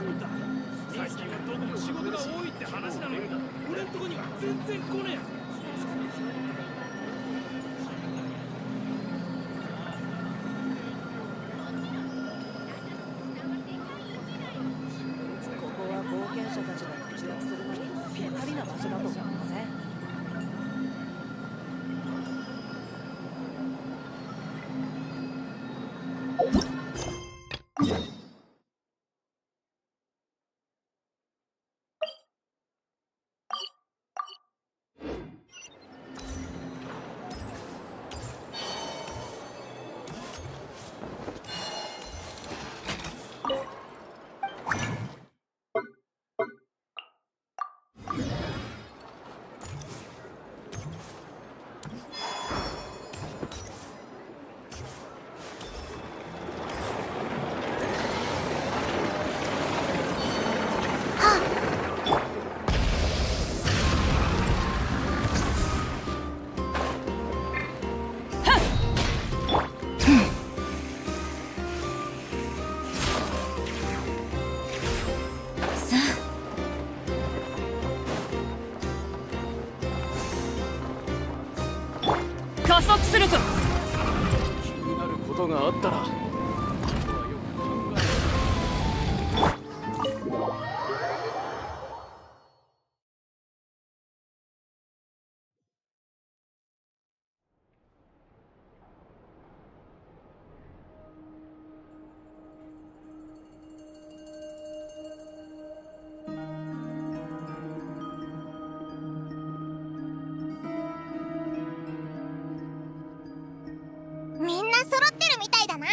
んだ。最近はどうも仕事が多いって話なのに、俺んとこには全然来ねえ。冒険者たちが活躍するのにぴったりな場所だと思いません？加速するぞ。気になることがあったら。みんな揃ってるみたいだな。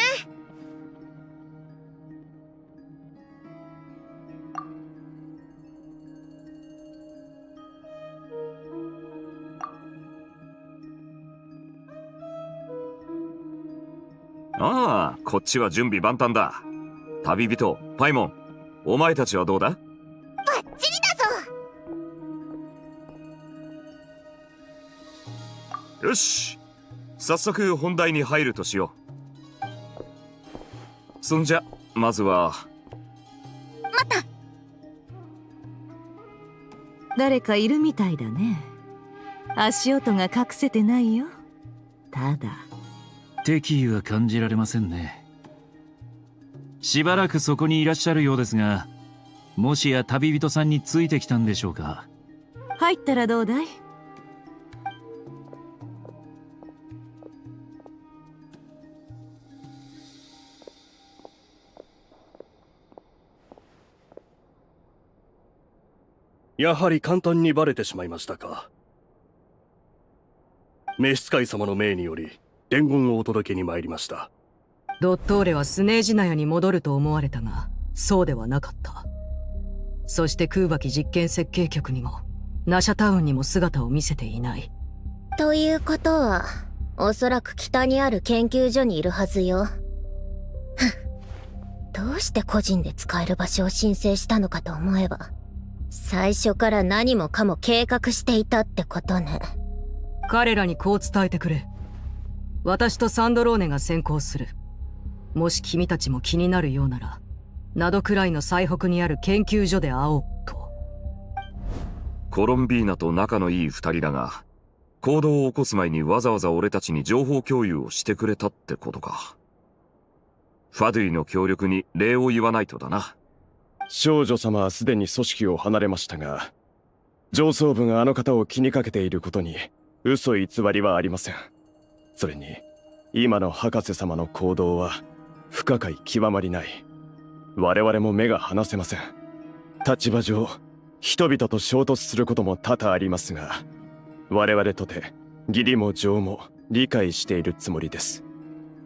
ああ、こっちは準備万端だ。旅人、パイモン、お前たちはどうだ？バッチリだぞ。よし、早速本題に入るとしよう。そんじゃまずは。待った。誰かいるみたいだね。足音が隠せてないよ。ただ敵意は感じられませんね。しばらくそこにいらっしゃるようですが、もしや旅人さんについてきたんでしょうか？入ったらどうだい？やはり簡単にバレてしまいましたか。召使い様の命により伝言をお届けに参りました。ドットーレはスネージナヤに戻ると思われたが、そうではなかった。そして空爆実験設計局にもナシャタウンにも姿を見せていない。ということはおそらく北にある研究所にいるはずよ。どうして個人で使える場所を申請したのかと思えば、最初から何もかも計画していたってことね。彼らにこう伝えてくれ。私とサンドローネが先行する。もし君たちも気になるようなら、ナドくらいの最北にある研究所で会おうと。コロンビーナと仲のいい二人だが、行動を起こす前にわざわざ俺たちに情報共有をしてくれたってことか。ファドゥイの協力に礼を言わないとだな。少女様はすでに組織を離れましたが、上層部があの方を気にかけていることに嘘偽りはありません。それに今の博士様の行動は不可解極まりない。我々も目が離せません。立場上人々と衝突することも多々ありますが、我々とて義理も情も理解しているつもりです。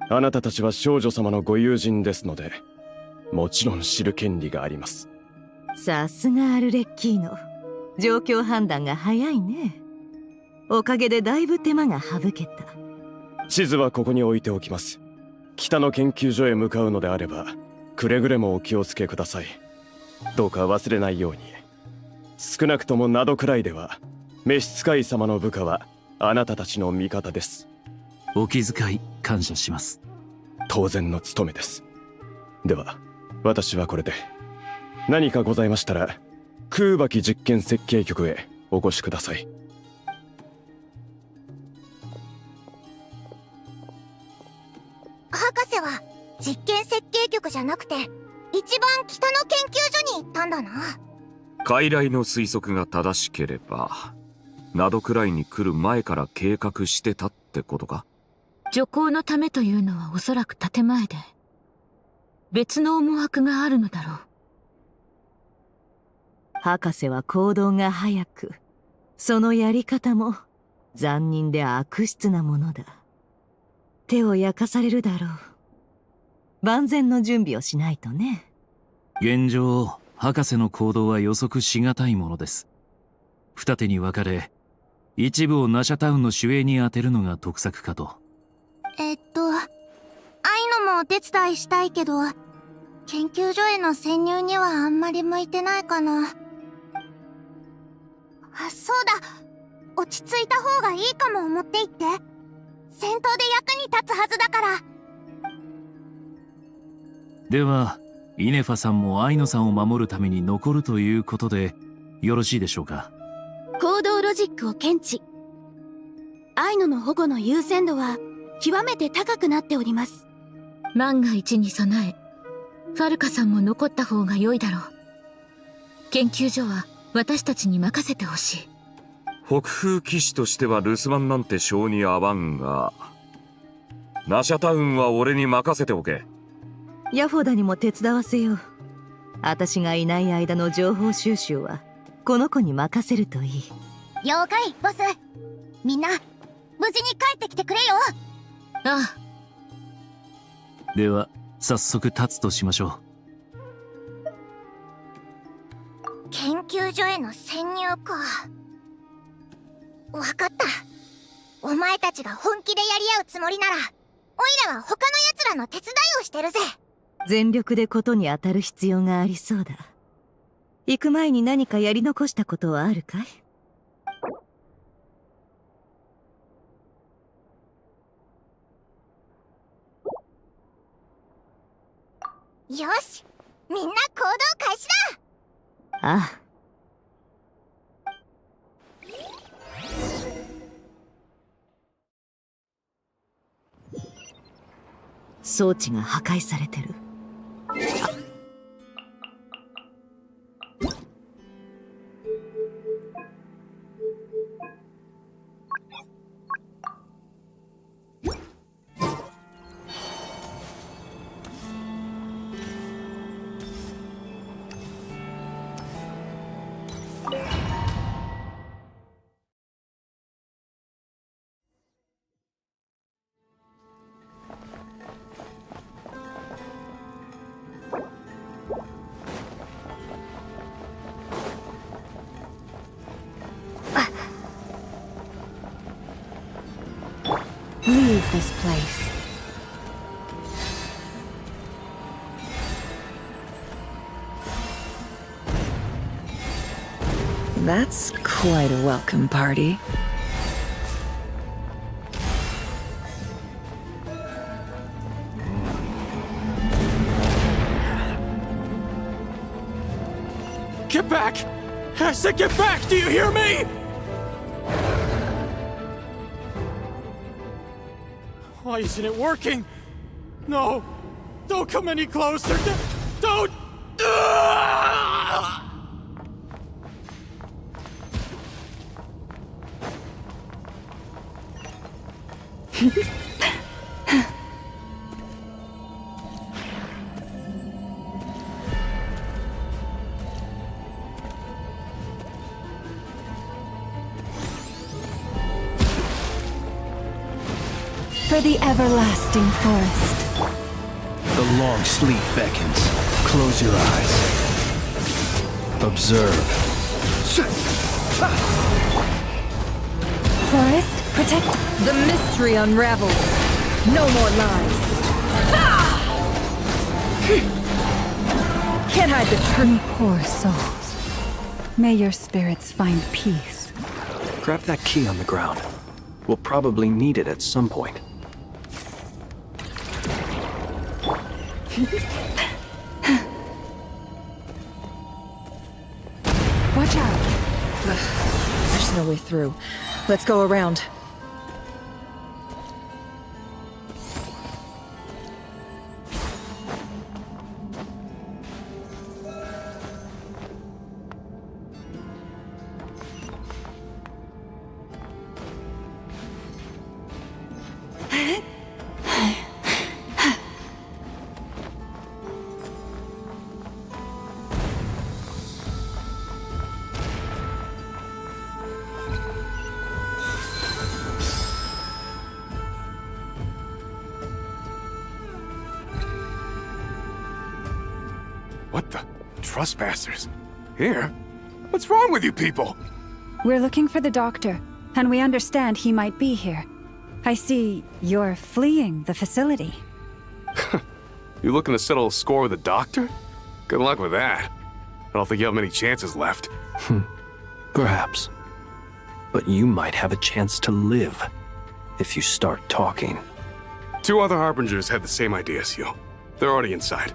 あなたたちは少女様のご友人ですので、もちろん知る権利があります。さすがアルレッキーノ、状況判断が早いね。おかげでだいぶ手間が省けた。地図はここに置いておきます。北の研究所へ向かうのであれば、くれぐれもお気をつけください。どうか忘れないように。少なくともなどくらいでは、召使い様の部下はあなたたちの味方です。お気遣い感謝します。当然の務めです。では私はこれで。何かございましたら空爆実験設計局へお越しください。博士は実験設計局じゃなくて一番北の研究所に行ったんだな。傀儡の推測が正しければナドくらいに来る前から計画してたってことか。徐行のためというのはおそらく建前で別の思惑があるのだろう。博士は行動が早く、そのやり方も残忍で悪質なものだ。手を焼かされるだろう。万全の準備をしないとね。現状、博士の行動は予測しがたいものです。二手に分かれ、一部をナシャタウンの守衛に当てるのが得策かと。愛のもお手伝いしたいけど、研究所への潜入にはあんまり向いてないかな。あ、そうだ。落ち着いた方がいいかも思っていって。戦闘で役に立つはずだから。では、イネファさんもアイノさんを守るために残るということでよろしいでしょうか。行動ロジックを検知。アイノの保護の優先度は極めて高くなっております。万が一に備え、ファルカさんも残った方が良いだろう。研究所は私たちに任せてほしい。北風騎士としては留守番なんて性に合わんが、ナシャタウンは俺に任せておけ。ヤフォダにも手伝わせよう。私がいない間の情報収集はこの子に任せるといい。了解、ボス。みんな無事に帰ってきてくれよ。ああ。では早速立つとしましょう。研究所への潜入か。わかった。お前たちが本気でやり合うつもりなら、オイラは他の奴らの手伝いをしてるぜ。全力でことに当たる必要がありそうだ。行く前に何かやり残したことはあるかい？よし、みんな行動開始だ。ああ。装置が破壊されてる。Leave this place. That's quite a welcome party. Get back! I said get back! Do you hear me? Why isn't it working? No! Don't come any closer! Don't! For the everlasting forest. The long sleep beckons. Close your eyes. Observe. Forest, protect. The mystery unravels. No more lies. Can't hide the truth. Poor souls. May your spirits find peace. Grab that key on the ground. We'll probably need it at some point. Watch out! There's no way through. Let's go around. What the? Trespassers? Here? What's wrong with you people? We're looking for the doctor, and we understand he might be here. I see you're fleeing the facility. You looking to settle a score with the doctor? Good luck with that. I don't think you have many chances left. Perhaps. But you might have a chance to live if you start talking. 2 other Harbingers had the same idea as you. They're already inside.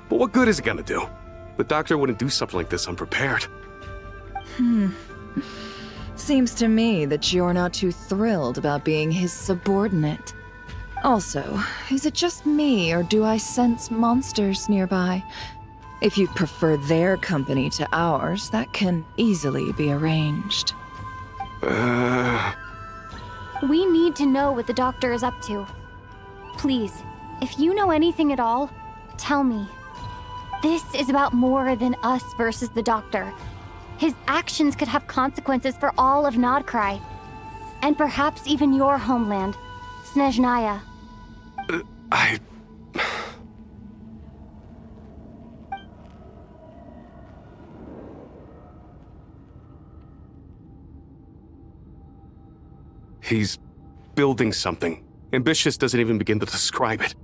But what good is it gonna do? The doctor wouldn't do something like this unprepared. Seems to me that you're not too thrilled about being his subordinate. Also, is it just me, or do I sense monsters nearby? If you'd prefer their company to ours, that can easily be arranged. We need to know what the doctor is up to. Please, if you know anything at all, tell me. This is about more than us versus the doctor. His actions could have consequences for all of Nodcry. And perhaps even your homeland, Snezhnaya. He's building something. Ambitious doesn't even begin to describe it.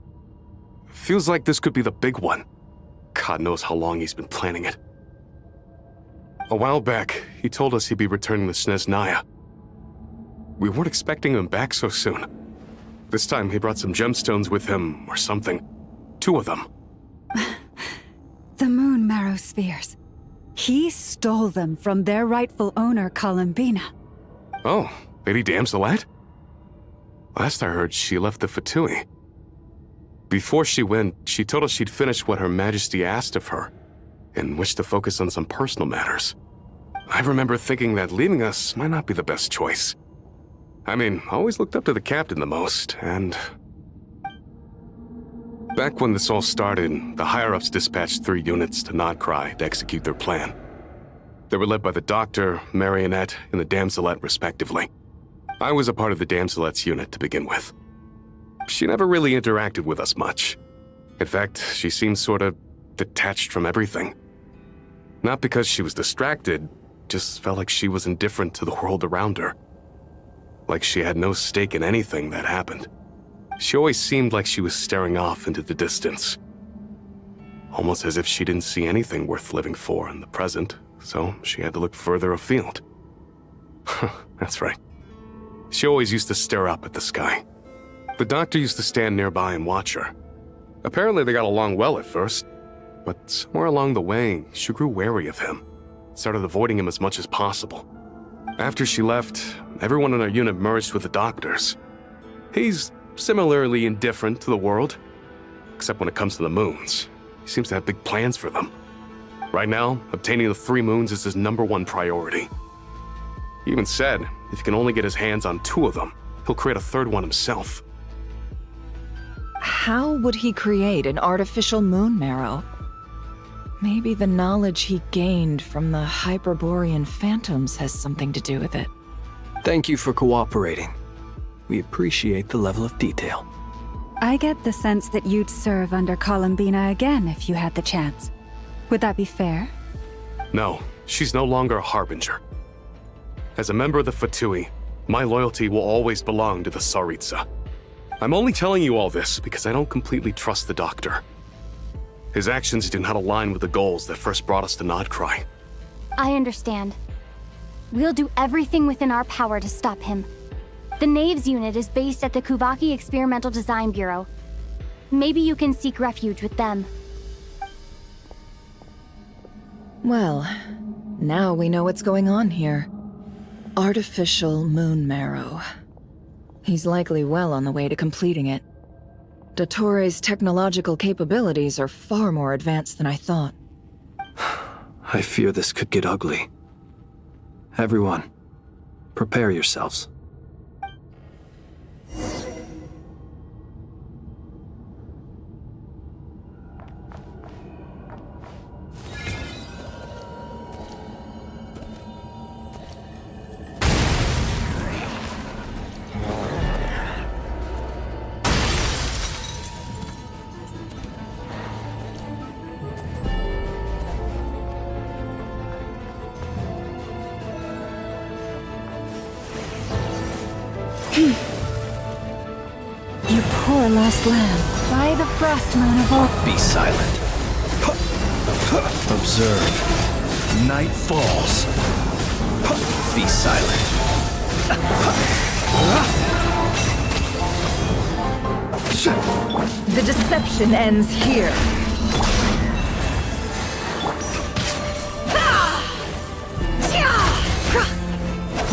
Feels like this could be the big one. God knows how long he's been planning it. A while back, he told us he'd be returning to Snezhnaya. We weren't expecting him back so soon. This time he brought some gemstones with him, or something. 2 of them. The moon marrow spheres. He stole them from their rightful owner, Columbina. Oh, Lady Damselette? Last I heard, she left the Fatui. Before she went, she told us she'd finished what Her Majesty asked of her, and wished to focus on some personal matters. I remember thinking that leaving us might not be the best choice. I mean, I always looked up to the captain the most, and... Back when this all started, the higher-ups dispatched 3 units to Nodcry to execute their plan. They were led by the Doctor, Marionette, and the Damselette, respectively. I was a part of the Damselette's unit to begin with. She never really interacted with us much. In fact, she seemed sort of detached from everything. Not because she was distracted, just felt like she was indifferent to the world around her. Like she had no stake in anything that happened. She always seemed like she was staring off into the distance. Almost as if she didn't see anything worth living for in the present, so she had to look further afield. That's right. She always used to stare up at the sky. The Doctor used to stand nearby and watch her. Apparently they got along well at first, but somewhere along the way, she grew wary of him, started avoiding him as much as possible. After she left, everyone in our unit merged with the Doctor's. He's similarly indifferent to the world, except when it comes to the moons. He seems to have big plans for them. Right now, obtaining the 3 moons is his #1 priority. He even said, if he can only get his hands on 2 of them, he'll create a 3rd one himself. How would he create an artificial moon marrow? Maybe the knowledge he gained from the Hyperborean phantoms has something to do with it. Thank you for cooperating. We appreciate the level of detail. I get the sense that you'd serve under Columbina again if you had the chance. Would that be fair? No, she's no longer a Harbinger. As a member of the Fatui, my loyalty will always belong to the Tsaritsa. I'm only telling you all this because I don't completely trust the Doctor. His actions do not align with the goals that first brought us to Nodcry. I understand. We'll do everything within our power to stop him. The Knaves unit is based at the Kuvaki Experimental Design Bureau. Maybe you can seek refuge with them. Well, Now we know what's going on here. Artificial moon marrow. He's likely well on the way to completing it. Dottore's technological capabilities are far more advanced than I thought. I fear this could get ugly. Everyone, prepare yourselves. You poor lost lamb. By the frost moon of all. Be silent. Observe. Night falls. Be silent. The deception ends here.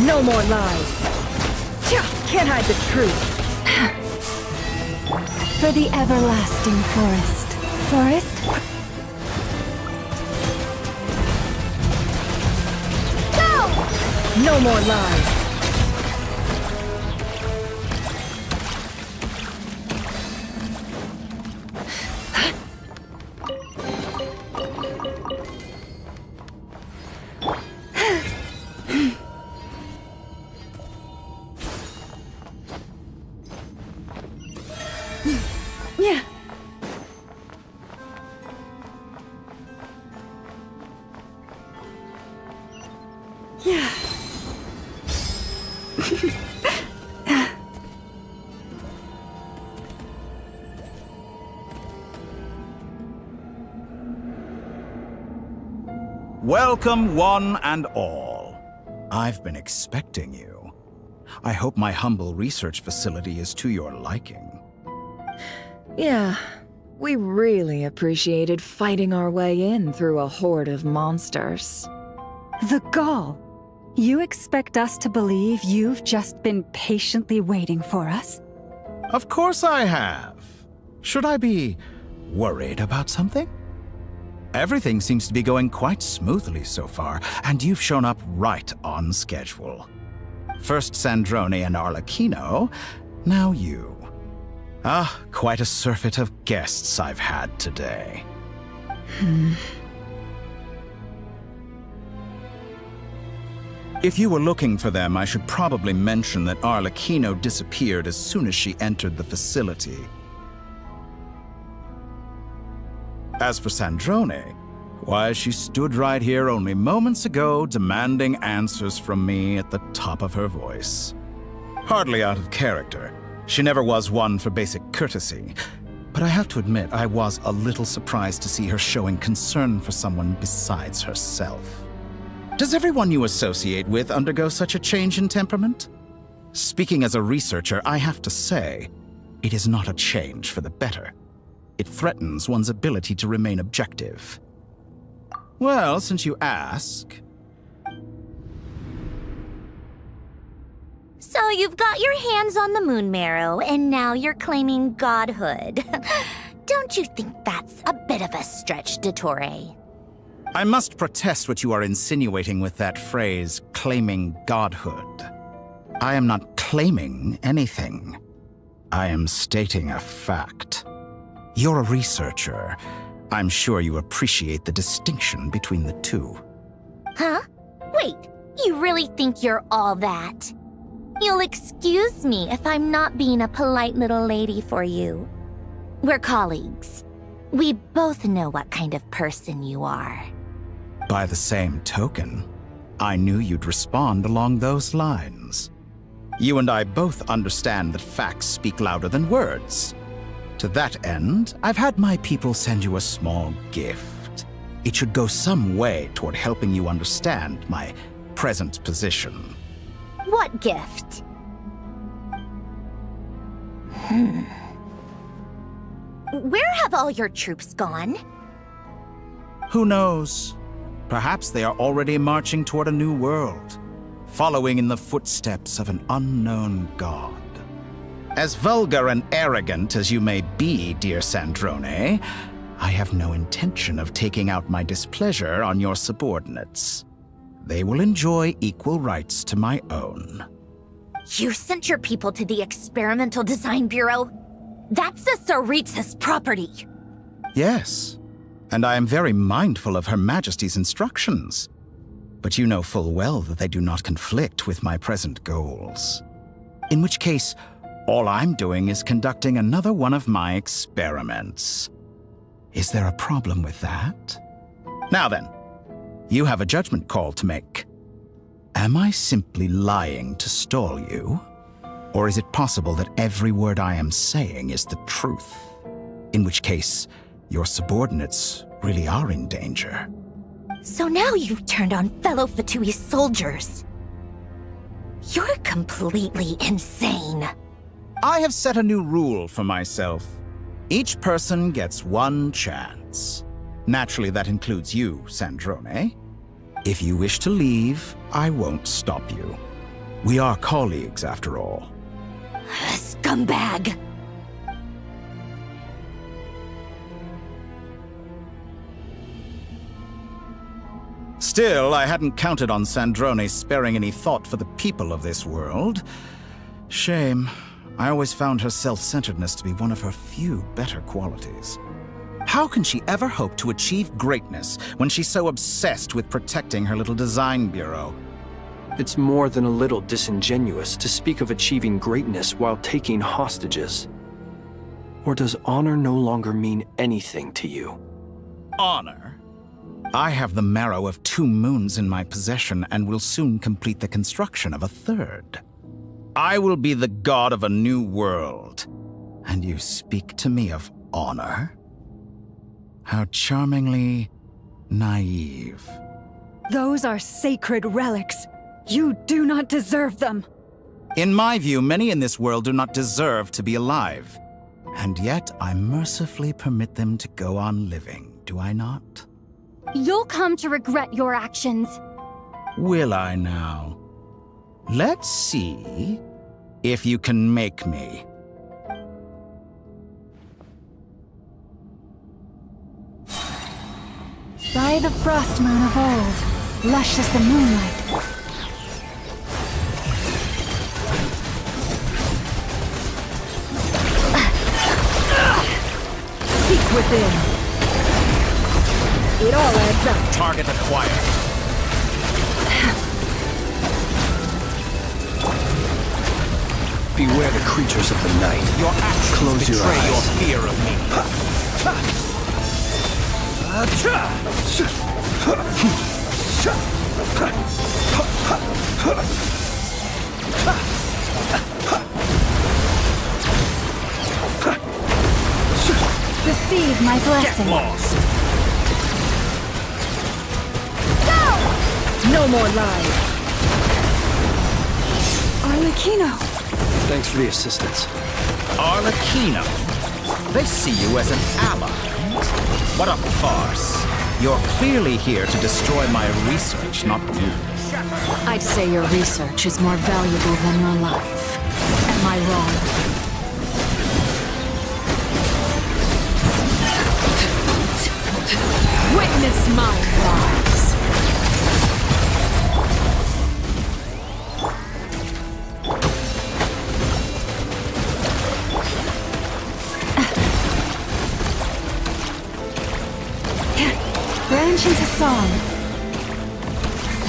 No more lies. Can't hide the truth. For the everlasting forest. Forest? No more lies. Yeah. Yeah. Welcome, one and all. I've been expecting you. I hope my humble research facility is to your liking. Yeah, we really appreciated fighting our way in through a horde of monsters. The gall. You expect us to believe you've just been patiently waiting for us? Of course I have. Should I be worried about something? Everything seems to be going quite smoothly so far, and you've shown up right on schedule. First Sandrone and Arlecchino, now you. Ah, quite a surfeit of guests I've had today. If you were looking for them, I should probably mention that Arlecchino disappeared as soon as she entered the facility. As for Sandrone, why, she stood right here only moments ago demanding answers from me at the top of her voice. Hardly out of character. She never was one for basic courtesy. But I have to admit, I was a little surprised to see her showing concern for someone besides herself. Does everyone you associate with undergo such a change in temperament? Speaking as a researcher, I have to say, it is not a change for the better. It threatens one's ability to remain objective. Well, since you ask... So you've got your hands on the moon marrow, and now you're claiming godhood. Don't you think that's a bit of a stretch, Dottore? I must protest what you are insinuating with that phrase, claiming godhood. I am not claiming anything. I am stating a fact. You're a researcher. I'm sure you appreciate the distinction between the two. Huh? Wait, you really think you're all that? You'll excuse me if I'm not being a polite little lady for you. We're colleagues. We both know what kind of person you are. By the same token, I knew you'd respond along those lines. You and I both understand that facts speak louder than words. To that end, I've had my people send you a small gift. It should go some way toward helping you understand my present position. What gift? Where have all your troops gone? Who knows? Perhaps they are already marching toward a new world, following in the footsteps of an unknown god. As vulgar and arrogant as you may be, dear Sandrone, I have no intention of taking out my displeasure on your subordinates. They will enjoy equal rights to my own. You sent your people to the Experimental Design Bureau? That's the Tsaritsa's property. Yes, and I am very mindful of Her Majesty's instructions. But you know full well that they do not conflict with my present goals. In which case, all I'm doing is conducting another one of my experiments. Is there a problem with that? Now then, you have a judgment call to make. Am I simply lying to stall you? Or is it possible that every word I am saying is the truth? In which case, your subordinates really are in danger. So now you've turned on fellow Fatui soldiers. You're completely insane. I have set a new rule for myself. Each person gets one chance. Naturally, that includes you, Sandrone. If you wish to leave, I won't stop you. We are colleagues, after all. Scumbag! Still, I hadn't counted on Sandrone sparing any thought for the people of this world. Shame. I always found her self-centeredness to be one of her few better qualities. How can she ever hope to achieve greatness when she's so obsessed with protecting her little design bureau? It's more than a little disingenuous to speak of achieving greatness while taking hostages. Or does honor no longer mean anything to you? Honor? I have the marrow of 2 moons in my possession and will soon complete the construction of a 3rd. I will be the god of a new world. And you speak to me of honor? How charmingly naive. Those are sacred relics. You do not deserve them. In my view, many in this world do not deserve to be alive. And yet I mercifully permit them to go on living, do I not? You'll come to regret your actions. Will I now? Let's see if you can make me. By the frost moon of old, lush as the moonlight. Seek within. It all adds up. Target acquired. Beware the creatures of the night. Your actions Close your betray eyes. your fear of me. Receive my blessing. Get lost. No more lies. Arlecchino. Thanks for the assistance. Arlecchino. They see you as an ally. What a farce. You're clearly here to destroy my research, not you. I'd say your research is more valuable than your life. Am I wrong? Witness my rise. Branch into song.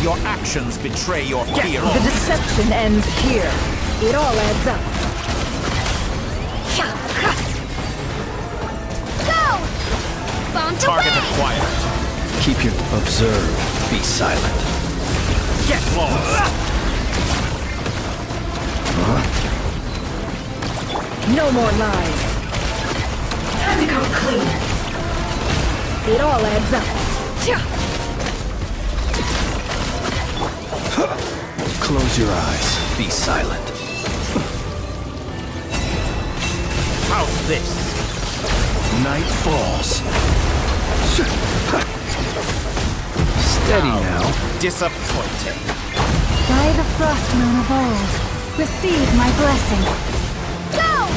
Your actions betray your fear. The deception ends here. It all adds up. Target acquired. Keep your... Observe. Be silent. Get lost. No more lies. Time to go clean. It all adds up. Close your eyes. Be silent. How's this? Night falls. Steady now. Disappointing. By the frost moon of old, receive my blessing. Go!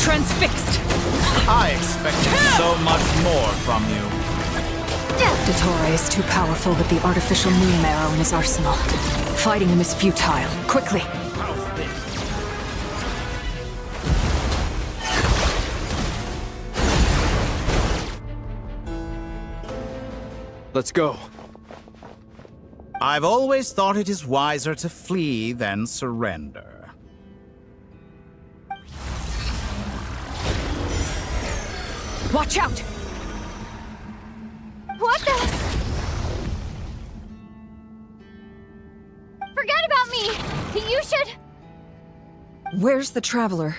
Transfixed! I expected so much more from you. Dottore is too powerful with the artificial moon marrow in his arsenal. Fighting him is futile. Quickly! Let's go. I've always thought it is wiser to flee than surrender. Watch out! What the? Forget about me! You should... Where's the traveler?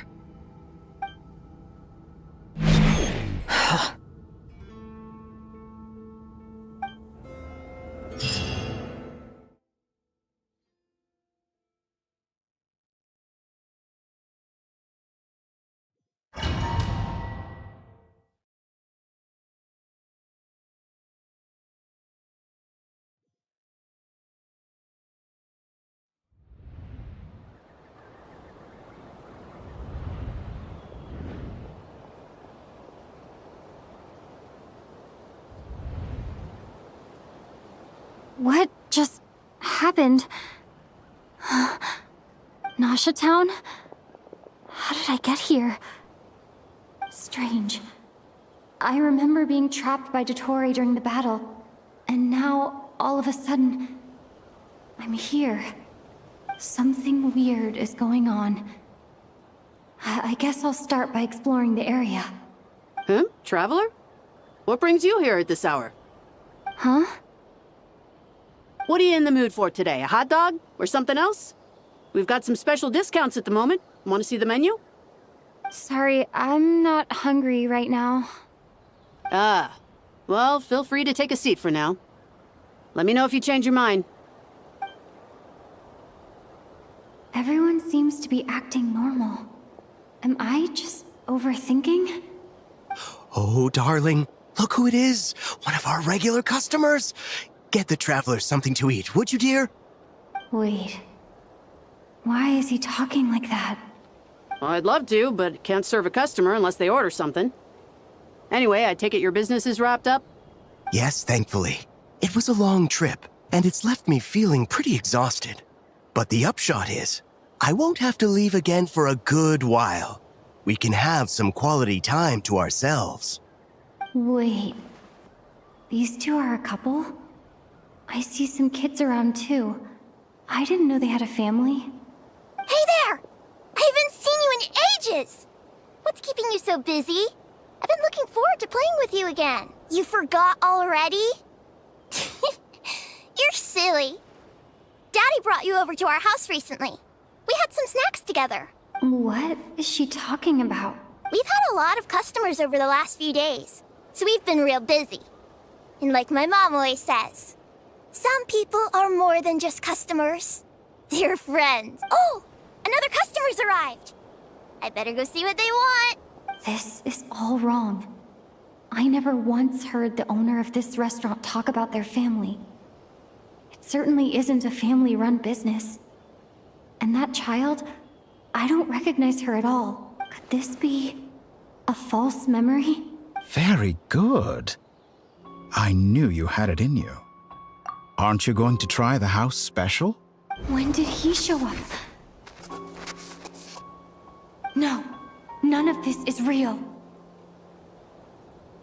What just happened? Nasha Town? How did I get here? Strange. I remember being trapped by Dottore during the battle, and now, all of a sudden, I'm here. Something weird is going on. I guess I'll start by exploring the area. Traveler? What brings you here at this hour? Huh? What are you in the mood for today? A hot dog? Or something else? We've got some special discounts at the moment. Want to see the menu? Sorry, I'm not hungry right now. Ah. Well, feel free to take a seat for now. Let me know if you change your mind. Everyone seems to be acting normal. Am I just overthinking? Oh, darling, look who it is. One of our regular customers. Get the traveler something to eat, would you, dear? Wait. Why is he talking like that? Well, I'd love to, but can't serve a customer unless they order something. Anyway, I take it your business is wrapped up? Yes, thankfully. It was a long trip, and it's left me feeling pretty exhausted. But the upshot is, I won't have to leave again for a good while. We can have some quality time to ourselves. Wait. These two are a couple? I see some kids around too. I didn't know they had a family. Hey there! I haven't seen you in ages! What's keeping you so busy? I've been looking forward to playing with you again. You forgot already? You're silly. Daddy brought you over to our house recently. We had some snacks together. What is she talking about? We've had a lot of customers over the last few days, so we've been real busy. And like my mom always says, some people are more than just customers. They're friends. Oh, another customer's arrived. I better go see what they want. This is all wrong. I never once heard the owner of this restaurant talk about their family. It certainly isn't a family-run business. And that child, I don't recognize her at all. Could this be a false memory? Very good. I knew you had it in you. Aren't you going to try the house special? When did he show up? No, none of this is real.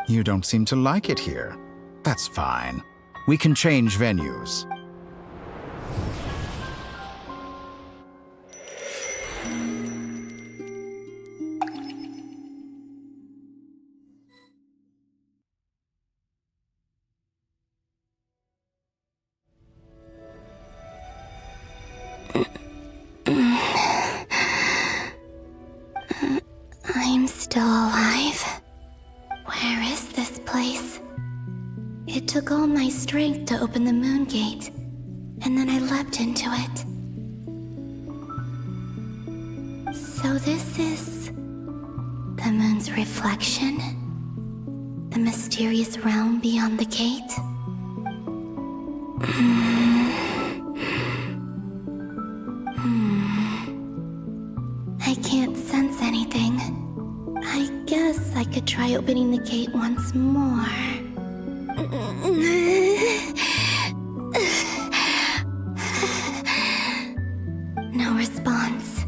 You don't seem to like it here. That's fine. We can change venues. I'm still alive. Where is this place? It took all my strength to open the moon gate, and then I leapt into it. So this is the moon's reflection? The mysterious realm beyond the gate? I can't sense anything. I guess I could try opening the gate once more. No response.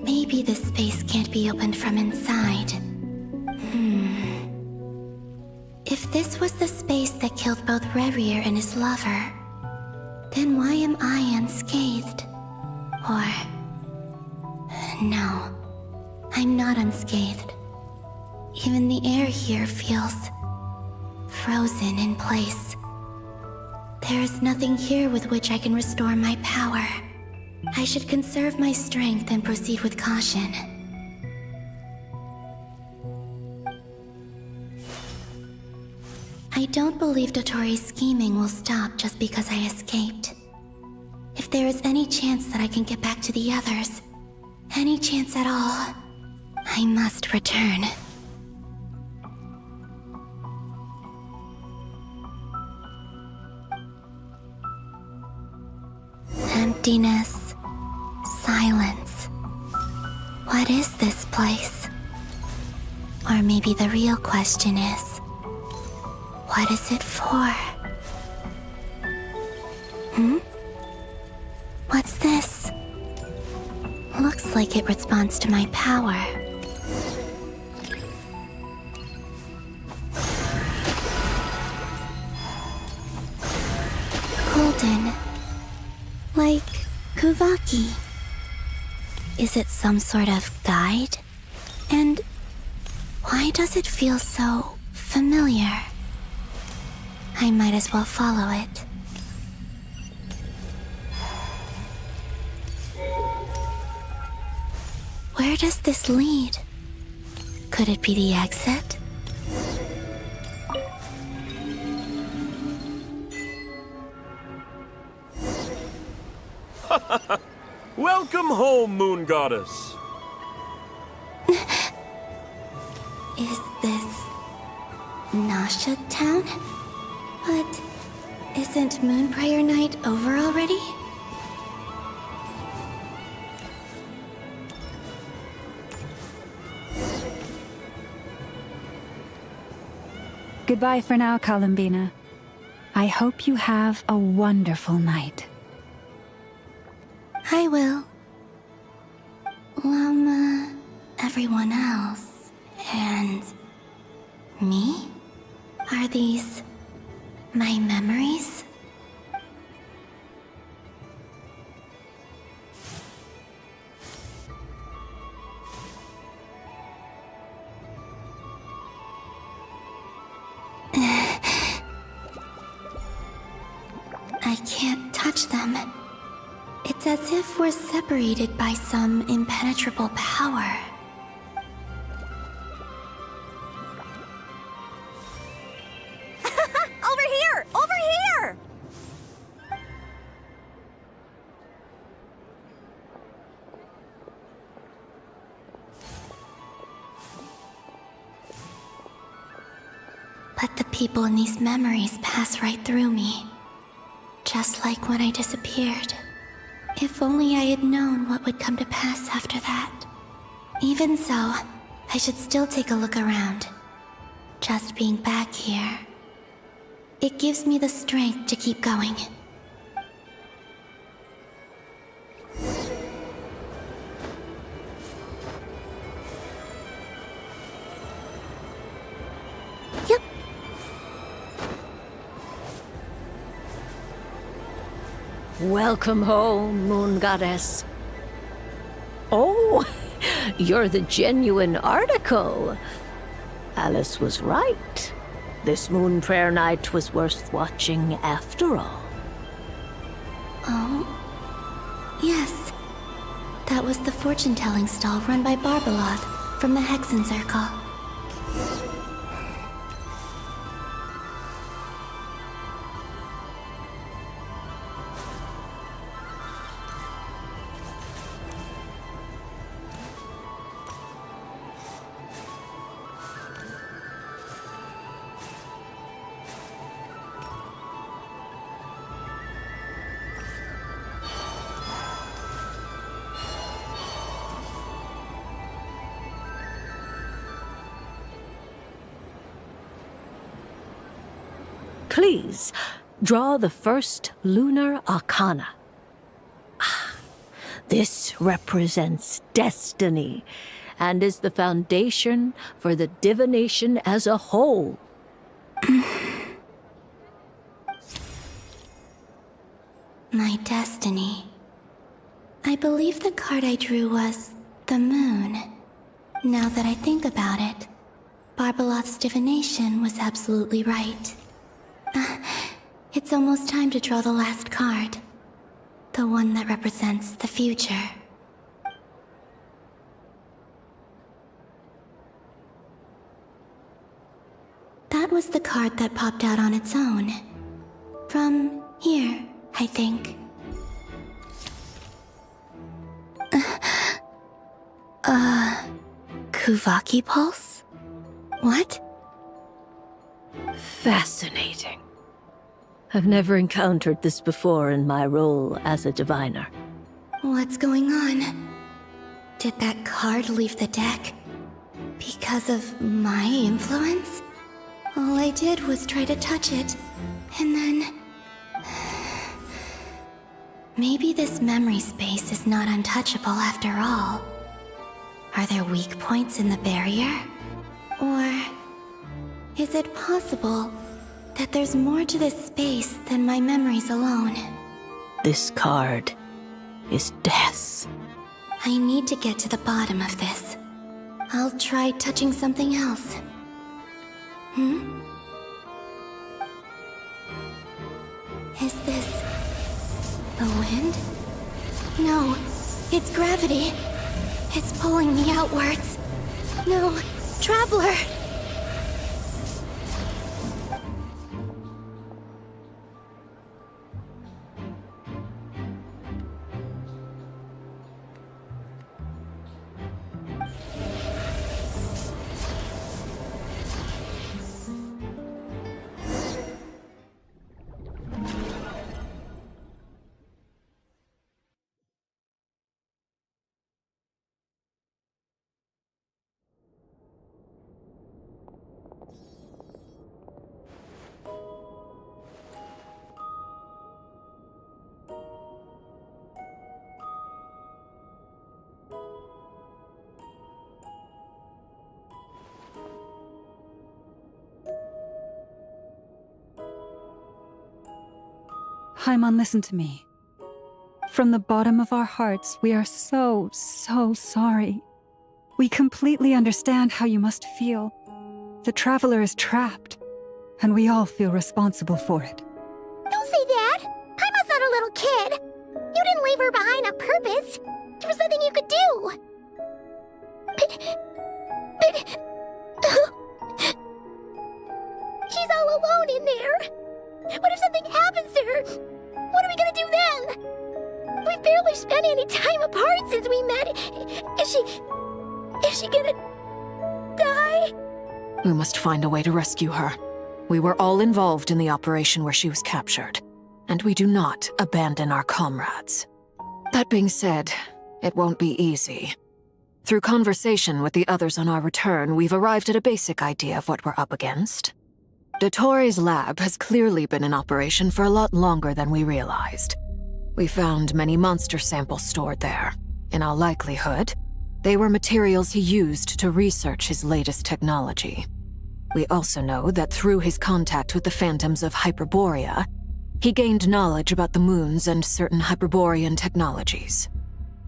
Maybe this space can't be opened from inside. If this was the space that killed both Rerir and his lover, then why am I unscathed? Or... no, I'm not unscathed. Even the air here feels... frozen in place. There is nothing here with which I can restore my power. I should conserve my strength and proceed with caution. I don't believe Dotori's scheming will stop just because I escaped. If there is any chance that I can get back to the others, any chance at all, I must return. Emptiness, silence. What is this place? Or maybe the real question is, what is it for? What's this? Looks like it responds to my power. Golden. Like Kuvaki. Is it some sort of guide? And why does it feel so familiar? I might as well follow it. Where does this lead? Could it be the exit? Welcome home, Moon Goddess. Is this Nasha Town? But isn't Moon Prayer Night over already? Goodbye for now, Columbina. I hope you have a wonderful night. I will. Llama, everyone else, and me? Are these my memories? I can't touch them. It's as if we're separated by some impenetrable power. Over here! Over here! But the people in these memories pass right through me. Just like when I disappeared. If only I had known what would come to pass after that. Even so, I should still take a look around. Just being back here. It gives me the strength to keep going. Yep. Welcome home, Moon Goddess. Oh, you're the genuine article. Alice was right. This Moon Prayer Night was worth watching after all. Oh? Yes. That was the fortune-telling stall run by Barbeloth from the Hexen Circle. Please, draw the first lunar arcana. This represents destiny and is the foundation for the divination as a whole. My destiny. I believe the card I drew was the moon. Now that I think about it, Barbalot's divination was absolutely right. It's almost time to draw the last card. The one that represents the future. That was the card that popped out on its own. From here, I think. Kuvaki Pulse? What? Fascinating. I've never encountered this before in my role as a diviner. What's going on? Did that card leave the deck? Because of my influence? All I did was try to touch it, and then... Maybe this memory space is not untouchable after all. Are there weak points in the barrier? Or is it possible that there's more to this space than my memories alone? This card is death. I need to get to the bottom of this. I'll try touching something else. Is this the wind? No, it's gravity. It's pulling me outwards. No, Traveler! Haimon, listen to me. From the bottom of our hearts, we are so sorry. We completely understand how you must feel. The Traveler is trapped, and we all feel responsible for it. Don't say that! Haimon's not a little kid! You didn't leave her behind on purpose! There was nothing you could do! She's all alone in there! What if something happens to her? What are we gonna do then? We've barely spent any time apart since we met. Is she gonna die? We must find a way to rescue her. We were all involved in the operation where she was captured, and we do not abandon our comrades. That being said, it won't be easy. Through conversation with the others on our return, we've arrived at a basic idea of what we're up against. Dottore lab has clearly been in operation for a lot longer than we realized. We found many monster samples stored there. In all likelihood, they were materials he used to research his latest technology. We also know that through his contact with the phantoms of Hyperborea, he gained knowledge about the moons and certain Hyperborean technologies.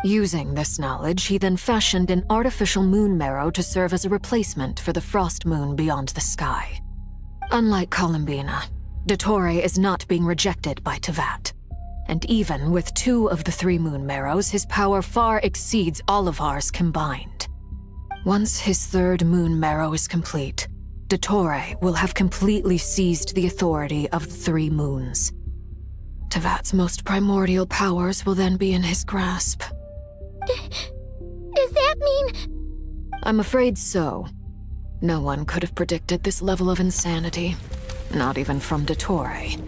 Using this knowledge, he then fashioned an artificial moon marrow to serve as a replacement for the frost moon beyond the sky. Unlike Columbina, Dottore is not being rejected by Tevat. And even with 2 of the 3 moon marrows, his power far exceeds all of ours combined. Once his 3rd moon marrow is complete, Dottore will have completely seized the authority of the 3 moons. Tevat's most primordial powers will then be in his grasp. Does that mean... I'm afraid so. No one could have predicted this level of insanity, not even from Dottore.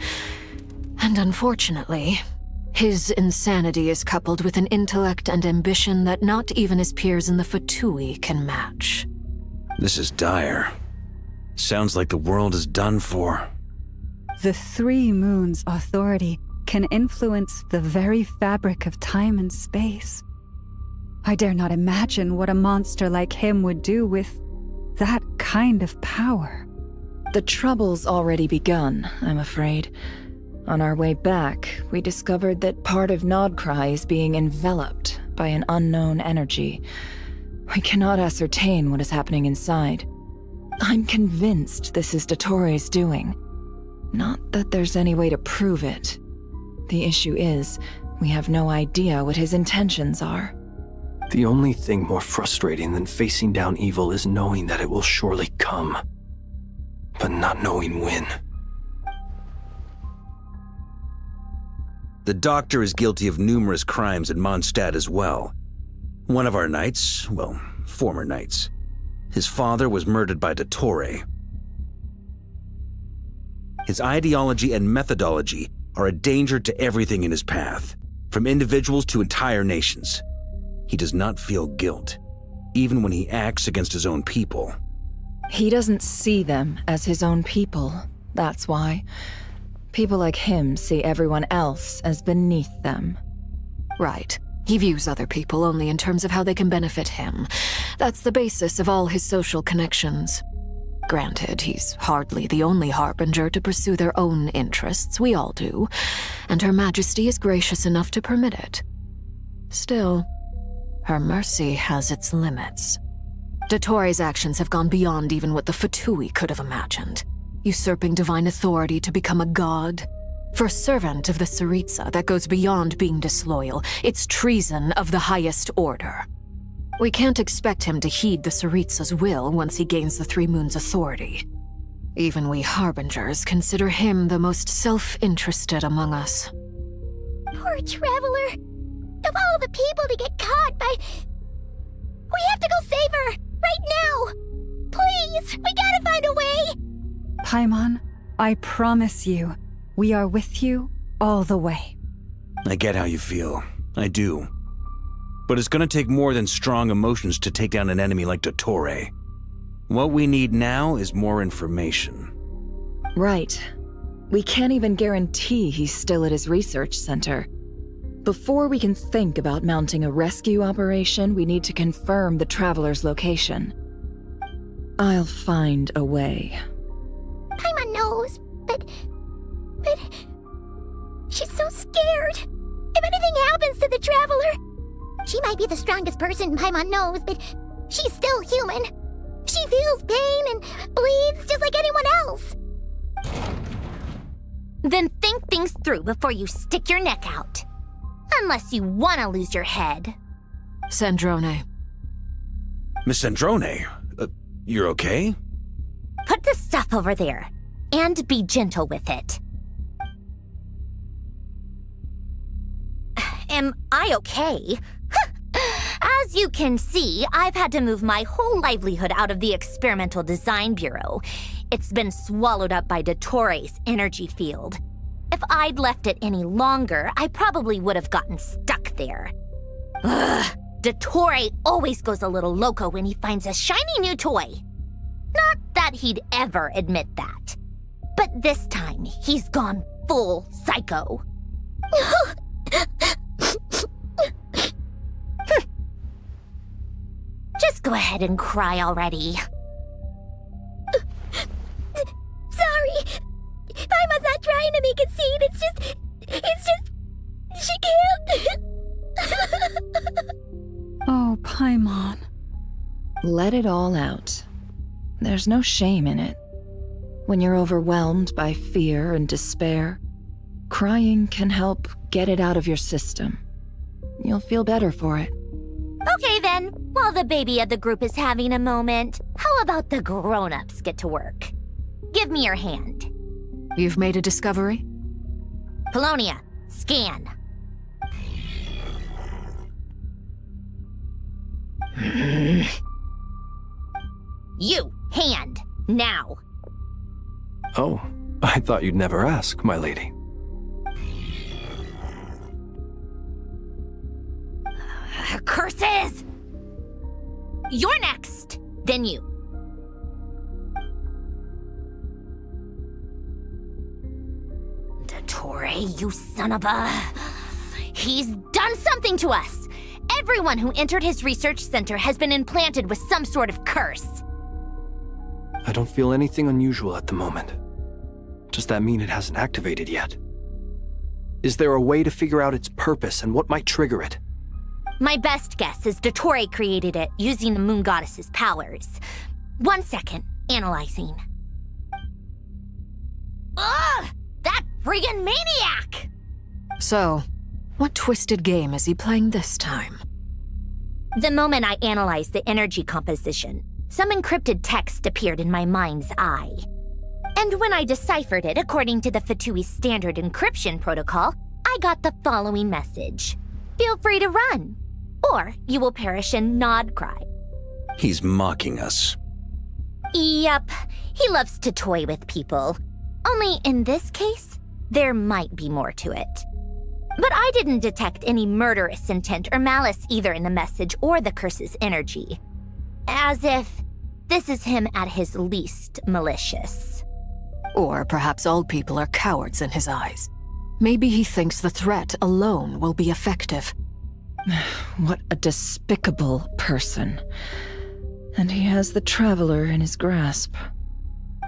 And unfortunately, his insanity is coupled with an intellect and ambition that not even his peers in the Fatui can match. This is dire. Sounds like the world is done for. The Three Moons' authority can influence the very fabric of time and space. I dare not imagine what a monster like him would do with that kind of power. The trouble's already begun, I'm afraid. On our way back, we discovered that part of Nodcry is being enveloped by an unknown energy. We cannot ascertain what is happening inside. I'm convinced this is Dottore doing. Not that there's any way to prove it. The issue is, we have no idea what his intentions are. The only thing more frustrating than facing down evil is knowing that it will surely come, but not knowing when. The Doctor is guilty of numerous crimes in Mondstadt as well. One of our knights, well, former knights, his father was murdered by Dottore. His ideology and methodology are a danger to everything in his path, from individuals to entire nations. He does not feel guilt, even when he acts against his own people. He doesn't see them as his own people, that's why. People like him see everyone else as beneath them. Right. He views other people only in terms of how they can benefit him. That's the basis of all his social connections. Granted, he's hardly the only harbinger to pursue their own interests. We all do. And Her Majesty is gracious enough to permit it. Still, her mercy has its limits. Dottore's actions have gone beyond even what the Fatui could have imagined. Usurping divine authority to become a god. For a servant of the Tsaritsa, that goes beyond being disloyal. It's treason of the highest order. We can't expect him to heed the Tsaritsa's will once he gains the Three Moons' authority. Even we Harbingers consider him the most self-interested among us. Poor Traveler. Of all the people to get caught by... We have to go save her! Right now! Please! We gotta find a way! Paimon, I promise you, we are with you all the way. I get how you feel. I do. But it's gonna take more than strong emotions to take down an enemy like Dottore. What we need now is more information. Right. We can't even guarantee he's still at his research center. Before we can think about mounting a rescue operation, we need to confirm the Traveler's location. I'll find a way. Paimon knows, but... She's so scared. If anything happens to the Traveler... She might be the strongest person Paimon knows, but she's still human. She feels pain and bleeds just like anyone else. Then think things through before you stick your neck out. Unless you want to lose your head. Sandrone. Miss Sandrone, you're okay? Put the stuff over there, and be gentle with it. Am I okay? As you can see, I've had to move my whole livelihood out of the Experimental Design Bureau. It's been swallowed up by Dottore's energy field. If I'd left it any longer, I probably would have gotten stuck there. Ugh, Dottore always goes a little loco when he finds a shiny new toy. Not that he'd ever admit that. But this time, he's gone full psycho. Just go ahead and cry already. Sorry. Paimon's not trying to make a scene. It's just... She can't. Oh, Paimon. Let it all out. There's no shame in it. When you're overwhelmed by fear and despair, crying can help get it out of your system. You'll feel better for it. Okay then, while the baby of the group is having a moment, how about the grown-ups get to work? Give me your hand. You've made a discovery? Polonia, scan. You, hand, now. Oh, I thought you'd never ask, my lady. Curses! You're next, then you. Dottore, you son of a... He's done something to us! Everyone who entered his research center has been implanted with some sort of curse. I don't feel anything unusual at the moment. Does that mean it hasn't activated yet? Is there a way to figure out its purpose and what might trigger it? My best guess is Dottore created it using the Moon Goddess's powers. 1 second, analyzing. Ugh! That friggin' maniac! So, what twisted game is he playing this time? The moment I analyzed the energy composition, some encrypted text appeared in my mind's eye. And when I deciphered it according to the Fatui standard encryption protocol, I got the following message. Feel free to run, or you will perish in nod cry. He's mocking us. Yep, he loves to toy with people. Only in this case, there might be more to it. But I didn't detect any murderous intent or malice either in the message or the curse's energy. As if this is him at his least malicious. Or perhaps all people are cowards in his eyes. Maybe he thinks the threat alone will be effective. What a despicable person. And he has the Traveler in his grasp.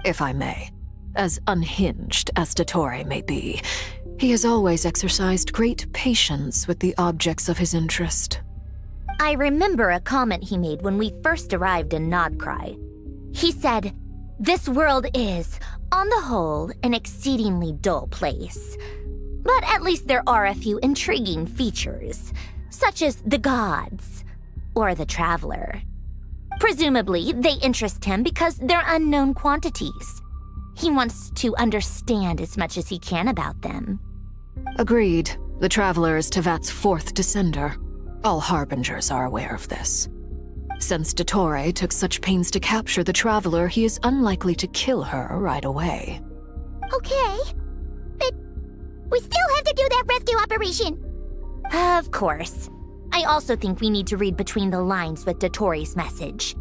If I may, as unhinged as Dottore may be, he has always exercised great patience with the objects of his interest. I remember a comment he made when we first arrived in Nodcry. He said, "This world is, on the whole, an exceedingly dull place. But at least there are a few intriguing features, such as the gods, or the Traveler. Presumably, they interest him because they're unknown quantities. He wants to understand as much as he can about them." Agreed. The Traveler is Tevat's fourth descender. All Harbingers are aware of this. Since Dottore took such pains to capture the Traveler, he is unlikely to kill her right away. Okay, but we still have to do that rescue operation. Of course. I also think we need to read between the lines with Dottore's message.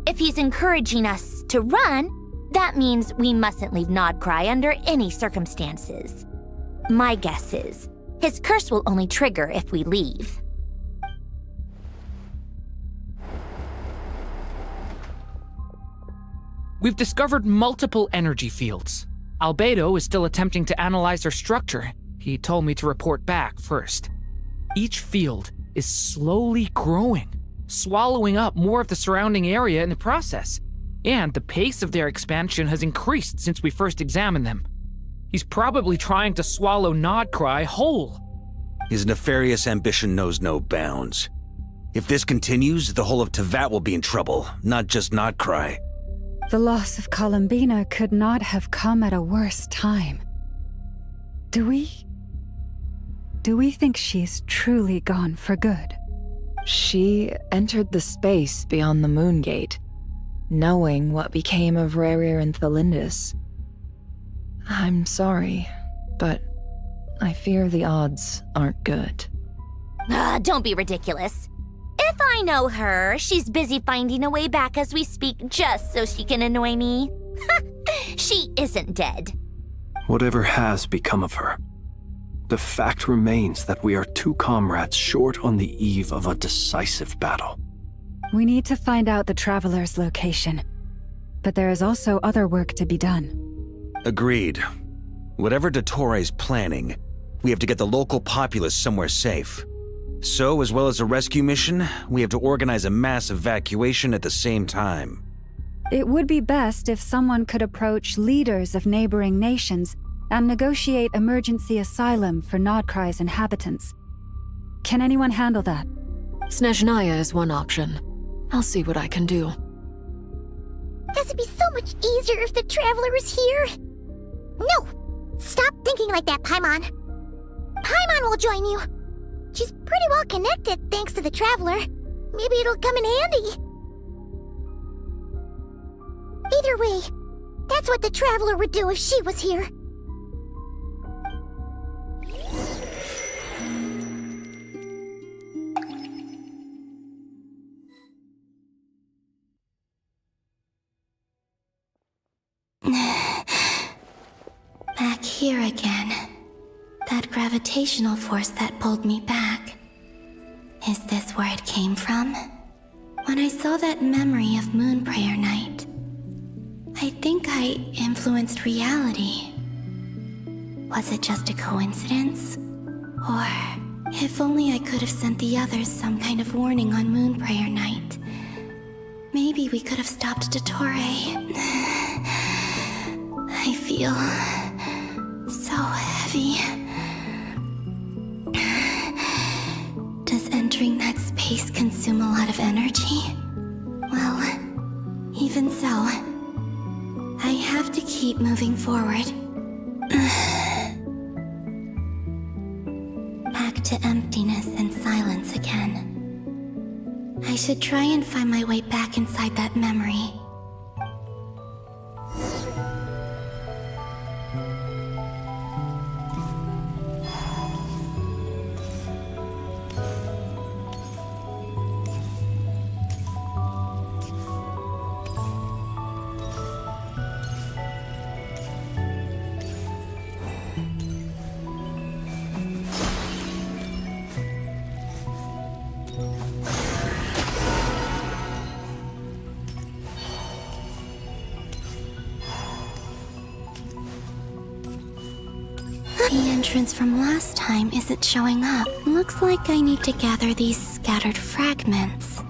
If he's encouraging us to run, that means we mustn't leave Nodcry under any circumstances. My guess is, his curse will only trigger if we leave. We've discovered multiple energy fields. Albedo is still attempting to analyze their structure. He told me to report back first. Each field is slowly growing, swallowing up more of the surrounding area in the process. And the pace of their expansion has increased since we first examined them. He's probably trying to swallow Nodcry whole. His nefarious ambition knows no bounds. If this continues, the whole of Tevat will be in trouble, not just Nodcry. The loss of Columbina could not have come at a worse time. Do we think she's truly gone for good? She entered the space beyond the Moon Gate, knowing what became of Rerir and Thalindus. I'm sorry, but I fear the odds aren't good. Don't be ridiculous. If I know her, she's busy finding a way back as we speak just so she can annoy me. She isn't dead. Whatever has become of her, the fact remains that we are two comrades short on the eve of a decisive battle. We need to find out the Traveler's location, but there is also other work to be done. Agreed. Whatever Dottore's planning, we have to get the local populace somewhere safe. So, as well as a rescue mission, we have to organize a mass evacuation at the same time. It would be best if someone could approach leaders of neighboring nations and negotiate emergency asylum for Nodcry's inhabitants. Can anyone handle that? Snezhnaya is one option. I'll see what I can do. This would be so much easier if the Traveler was here. No! Stop thinking like that, Paimon. Paimon will join you. She's pretty well connected thanks to the Traveler. Maybe it'll come in handy. Either way, that's what the Traveler would do if she was here. Back here again. that gravitational force that pulled me back. Is this where it came from? When I saw that memory of Moon Prayer Night, I think I influenced reality. Was it just a coincidence? Or, if only I could have sent the others some kind of warning on Moon Prayer Night. Maybe we could have stopped Dottore. I feel so heavy. Does entering that space consume a lot of energy? Well, even so, I have to keep moving forward. Back to emptiness and silence again. I should try and find my way back inside that memory. The entrance from last time isn't showing up. Looks like I need to gather these scattered fragments.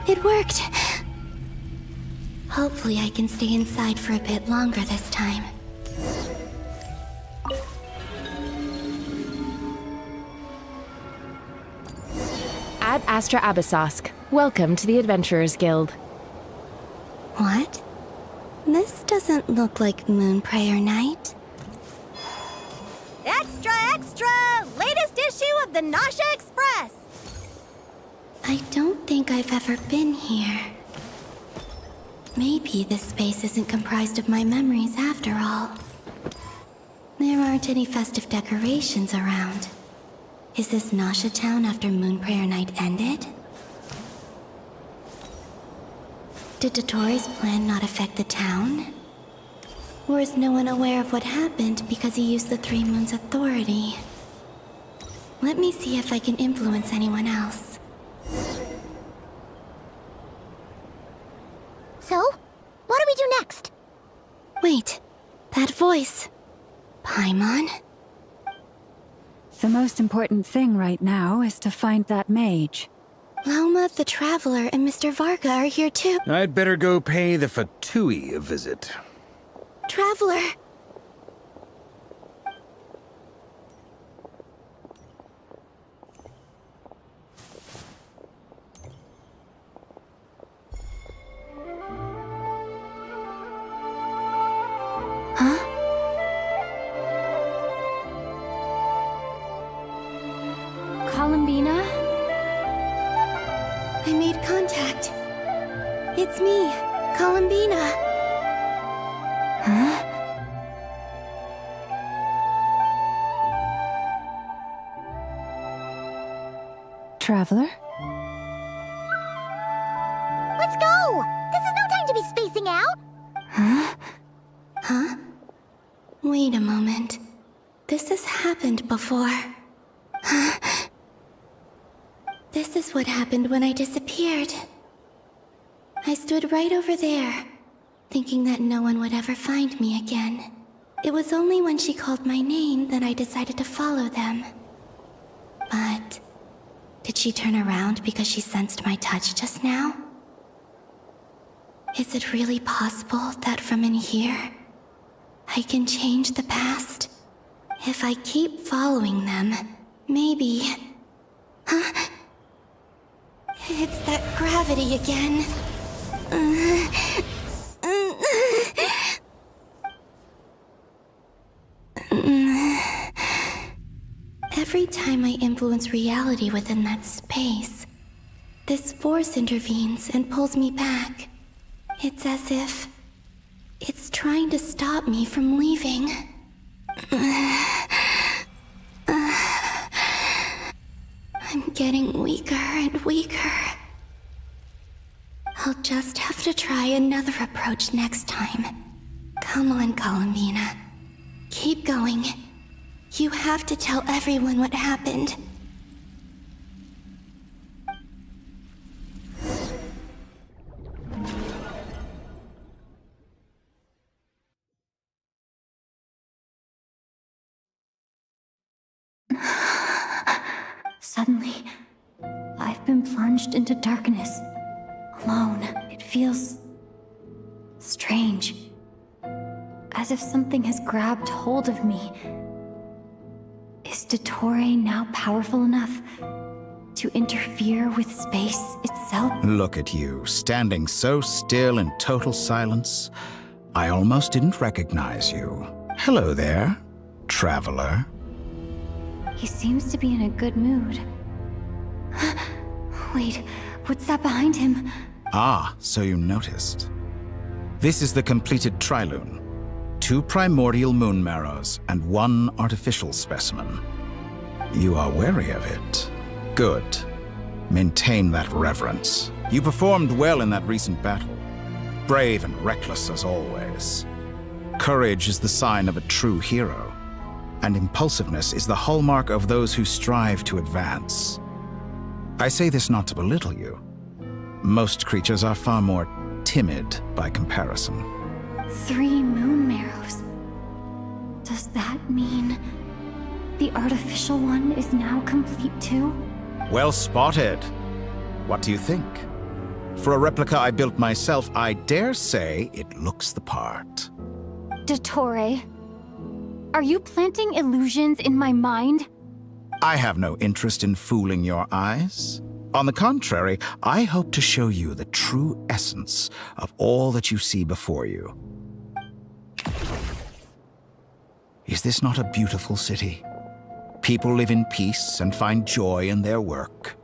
It worked! Hopefully I can stay inside for a bit longer this time. Ad Astra Abyssosque. Welcome to the Adventurers Guild. What? This doesn't look like Moon Prayer Night. Extra, extra! Latest issue of the Nasha Express! I don't think I've ever been here. Maybe this space isn't comprised of my memories after all. There aren't any festive decorations around. Is this Nasha Town after Moon Prayer Night ended? Did Dottore's plan not affect the town? Or is no one aware of what happened because he used the Three Moons' authority? Let me see if I can influence anyone else. So, what do we do next? Wait, that voice. Paimon? The most important thing right now is to find that mage. Lauma the Traveler and Mr. Varga are here too. I'd better go pay the Fatui a visit. Traveler! Huh? Columbina? I made contact. It's me, Columbina. Huh? Traveler? Let's go! This is no time to be spacing out! Huh? Huh? Wait a moment. This has happened before. Huh? This is what happened when I disappeared. I stood right over there, thinking that no one would ever find me again. It was only when she called my name that I decided to follow them. But Did she turn around because she sensed my touch just now? Is it really possible that from in here, I can change the past? If I keep following them, maybe... Huh? It's that gravity again. Every time I influence reality within that space, this force intervenes and pulls me back. It's as if it's trying to stop me from leaving. I'm getting weaker and weaker. I'll just have to try another approach next time. Come on, Columbina. Keep going. You have to tell everyone what happened. Suddenly, I've been plunged into darkness. Alone. It feels... strange. As if something has grabbed hold of me. Is Dottore now powerful enough to interfere with space itself? Look at you, standing so still in total silence. I almost didn't recognize you. Hello there, traveler. He seems to be in a good mood. Wait, what's that behind him? Ah, so you noticed. This is the completed trilune. 2 primordial moon marrows and 1 artificial specimen. You are wary of it. Good. Maintain that reverence. You performed well in that recent battle. Brave and reckless as always. Courage is the sign of a true hero, and impulsiveness is the hallmark of those who strive to advance. I say this not to belittle you. Most creatures are far more timid by comparison. 3 moon marrows. Does that mean the artificial one is now complete too? Well spotted. What do you think? For a replica I built myself, I dare say it looks the part. Dottore, are you planting illusions in my mind? I have no interest in fooling your eyes. On the contrary, I hope to show you the true essence of all that you see before you. Is this not a beautiful city? People live in peace and find joy in their work.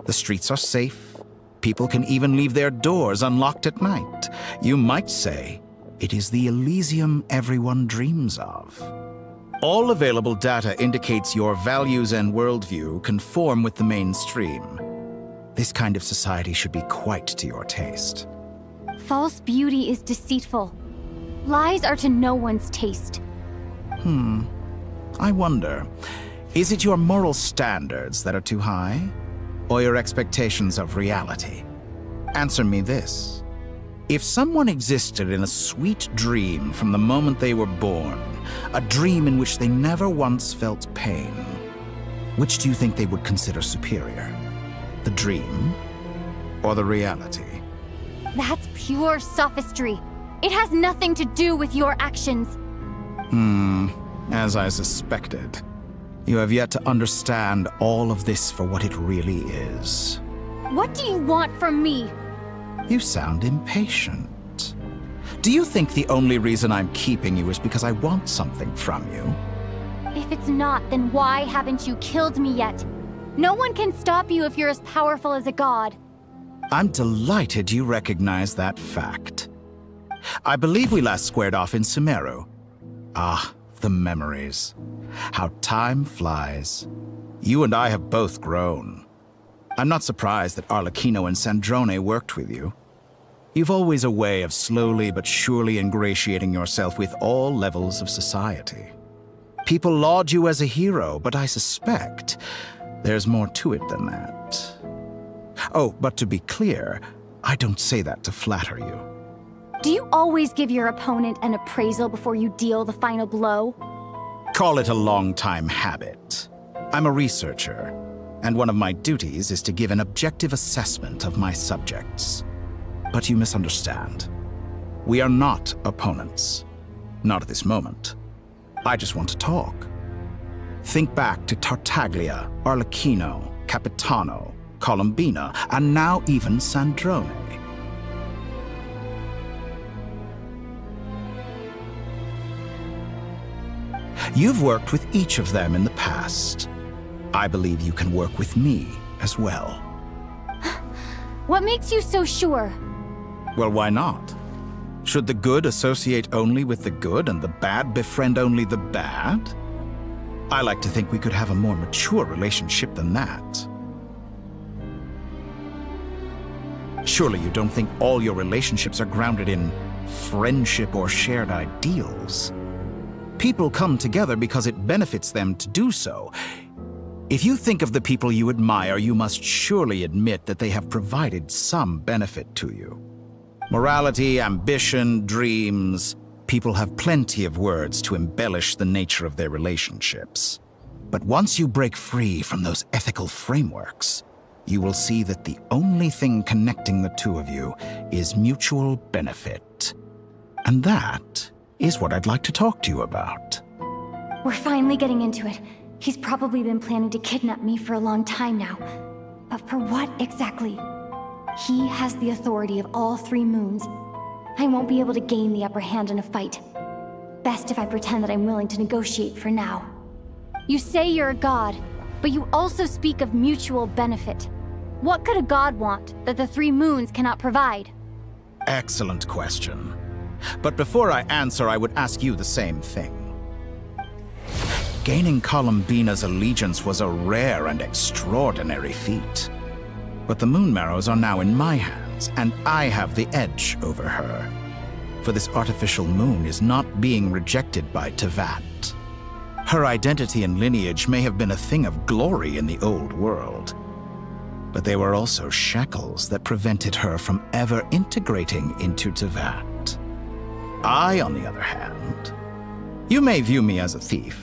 The streets are safe. People can even leave their doors unlocked at night. You might say it is the Elysium everyone dreams of. All available data indicates your values and worldview conform with the mainstream. This kind of society should be quite to your taste. False beauty is deceitful. Lies are to no one's taste. I wonder, is it your moral standards that are too high? Or your expectations of reality? Answer me this. If someone existed in a sweet dream from the moment they were born, a dream in which they never once felt pain, which do you think they would consider superior? The dream or the reality? That's pure sophistry. It has nothing to do with your actions. As I suspected. You have yet to understand all of this for what it really is. What do you want from me? You sound impatient. Do you think the only reason I'm keeping you is because I want something from you? If it's not, then why haven't you killed me yet? No one can stop you if you're as powerful as a god. I'm delighted you recognize that fact. I believe we last squared off in Sumeru. Ah, the memories. How time flies. You and I have both grown. I'm not surprised that Arlecchino and Sandrone worked with you. You've always a way of slowly but surely ingratiating yourself with all levels of society. People laud you as a hero, but I suspect there's more to it than that. Oh, but to be clear, I don't say that to flatter you. Do you always give your opponent an appraisal before you deal the final blow? Call it a long-time habit. I'm a researcher. and one of my duties is to give an objective assessment of my subjects. But you misunderstand. We are not opponents. Not at this moment. I just want to talk. Think back to Tartaglia, Arlecchino, Capitano, Colombina, and now even Sandrone. You've worked with each of them in the past. I believe you can work with me as well. What makes you so sure? Well, why not? Should the good associate only with the good and the bad befriend only the bad? I like to think we could have a more mature relationship than that. Surely you don't think all your relationships are grounded in friendship or shared ideals. People come together because it benefits them to do so. If you think of the people you admire, you must surely admit that they have provided some benefit to you. Morality, ambition, dreams. People have plenty of words to embellish the nature of their relationships. But once you break free from those ethical frameworks, you will see that the only thing connecting the two of you is mutual benefit. And that is what I'd like to talk to you about. We're finally getting into it. He's probably been planning to kidnap me for a long time now. But for what exactly? He has the authority of all 3 moons. I won't be able to gain the upper hand in a fight. Best if I pretend that I'm willing to negotiate for now. You say you're a god, but you also speak of mutual benefit. What could a god want that the 3 moons cannot provide? Excellent question. But before I answer, I would ask you the same thing. Gaining Colombina's allegiance was a rare and extraordinary feat. But the Moon Marrows are now in my hands, and I have the edge over her. For this artificial moon is not being rejected by Tevat. Her identity and lineage may have been a thing of glory in the old world, but they were also shackles that prevented her from ever integrating into Tevat. I, on the other hand, you may view me as a thief,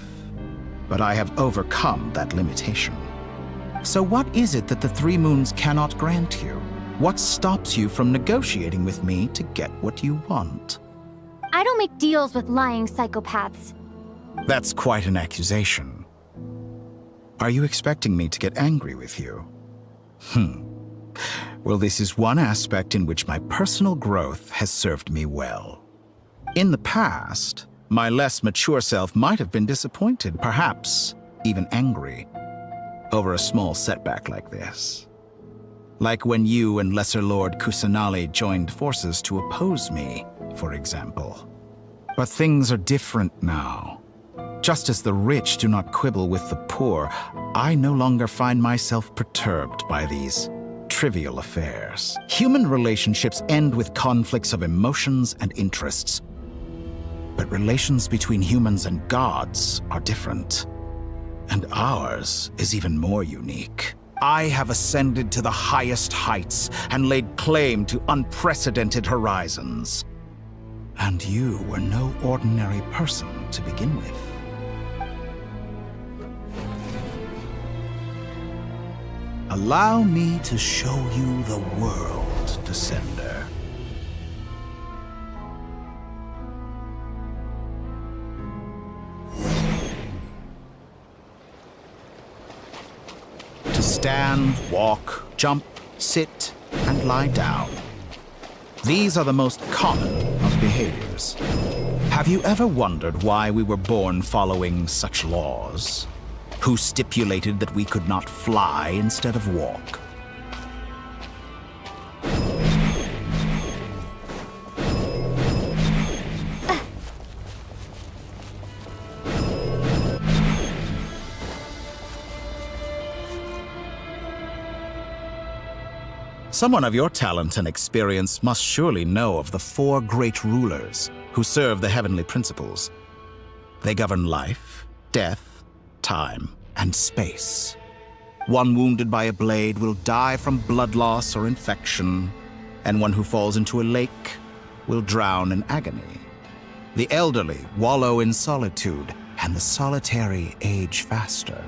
but I have overcome that limitation. So what is it that the 3 moons cannot grant you? What stops you from negotiating with me to get what you want? I don't make deals with lying psychopaths. That's quite an accusation. Are you expecting me to get angry with you? Well, this is one aspect in which my personal growth has served me well. In the past, my less mature self might have been disappointed, perhaps even angry, over a small setback like this. Like when you and Lesser Lord Kusanali joined forces to oppose me, for example. But things are different now. Just as the rich do not quibble with the poor, I no longer find myself perturbed by these trivial affairs. Human relationships end with conflicts of emotions and interests. But relations between humans and gods are different. And ours is even more unique. I have ascended to the highest heights and laid claim to unprecedented horizons. And you were no ordinary person to begin with. Allow me to show you the world, Descender. To stand, walk, jump, sit, and lie down. These are the most common of behaviors. Have you ever wondered why we were born following such laws? Who stipulated that we could not fly instead of walk? Someone of your talent and experience must surely know of the 4 great rulers who serve the heavenly principles. They govern life, death, time, and space. One wounded by a blade will die from blood loss or infection, and one who falls into a lake will drown in agony. The elderly wallow in solitude, and the solitary age faster.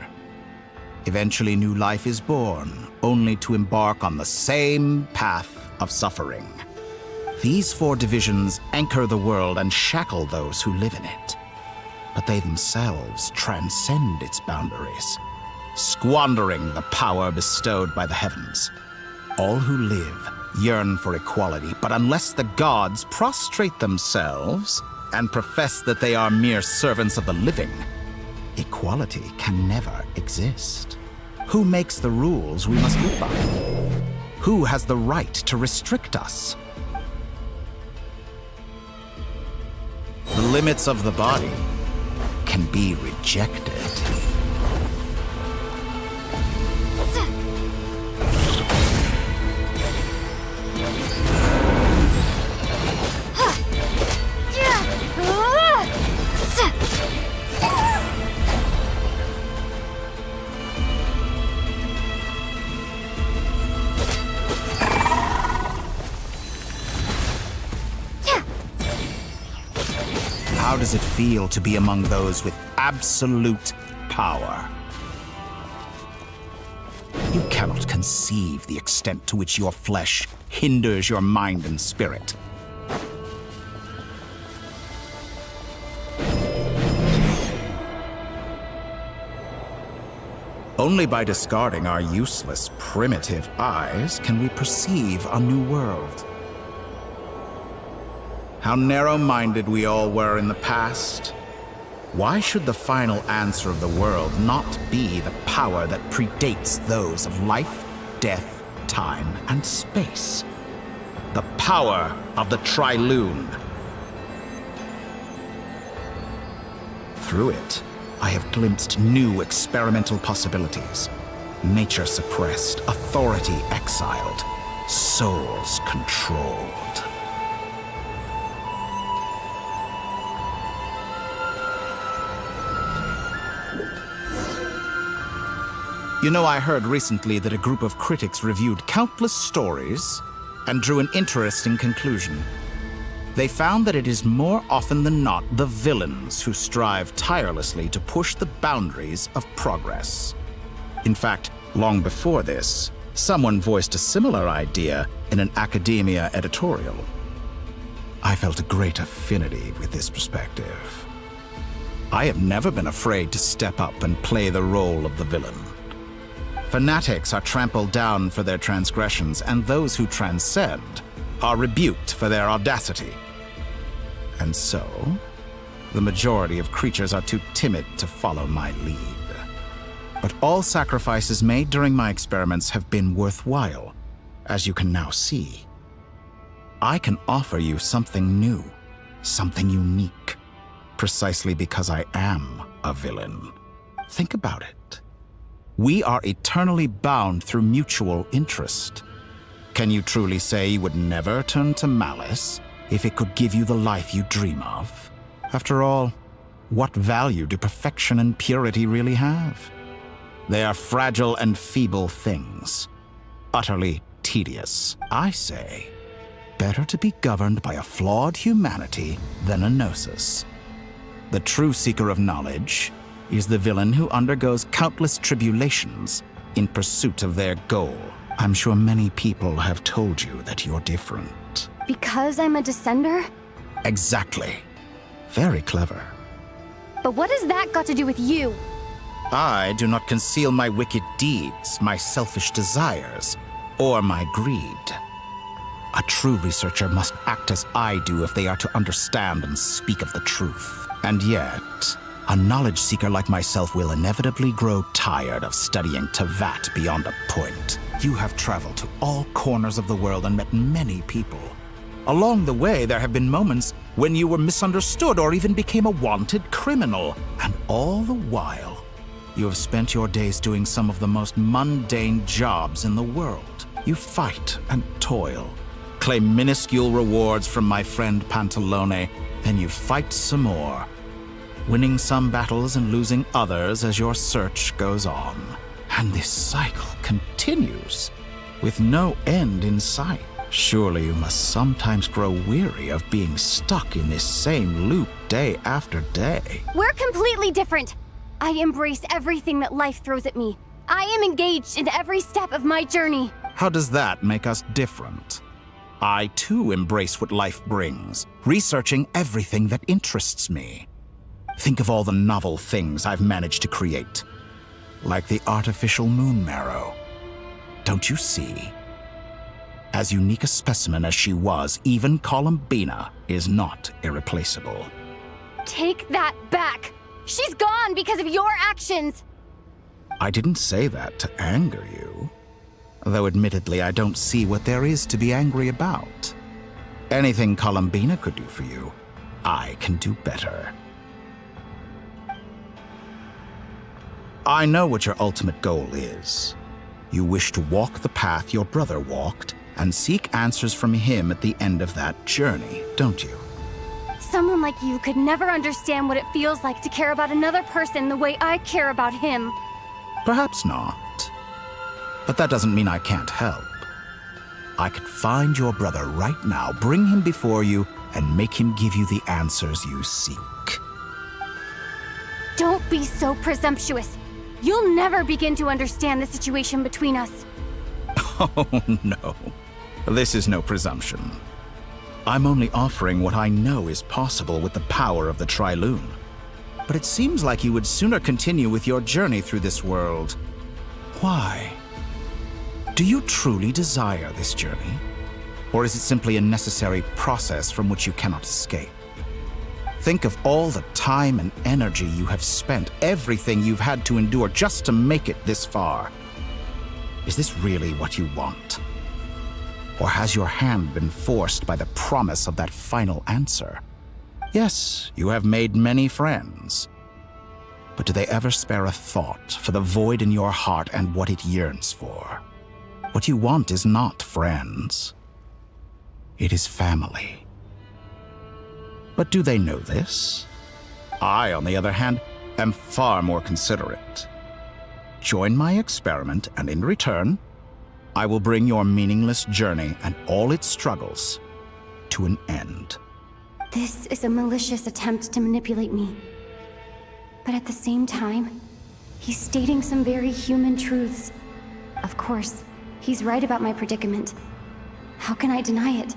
Eventually, new life is born, only to embark on the same path of suffering. These 4 divisions anchor the world and shackle those who live in it. But they themselves transcend its boundaries, squandering the power bestowed by the heavens. All who live yearn for equality, but unless the gods prostrate themselves and profess that they are mere servants of the living, equality can never exist. Who makes the rules we must live by? Who has the right to restrict us? The limits of the body can be rejected. How does it feel to be among those with absolute power? You cannot conceive the extent to which your flesh hinders your mind and spirit. Only by discarding our useless, primitive eyes can we perceive a new world. How narrow-minded we all were in the past. Why should the final answer of the world not be the power that predates those of life, death, time, and space? The power of the Trilune. Through it, I have glimpsed new experimental possibilities. Nature suppressed, authority exiled, souls controlled. You know, I heard recently that a group of critics reviewed countless stories and drew an interesting conclusion. They found that it is more often than not the villains who strive tirelessly to push the boundaries of progress. In fact, long before this, someone voiced a similar idea in an academia editorial. I felt a great affinity with this perspective. I have never been afraid to step up and play the role of the villain. Fanatics are trampled down for their transgressions, and those who transcend are rebuked for their audacity. And so, the majority of creatures are too timid to follow my lead. But all sacrifices made during my experiments have been worthwhile, as you can now see. I can offer you something new, something unique, precisely because I am a villain. Think about it. We are eternally bound through mutual interest. Can you truly say you would never turn to malice if it could give you the life you dream of? After all, what value do perfection and purity really have? They are fragile and feeble things, utterly tedious. I say, better to be governed by a flawed humanity than a gnosis. The true seeker of knowledge is the villain who undergoes countless tribulations in pursuit of their goal. I'm sure many people have told you that you're different. Because I'm a descender? Exactly. Very clever. But what has that got to do with you? I do not conceal my wicked deeds, my selfish desires, or my greed. A true researcher must act as I do if they are to understand and speak of the truth. And yet, a knowledge seeker like myself will inevitably grow tired of studying Tevat beyond a point. You have traveled to all corners of the world and met many people. Along the way, there have been moments when you were misunderstood or even became a wanted criminal. And all the while, you have spent your days doing some of the most mundane jobs in the world. You fight and toil, claim minuscule rewards from my friend Pantalone, then you fight some more, winning some battles and losing others as your search goes on. And this cycle continues, with no end in sight. Surely you must sometimes grow weary of being stuck in this same loop day after day. We're completely different. I embrace everything that life throws at me. I am engaged in every step of my journey. How does that make us different? I too embrace what life brings, researching everything that interests me. Think of all the novel things I've managed to create, like the artificial moon marrow. Don't you see? As unique a specimen as she was, even Columbina is not irreplaceable. Take that back! She's gone because of your actions! I didn't say that to anger you. Though admittedly, I don't see what there is to be angry about. Anything Columbina could do for you, I can do better. I know what your ultimate goal is. You wish to walk the path your brother walked and seek answers from him at the end of that journey, don't you? Someone like you could never understand what it feels like to care about another person the way I care about him. Perhaps not. But that doesn't mean I can't help. I could find your brother right now, bring him before you, and make him give you the answers you seek. Don't be so presumptuous. You'll never begin to understand the situation between us. Oh, no. This is no presumption. I'm only offering what I know is possible with the power of the Trilune. But it seems like you would sooner continue with your journey through this world. Why? Do you truly desire this journey? Or is it simply a necessary process from which you cannot escape? Think of all the time and energy you have spent, everything you've had to endure just to make it this far. Is this really what you want? Or has your hand been forced by the promise of that final answer? Yes, you have made many friends. But do they ever spare a thought for the void in your heart and what it yearns for? What you want is not friends. It is family. But do they know this? I, on the other hand, am far more considerate. Join my experiment, and in return, I will bring your meaningless journey and all its struggles to an end. This is a malicious attempt to manipulate me. But at the same time, he's stating some very human truths. Of course, he's right about my predicament. How can I deny it?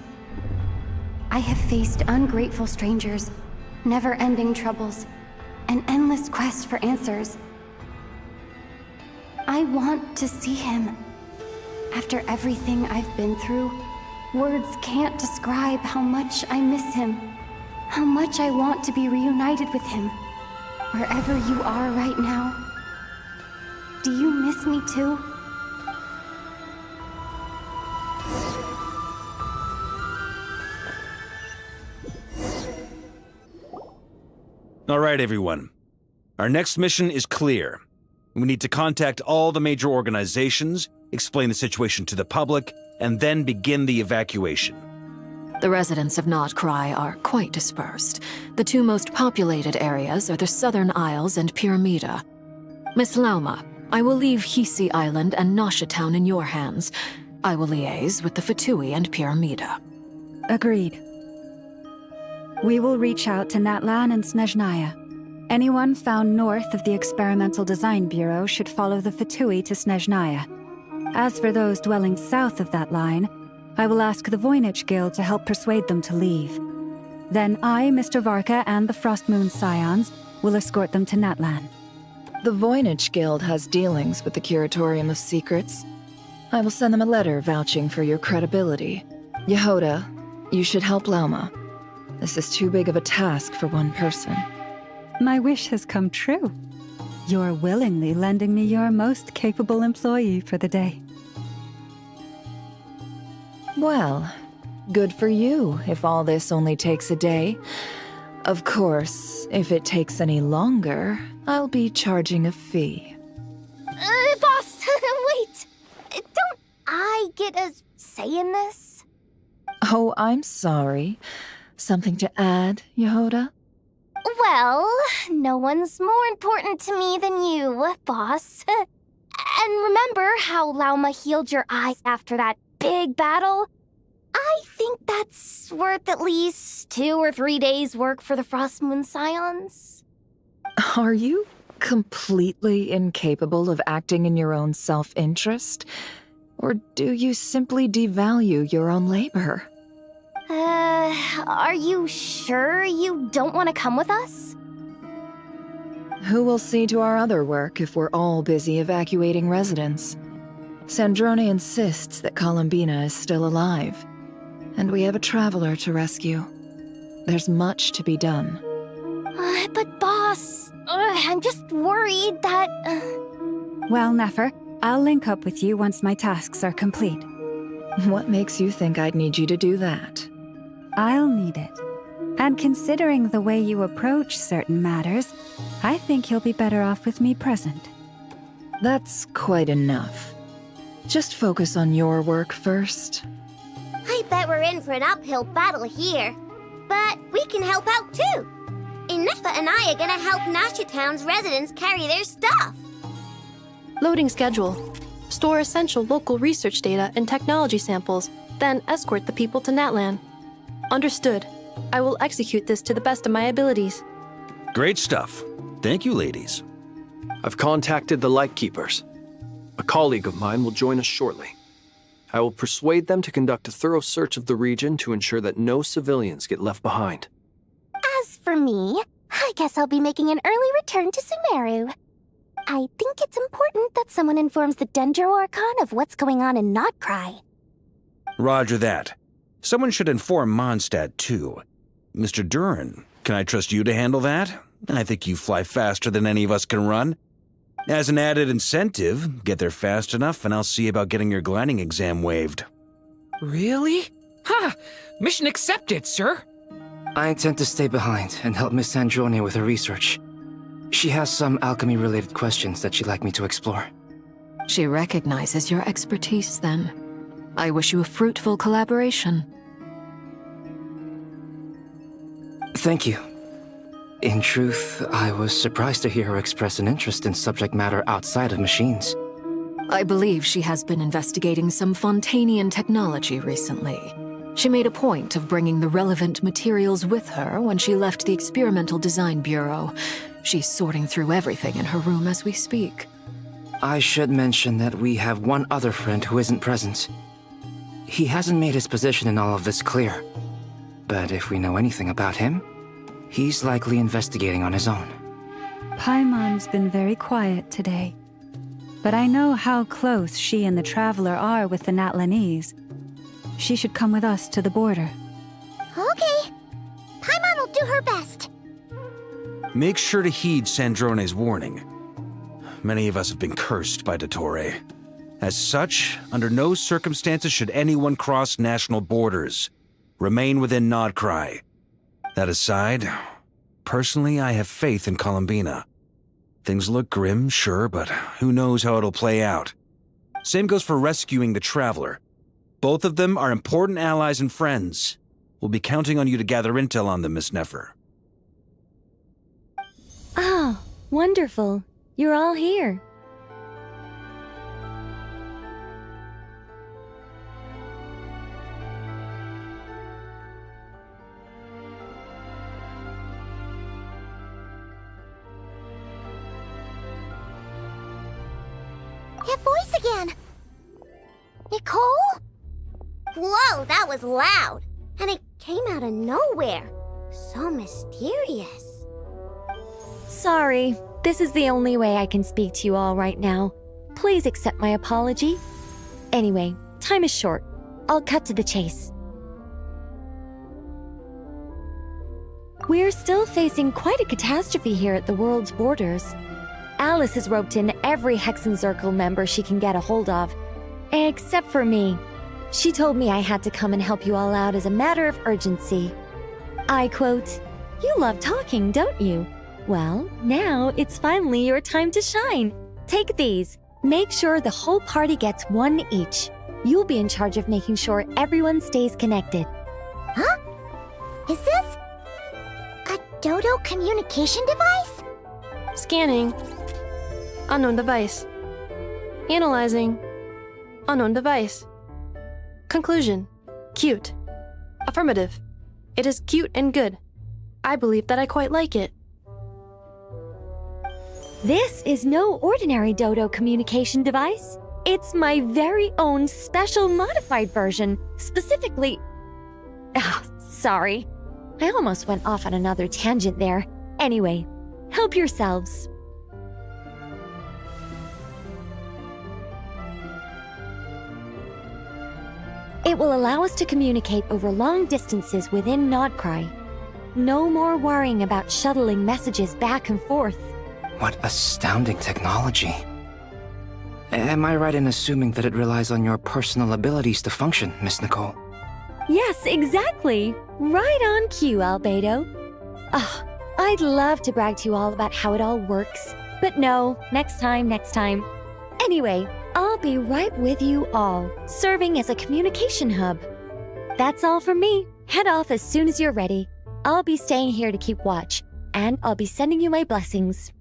I have faced ungrateful strangers, never-ending troubles, an endless quest for answers. I want to see him. After everything I've been through, words can't describe how much I miss him, how much I want to be reunited with him. Wherever you are right now, do you miss me too? All right, everyone. Our next mission is clear. We need to contact all the major organizations, explain the situation to the public, and then begin the evacuation. The residents of Notcry are quite dispersed. The two most populated areas are the Southern Isles and Pyramida. Miss Lauma, I will leave Hisi Island and Nasha Town in your hands. I will liaise with the Fatui and Pyramida. Agreed. We will reach out to Natlan and Snezhnaya. Anyone found north of the Experimental Design Bureau should follow the Fatui to Snezhnaya. As for those dwelling south of that line, I will ask the Voynich Guild to help persuade them to leave. Then I, Mr. Varka, and the Frostmoon Scions will escort them to Natlan. The Voynich Guild has dealings with the Curatorium of Secrets. I will send them a letter vouching for your credibility. Yehoda, you should help Lauma. This is too big of a task for one person. My wish has come true. You're willingly lending me your most capable employee for the day. Well, good for you if all this only takes a day. Of course, if it takes any longer, I'll be charging a fee. Boss, wait! Don't I get a say in this? Oh, I'm sorry. Something to add, Yehoda? Well, no one's more important to me than you, boss. And remember how Lauma healed your eyes after that big battle? I think that's worth at least 2 or 3 days' work for the Frostmoon Scions. Are you completely incapable of acting in your own self-interest? Or do you simply devalue your own labor? Are you sure you don't want to come with us? Who will see to our other work if we're all busy evacuating residents? Sandrone insists that Columbina is still alive, and we have a traveler to rescue. There's much to be done. But boss, I'm just worried that... Well, Nefer, I'll link up with you once my tasks are complete. What makes you think I'd need you to do that? I'll need it. And considering the way you approach certain matters, I think you'll be better off with me present. That's quite enough. Just focus on your work first. I bet we're in for an uphill battle here. But we can help out too. Inefa and I are gonna help Nasha Town's residents carry their stuff. Loading schedule. Store essential local research data and technology samples, then escort the people to Natlan. Understood. I will execute this to the best of my abilities. Great stuff. Thank you, ladies. I've contacted the Lightkeepers. A colleague of mine will join us shortly. I will persuade them to conduct a thorough search of the region to ensure that no civilians get left behind. As for me, I guess I'll be making an early return to Sumeru. I think it's important that someone informs the Dendro Archon of what's going on in Notcry. Roger that. Someone should inform Mondstadt, too. Mr. Duran, can I trust you to handle that? I think you fly faster than any of us can run. As an added incentive, get there fast enough and I'll see about getting your gliding exam waived. Really? Ha! Mission accepted, sir. I intend to stay behind and help Miss Sandrone with her research. She has some alchemy-related questions that she'd like me to explore. She recognizes your expertise, then. I wish you a fruitful collaboration. Thank you. In truth, I was surprised to hear her express an interest in subject matter outside of machines. I believe she has been investigating some Fontanian technology recently. She made a point of bringing the relevant materials with her when she left the Experimental Design Bureau. She's sorting through everything in her room as we speak. I should mention that we have one other friend who isn't present. He hasn't made his position in all of this clear. But if we know anything about him, he's likely investigating on his own. Paimon's been very quiet today. But I know how close she and the Traveler are with the Natlanese. She should come with us to the border. Okay. Paimon will do her best. Make sure to heed Sandrone's warning. Many of us have been cursed by Dottore. As such, under no circumstances should anyone cross national borders. Remain within Nodcry. That aside, personally, I have faith in Columbina. Things look grim, sure, but who knows how it'll play out. Same goes for rescuing the Traveler. Both of them are important allies and friends. We'll be counting on you to gather intel on them, Miss Nefer. Oh, wonderful. You're all here. That voice again! Nicole? Whoa, that was loud! And it came out of nowhere. So mysterious. Sorry, this is the only way I can speak to you all right now. Please accept my apology. Anyway, time is short. I'll cut to the chase. We're still facing quite a catastrophe here at the world's borders. Alice has roped in every Hexenzirkel member she can get a hold of. Except for me. She told me I had to come and help you all out as a matter of urgency. I quote, "You love talking, don't you? Well, now it's finally your time to shine. Take these. Make sure the whole party gets one each. You'll be in charge of making sure everyone stays connected." Huh? Is this a Dodo communication device? Scanning. Unknown device. Analyzing. Unknown device. Conclusion. Cute. Affirmative. It is cute and good. I believe that I quite like it. This is no ordinary Dodo communication device. It's my very own special modified version, specifically... Ah, sorry. I almost went off on another tangent there. Anyway, help yourselves. It will allow us to communicate over long distances within Nodcry. No more worrying about shuttling messages back and forth. What astounding technology. Am I right in assuming that it relies on your personal abilities to function, Miss Nicole? Yes, exactly. Right on cue, Albedo. Ah, I'd love to brag to you all about how it all works. But no, next time. Anyway, I'll be right with you all, serving as a communication hub. That's all from me. Head off as soon as you're ready. I'll be staying here to keep watch, and I'll be sending you my blessings.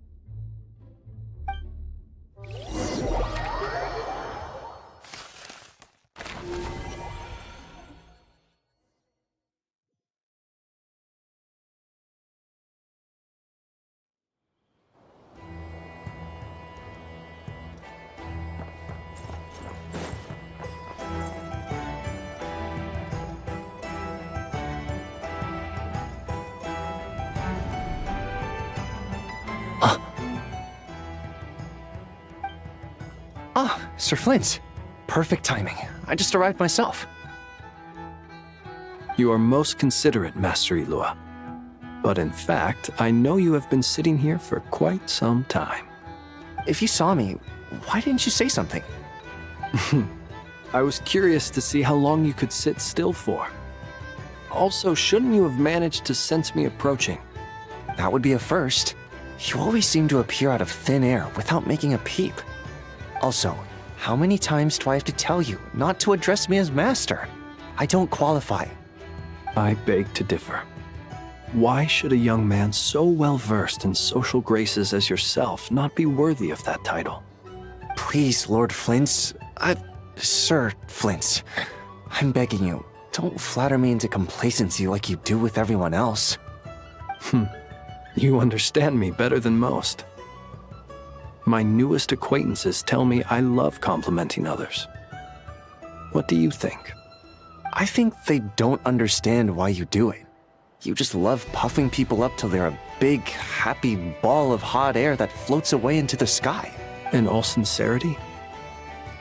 Ah, Sir Flint. Perfect timing. I just arrived myself. You are most considerate, Master Ilua. But in fact, I know you have been sitting here for quite some time. If you saw me, why didn't you say something? I was curious to see how long you could sit still for. Also, shouldn't you have managed to sense me approaching? That would be a first. You always seem to appear out of thin air without making a peep. Also, how many times do I have to tell you not to address me as master? I don't qualify. I beg to differ. Why should a young man so well versed in social graces as yourself not be worthy of that title? Please, Lord Flint's... Sir Flint's. I'm begging you, don't flatter me into complacency like you do with everyone else. You understand me better than most. My newest acquaintances tell me I love complimenting others. What do you think? I think they don't understand why you do it. You just love puffing people up till they're a big, happy ball of hot air that floats away into the sky. In all sincerity,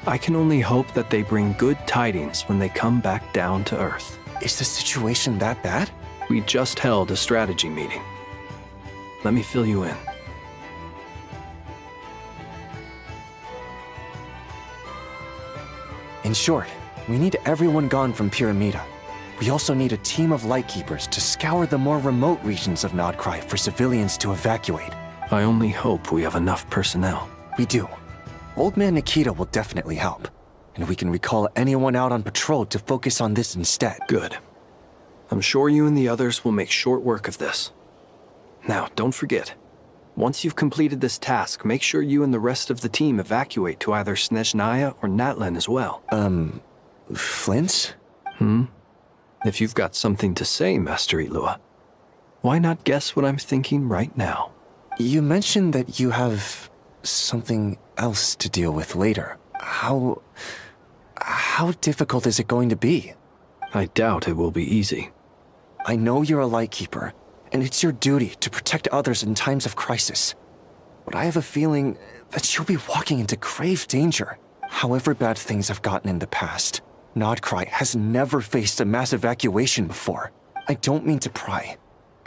I can only hope that they bring good tidings when they come back down to Earth. Is the situation that bad? We just held a strategy meeting. Let me fill you in. In short, we need everyone gone from Pyramida. We also need a team of Lightkeepers to scour the more remote regions of Nodcry for civilians to evacuate. I only hope we have enough personnel. We do. Old Man Nikita will definitely help. And we can recall anyone out on patrol to focus on this instead. Good. I'm sure you and the others will make short work of this. Now, don't forget. Once you've completed this task, make sure you and the rest of the team evacuate to either Snezhnaya or Natlan as well. Flint? If you've got something to say, Master Ilua, why not guess what I'm thinking right now? You mentioned that you have something else to deal with later. How difficult is it going to be? I doubt it will be easy. I know you're a Lightkeeper, and it's your duty to protect others in times of crisis. But I have a feeling that you'll be walking into grave danger. However bad things have gotten in the past, Nodcry has never faced a mass evacuation before. I don't mean to pry,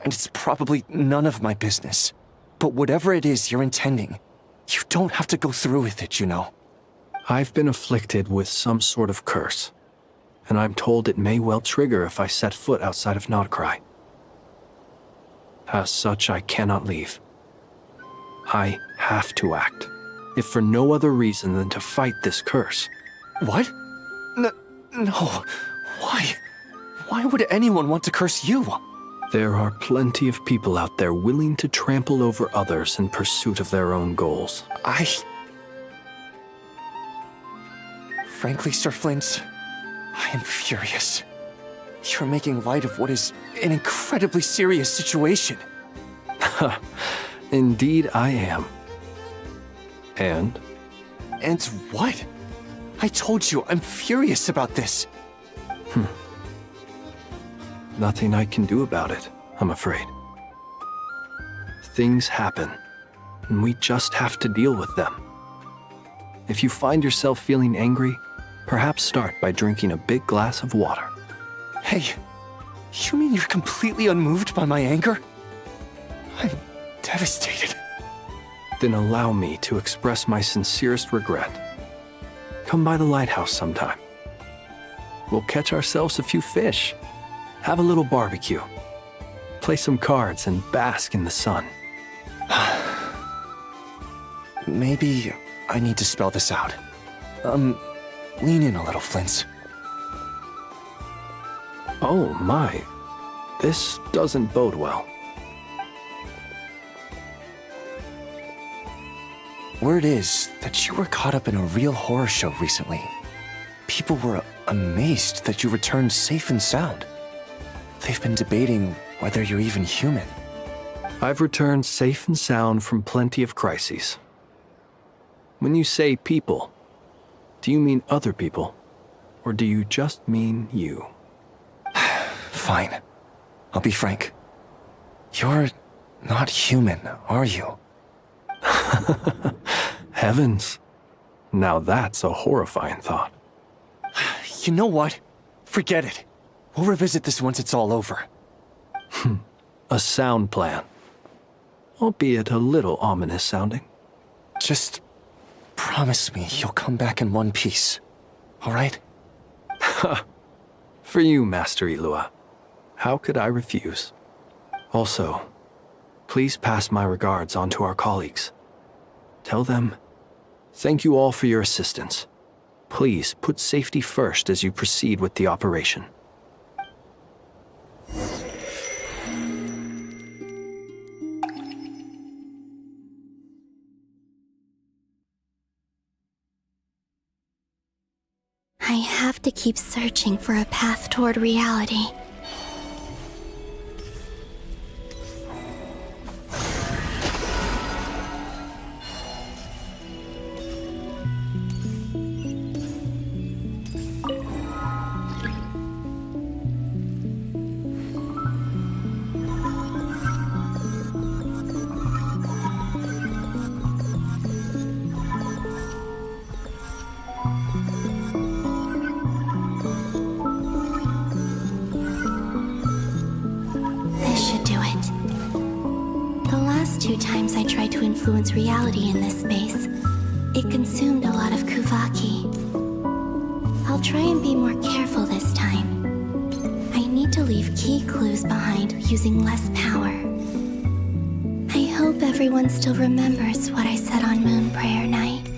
and it's probably none of my business. But whatever it is you're intending, you don't have to go through with it, you know. I've been afflicted with some sort of curse, and I'm told it may well trigger if I set foot outside of Nodcry. As such, I cannot leave. I have to act, if for no other reason than to fight this curse. What? No. Why? Why would anyone want to curse you? There are plenty of people out there willing to trample over others in pursuit of their own goals. Frankly, Sir Flint, I am furious. You're making light of what is an incredibly serious situation. Indeed I am. And? And what? I told you, I'm furious about this. Nothing I can do about it, I'm afraid. Things happen, and we just have to deal with them. If you find yourself feeling angry, perhaps start by drinking a big glass of water. Hey, you mean you're completely unmoved by my anger? I'm devastated. Then allow me to express my sincerest regret. Come by the lighthouse sometime. We'll catch ourselves a few fish, have a little barbecue, play some cards, and bask in the sun. Maybe I need to spell this out. Lean in a little, Flint's. Oh my, this doesn't bode well. Word is that you were caught up in a real horror show recently. People were amazed that you returned safe and sound. They've been debating whether you're even human. I've returned safe and sound from plenty of crises. When you say people, do you mean other people, or do you just mean you? Fine. I'll be frank. You're not human, are you? Heavens. Now that's a horrifying thought. You know what? Forget it. We'll revisit this once it's all over. A sound plan. Albeit a little ominous sounding. Just promise me you'll come back in one piece, all right? For you, Master Ilua. How could I refuse? Also, please pass my regards on to our colleagues. Tell them, thank you all for your assistance. Please put safety first as you proceed with the operation. I have to keep searching for a path toward reality. Influence reality in this space. It consumed a lot of Kuvaki. I'll try and be more careful this time. I need to leave key clues behind using less power. I hope everyone still remembers what I said on Moon Prayer Night.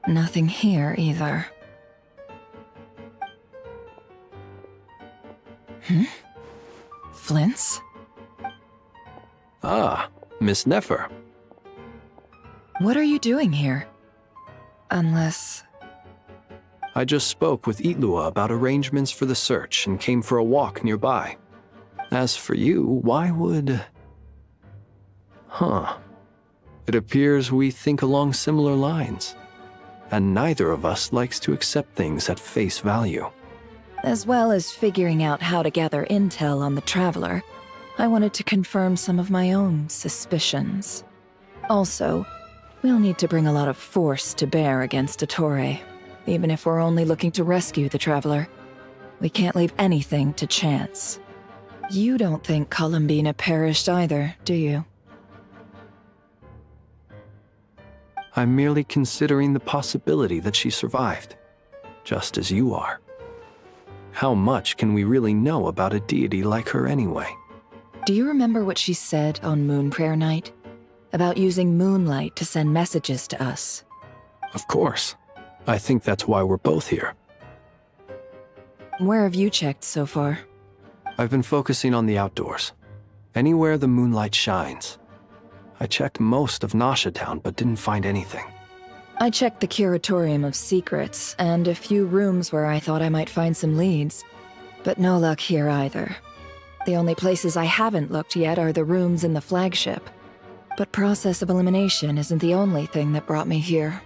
Nothing here either. Flint's? Ah, Miss Nefer. What are you doing here? Unless... I just spoke with Itlua about arrangements for the search and came for a walk nearby. As for you, why would... It appears we think along similar lines. And neither of us likes to accept things at face value. As well as figuring out how to gather intel on the Traveler, I wanted to confirm some of my own suspicions. Also, we'll need to bring a lot of force to bear against Ettore, even if we're only looking to rescue the Traveler. We can't leave anything to chance. You don't think Columbina perished either, do you? I'm merely considering the possibility that she survived, just as you are. How much can we really know about a deity like her anyway? Do you remember what she said on Moon Prayer Night? About using moonlight to send messages to us? Of course. I think that's why we're both here. Where have you checked so far? I've been focusing on the outdoors. Anywhere the moonlight shines. I checked most of Nasha Town, but didn't find anything. I checked the Curatorium of Secrets and a few rooms where I thought I might find some leads. But no luck here either. The only places I haven't looked yet are the rooms in the flagship. But process of elimination isn't the only thing that brought me here.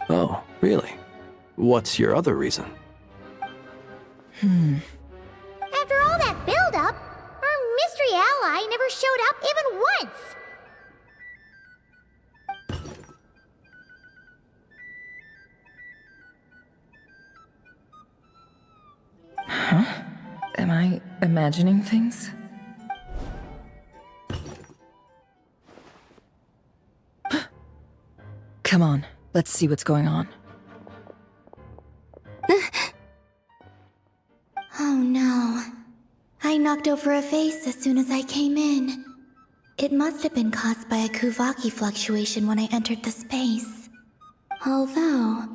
Oh, really? What's your other reason? After all that build-up, our mystery ally never showed up even once! Huh? Am I imagining things? Come on, let's see what's going on. Oh no. I knocked over a vase as soon as I came in. It must have been caused by a Kuvaki fluctuation when I entered the space. Although,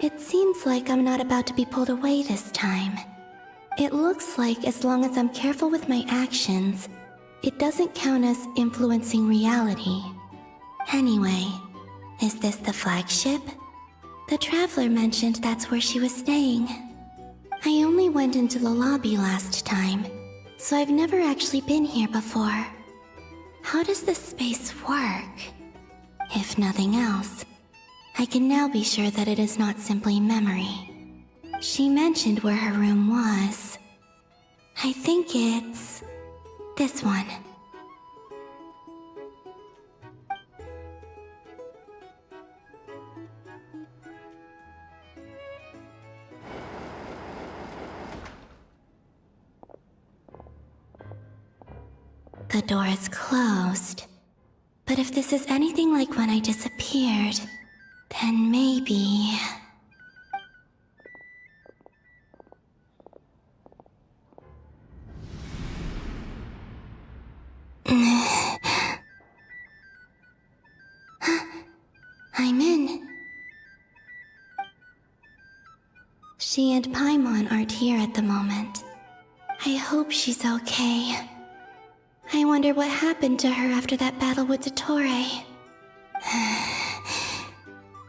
it seems like I'm not about to be pulled away this time. It looks like as long as I'm careful with my actions, it doesn't count as influencing reality. Anyway, is this the flagship? The Traveler mentioned that's where she was staying. I only went into the lobby last time, so I've never actually been here before. How does this space work? If nothing else, I can now be sure that it is not simply memory. She mentioned where her room was. I think it's this one. The door is closed. But if this is anything like when I disappeared, then maybe... I'm in. She and Paimon aren't here at the moment. I hope she's okay. I wonder what happened to her after that battle with Dottore.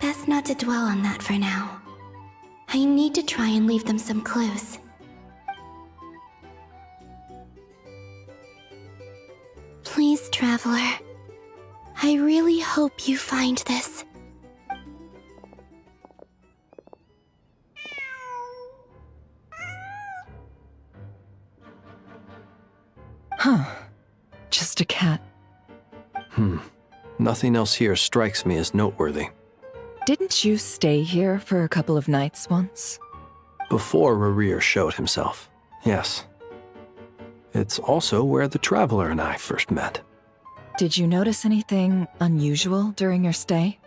Best not to dwell on that for now. I need to try and leave them some clues. Please, Traveler. I really hope you find this. Huh. Just a cat. Nothing else here strikes me as noteworthy. Didn't you stay here for a couple of nights once? Before Rerir showed himself, yes. It's also where the Traveler and I first met. Did you notice anything unusual during your stay?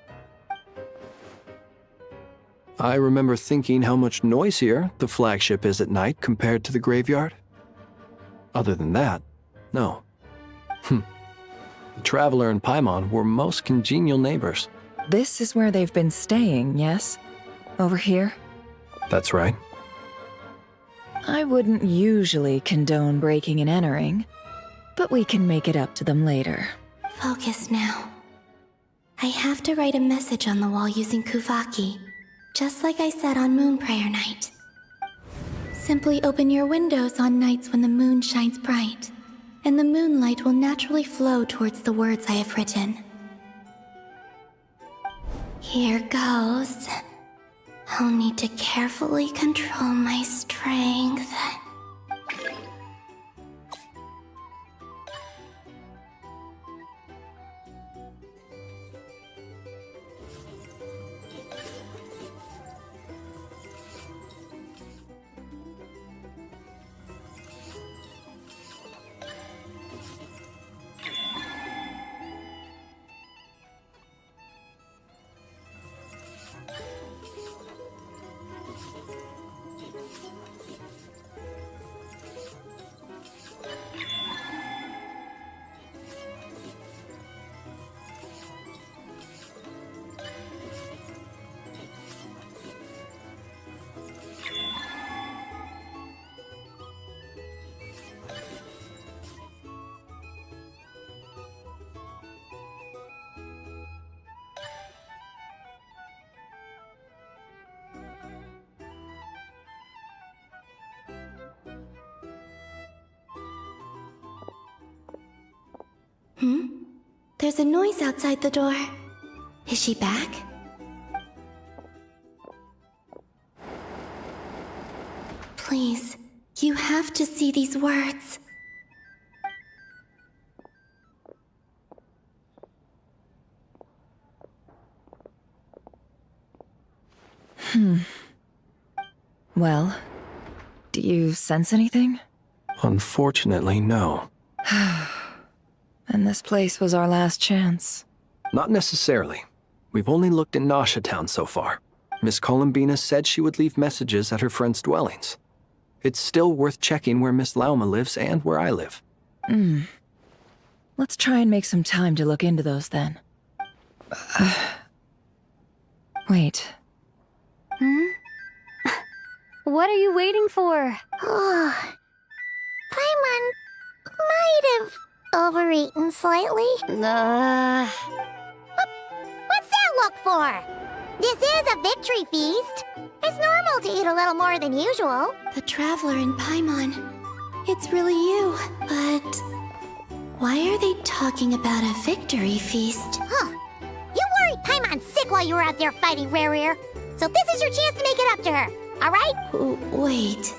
I remember thinking how much noisier the flagship is at night compared to the graveyard. Other than that, no. The Traveler and Paimon were most congenial neighbors. This is where they've been staying, yes? Over here? That's right. I wouldn't usually condone breaking and entering, but we can make it up to them later. Focus now. I have to write a message on the wall using Kuvaki, just like I said on Moon Prayer Night. Simply open your windows on nights when the moon shines bright, and the moonlight will naturally flow towards the words I have written. Here goes. I'll need to carefully control my strength. There's a noise outside the door. Is she back? Please, you have to see these words. Well, do you sense anything? Unfortunately, no. And this place was our last chance. Not necessarily. We've only looked in Nasha Town so far. Miss Columbina said she would leave messages at her friends' dwellings. It's still worth checking where Miss Lauma lives and where I live. Let's try and make some time to look into those then. Wait. What are you waiting for? Oh, Paimon might have overeaten slightly. What's that look for? This is a victory feast. It's normal to eat a little more than usual. The Traveler in Paimon. It's really you, but why are they talking about a victory feast? Huh. You worried Paimon sick while you were out there fighting Rare, so this is your chance to make it up to her, all right? Wait.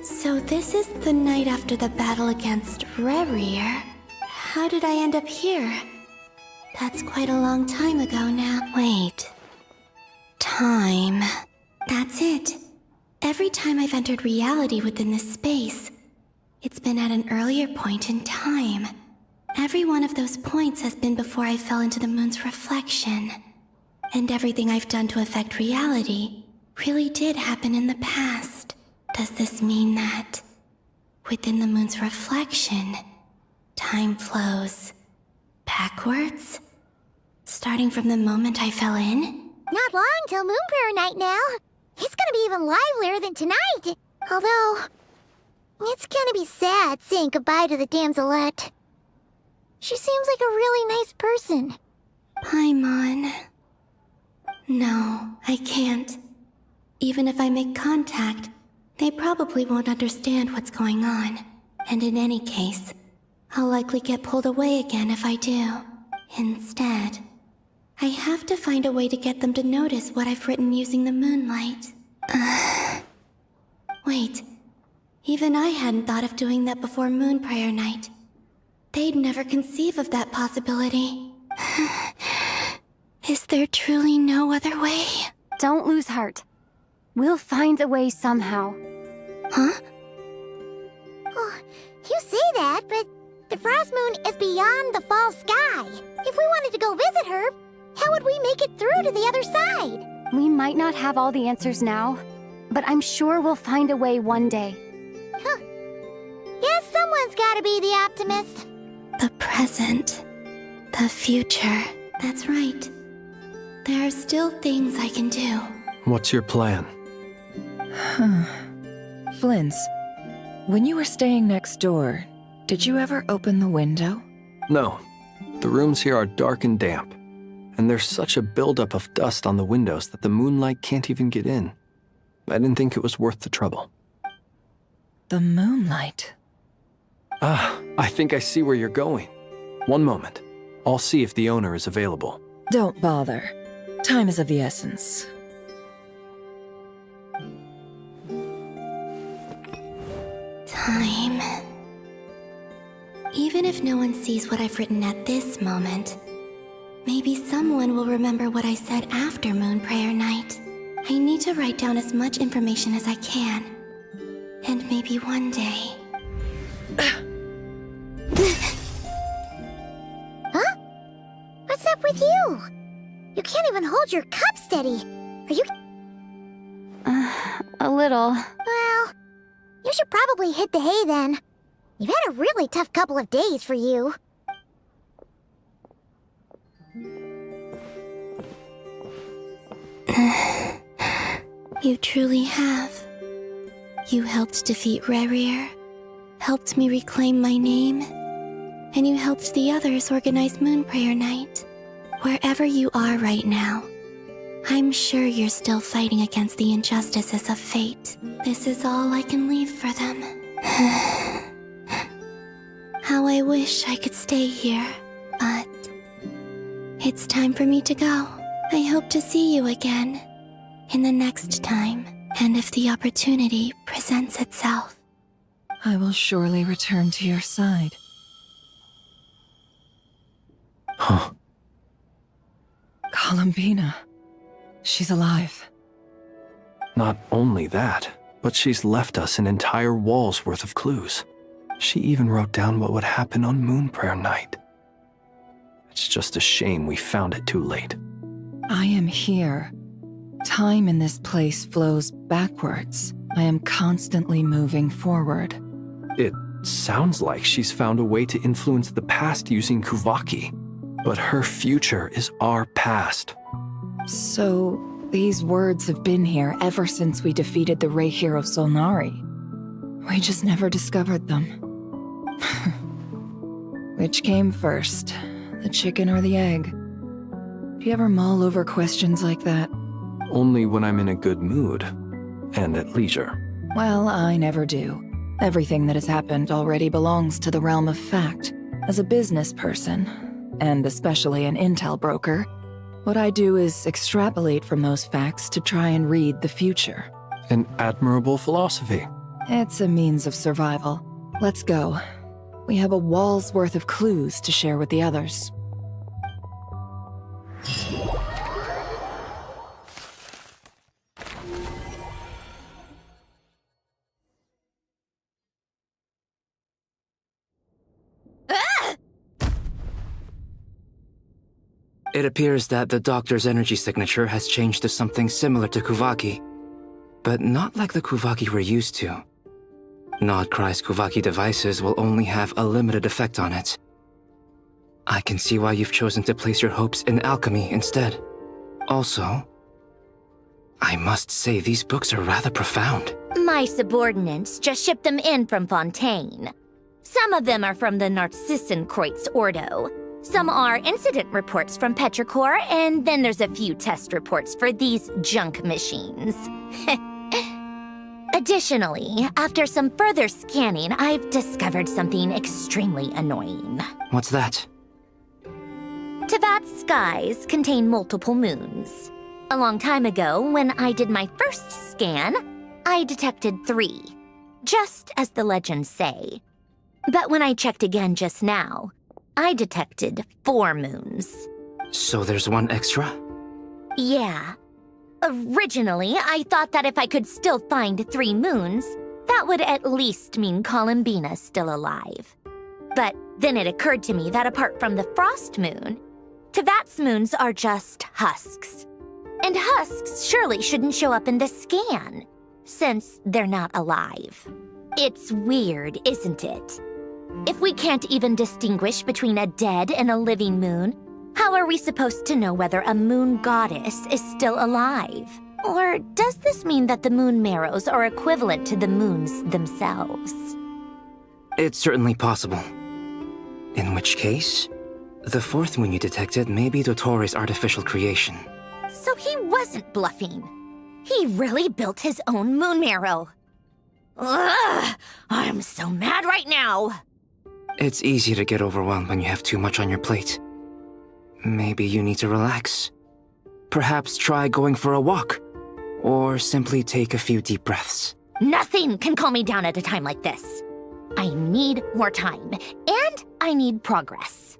So this is the night after the battle against Rare. How did I end up here? That's quite a long time ago now. Wait. Time. That's it. Every time I've entered reality within this space, it's been at an earlier point in time. Every one of those points has been before I fell into the moon's reflection. And everything I've done to affect reality really did happen in the past. Does this mean that within the moon's reflection, time flows backwards? Starting from the moment I fell in? Not long till Moon Prayer Night now. It's gonna be even livelier than tonight. Although, it's gonna be sad saying goodbye to the damselette. She seems like a really nice person. Paimon. No, I can't. Even if I make contact, they probably won't understand what's going on. And in any case, I'll likely get pulled away again if I do. Instead, I have to find a way to get them to notice what I've written using the moonlight. Wait, even I hadn't thought of doing that before Moon Prayer Night. They'd never conceive of that possibility. Is there truly no other way? Don't lose heart. We'll find a way somehow. Huh? Oh, you say that, but the Frost Moon is beyond the fall sky. If we wanted to go visit her, how would we make it through to the other side? We might not have all the answers now, but I'm sure we'll find a way one day. Huh. Guess someone's gotta be the optimist. The present. The future. That's right. There are still things I can do. What's your plan? Flint's, when you were staying next door, did you ever open the window? No. The rooms here are dark and damp. And there's such a buildup of dust on the windows that the moonlight can't even get in. I didn't think it was worth the trouble. The moonlight? I think I see where you're going. One moment. I'll see if the owner is available. Don't bother. Time is of the essence. Time. Even if no one sees what I've written at this moment, maybe someone will remember what I said after Moon Prayer Night. I need to write down as much information as I can. And maybe one day... Huh? What's up with you? You can't even hold your cup steady. Are you... A little. Well, you should probably hit the hay then. You've had a really tough couple of days for you. You truly have. You helped defeat Rare, helped me reclaim my name, and you helped the others organize Moon Prayer Night. Wherever you are right now, I'm sure you're still fighting against the injustices of fate. This is all I can leave for them. How I wish I could stay here, It's time for me to go. I hope to see you again in the next time, and if the opportunity presents itself. I will surely return to your side. Huh. Columbina. She's alive. Not only that, but she's left us an entire wall's worth of clues. She even wrote down what would happen on Moon Prayer Night. It's just a shame we found it too late. I am here. Time in this place flows backwards. I am constantly moving forward. It sounds like she's found a way to influence the past using Kuvaki. But her future is our past. So, these words have been here ever since we defeated the Ray Hero Solnari. We just never discovered them. Which came first, the chicken or the egg? Do you ever mull over questions like that? Only when I'm in a good mood and at leisure. Well, I never do. Everything that has happened already belongs to the realm of fact. As a business person, and especially an intel broker, what I do is extrapolate from those facts to try and read the future. An admirable philosophy. It's a means of survival. Let's go. We have a wall's worth of clues to share with the others. It appears that the doctor's energy signature has changed to something similar to Kuvaki, but not like the Kuvaki we're used to. Nodcry's Kuvaki devices will only have a limited effect on it. I can see why you've chosen to place your hopes in alchemy instead. Also, I must say these books are rather profound. My subordinates just shipped them in from Fontaine. Some of them are from the Narcissenkreuz Ordo. Some are incident reports from Petrichor, and then there's a few test reports for these junk machines. Additionally, after some further scanning, I've discovered something extremely annoying. What's that? Tevat's skies contain multiple moons. A long time ago, when I did my first scan, I detected 3, just as the legends say. But when I checked again just now, I detected 4 moons. So there's one extra? Yeah. Originally, I thought that if I could still find 3 moons, that would at least mean Columbina's still alive. But then it occurred to me that apart from the frost moon, Tevat's moons are just husks. And husks surely shouldn't show up in the scan, since they're not alive. It's weird, isn't it? If we can't even distinguish between a dead and a living moon, how are we supposed to know whether a moon goddess is still alive? Or does this mean that the moon marrows are equivalent to the moons themselves? It's certainly possible. In which case, the 4th moon you detected may be Dottore artificial creation. So he wasn't bluffing. He really built his own moon marrow. Ugh! I'm so mad right now! It's easy to get overwhelmed when you have too much on your plate. Maybe you need to relax. Perhaps try going for a walk, or simply take a few deep breaths. Nothing can calm me down at a time like this. I need more time, and I need progress.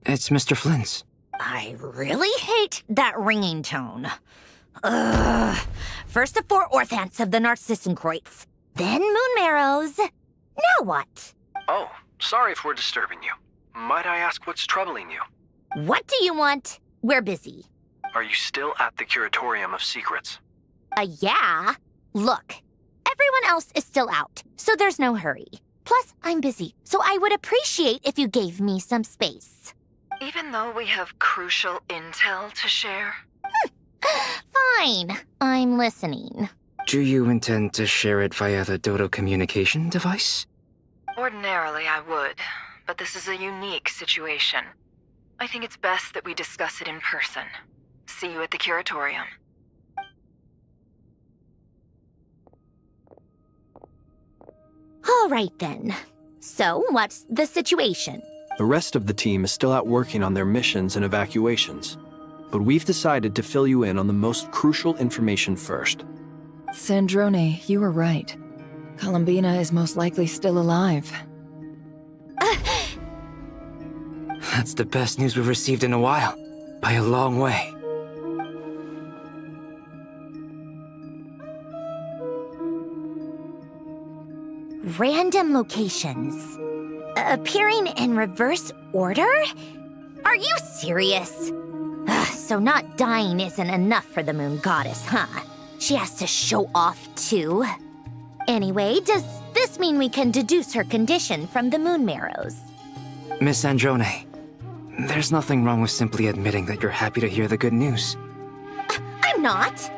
It's Mr. Flynn's. I really hate that ringing tone. Ugh. First the 4 orthants of the Narcissenkreuz, then moon marrows. Now what? Oh, sorry if we're disturbing you. Might I ask what's troubling you? What do you want? We're busy. Are you still at the Curatorium of Secrets? Yeah. Look, everyone else is still out, so there's no hurry. Plus, I'm busy, so I would appreciate if you gave me some space. Even though we have crucial intel to share? Fine. I'm listening. Do you intend to share it via the Dodo communication device? Ordinarily, I would, but this is a unique situation. I think it's best that we discuss it in person. See you at the Curatorium. All right then. So, what's the situation? The rest of the team is still out working on their missions and evacuations, but we've decided to fill you in on the most crucial information first. Sandrone, you were right. Columbina is most likely still alive. That's the best news we've received in a while, by a long way. Random locations. Appearing in reverse order? Are you serious? So not dying isn't enough for the moon goddess, huh? She has to show off too. Anyway, does this mean we can deduce her condition from the moon marrows? Miss Sandrone, there's nothing wrong with simply admitting that you're happy to hear the good news. I'm not.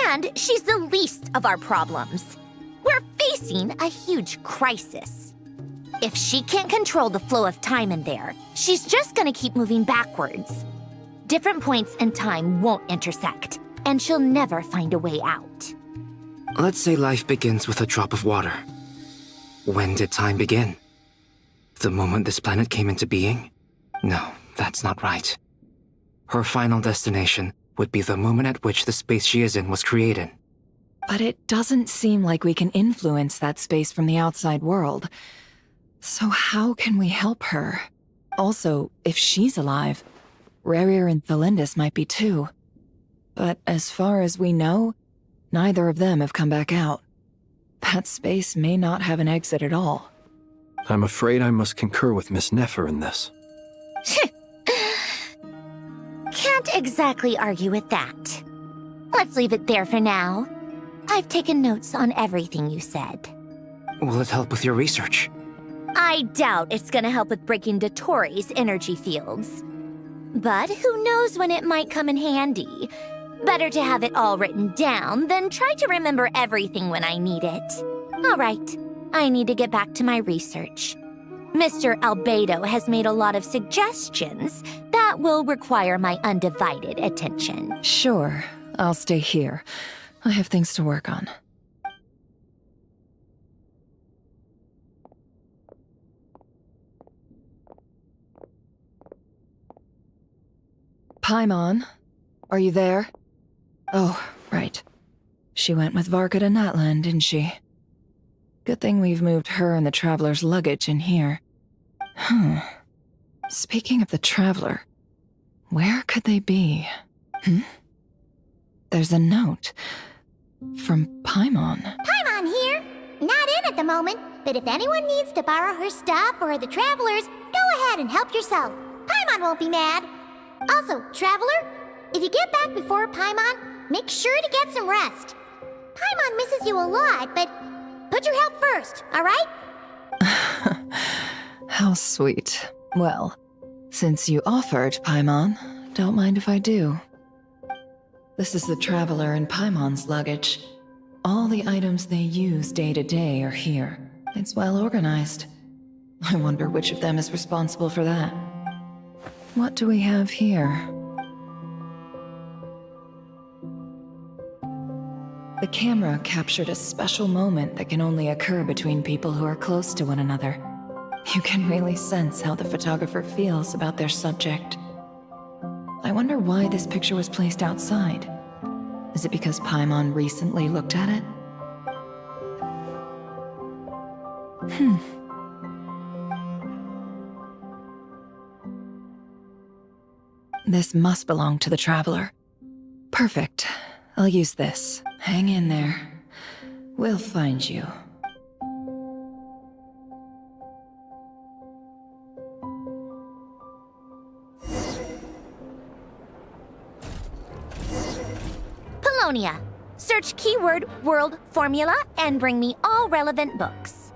And she's the least of our problems. We're facing a huge crisis. If she can't control the flow of time in there, she's just gonna keep moving backwards. Different points in time won't intersect, and she'll never find a way out. Let's say life begins with a drop of water. When did time begin? The moment this planet came into being? No, that's not right. Her final destination would be the moment at which the space she is in was created. But it doesn't seem like we can influence that space from the outside world. So how can we help her? Also, if she's alive, Rerir and Thelindis might be too. But as far as we know, neither of them have come back out. That space may not have an exit at all. I'm afraid I must concur with Miss Nefer in this. Can't exactly argue with that. Let's leave it there for now. I've taken notes on everything you said. Will it help with your research? I doubt it's gonna help with breaking Dotori's energy fields. But who knows when it might come in handy. Better to have it all written down than try to remember everything when I need it. All right, I need to get back to my research. Mr. Albedo has made a lot of suggestions that will require my undivided attention. Sure, I'll stay here. I have things to work on. Paimon, are you there? Oh, right. She went with Varka to Natlan, didn't she? Good thing we've moved her and the Traveler's luggage in here. Speaking of the Traveler, where could they be? There's a note. From Paimon. Paimon here. Not in at the moment, but if anyone needs to borrow her stuff or the Travelers, go ahead and help yourself. Paimon won't be mad. Also, Traveler, if you get back before Paimon, make sure to get some rest. Paimon misses you a lot, but put your health first, alright? How sweet. Well, since you offered, Paimon, don't mind if I do. This is the Traveler and Paimon's luggage. All the items they use day to day are here. It's well organized. I wonder which of them is responsible for that. What do we have here? The camera captured a special moment that can only occur between people who are close to one another. You can really sense how the photographer feels about their subject. I wonder why this picture was placed outside. Is it because Paimon recently looked at it? This must belong to the Traveler. Perfect. I'll use this. Hang in there. We'll find you. Polonia. Search keyword world formula and bring me all relevant books.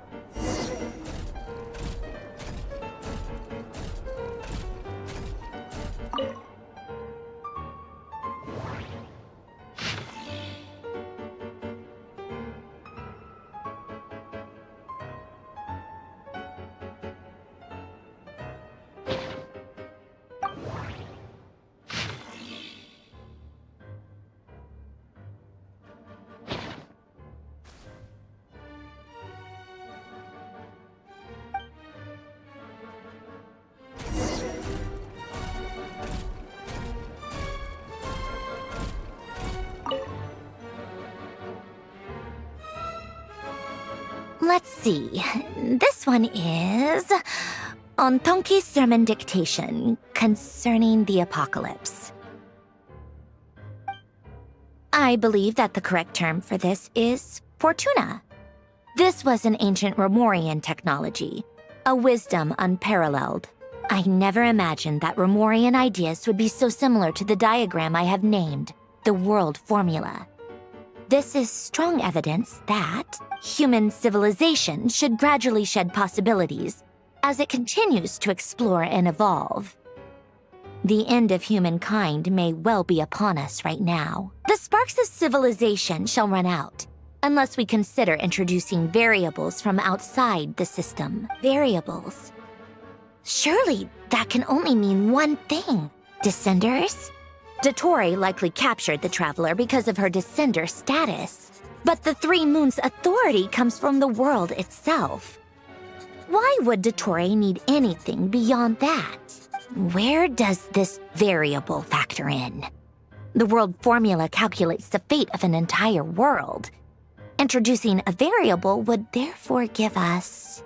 Let's see. This one is on Tonki's sermon dictation concerning the apocalypse. I believe that the correct term for this is Fortuna. This was an ancient Romorian technology, a wisdom unparalleled. I never imagined that Romorian ideas would be so similar to the diagram I have named, the World Formula. This is strong evidence that human civilization should gradually shed possibilities as it continues to explore and evolve. The end of humankind may well be upon us right now. The sparks of civilization shall run out, unless we consider introducing variables from outside the system. Variables. Surely that can only mean one thing. Descenders? Dottore likely captured the Traveler because of her descender status. But the Three Moons' authority comes from the world itself. Why would Dottore need anything beyond that? Where does this variable factor in? The world formula calculates the fate of an entire world. Introducing a variable would therefore give us...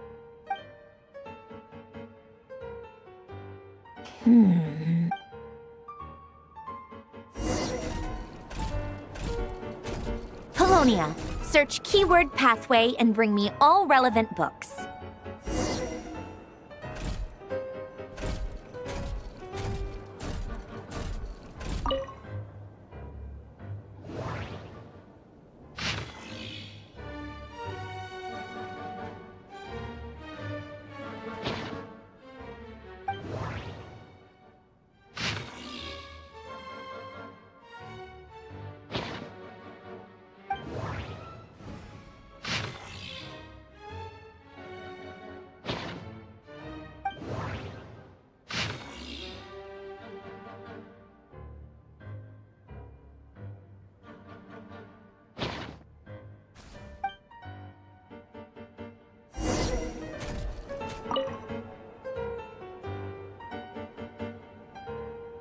Polonia, search keyword pathway and bring me all relevant books.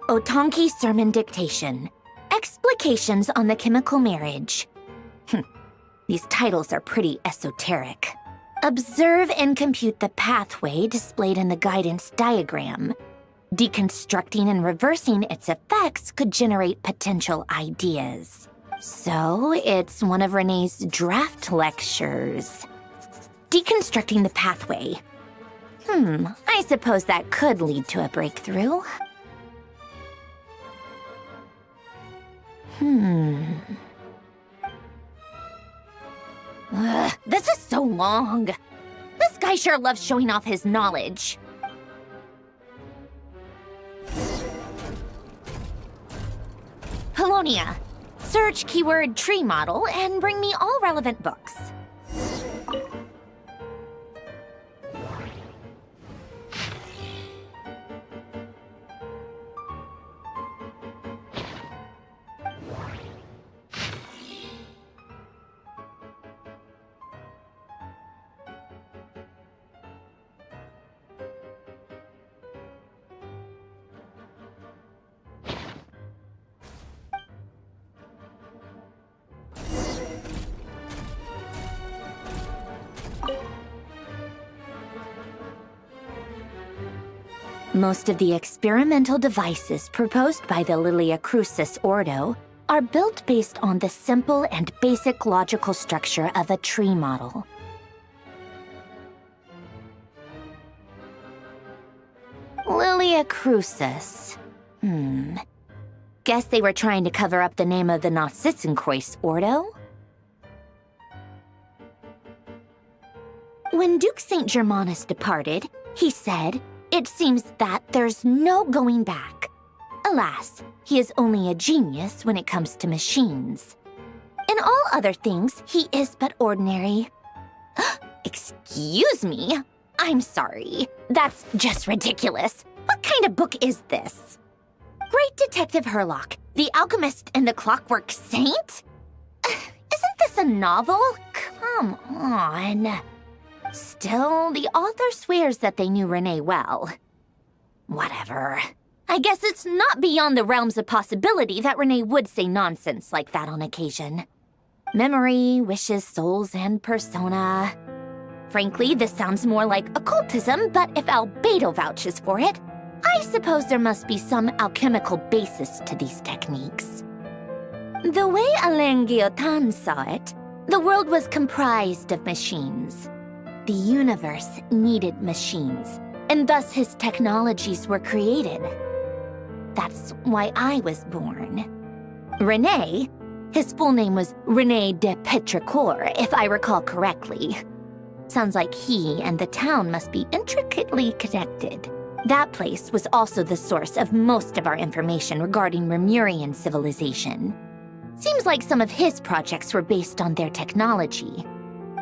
Otonki Sermon Dictation. Explications on the Chemical Marriage. These titles are pretty esoteric. Observe and compute the pathway displayed in the guidance diagram. Deconstructing and reversing its effects could generate potential ideas. So, it's one of Renee's draft lectures. Deconstructing the pathway. I suppose that could lead to a breakthrough. This is so long. This guy sure loves showing off his knowledge. Polonia, search keyword tree model and bring me all relevant books. Most of the experimental devices proposed by the Lilia Crucis Ordo are built based on the simple and basic logical structure of a tree model. Lilia Crucis. Guess they were trying to cover up the name of the Nausitzenkreuz Ordo? When Duke St. Germanus departed, he said, "It seems that there's no going back." Alas, he is only a genius when it comes to machines. In all other things, he is but ordinary. Excuse me? I'm sorry. That's just ridiculous. What kind of book is this? Great Detective Herlock, The Alchemist and the Clockwork Saint? Isn't this a novel? Come on. Still, the author swears that they knew Renee well. Whatever. I guess it's not beyond the realms of possibility that Renee would say nonsense like that on occasion. Memory, wishes, souls, and persona. Frankly, this sounds more like occultism, but if Albedo vouches for it, I suppose there must be some alchemical basis to these techniques. The way Alain Guillotin saw it, the world was comprised of machines. The universe needed machines, and thus his technologies were created. That's why I was born. René, his full name was René de Petrichor, if I recall correctly. Sounds like he and the town must be intricately connected. That place was also the source of most of our information regarding Remurian civilization. Seems like some of his projects were based on their technology.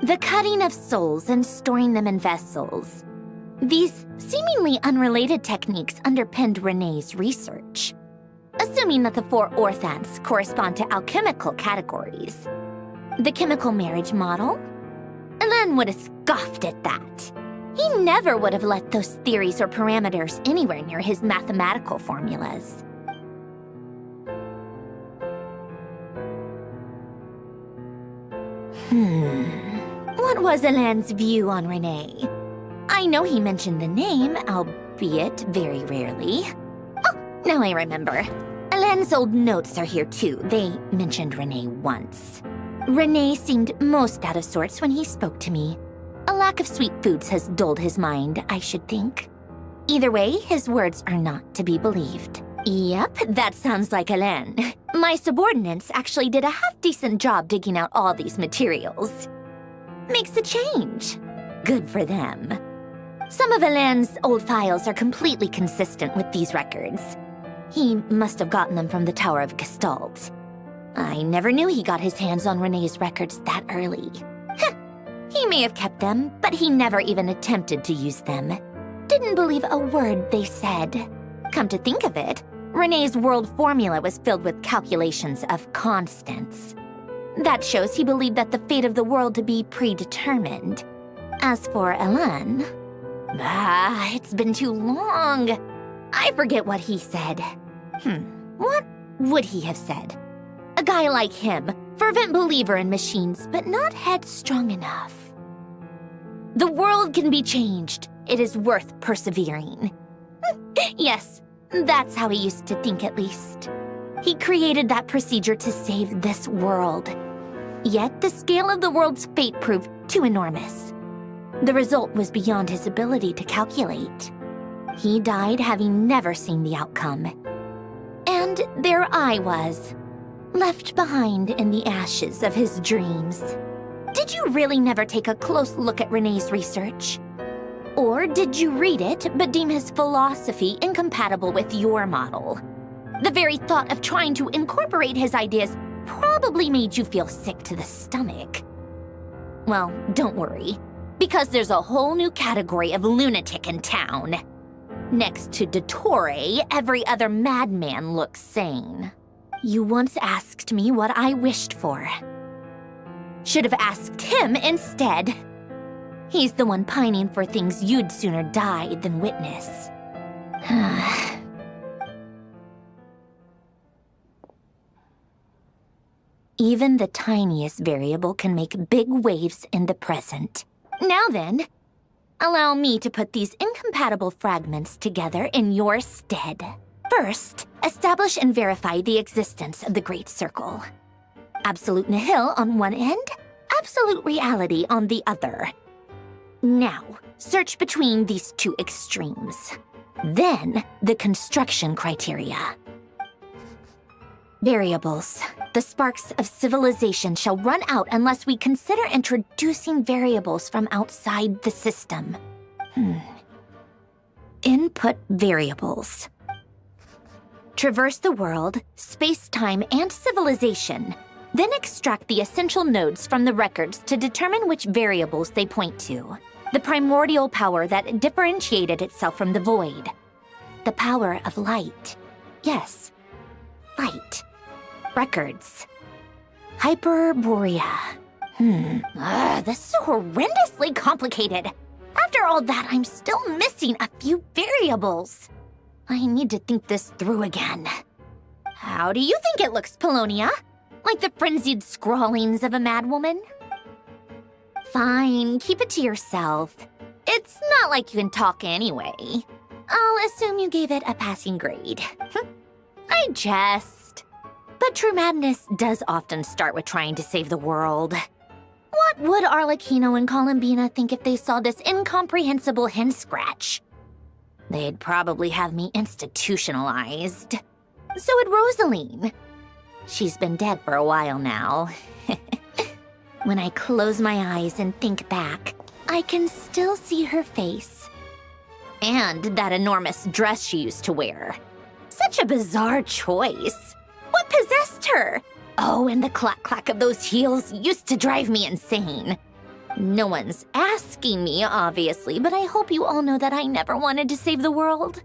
The cutting of souls and storing them in vessels. These seemingly unrelated techniques underpinned René's research. Assuming that the 4 orthants correspond to alchemical categories. The chemical marriage model? Alain would have scoffed at that. He never would have let those theories or parameters anywhere near his mathematical formulas. What was Alain's view on René? I know he mentioned the name, albeit very rarely. Oh, now I remember. Alain's old notes are here too. They mentioned René once. René seemed most out of sorts when he spoke to me. A lack of sweet foods has dulled his mind, I should think. Either way, his words are not to be believed. Yep, that sounds like Alain. My subordinates actually did a half-decent job digging out all these materials. Makes a change. Good for them. Some of Alain's old files are completely consistent with these records. He must have gotten them from the Tower of Gestalt. I never knew he got his hands on René's records that early. He may have kept them, but he never even attempted to use them. Didn't believe a word they said. Come to think of it, René's world formula was filled with calculations of constants. That shows he believed that the fate of the world to be predetermined. As for Alain, it's been too long. I forget what he said. What would he have said? A guy like him, fervent believer in machines, but not headstrong enough. The world can be changed. It is worth persevering. Yes, that's how he used to think at least. He created that procedure to save this world. Yet the scale of the world's fate proved too enormous. The result was beyond his ability to calculate. He died having never seen the outcome. And there I was, left behind in the ashes of his dreams. Did you really never take a close look at René's research? Or did you read it but deem his philosophy incompatible with your model? The very thought of trying to incorporate his ideas probably made you feel sick to the stomach. Well, don't worry, because there's a whole new category of lunatic in town. Next to Dottore, every other madman looks sane. You once asked me what I wished for. Should have asked him instead. He's the one pining for things you'd sooner die than witness. Even the tiniest variable can make big waves in the present. Now then, allow me to put these incompatible fragments together in your stead. First, establish and verify the existence of the Great Circle. Absolute nihil on one end, absolute reality on the other. Now, search between these two extremes. Then, the construction criteria. Variables. The sparks of civilization shall run out unless we consider introducing variables from outside the system. Input variables. Traverse the world, space-time, and civilization. Then extract the essential nodes from the records to determine which variables they point to. The primordial power that differentiated itself from the void. The power of light. Yes, light. Records. Hyperborea. This is so horrendously complicated. After all that, I'm still missing a few variables. I need to think this through again. How do you think it looks, Polonia? Like the frenzied scrawlings of a madwoman? fine. Keep it to yourself. It's not like you can talk anyway. I'll assume you gave it a passing grade. I jest. But true madness does often start with trying to save the world. What would Arlecchino and Columbina think if they saw this incomprehensible hen scratch? They'd probably have me institutionalized. So would Rosaline. She's been dead for a while now. When I close my eyes and think back, I can still see her face. And that enormous dress she used to wear. Such a bizarre choice. What possessed her? Oh, and the clack-clack of those heels used to drive me insane. No one's asking me, obviously, but I hope you all know that I never wanted to save the world.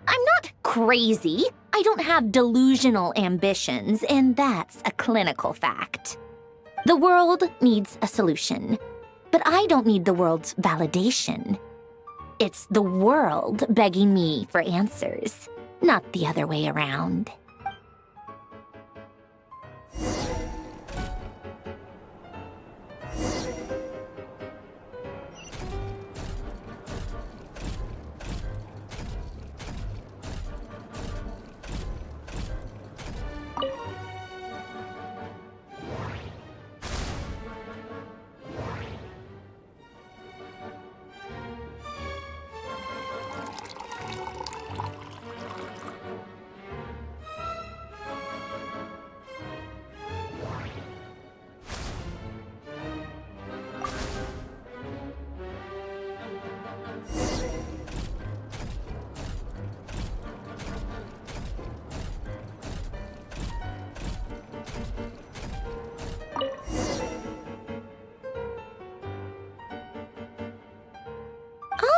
I'm not crazy. I don't have delusional ambitions, and that's a clinical fact. The world needs a solution, but I don't need the world's validation. It's the world begging me for answers, not the other way around.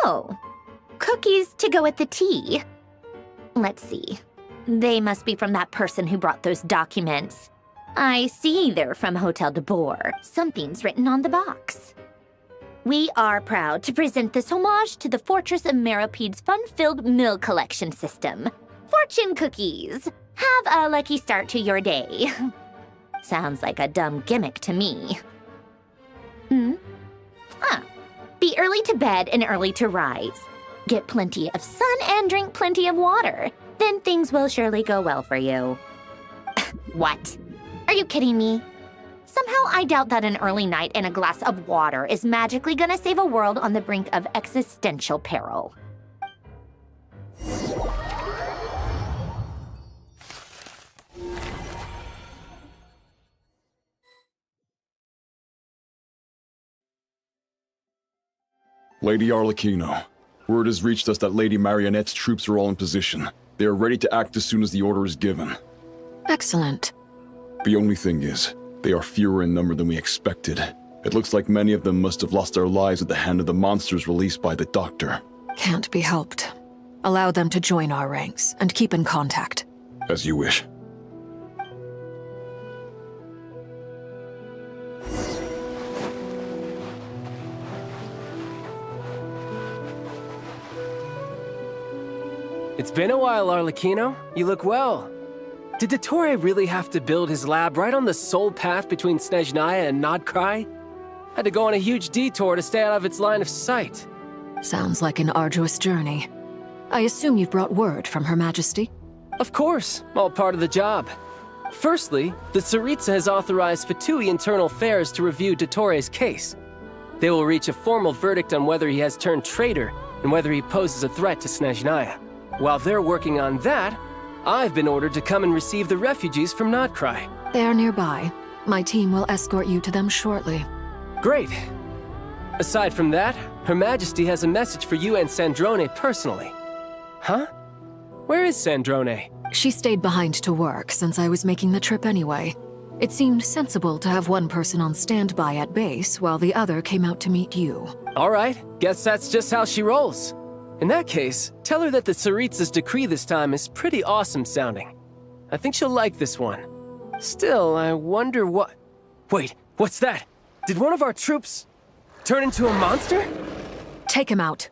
Oh, cookies to go with the tea. Let's see. They must be from that person who brought those documents. I see they're from Hotel de Boer. Something's written on the box. We are proud to present this homage to the Fortress of Meropede's fun-filled meal collection system. Fortune cookies. Have a lucky start to your day. Sounds like a dumb gimmick to me. Be early to bed and early to rise. Get plenty of sun and drink plenty of water. Then things will surely go well for you. What? Are you kidding me? Somehow I doubt that an early night and a glass of water is magically gonna save a world on the brink of existential peril. Lady Arlecchino, word has reached us that Lady Marionette's troops are all in position. They are ready to act as soon as the order is given. Excellent. The only thing is, they are fewer in number than we expected. It looks like many of them must have lost their lives at the hand of the monsters released by the Doctor. Can't be helped. Allow them to join our ranks and keep in contact. As you wish. It's been a while, Arlecchino. You look well. Did Dottore really have to build his lab right on the sole path between Snezhnaya and Nodkrai? Had to go on a huge detour to stay out of its line of sight. Sounds like an arduous journey. I assume you've brought word from Her Majesty? Of course, all part of the job. Firstly, the Tsaritsa has authorized Fatui Internal Affairs to review Dottore's case. They will reach a formal verdict on whether he has turned traitor and whether he poses a threat to Snezhnaya. While they're working on that, I've been ordered to come and receive the refugees from Nodkrai. They are nearby. My team will escort you to them shortly. Great. Aside from that, Her Majesty has a message for you and Sandrone personally. Huh? Where is Sandrone? She stayed behind to work since I was making the trip anyway. It seemed sensible to have one person on standby at base while the other came out to meet you. All right, guess that's just how she rolls. In that case, tell her that the Tsaritsa's decree this time is pretty awesome sounding. I think she'll like this one. Still, I wonder what... Wait, what's that? Did one of our troops turn into a monster? Take him out.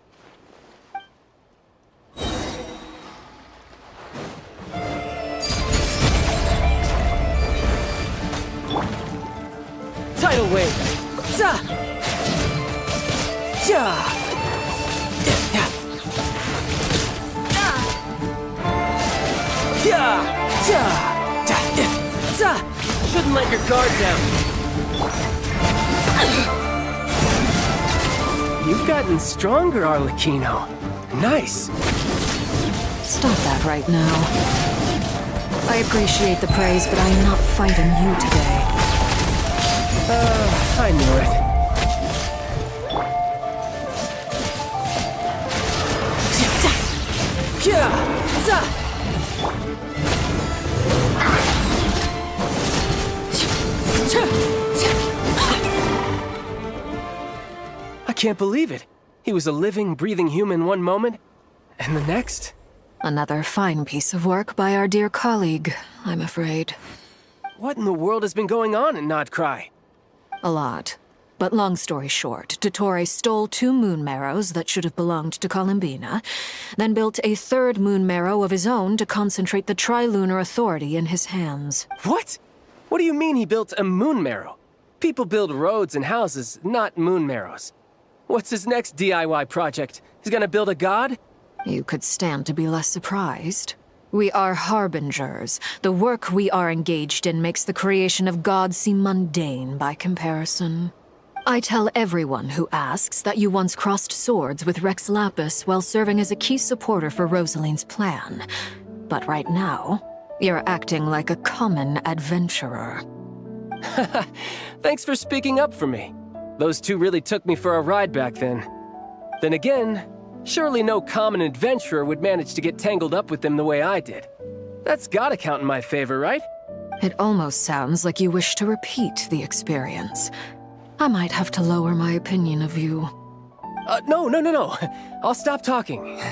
Tidal wave! Zah! Shouldn't let your guard down. You've gotten stronger, Arlecchino. Nice. Stop that right now. I appreciate the praise, but I am not fighting you today. I knew it. I can't believe it. He was a living, breathing human one moment, and the next? Another fine piece of work by our dear colleague, I'm afraid. What in the world has been going on in Nodcry? A lot. But long story short, Dottore stole 2 moon marrows that should have belonged to Columbina, then built a 3rd moon marrow of his own to concentrate the Trilunar Authority in his hands. What? What do you mean he built a moon marrow? People build roads and houses, not moon marrows. What's his next DIY project? He's gonna build a god? You could stand to be less surprised. We are harbingers. The work we are engaged in makes the creation of gods seem mundane by comparison. I tell everyone who asks that you once crossed swords with Rex Lapis while serving as a key supporter for Rosaline's plan. But right now, you're acting like a common adventurer. Thanks for speaking up for me. Those 2 really took me for a ride back then. Then again, surely no common adventurer would manage to get tangled up with them the way I did. That's gotta count in my favor, right? It almost sounds like you wish to repeat the experience. I might have to lower my opinion of you. No. I'll stop talking.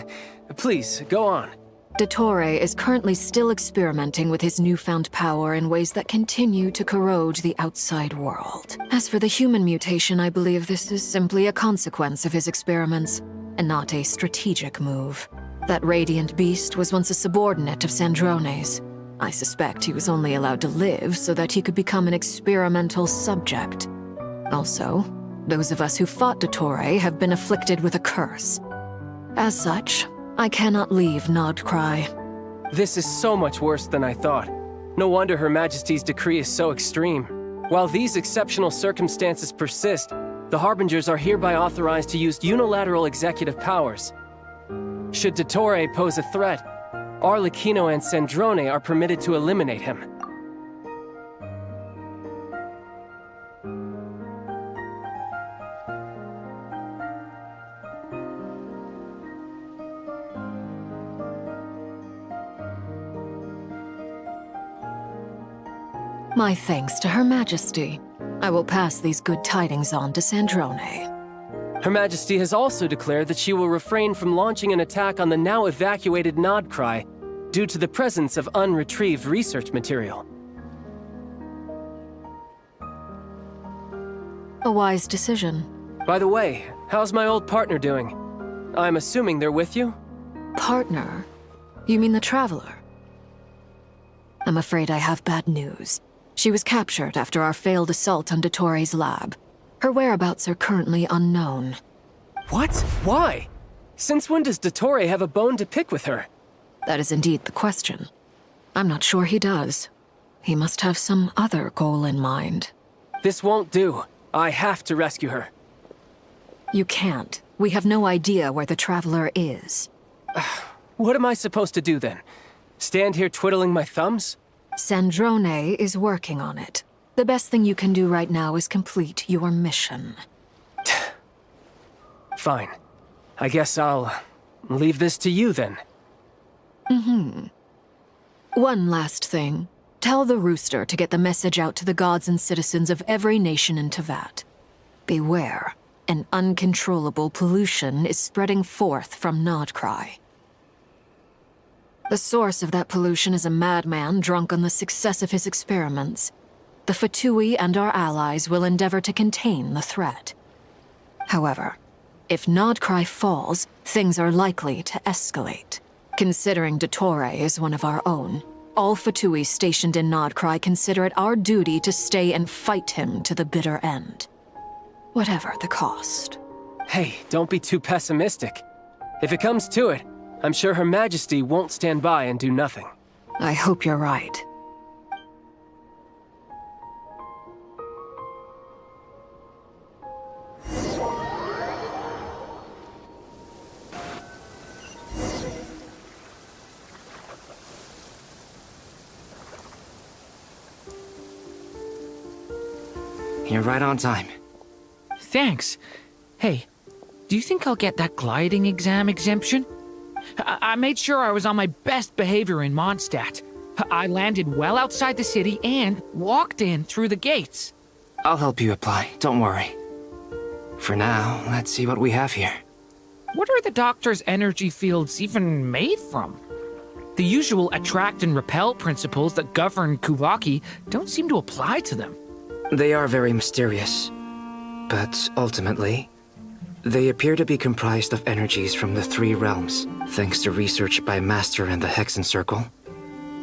Please, go on. Dottore is currently still experimenting with his newfound power in ways that continue to corrode the outside world. As for the human mutation, I believe this is simply a consequence of his experiments, and not a strategic move. That radiant beast was once a subordinate of Sandrone's. I suspect he was only allowed to live so that he could become an experimental subject. Also, those of us who fought Dottore have been afflicted with a curse. As such, I cannot leave Nodcry. This is so much worse than I thought. No wonder Her Majesty's decree is so extreme. While these exceptional circumstances persist, the Harbingers are hereby authorized to use unilateral executive powers. Should Dottore pose a threat, Arlecchino and Sandrone are permitted to eliminate him. My thanks to Her Majesty. I will pass these good tidings on to Sandrone. Her Majesty has also declared that she will refrain from launching an attack on the now evacuated Nodcry due to the presence of unretrieved research material. A wise decision. By the way, how's my old partner doing? I'm assuming they're with you? Partner? You mean the Traveler? I'm afraid I have bad news. She was captured after our failed assault on Dottore's lab. Her whereabouts are currently unknown. What? Why? Since when does Dottore have a bone to pick with her? That is indeed the question. I'm not sure he does. He must have some other goal in mind. This won't do. I have to rescue her. You can't. We have no idea where the Traveler is. What am I supposed to do then? Stand here twiddling my thumbs? Sandrone is working on it. The best thing you can do right now is complete your mission. Fine. I guess I'll leave this to you then. One last thing. Tell the Rooster to get the message out to the gods and citizens of every nation in Tevat. Beware. An uncontrollable pollution is spreading forth from Nodcry. The source of that pollution is a madman drunk on the success of his experiments. The Fatui and our allies will endeavor to contain the threat. However, if Nodcry falls, things are likely to escalate. Considering Dottore is one of our own, all Fatui stationed in Nodcry consider it our duty to stay and fight him to the bitter end. Whatever the cost. Hey, don't be too pessimistic. If it comes to it, I'm sure Her Majesty won't stand by and do nothing. I hope you're right. You're right on time. Thanks. Hey, do you think I'll get that gliding exam exemption? I made sure I was on my best behavior in Mondstadt. I landed well outside the city and walked in through the gates. I'll help you apply, don't worry. For now, let's see what we have here. What are the doctor's energy fields even made from? The usual attract and repel principles that govern Kuvaki don't seem to apply to them. They are very mysterious, but ultimately, they appear to be comprised of energies from the three realms. Thanks to research by Master and the Hexen Circle,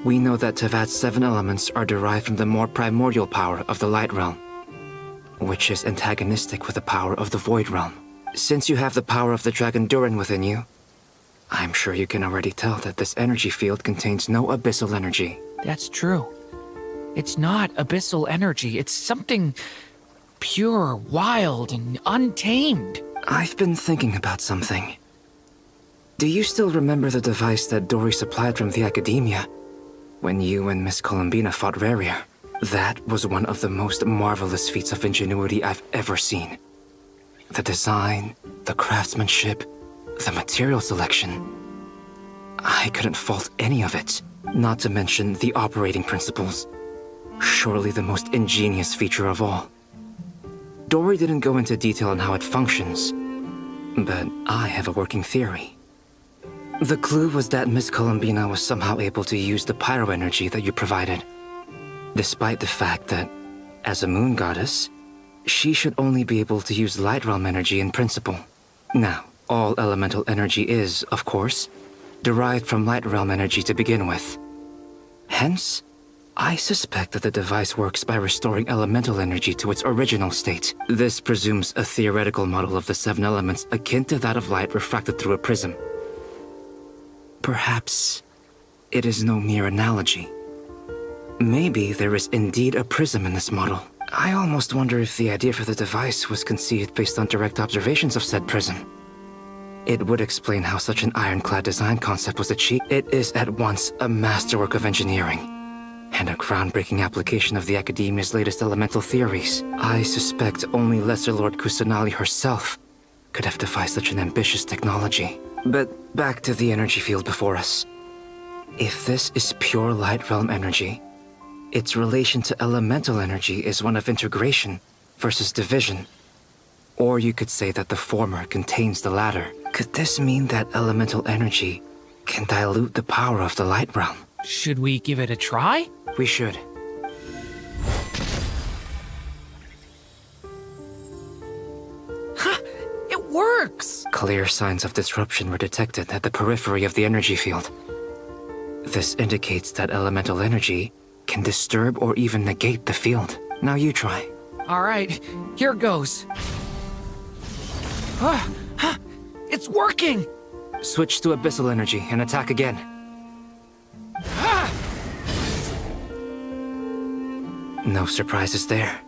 we know that Tevat's 7 elements are derived from the more primordial power of the Light Realm, which is antagonistic with the power of the Void Realm. Since you have the power of the Dragon Durin within you, I'm sure you can already tell that this energy field contains no abyssal energy. That's true. It's not abyssal energy, it's something pure, wild, and untamed. I've been thinking about something. Do you still remember the device that Dory supplied from the Academia when you and Miss Columbina fought Raria? That was one of the most marvelous feats of ingenuity I've ever seen. The design, the craftsmanship, the material selection. I couldn't fault any of it, not to mention the operating principles. Surely the most ingenious feature of all. Dory didn't go into detail on how it functions, but I have a working theory. The clue was that Miss Columbina was somehow able to use the pyro energy that you provided, despite the fact that, as a moon goddess, she should only be able to use light realm energy in principle. Now, all elemental energy is, of course, derived from light realm energy to begin with. Hence, I suspect that the device works by restoring elemental energy to its original state. This presumes a theoretical model of the 7 elements akin to that of light refracted through a prism. Perhaps it is no mere analogy. Maybe there is indeed a prism in this model. I almost wonder if the idea for the device was conceived based on direct observations of said prism. It would explain how such an ironclad design concept was achieved. It is at once a masterwork of engineering and a groundbreaking application of the Academia's latest elemental theories. I suspect only Lesser Lord Kusanali herself could have devised such an ambitious technology. But back to the energy field before us. If this is pure light realm energy, its relation to elemental energy is one of integration versus division. Or you could say that the former contains the latter. Could this mean that elemental energy can dilute the power of the light realm? Should we give it a try? We should. Ha! It works! Clear signs of disruption were detected at the periphery of the energy field. This indicates that elemental energy can disturb or even negate the field. Now you try. All right, here goes. It's working! Switch to abyssal energy and attack again. No surprises there.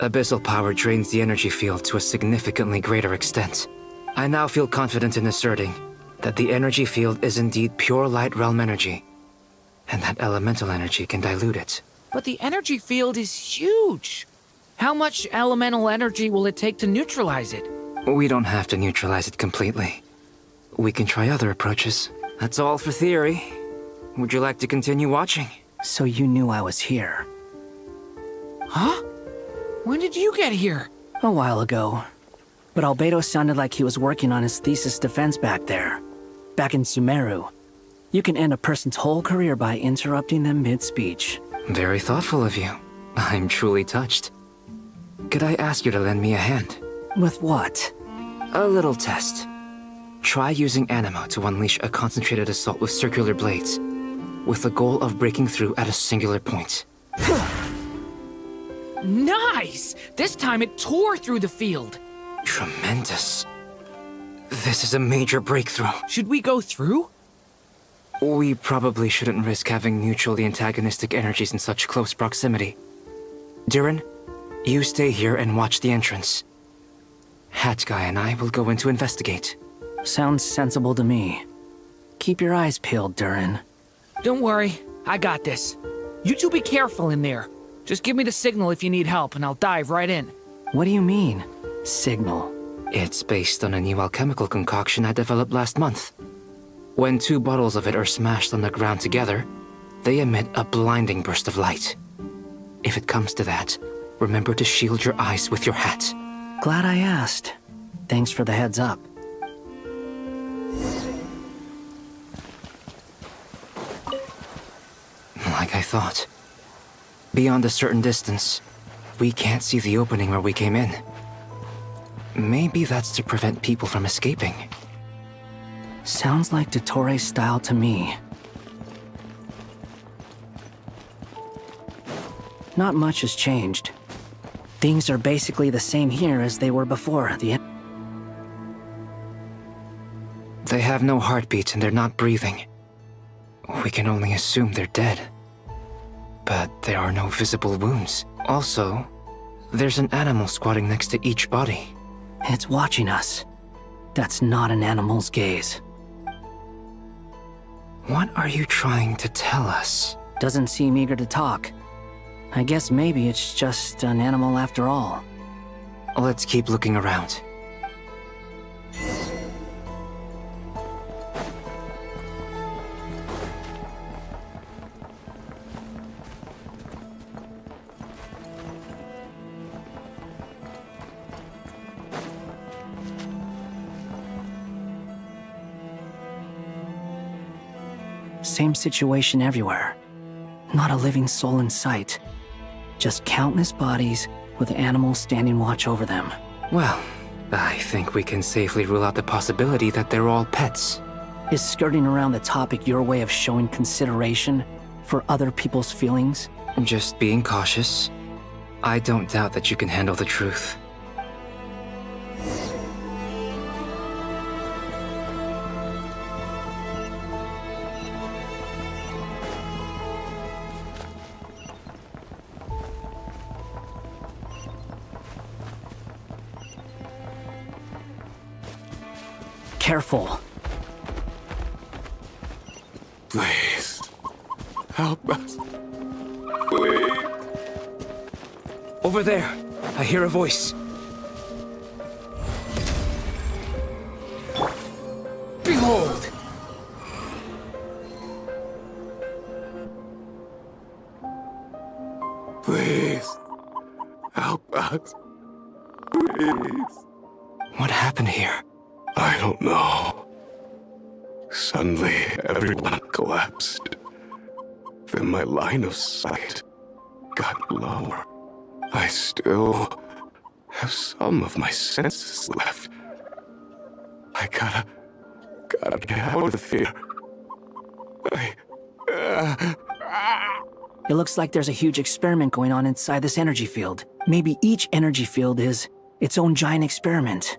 Abyssal power drains the energy field to a significantly greater extent. I now feel confident in asserting that the energy field is indeed pure light realm energy, and that elemental energy can dilute it. But the energy field is huge. How much elemental energy will it take to neutralize it? We don't have to neutralize it completely. We can try other approaches. That's all for theory. Would you like to continue watching? So you knew I was here. Huh? When did you get here? A while ago. But Albedo sounded like he was working on his thesis defense back there. Back in Sumeru. You can end a person's whole career by interrupting them mid-speech. Very thoughtful of you. I'm truly touched. Could I ask you to lend me a hand? With what? A little test. Try using Animo to unleash a concentrated assault with circular blades, with the goal of breaking through at a singular point. Nice! This time it tore through the field. Tremendous. This is a major breakthrough. Should we go through? We probably shouldn't risk having mutually antagonistic energies in such close proximity. Durin, you stay here and watch the entrance. Hat Guy and I will go in to investigate. Sounds sensible to me. Keep your eyes peeled, Durin. Don't worry, I got this. You two be careful in there. Just give me the signal if you need help, and I'll dive right in. What do you mean, signal? It's based on a new alchemical concoction I developed last month. When 2 bottles of it are smashed on the ground together, they emit a blinding burst of light. If it comes to that, remember to shield your eyes with your hat. Glad I asked. Thanks for the heads up. Like I thought. Beyond a certain distance, we can't see the opening where we came in. Maybe that's to prevent people from escaping. Sounds like Dottore style to me. Not much has changed. Things are basically the same here as they were before. They have no heartbeat and they're not breathing. We can only assume they're dead. But there are no visible wounds. Also, there's an animal squatting next to each body. It's watching us. That's not an animal's gaze. What are you trying to tell us? Doesn't seem eager to talk. I guess maybe it's just an animal after all. Let's keep looking around. Same situation everywhere. Not a living soul in sight. Just countless bodies with animals standing watch over them. Well, I think we can safely rule out the possibility that they're all pets. Is skirting around the topic your way of showing consideration for other people's feelings? Just being cautious. I don't doubt that you can handle the truth. Careful. Please. Help us. Please. Over there. I hear a voice. Behold! Please. Help us. Please. What happened here? I don't know. Suddenly, everyone collapsed. Then my line of sight got lower. I still have some of my senses left. I gotta get out of here. It looks like there's a huge experiment going on inside this energy field. Maybe each energy field is its own giant experiment.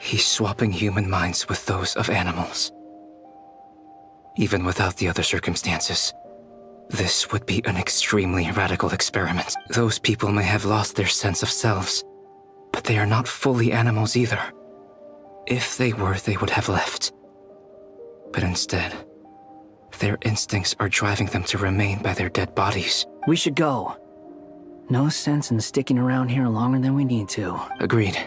He's swapping human minds with those of animals. Even without the other circumstances, this would be an extremely radical experiment. Those people may have lost their sense of selves, but they are not fully animals either. If they were, they would have left. But instead, their instincts are driving them to remain by their dead bodies. We should go. No sense in sticking around here longer than we need to. Agreed.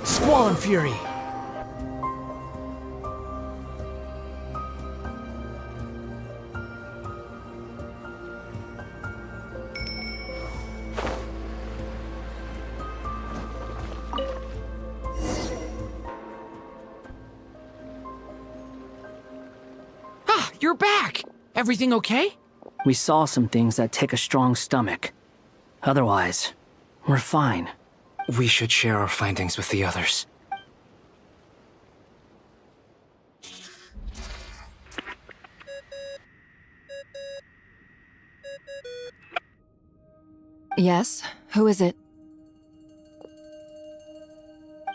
Squall Fury! Ah, you're back! Everything okay? We saw some things that take a strong stomach. Otherwise, we're fine. We should share our findings with the others. Yes? Who is it?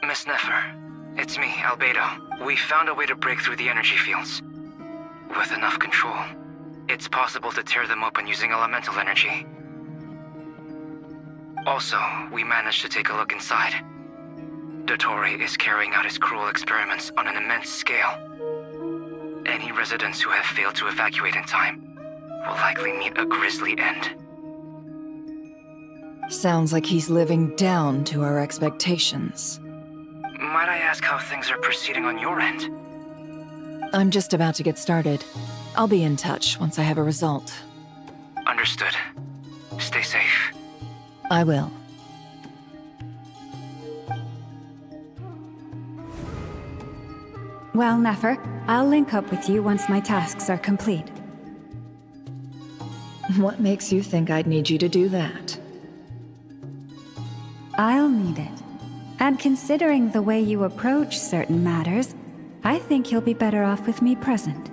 Miss Nefer, it's me, Albedo. We found a way to break through the energy fields. With enough control, it's possible to tear them open using elemental energy. Also, we managed to take a look inside. Dottore is carrying out his cruel experiments on an immense scale. Any residents who have failed to evacuate in time will likely meet a grisly end. Sounds like he's living down to our expectations. Might I ask how things are proceeding on your end? I'm just about to get started. I'll be in touch once I have a result. Understood. Stay safe. I will. Well, Nefer, I'll link up with you once my tasks are complete. What makes you think I'd need you to do that? I'll need it. And considering the way you approach certain matters, I think you'll be better off with me present.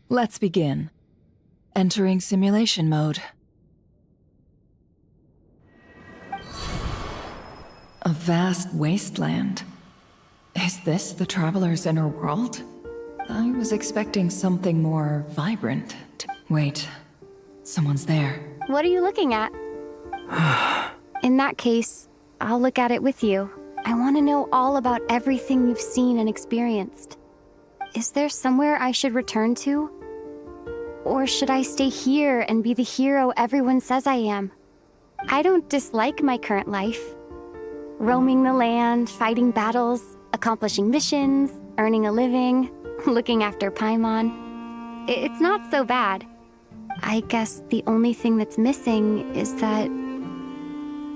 Let's begin. Entering simulation mode. A vast wasteland. Is this the Traveler's inner world? I was expecting something more vibrant. Wait, someone's there. What are you looking at? In that case, I'll look at it with you. I want to know all about everything you've seen and experienced. Is there somewhere I should return to? Or should I stay here and be the hero everyone says I am? I don't dislike my current life. Roaming the land, fighting battles, accomplishing missions, earning a living, looking after Paimon. It's not so bad. I guess the only thing that's missing is that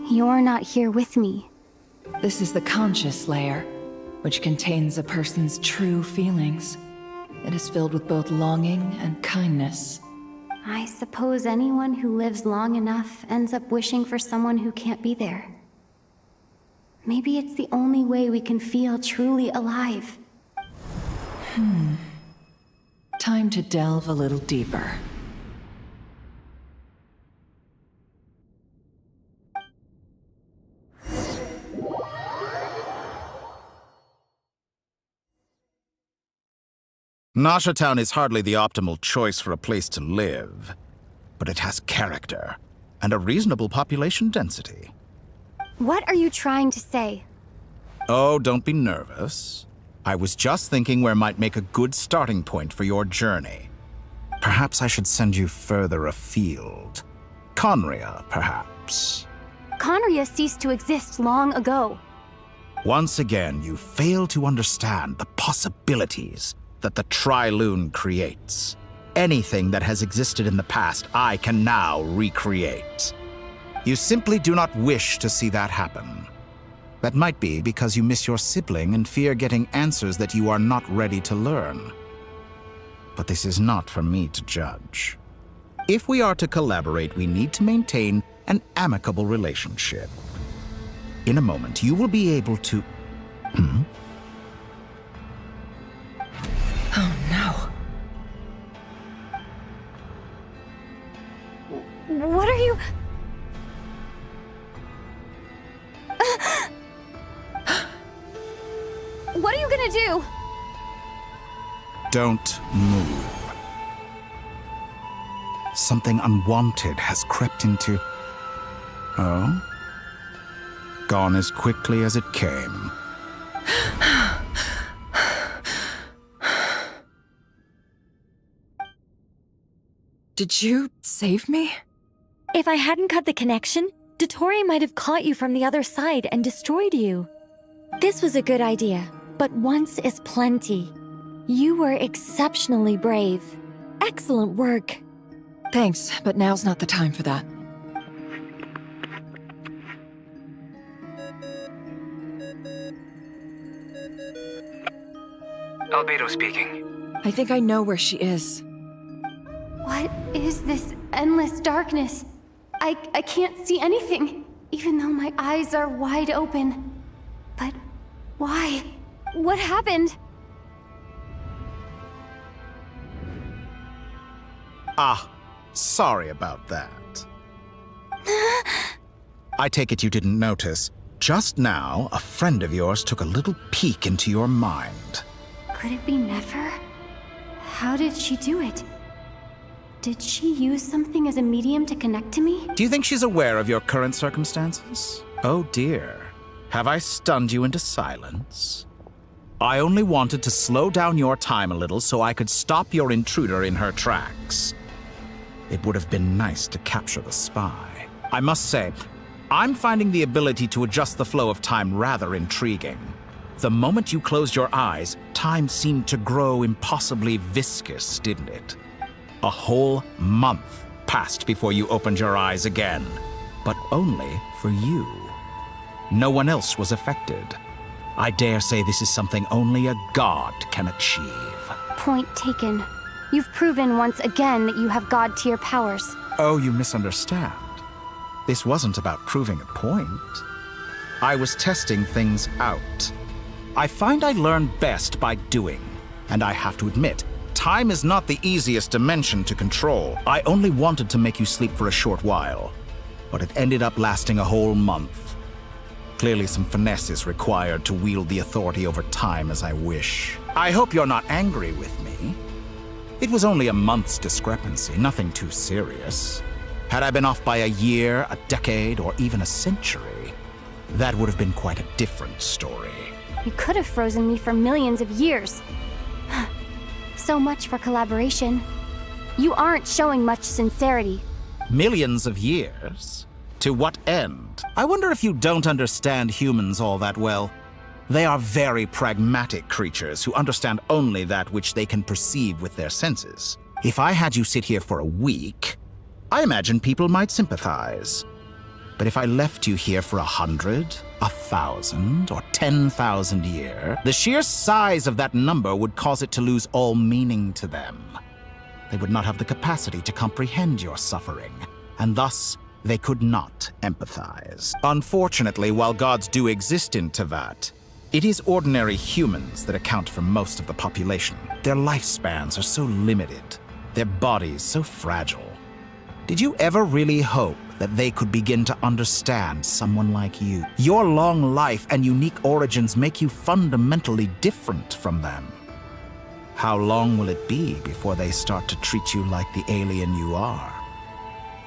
you're not here with me. This is the conscious layer, which contains a person's true feelings. It is filled with both longing and kindness. I suppose anyone who lives long enough ends up wishing for someone who can't be there. Maybe it's the only way we can feel truly alive. Time to delve a little deeper. Nasha Town is hardly the optimal choice for a place to live, but it has character and a reasonable population density. What are you trying to say? Oh, don't be nervous. I was just thinking where might make a good starting point for your journey. Perhaps I should send you further afield. Conria, perhaps. Conria ceased to exist long ago. Once again, you fail to understand the possibilities that the Tri-Lune creates. Anything that has existed in the past, I can now recreate. You simply do not wish to see that happen. That might be because you miss your sibling and fear getting answers that you are not ready to learn. But this is not for me to judge. If we are to collaborate, we need to maintain an amicable relationship. In a moment, you will be able to... Oh no. What are you... What are you gonna do? Don't move. Something unwanted has crept into... Oh? Gone as quickly as it came. Did you save me? If I hadn't cut the connection, Dottore might have caught you from the other side and destroyed you. This was a good idea, but once is plenty. You were exceptionally brave. Excellent work. Thanks, but now's not the time for that. Albedo speaking. I think I know where she is. What is this endless darkness? I can't see anything, even though my eyes are wide open. But why? What happened? Ah, sorry about that. I take it you didn't notice. Just now, a friend of yours took a little peek into your mind. Could it be Nefer? How did she do it? Did she use something as a medium to connect to me? Do you think she's aware of your current circumstances? Oh dear. Have I stunned you into silence? I only wanted to slow down your time a little so I could stop your intruder in her tracks. It would have been nice to capture the spy. I must say, I'm finding the ability to adjust the flow of time rather intriguing. The moment you closed your eyes, time seemed to grow impossibly viscous, didn't it? A whole month passed before you opened your eyes again, but only for you. No one else was affected. I dare say this is something only a god can achieve. Point taken. You've proven once again that you have god-tier powers. Oh, you misunderstand. This wasn't about proving a point. I was testing things out. I find I learn best by doing, and I have to admit, time is not the easiest dimension to control. I only wanted to make you sleep for a short while, but it ended up lasting a whole month. Clearly some finesse is required to wield the authority over time as I wish. I hope you're not angry with me. It was only a month's discrepancy, nothing too serious. Had I been off by a year, a decade, or even a century, that would have been quite a different story. You could have frozen me for millions of years. So much for collaboration. You aren't showing much sincerity. Millions of years? To what end? I wonder if you don't understand humans all that well. They are very pragmatic creatures who understand only that which they can perceive with their senses. If I had you sit here for a week, I imagine people might sympathize. But if I left you here for 100, 1,000, or 10,000 years, the sheer size of that number would cause it to lose all meaning to them. They would not have the capacity to comprehend your suffering, and thus they could not empathize. Unfortunately, while gods do exist in Tevat, it is ordinary humans that account for most of the population. Their lifespans are so limited, their bodies so fragile. Did you ever really hope that they could begin to understand someone like you? Your long life and unique origins make you fundamentally different from them. How long will it be before they start to treat you like the alien you are?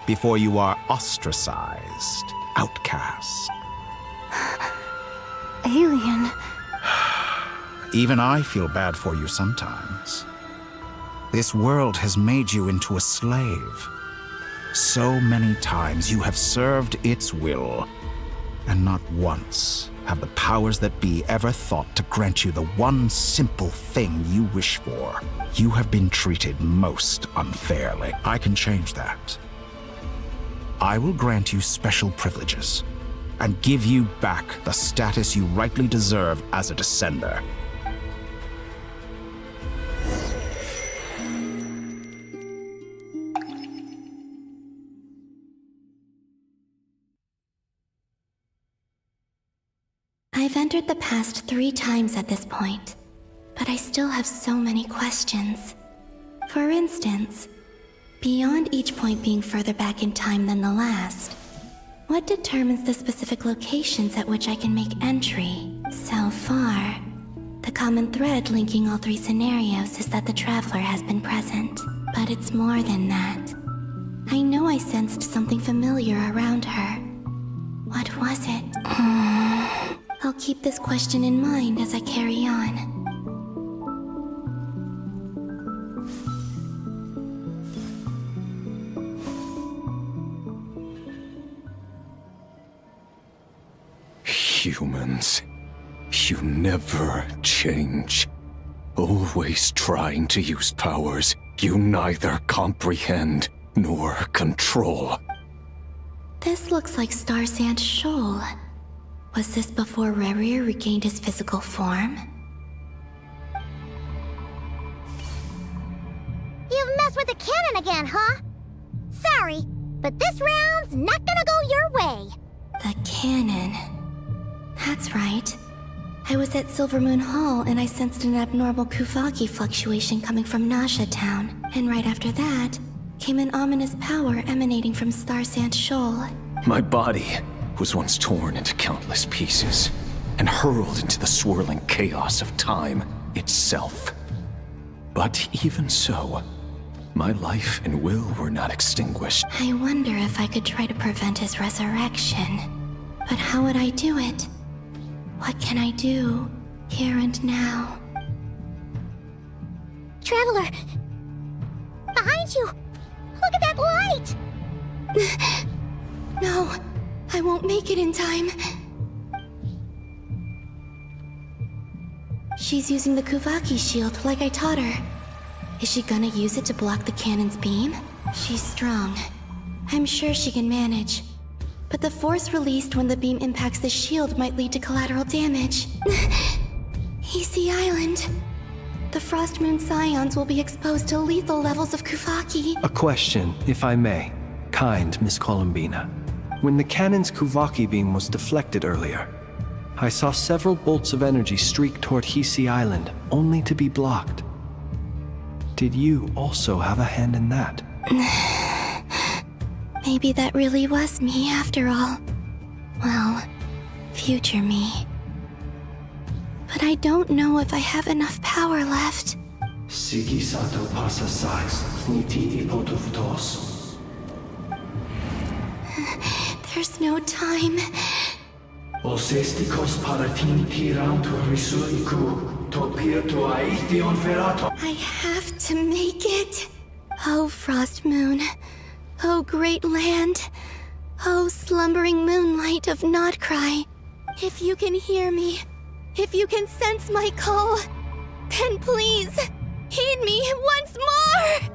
Before you are ostracized, outcast? Alien. Even I feel bad for you sometimes. This world has made you into a slave. So many times you have served its will, and not once have the powers that be ever thought to grant you the one simple thing you wish for. You have been treated most unfairly. I can change that. I will grant you special privileges and give you back the status you rightly deserve as a descender. I've entered the past 3 times at this point, but I still have so many questions. For instance, beyond each point being further back in time than the last, what determines the specific locations at which I can make entry? So far, the common thread linking all 3 scenarios is that the Traveler has been present, but it's more than that. I know I sensed something familiar around her. What was it? I'll keep this question in mind as I carry on. Humans, you never change. Always trying to use powers you neither comprehend nor control. This looks like Star Sand Shoal. Was this before Rerir regained his physical form? You've messed with the cannon again, huh? Sorry, but this round's not gonna go your way. The cannon. That's right. I was at Silvermoon Hall and I sensed an abnormal Kuvagi fluctuation coming from Nasha Town. And right after that, came an ominous power emanating from Star Sand Shoal. My body was once torn into countless pieces and hurled into the swirling chaos of time itself. But even so, my life and will were not extinguished. I wonder if I could try to prevent his resurrection. But how would I do it? What can I do, here and now? Traveler! Behind you! Look at that light! No, I won't make it in time. She's using the Kuvaki shield like I taught her. Is she gonna use it to block the cannon's beam? She's strong. I'm sure she can manage. But the force released when the beam impacts the shield might lead to collateral damage. Easy Island. The Frost Moon Scions will be exposed to lethal levels of Kuvaki. A question, if I may. Kind Miss Columbina. When the cannon's Kuvaki beam was deflected earlier, I saw several bolts of energy streak toward Hisi Island, only to be blocked. Did you also have a hand in that? Maybe that really was me after all. Well, future me. But I don't know if I have enough power left. Sigi sato pasa sax, niti ipotuftos. There's no time. Osestikos paratin tiran to risuiku, topir to aithion ferato. I have to make it. Oh, Frost Moon. Oh, great land. Oh, slumbering moonlight of Nodcry. If you can hear me, if you can sense my call, then please, heed me once more!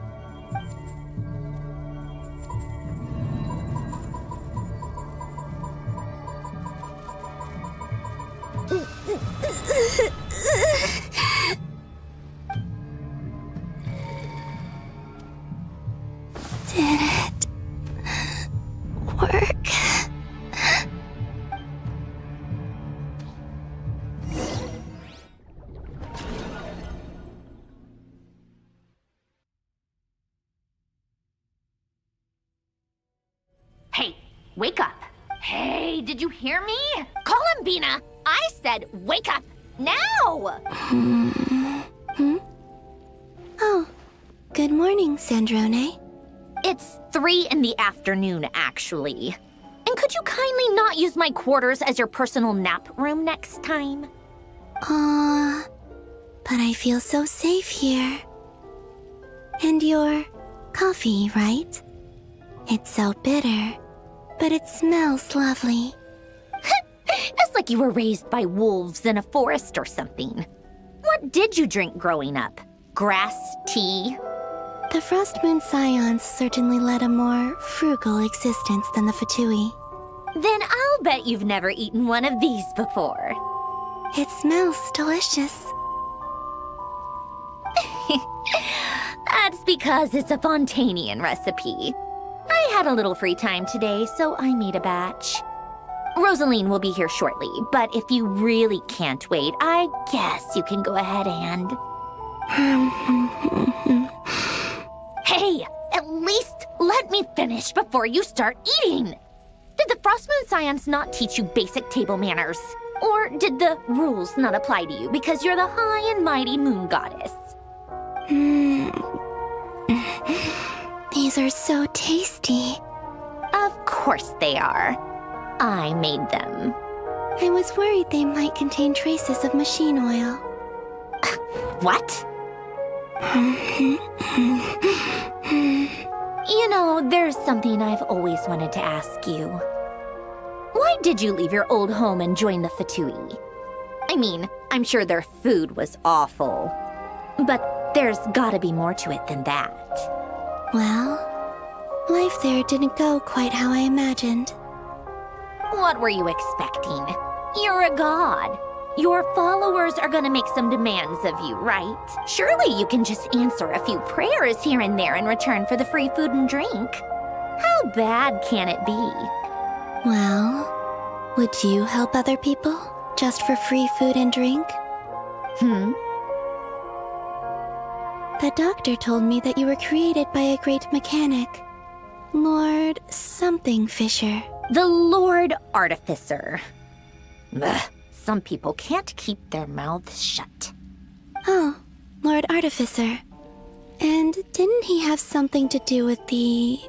Did it work? Hey, wake up. Hey, did you hear me? Columbina, I said wake up now! Oh, good morning, Sandrone. It's 3 in the afternoon, actually. And could you kindly not use my quarters as your personal nap room next time? But I feel so safe here. And your coffee, right? It's so bitter, but it smells lovely. It's like you were raised by wolves in a forest or something. What did you drink growing up? Grass tea? The Frost Moon Scions certainly led a more frugal existence than the Fatui. Then I'll bet you've never eaten one of these before. It smells delicious. That's because it's a Fontanian recipe. I had a little free time today, so I made a batch. Rosaline will be here shortly, but if you really can't wait, I guess you can go ahead and... Hey, at least let me finish before you start eating! Did the Frost Moon Scions not teach you basic table manners? Or did the rules not apply to you because you're the high and mighty moon goddess? These are so tasty. Of course they are. I made them. I was worried they might contain traces of machine oil. What? You know, there's something I've always wanted to ask you. Why did you leave your old home and join the Fatui? I mean, I'm sure their food was awful. But there's gotta be more to it than that. Well, life there didn't go quite how I imagined. What were you expecting? You're a god. Your followers are gonna make some demands of you, right? Surely you can just answer a few prayers here and there in return for the free food and drink. How bad can it be? Well, would you help other people just for free food and drink? The doctor told me that you were created by a great mechanic, Lord something Fisher. The Lord Artificer. Ugh, some people can't keep their mouths shut. Oh, Lord Artificer. And didn't he have something to do with the,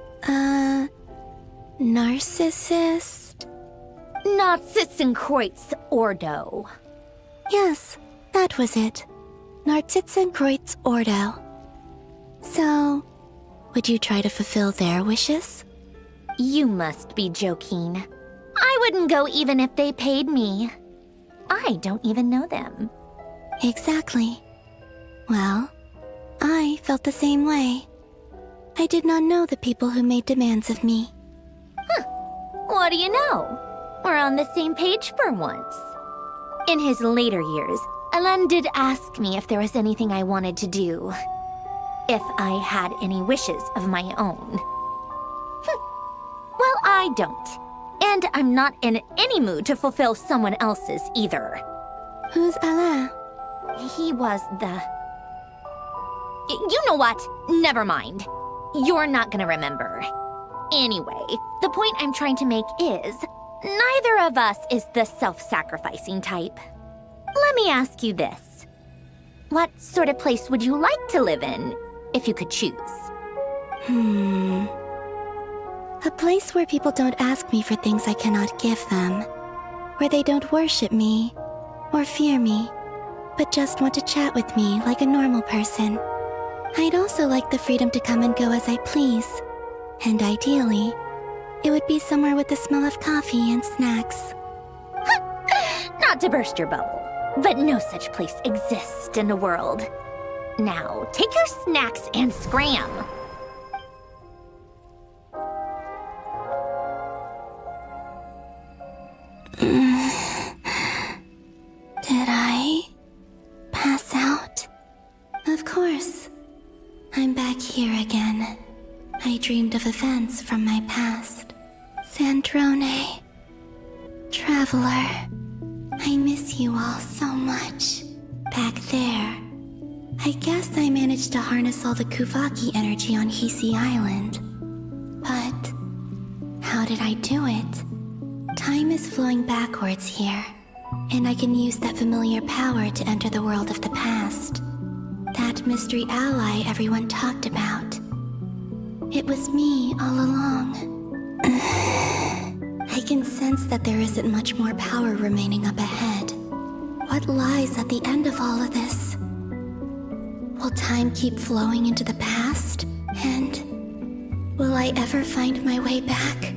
narcissist? Narzissenkreuz Ordo. Yes, that was it. Narzissenkreuz Ordo. So, would you try to fulfill their wishes? You must be joking. I wouldn't go even if they paid me. I don't even know them. Exactly. Well, I felt the same way. I did not know the people who made demands of me. What do you know? We're on the same page for once. In his later years, Alan did ask me if there was anything I wanted to do. If I had any wishes of my own. Well, I don't. And I'm not in any mood to fulfill someone else's either. Who's Alain? He was the... You know what? Never mind. You're not gonna remember. Anyway, the point I'm trying to make is, neither of us is the self-sacrificing type. Let me ask you this. What sort of place would you like to live in, if you could choose? A place where people don't ask me for things I cannot give them. Where they don't worship me, or fear me, but just want to chat with me like a normal person. I'd also like the freedom to come and go as I please. And ideally, it would be somewhere with the smell of coffee and snacks. Not to burst your bubble, but no such place exists in the world. Now, take your snacks and scram. Did I pass out? Of course. I'm back here again. I dreamed of events from my past. Sandrone. Traveler. I miss you all so much. Back there. I guess I managed to harness all the Kuvaki energy on Hisi Island. But how did I do it? Time is flowing backwards here, and I can use that familiar power to enter the world of the past. That mystery ally everyone talked about. It was me all along. I can sense that there isn't much more power remaining up ahead. What lies at the end of all of this? Will time keep flowing into the past? And will I ever find my way back?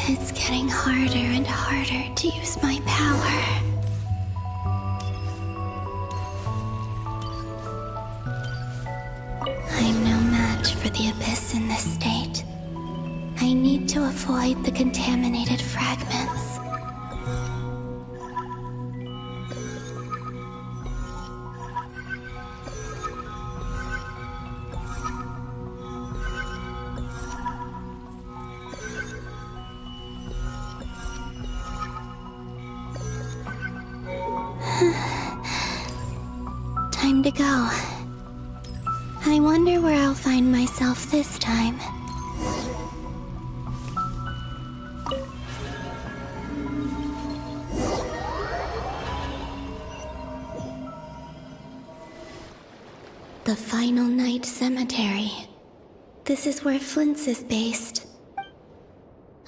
It's getting harder and harder to use my power. I'm no match for the Abyss in this state. I need to avoid the contaminated fragments. Time to go. I wonder where I'll find myself this time. The Final Night Cemetery. This is where Flint's is based.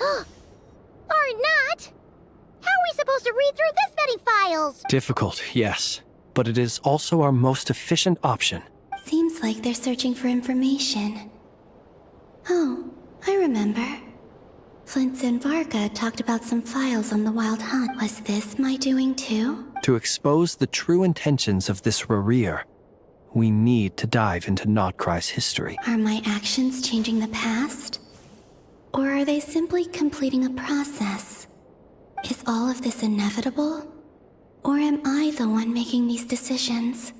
Or not? How are we supposed to read through this many files? Difficult, yes. But it is also our most efficient option. Seems like they're searching for information. Oh, I remember. Flint and Varga talked about some files on the Wild Hunt. Was this my doing too? To expose the true intentions of this Rarir, we need to dive into Notcry's history. Are my actions changing the past? Or are they simply completing a process? Is all of this inevitable? Or am I the one making these decisions?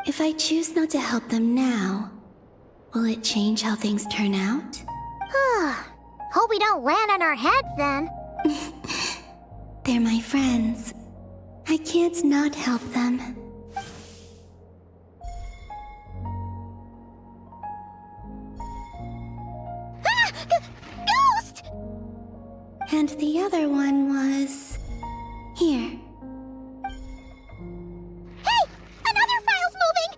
If I choose not to help them now, Will it change how things turn out? Hope we don't land on our heads then. They're my friends. I can't not help them. Ghost! And the other one was... here. Hey! Another file's moving!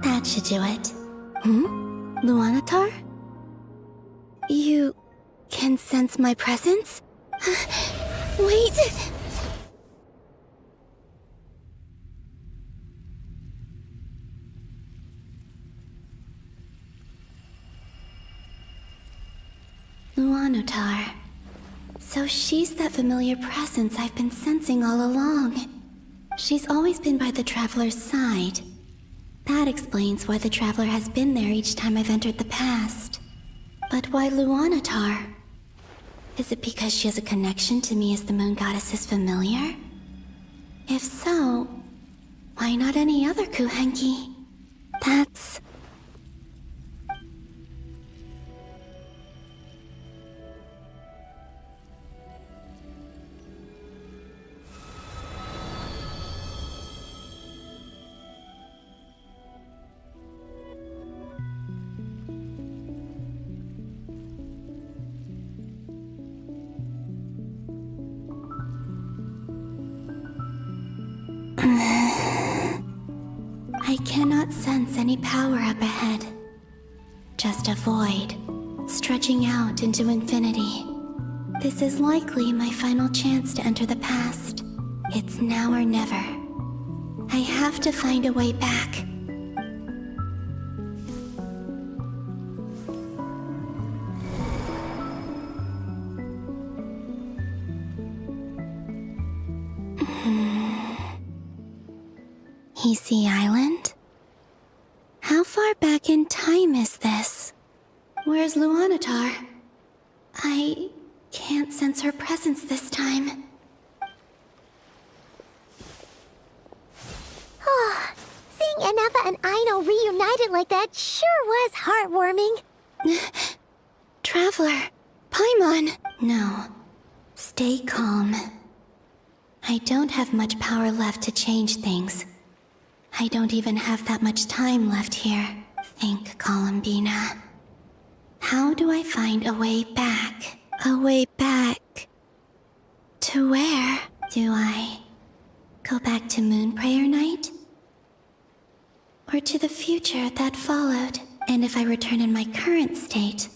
That should do it. Luanatar? You can sense my presence? Wait! Luanatar. So she's that familiar presence I've been sensing all along. She's always been by the Traveler's side. That explains why the Traveler has been there each time I've entered the past. But why Luanatar? Is it because she has a connection to me as the Moon Goddess's familiar? If so, why not any other Kuhenki? That's... I cannot sense any power up ahead. Just a void, stretching out into infinity. This is likely my final chance to enter the past. It's now or never. I have to find a way back. Easy Island? How far back in time is this? Where's Luanatar? I can't sense her presence this time. Seeing Anafa and Aino reunited like that sure was heartwarming. Traveler, Paimon. No. Stay calm. I don't have much power left to change things. I don't even have that much time left here. Think, Columbina. How do I find a way back? A way back... to where? Do I go back to Moon Prayer Night? Or to the future that followed? And if I return in my current state,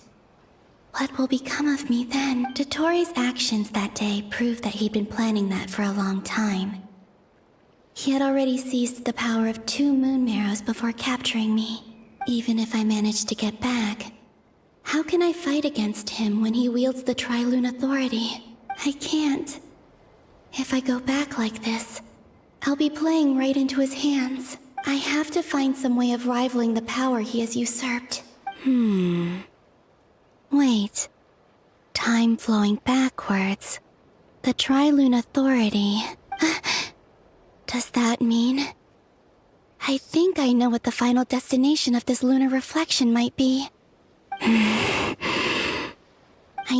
what will become of me then? Dottoro's actions that day proved that he'd been planning that for a long time. He had already seized the power of 2 moon marrows before capturing me. Even if I managed to get back, how can I fight against him when he wields the Tri-Lune Authority? I can't. If I go back like this, I'll be playing right into his hands. I have to find some way of rivaling the power he has usurped. Wait. Time flowing backwards. The Tri-Lune Authority. Does that mean... I think I know what the final destination of this lunar reflection might be. I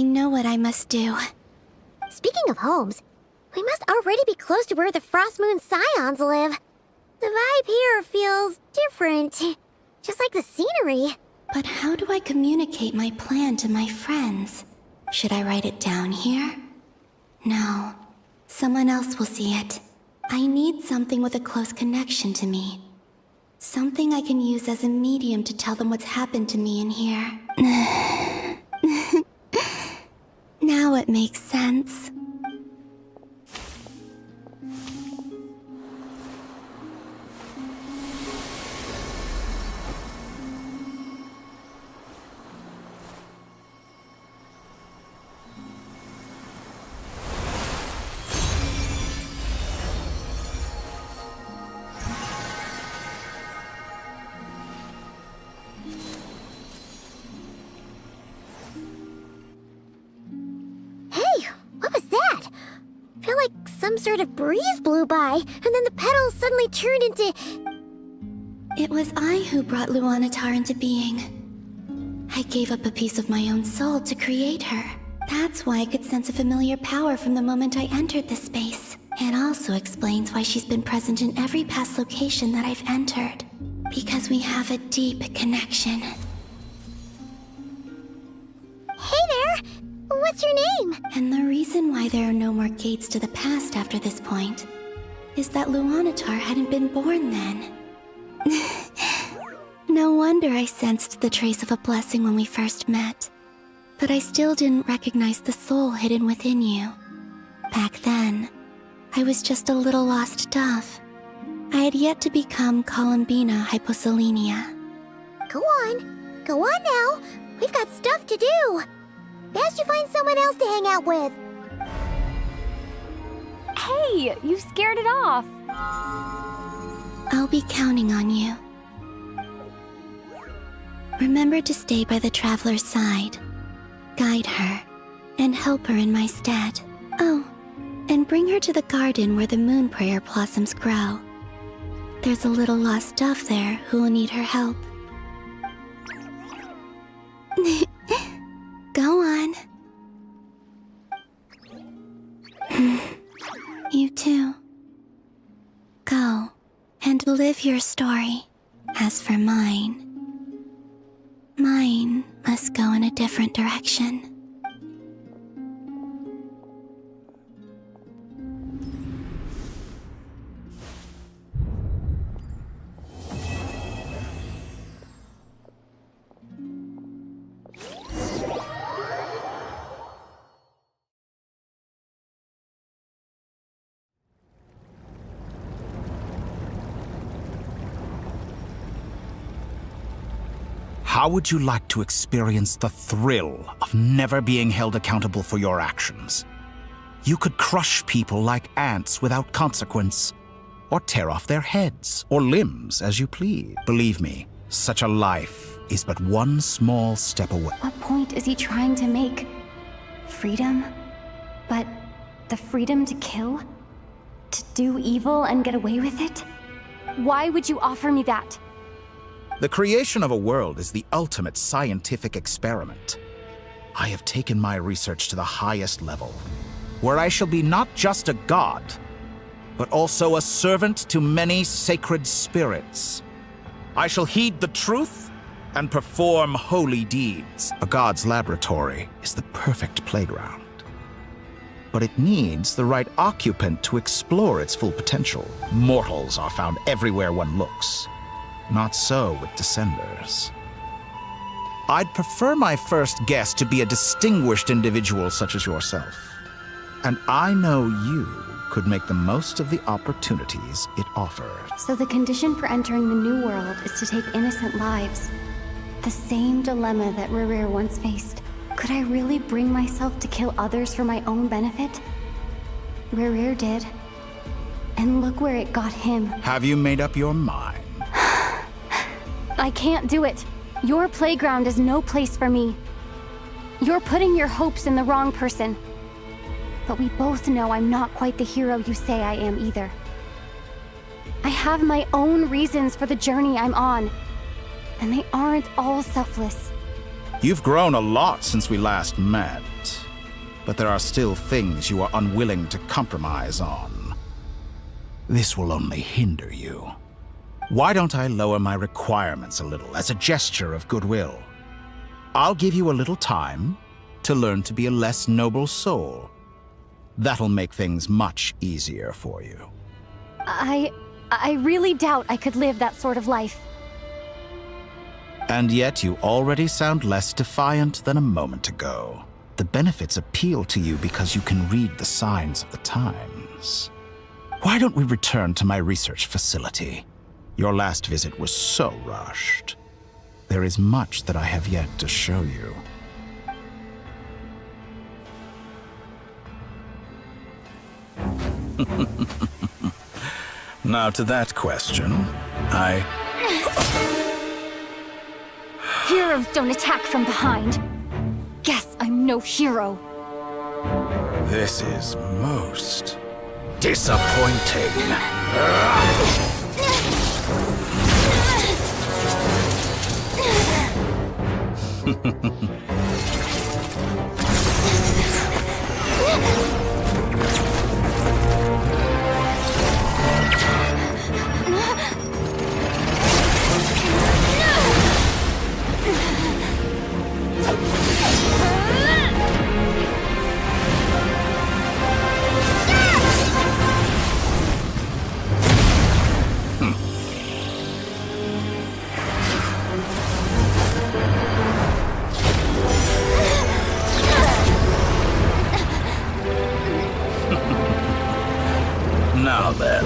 know what I must do. Speaking of homes, we must already be close to where the Frost Moon Scions live. The vibe here feels different, just like the scenery. But how do I communicate my plan to my friends? Should I write it down here? No. Someone else will see it. I need something with a close connection to me. Something I can use as a medium to tell them what's happened to me in here. Now it makes sense. some sort of breeze blew by, and then the petals suddenly turned into... It was I who brought Luanatar into being. I gave up a piece of my own soul to create her. That's why I could sense a familiar power from the moment I entered this space. It also explains why she's been present in every past location that I've entered. Because we have a deep connection. Hey there! What's your name? And the reason why there are no more gates to the past after this point is that Luanatar hadn't been born then. No wonder I sensed the trace of a blessing when we first met. But I still didn't recognize the soul hidden within you. Back then, I was just a little lost dove. I had yet to become Columbina Hyposelenia. Go on. Go on now. We've got stuff to do. Best you find someone else to hang out with. Hey, you scared it off. I'll be counting on you. Remember to stay by the traveler's side, guide her, and help her in my stead. Oh, and bring her to the garden where the moon prayer blossoms grow. There's a little lost dove there who will need her help. Go on. You too. Go and live your story. As for mine must go in a different direction. How would you like to experience the thrill of never being held accountable for your actions? You could crush people like ants without consequence, or tear off their heads or limbs as you please. Believe me, such a life is but one small step away. What point is he trying to make? Freedom? But the freedom to kill? To do evil and get away with it? Why would you offer me that? The creation of a world is the ultimate scientific experiment. I have taken my research to the highest level, where I shall be not just a god, but also a servant to many sacred spirits. I shall heed the truth and perform holy deeds. A god's laboratory is the perfect playground, but it needs the right occupant to explore its full potential. Mortals are found everywhere one looks. Not so with Descenders. I'd prefer my first guest to be a distinguished individual such as yourself. And I know you could make the most of the opportunities it offers. So the condition for entering the new world is to take innocent lives. The same dilemma that Rerir once faced. Could I really bring myself to kill others for my own benefit? Rerir did. And look where it got him. Have you made up your mind? I can't do it. Your playground is no place for me. You're putting your hopes in the wrong person. But we both know I'm not quite the hero you say I am either. I have my own reasons for the journey I'm on. And they aren't all selfless. You've grown a lot since we last met. But there are still things you are unwilling to compromise on. This will only hinder you. Why don't I lower my requirements a little as a gesture of goodwill? I'll give you a little time to learn to be a less noble soul. That'll make things much easier for you. I really doubt I could live that sort of life. And yet you already sound less defiant than a moment ago. The benefits appeal to you because you can read the signs of the times. Why don't we return to my research facility? Your last visit was so rushed. There is much that I have yet to show you. Now to that question, Heroes don't attack from behind. Guess I'm no hero. This is most Disappointing. Now then.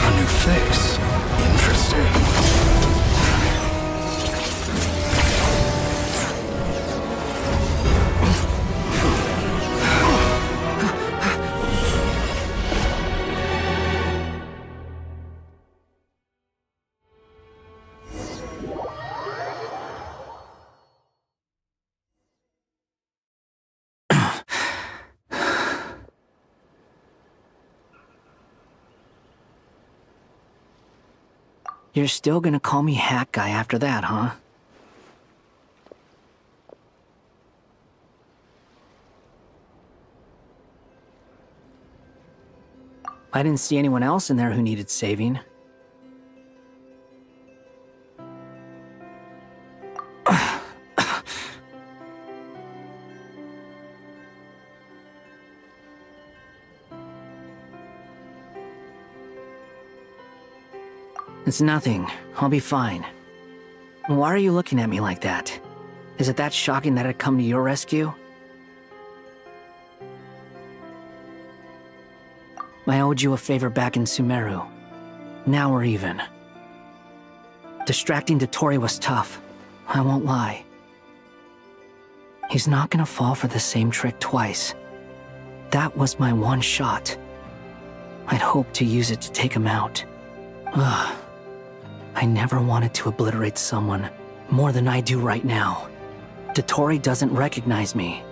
A new face. Interesting. You're still gonna call me Hack Guy after that, huh? I didn't see anyone else in there who needed saving. It's nothing. I'll be fine. Why are you looking at me like that? Is it that shocking that I'd come to your rescue? I owed you a favor back in Sumeru. Now we're even. Distracting Dotori was tough. I won't lie. He's not gonna fall for the same trick twice. That was my one shot. I'd hoped to use it to take him out. Ugh. I never wanted to obliterate someone more than I do right now. Dotori doesn't recognize me,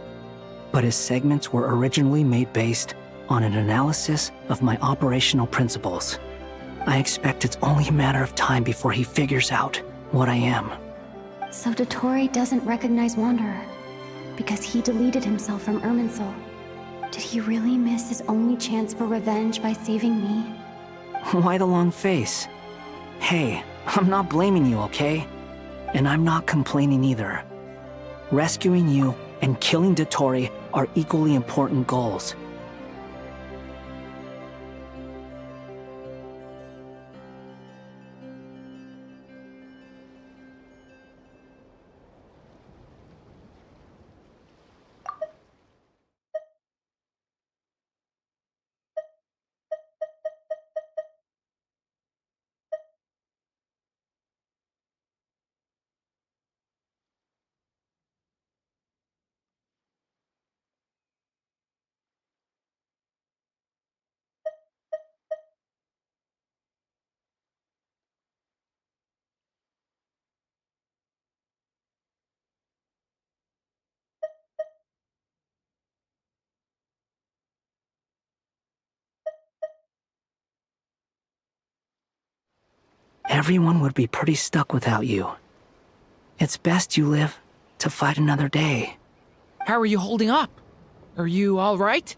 but his segments were originally made based on an analysis of my operational principles. I expect it's only a matter of time before he figures out what I am. So Dotori doesn't recognize Wanderer because he deleted himself from Irminsul. Did he really miss his only chance for revenge by saving me? Why the long face? Hey, I'm not blaming you, okay? And I'm not complaining either. Rescuing you and killing Dotori are equally important goals. Everyone would be pretty stuck without you. It's best you live to fight another day. How are you holding up? Are you alright?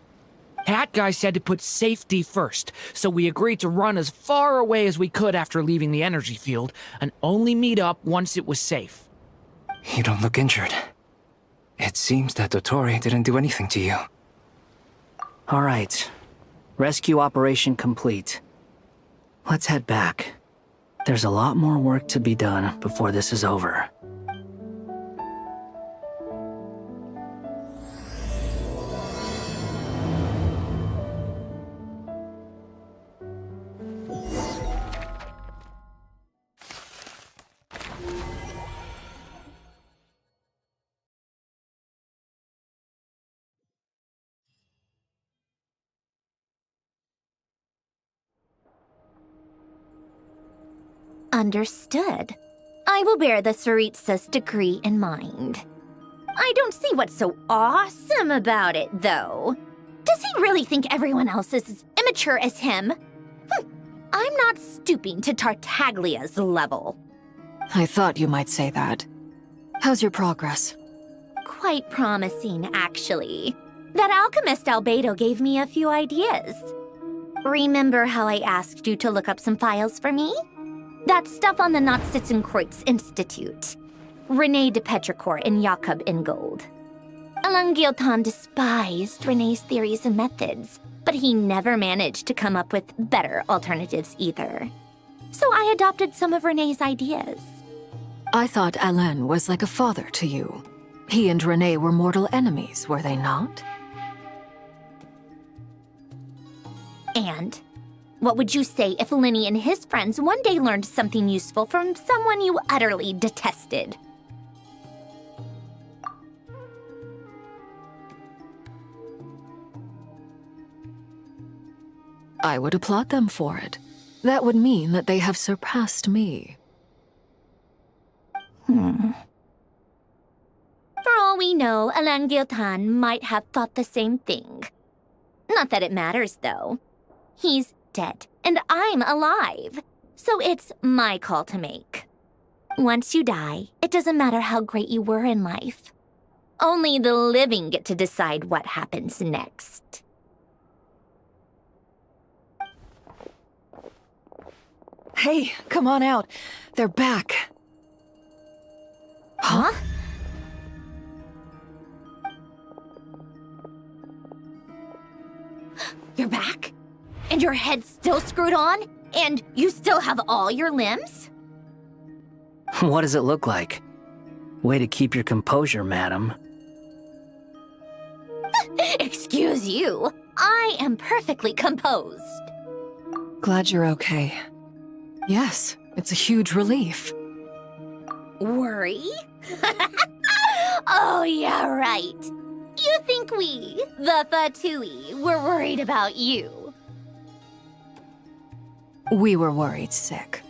Hat Guy said to put safety first, so we agreed to run as far away as we could after leaving the energy field, and only meet up once it was safe. You don't look injured. It seems that Dotori didn't do anything to you. Alright. Rescue operation complete. Let's head back. There's a lot more work to be done before this is over. Understood. I will bear the Tsaritsa's decree in mind. I don't see what's so awesome about it, though. Does he really think everyone else is as immature as him? I'm not stooping to Tartaglia's level. I thought you might say that. How's your progress? Quite promising, actually. That alchemist Albedo gave me a few ideas. Remember how I asked you to look up some files for me? That stuff on the Nazi-Kreuz Institute. René de Petrichor and Jakob Ingold. Alain Guillotin despised René's theories and methods, but he never managed to come up with better alternatives either. So I adopted some of René's ideas. I thought Alain was like a father to you. He and René were mortal enemies, were they not? And what would you say if Lenny and his friends one day learned something useful from someone you utterly detested? I would applaud them for it. That would mean that they have surpassed me. For all we know, Alain Guillotin might have thought the same thing. Not that it matters, though. He's dead, and I'm alive. So it's my call to make. Once you die, it doesn't matter how great you were in life. Only the living get to decide what happens next. Hey, come on out. They're back. Huh? You're back? And your head's still screwed on? And you still have all your limbs? What does it look like? Way to keep your composure, madam. Excuse you. I am perfectly composed. Glad you're okay. Yes, it's a huge relief. Worry? Oh, yeah, right. You think we, the Fatui, were worried about you? We were worried sick.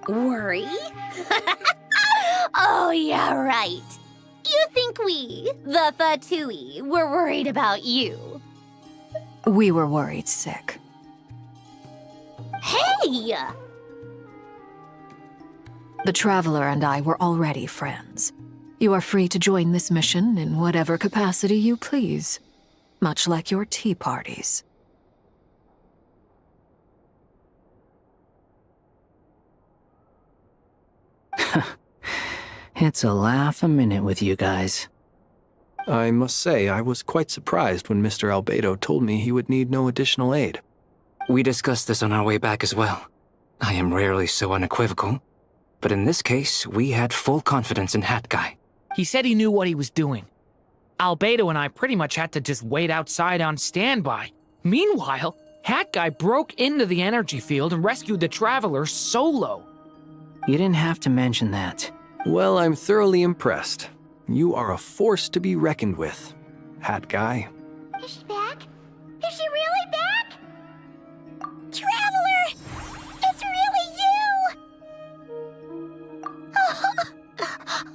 Worry? Oh, yeah, right. You think we, the Fatui, were worried about you? We were worried sick. Hey! The Traveler and I were already friends. You are free to join this mission in whatever capacity you please, much like your tea parties. It's a laugh a minute with you guys. I must say, I was quite surprised when Mr. Albedo told me he would need no additional aid. We discussed this on our way back as well. I am rarely so unequivocal, but in this case, we had full confidence in Hat Guy. He said he knew what he was doing. Albedo and I pretty much had to just wait outside on standby. Meanwhile, Hat Guy broke into the energy field and rescued the Traveler solo. You didn't have to mention that. Well, I'm thoroughly impressed. You are a force to be reckoned with, Hat Guy. Is she back? Is she really back? Traveler! It's really you!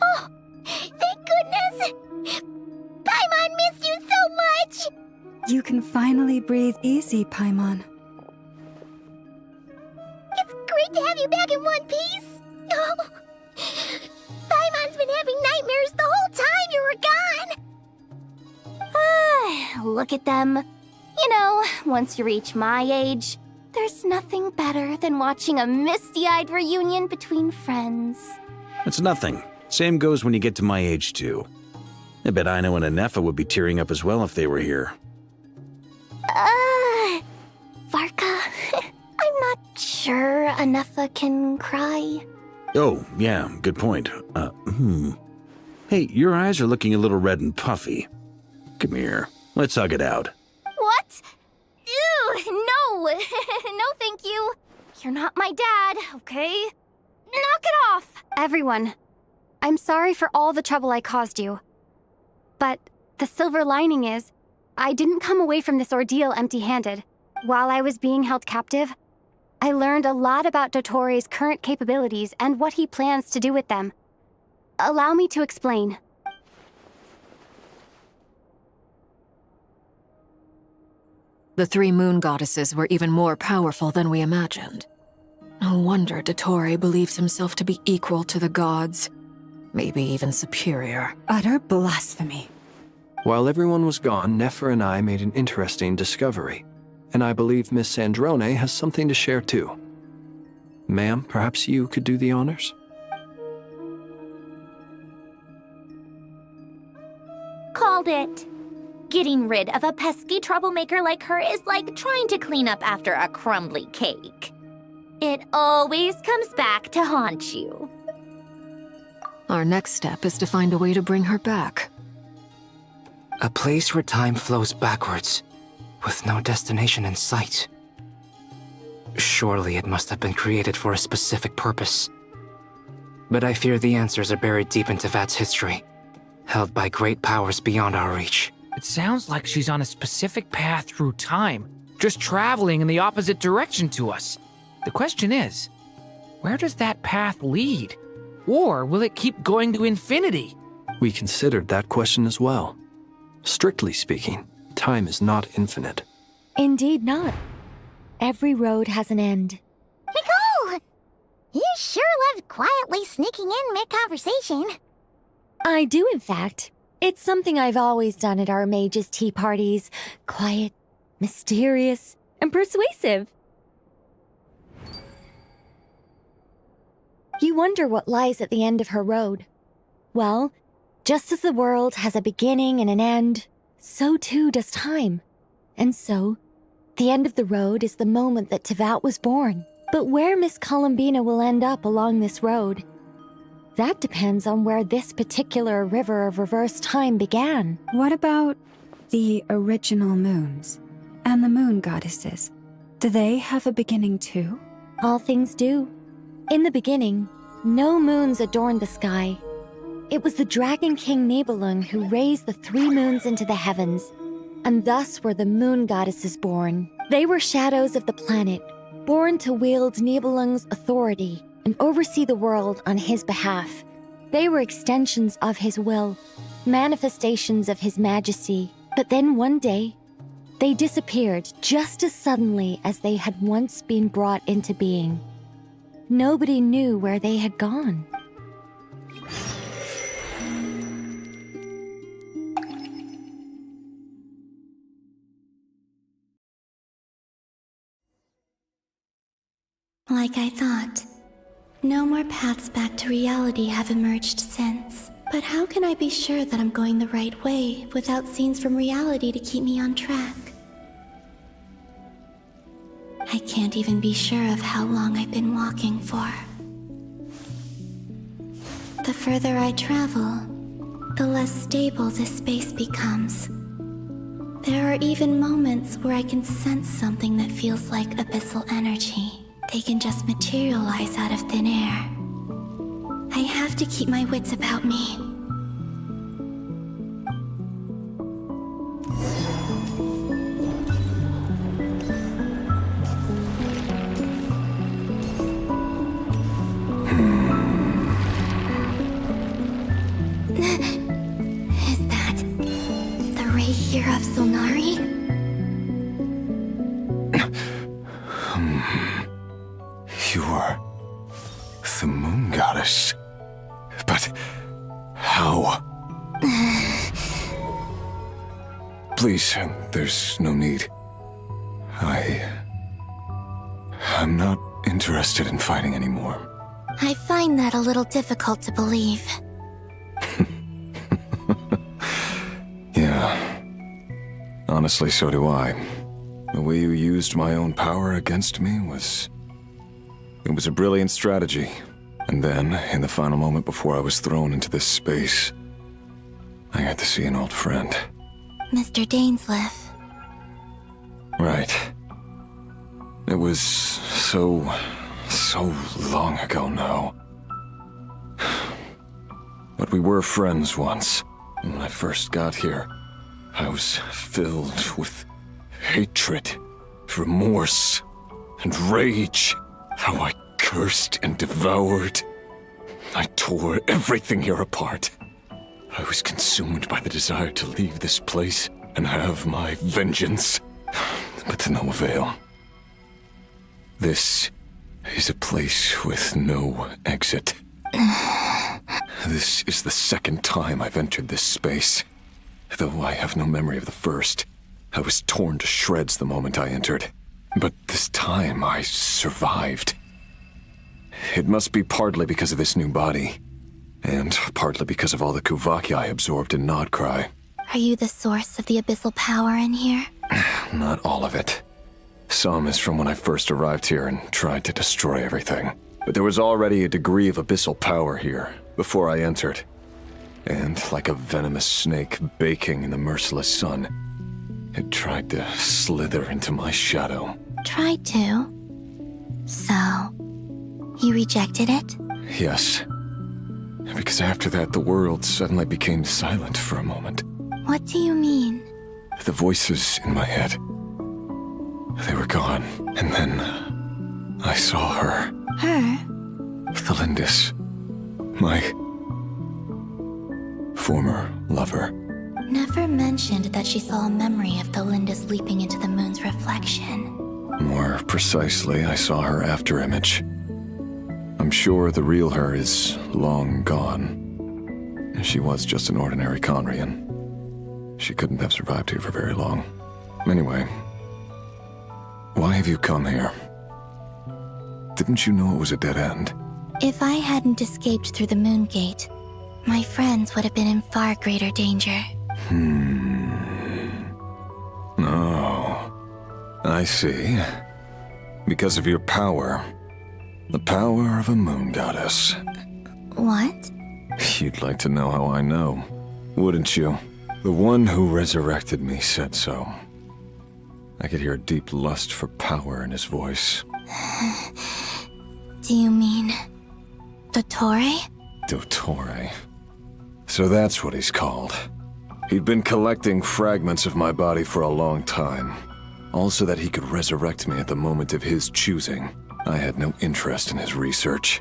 Oh, thank goodness! Paimon missed you so much! You can finally breathe easy, Paimon. It's great to have you back in one piece! Oh. Paimon's been having nightmares the whole time you were gone! Look at them. You know, once you reach my age, there's nothing better than watching a misty-eyed reunion between friends. It's nothing. Same goes when you get to my age, too. I bet Ino and Anefa would be tearing up as well if they were here. Varka, I'm not sure Anefa can cry. Oh, yeah, good point. Hey, your eyes are looking a little red and puffy. Come here, let's hug it out. What? Ew, no! No, thank you. You're not my dad, okay? Knock it off! Everyone, I'm sorry for all the trouble I caused you. But the silver lining is, I didn't come away from this ordeal empty-handed. While I was being held captive, I learned a lot about Dottoro's current capabilities and what he plans to do with them. Allow me to explain. The three moon goddesses were even more powerful than we imagined. No wonder Dottore believes himself to be equal to the gods, maybe even superior. Utter blasphemy. While everyone was gone, Nefer and I made an interesting discovery, and I believe Miss Sandrone has something to share too. Ma'am, perhaps you could do the honors? Called it. Getting rid of a pesky troublemaker like her is like trying to clean up after a crumbly cake. It always comes back to haunt you. Our next step is to find a way to bring her back. A place where time flows backwards, with no destination in sight. Surely it must have been created for a specific purpose. But I fear the answers are buried deep in Tevat's history, held by great powers beyond our reach. It sounds like she's on a specific path through time, just traveling in the opposite direction to us. The question is, where does that path lead? Or will it keep going to infinity? We considered that question as well. Strictly speaking, time is not infinite. Indeed not. Every road has an end. Nicole! You sure loved quietly sneaking in mid-conversation. I do, in fact. It's something I've always done at our mages' tea parties. Quiet, mysterious, and persuasive. You wonder what lies at the end of her road. Well, just as the world has a beginning and an end, so too does time. And so, the end of the road is the moment that Tevat was born. But where Miss Columbina will end up along this road, that depends on where this particular river of reverse time began. What about the original moons and the moon goddesses? Do they have a beginning too? All things do. In the beginning, no moons adorned the sky. It was the Dragon King Nibelung who raised the three moons into the heavens, and thus were the moon goddesses born. They were shadows of the planet, born to wield Nibelung's authority and oversee the world on his behalf. They were extensions of his will, manifestations of his majesty. But then one day, they disappeared just as suddenly as they had once been brought into being. Nobody knew where they had gone. Like I thought. No more paths back to reality have emerged since. But how can I be sure that I'm going the right way without scenes from reality to keep me on track? I can't even be sure of how long I've been walking for. The further I travel, the less stable this space becomes. There are even moments where I can sense something that feels like abyssal energy. They can just materialize out of thin air. I have to keep my wits about me. Is that the ray here of Solnari? You are the moon goddess. But how? Please, there's no need. I'm not interested in fighting anymore. I find that a little difficult to believe. Yeah. Honestly, so do I. The way you used my own power against me was... It was a brilliant strategy. And then, in the final moment before I was thrown into this space, I got to see an old friend. Mr. Dainsleif. Right. It was so long ago now. But we were friends once, when I first got here. I was filled with hatred, remorse, and rage. How I cursed and devoured. I tore everything here apart. I was consumed by the desire to leave this place and have my vengeance, but to no avail. This is a place with no exit. This is the second time I've entered this space. Though I have no memory of the first, I was torn to shreds the moment I entered. But this time I survived. It must be partly because of this new body, and partly because of all the Kuvaki I absorbed in Nodcry. Are you the source of the abyssal power in here? Not all of it. Some is from when I first arrived here and tried to destroy everything. But there was already a degree of abyssal power here before I entered. And like a venomous snake baking in the merciless sun, it tried to slither into my shadow. Tried to? So, you rejected it? Yes. Because after that, the world suddenly became silent for a moment. What do you mean? The voices in my head, they were gone. And then I saw her. Her? Thalindis. My former lover. Never mentioned that she saw a memory of Thalindis leaping into the moon's reflection. More precisely, I saw her afterimage. I'm sure the real her is long gone. She was just an ordinary Conrian. She couldn't have survived here for very long. Anyway, why have you come here? Didn't you know it was a dead end? If I hadn't escaped through the moon gate, my friends would have been in far greater danger. Oh, I see. Because of your power. The power of a moon goddess. What? You'd like to know how I know, wouldn't you? The one who resurrected me said so. I could hear a deep lust for power in his voice. Do you mean... Dottore? Dottore. So that's what he's called. He'd been collecting fragments of my body for a long time. All so that he could resurrect me at the moment of his choosing. I had no interest in his research.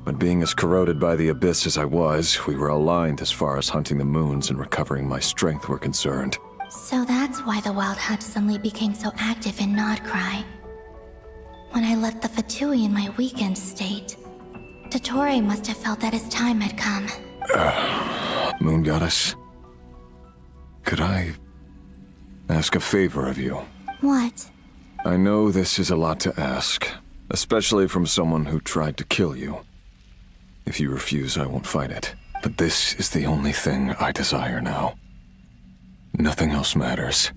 But being as corroded by the abyss as I was, we were aligned as far as hunting the moons and recovering my strength were concerned. So that's why the Wild Hunt suddenly became so active in Nodcry. When I left the Fatui in my weakened state, Dottore must have felt that his time had come. Moon Goddess, could I ask a favor of you? What? I know this is a lot to ask, especially from someone who tried to kill you. If you refuse, I won't fight it. But this is the only thing I desire now. Nothing else matters.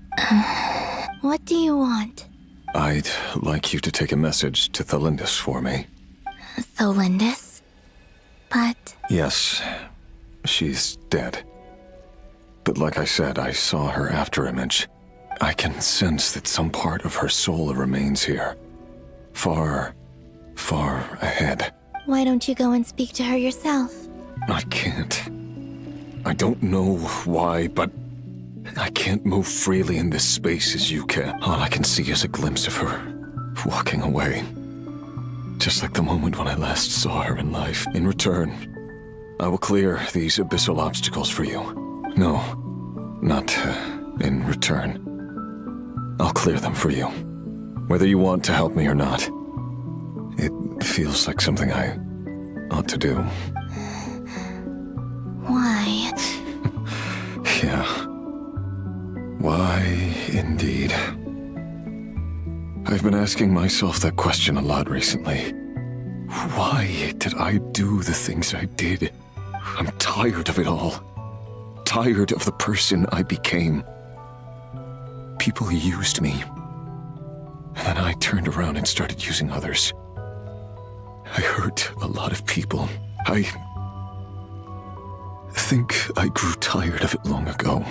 What do you want? I'd like you to take a message to Thalindis for me. Thalindis? But... Yes, she's dead. But like I said, I saw her afterimage. I can sense that some part of her soul remains here. Far, far ahead. Why don't you go and speak to her yourself? I can't. I don't know why, but I can't move freely in this space as you can. All I can see is a glimpse of her, walking away. Just like the moment when I last saw her in life. In return, I will clear these abyssal obstacles for you. No, not in return. I'll clear them for you. Whether you want to help me or not. It feels like something I ought to do. Why? Yeah. Why, indeed. I've been asking myself that question a lot recently. Why did I do the things I did? I'm tired of it all. Tired of the person I became. People used me. And then I turned around and started using others. I hurt a lot of people. I think I grew tired of it long ago.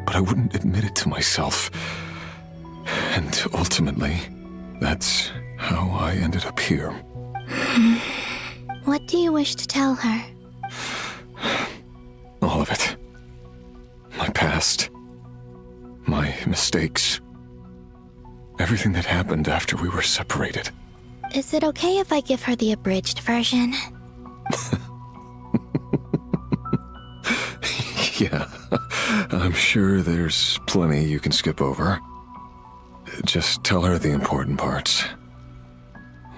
But I wouldn't admit it to myself. And ultimately, that's how I ended up here. What do you wish to tell her? All of it. My past. mistakes. Everything that happened after we were separated. Is it okay if I give her the abridged version? Yeah, I'm sure there's plenty you can skip over. Just tell her the important parts.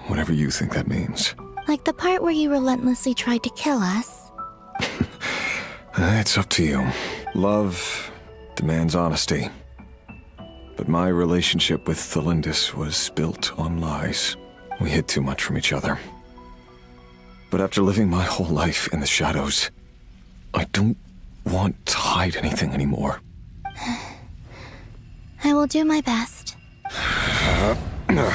Whatever you think that means. Like the part where you relentlessly tried to kill us? It's up to you. Love demands honesty. But my relationship with Thelindis was built on lies. We hid too much from each other. But after living my whole life in the shadows, I don't want to hide anything anymore. I will do my best. There.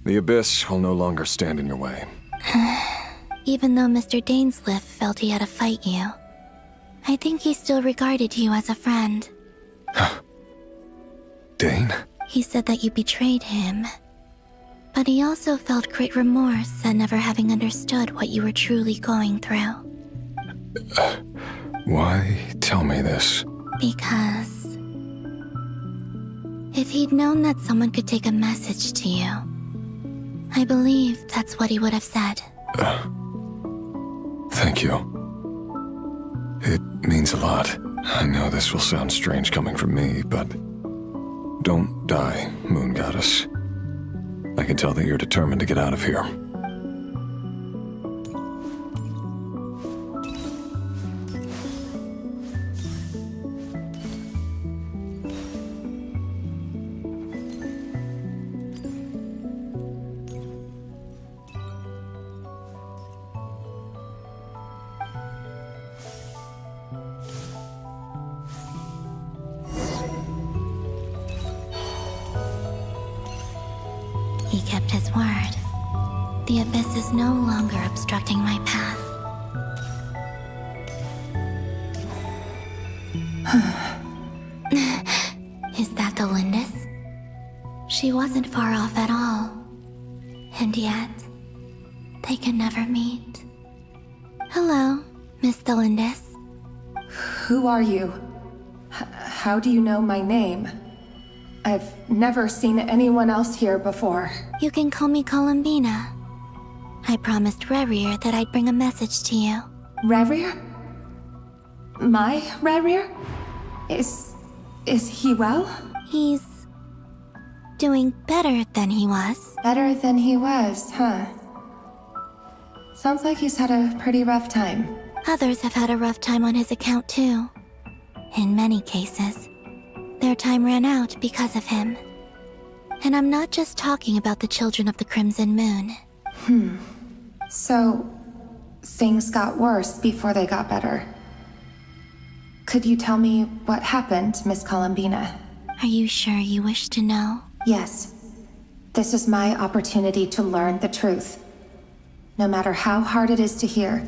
The Abyss will no longer stand in your way. Even though Mr. Dainsleif felt he had to fight you, I think he still regarded you as a friend. Dane? He said that you betrayed him. But he also felt great remorse at never having understood what you were truly going through. Why tell me this? Because if he'd known that someone could take a message to you, I believe that's what he would have said. Thank you. It means a lot. I know this will sound strange coming from me, but don't die, Moon Goddess. I can tell that you're determined to get out of here. He kept his word. The Abyss is no longer obstructing my path. Is that the Lindis? She wasn't far off at all. And yet, they can never meet. Hello, Miss Thelindis. Who are you? How do you know my name? I've never seen anyone else here before. You can call me Columbina. I promised Rerir that I'd bring a message to you. Rerir? My Rerir? Is he well? He's doing better than he was. Better than he was, huh? Sounds like he's had a pretty rough time. Others have had a rough time on his account too. In many cases, their time ran out because of him. And I'm not just talking about the children of the Crimson Moon. So, things got worse before they got better. Could you tell me what happened, Miss Columbina? Are you sure you wish to know? Yes. This is my opportunity to learn the truth. No matter how hard it is to hear,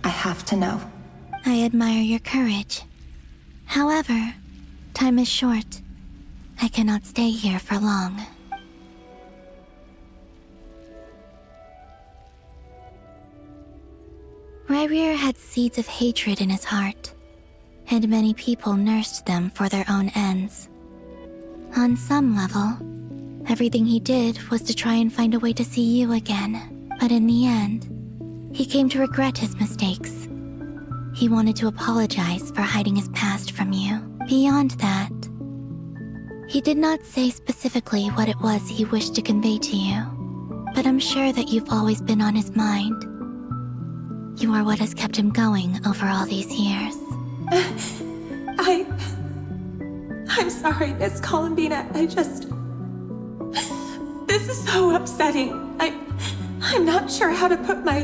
I have to know. I admire your courage. However, time is short. I cannot stay here for long. Rerir had seeds of hatred in his heart, and many people nursed them for their own ends. On some level, everything he did was to try and find a way to see you again. But in the end, he came to regret his mistakes. He wanted to apologize for hiding his past from you. Beyond that, he did not say specifically what it was he wished to convey to you, but I'm sure that you've always been on his mind. You are what has kept him going over all these years. I'm sorry, Miss Columbina. This is so upsetting. I'm not sure how to put my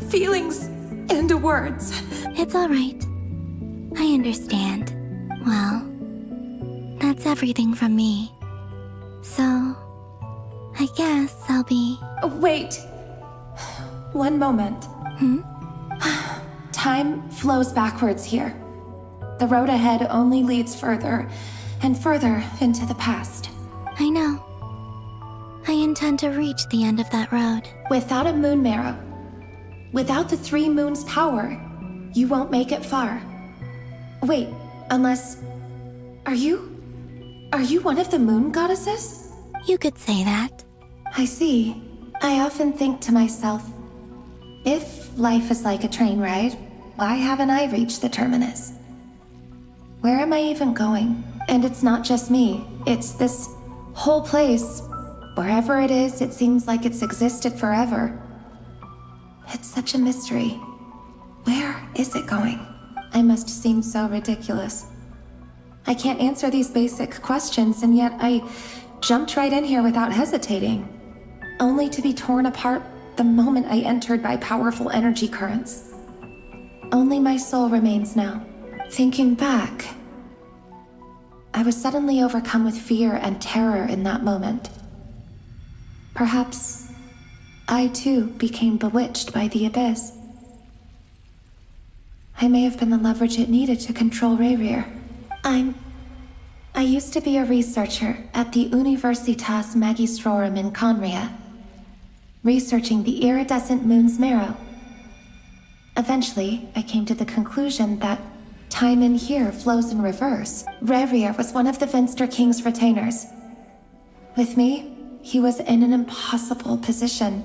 feelings into words. It's all right. I understand. Well, that's everything from me. So, I guess I'll be... Wait. One moment. Time flows backwards here. The road ahead only leads further and further into the past. I know. intend to reach the end of that road? Without a moon marrow, without the 3 moons' power, you won't make it far. Wait, unless... Are you one of the moon goddesses? You could say that. I see. I often think to myself, if life is like a train ride, why haven't I reached the terminus? Where am I even going? And it's not just me, it's this whole place. Wherever it is, it seems like it's existed forever. It's such a mystery. Where is it going? I must seem so ridiculous. I can't answer these basic questions, and yet I jumped right in here without hesitating, only to be torn apart the moment I entered by powerful energy currents. Only my soul remains now. Thinking back, I was suddenly overcome with fear and terror in that moment. Perhaps I too became bewitched by the abyss. I may have been the leverage it needed to control Rayrir. I used to be a researcher at the Universitas Magistrorum in Conria, researching the iridescent moon's marrow. Eventually, I came to the conclusion that time in here flows in reverse. Rayrir was one of the Finster King's retainers. With me, he was in an impossible position.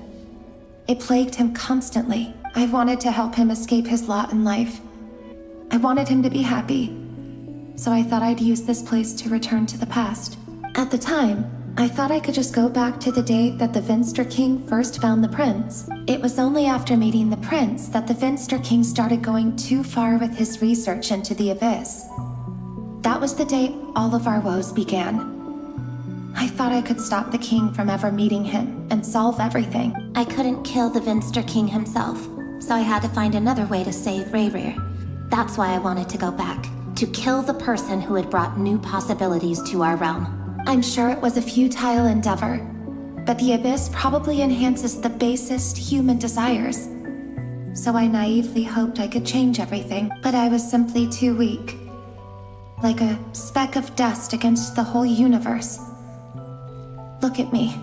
It plagued him constantly. I wanted to help him escape his lot in life. I wanted him to be happy, so I thought I'd use this place to return to the past. At the time, I thought I could just go back to the day that the Finster King first found the prince. It was only after meeting the prince that the Finster King started going too far with his research into the abyss. That was the day all of our woes began. I thought I could stop the king from ever meeting him and solve everything. I couldn't kill the Finster King himself, so I had to find another way to save Rayrir. That's why I wanted to go back, to kill the person who had brought new possibilities to our realm. I'm sure it was a futile endeavor, but the abyss probably enhances the basest human desires. So I naively hoped I could change everything, but I was simply too weak. Like a speck of dust against the whole universe. Look at me.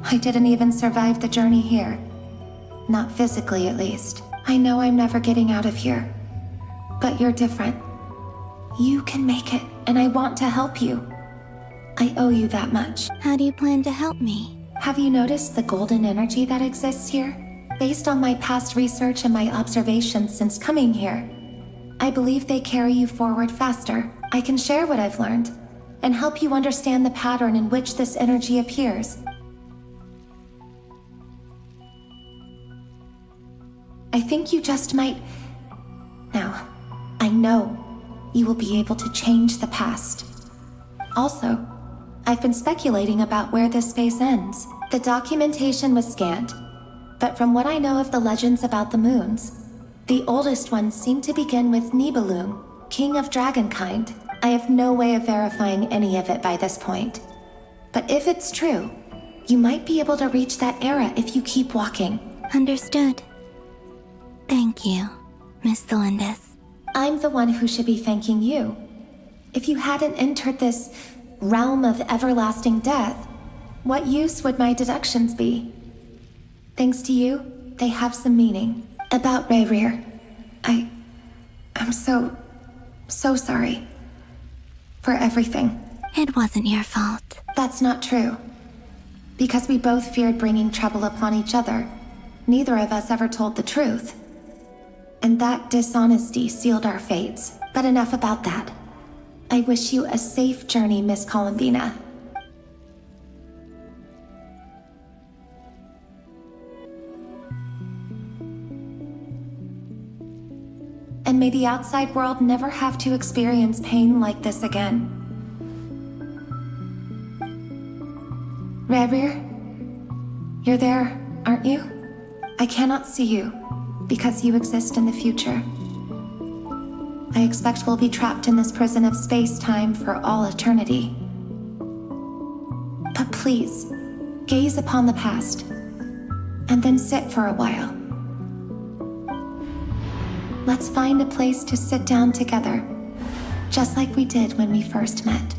I didn't even survive the journey here. Not physically, at least. I know I'm never getting out of here. But you're different. You can make it, and I want to help you. I owe you that much. How do you plan to help me? Have you noticed the golden energy that exists here? Based on my past research and my observations since coming here, I believe they carry you forward faster. I can share what I've learned, and help you understand the pattern in which this energy appears. I think you just might... Now, I know you will be able to change the past. Also, I've been speculating about where this space ends. The documentation was scanned, but from what I know of the legends about the moons, the oldest ones seem to begin with Nibelung, king of dragonkind. I have no way of verifying any of it by this point. But if it's true, you might be able to reach that era if you keep walking. Understood. Thank you, Miss Thelindis. I'm the one who should be thanking you. If you hadn't entered this realm of everlasting death, what use would my deductions be? Thanks to you, they have some meaning. About Rayrir, I'm so sorry. For everything. It wasn't your fault. That's not true. Because we both feared bringing trouble upon each other, neither of us ever told the truth. And that dishonesty sealed our fates. But enough about that. I wish you a safe journey, Miss Columbina. And may the outside world never have to experience pain like this again. Rayrir, you're there, aren't you? I cannot see you, because you exist in the future. I expect we'll be trapped in this prison of space-time for all eternity. But please, gaze upon the past, and then sit for a while. Let's find a place to sit down together, just like we did when we first met.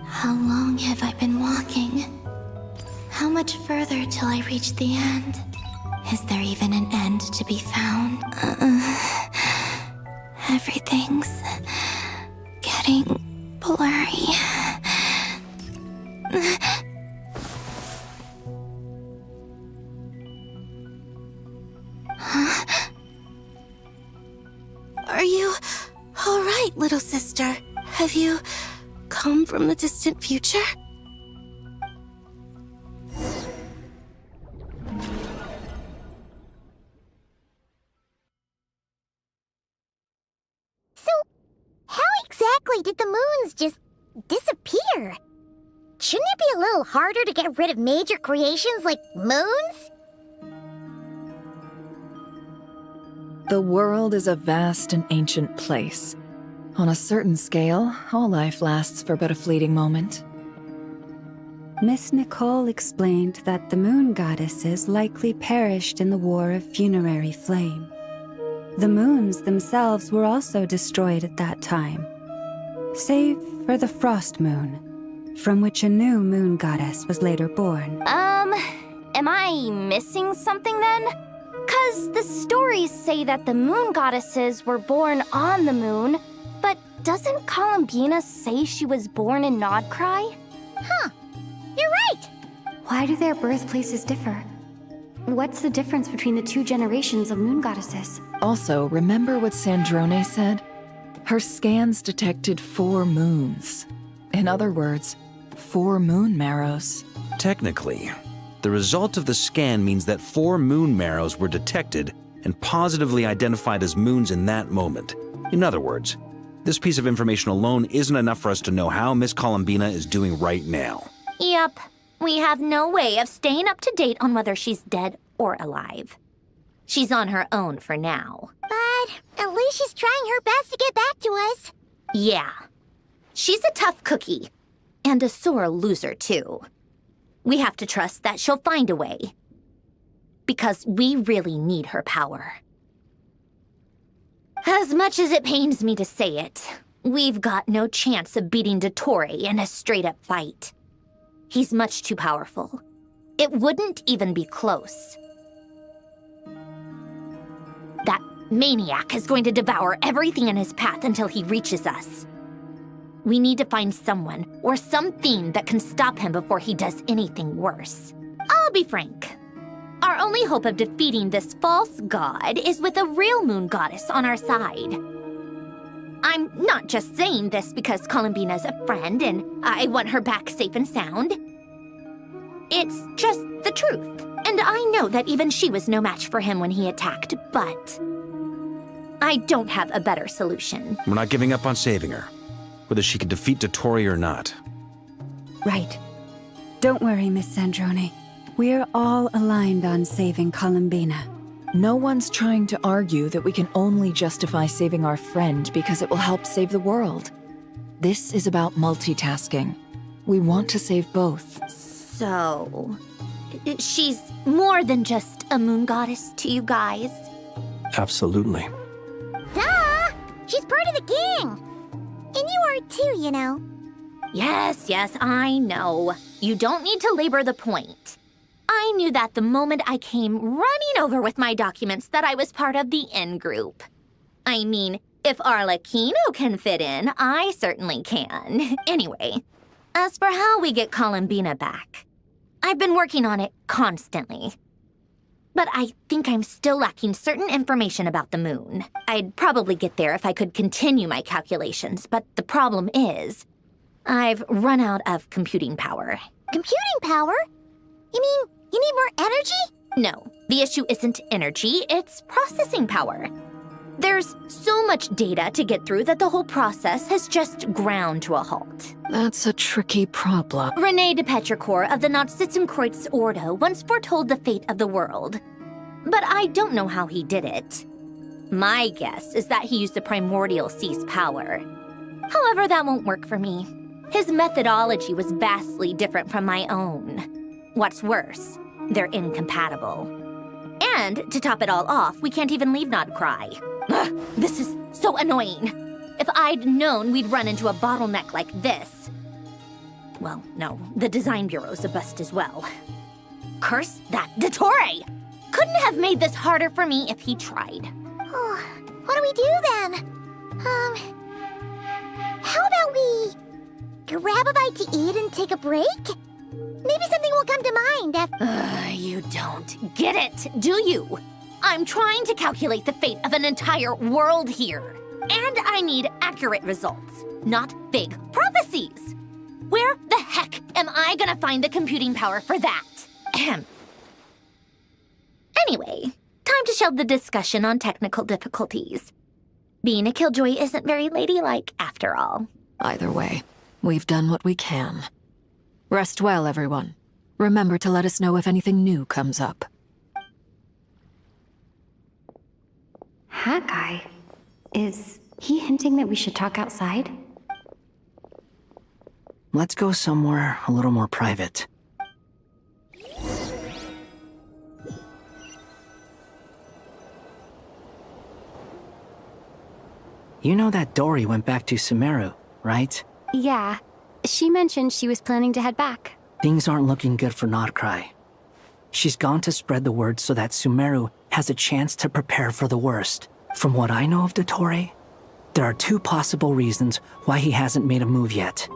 How long have I been walking? How much further till I reach the end? Is there even an end to be found? Everything's getting blurry. Huh? Are you all right, little sister? Have you come from the distant future? So, how exactly did the moons just disappear? Shouldn't it be a little harder to get rid of major creations like moons? The world is a vast and ancient place. On a certain scale, all life lasts for but a fleeting moment. Miss Nicole explained that the moon goddesses likely perished in the War of Funerary Flame. The moons themselves were also destroyed at that time, save for the Frost Moon, from which a new moon goddess was later born. Am I missing something then? 'Cause the stories say that the moon goddesses were born on the moon, but doesn't Columbina say she was born in Nodcry? Huh, you're right! Why do their birthplaces differ? What's the difference between the two generations of moon goddesses? Also, remember what Sandrone said? Her scans detected 4 moons. In other words, 4 moon marrows. Technically, the result of the scan means that 4 moon marrows were detected and positively identified as moons in that moment. In other words, this piece of information alone isn't enough for us to know how Miss Columbina is doing right now. Yep. We have no way of staying up to date on whether she's dead or alive. She's on her own for now. But at least she's trying her best to get back to us. Yeah. She's a tough cookie. And a sore loser, too. We have to trust that she'll find a way. Because we really need her power. As much as it pains me to say it, we've got no chance of beating Dottore in a straight-up fight. He's much too powerful. It wouldn't even be close. That maniac is going to devour everything in his path until he reaches us. We need to find someone or something that can stop him before he does anything worse. I'll be frank. Our only hope of defeating this false god is with a real moon goddess on our side. I'm not just saying this because Columbina's a friend and I want her back safe and sound. It's just the truth. And I know that even she was no match for him when he attacked, but I don't have a better solution. We're not giving up on saving her, whether she can defeat Dottore or not. Right. Don't worry, Miss Sandrone. We're all aligned on saving Columbina. No one's trying to argue that we can only justify saving our friend because it will help save the world. This is about multitasking. We want to save both. So, she's more than just a moon goddess to you guys? Absolutely. Duh! She's part of the gang! And you are too, you know. Yes, I know. You don't need to labor the point. I knew that the moment I came running over with my documents that I was part of the in-group. I mean, if Arlecchino can fit in, I certainly can. Anyway, as for how we get Columbina back, I've been working on it constantly. But I think I'm still lacking certain information about the moon. I'd probably get there if I could continue my calculations, but the problem is, I've run out of computing power. Computing power? You mean you need more energy? No, the issue isn't energy, it's processing power. There's so much data to get through that the whole process has just ground to a halt. That's a tricky problem. René de Petrichor of the Nazissenkreuz Ordo once foretold the fate of the world. But I don't know how he did it. My guess is that he used the primordial sea's power. However, that won't work for me. His methodology was vastly different from my own. What's worse, they're incompatible. And to top it all off, we can't even leave Nodcry. Ugh, this is so annoying. if I'd known we'd run into a bottleneck like this. Well, no, the design bureau's a bust as well. Curse that Dottore! Couldn't have made this harder for me if he tried. Oh, what do we do then? How about we grab a bite to eat and take a break? Maybe something will come to mind after... You don't get it, do you? I'm trying to calculate the fate of an entire world here. And I need accurate results, not big prophecies. Where the heck am I gonna find the computing power for that? Ahem. Anyway, time to shelve the discussion on technical difficulties. Being a killjoy isn't very ladylike, after all. Either way, we've done what we can. Rest well, everyone. Remember to let us know if anything new comes up. Haggai? Is he hinting that we should talk outside? Let's go somewhere a little more private. You know that Dory went back to Sumeru, right? Yeah. She mentioned she was planning to head back. Things aren't looking good for Notcry. She's gone to spread the word so that Sumeru has a chance to prepare for the worst. From what I know of Dottore, there are two possible reasons why he hasn't made a move yet.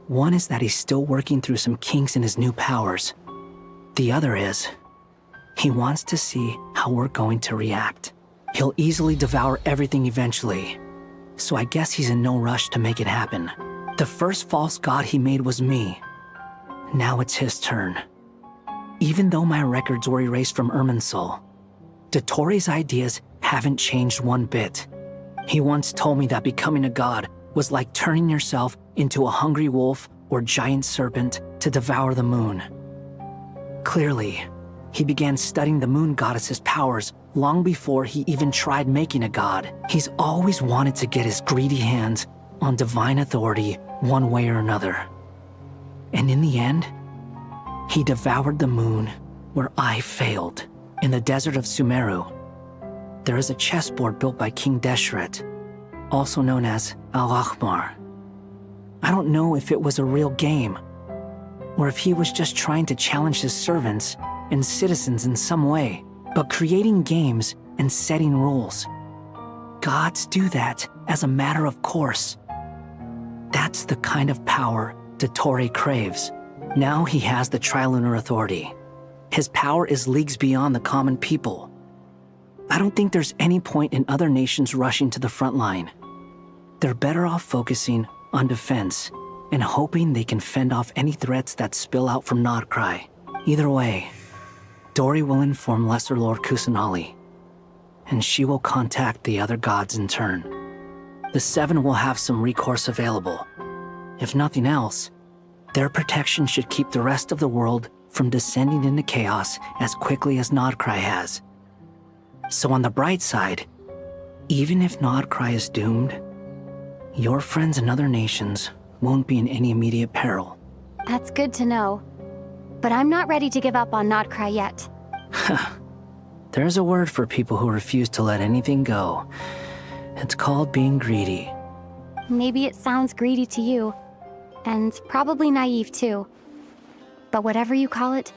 One is that he's still working through some kinks in his new powers. The other is, he wants to see how we're going to react. He'll easily devour everything eventually, so I guess he's in no rush to make it happen. The first false god he made was me. Now it's his turn. Even though my records were erased from Irminsul, Dottore's ideas haven't changed one bit. He once told me that becoming a god was like turning yourself into a hungry wolf or giant serpent to devour the moon. Clearly, he began studying the moon goddess's powers long before he even tried making a god. He's always wanted to get his greedy hands on divine authority one way or another. And in the end, he devoured the moon where I failed. In the desert of Sumeru, there is a chessboard built by King Deshret, also known as Al-Ahmar. I don't know if it was a real game, or if he was just trying to challenge his servants and citizens in some way, but creating games and setting rules. Gods do that as a matter of course. That's the kind of power Dottore craves. Now he has the Trilunar Authority. His power is leagues beyond the common people. I don't think there's any point in other nations rushing to the front line. They're better off focusing on defense and hoping they can fend off any threats that spill out from Notcry. Either way, Dory will inform Lesser Lord Kusanali, and she will contact the other gods in turn. The Seven will have some recourse available. If nothing else, their protection should keep the rest of the world from descending into chaos as quickly as Notcry has. So on the bright side, even if Notcry is doomed, your friends in other nations won't be in any immediate peril. That's good to know. But I'm not ready to give up on Notcry yet. There's a word for people who refuse to let anything go. It's called being greedy. Maybe it sounds greedy to you, and probably naive too. But whatever you call it,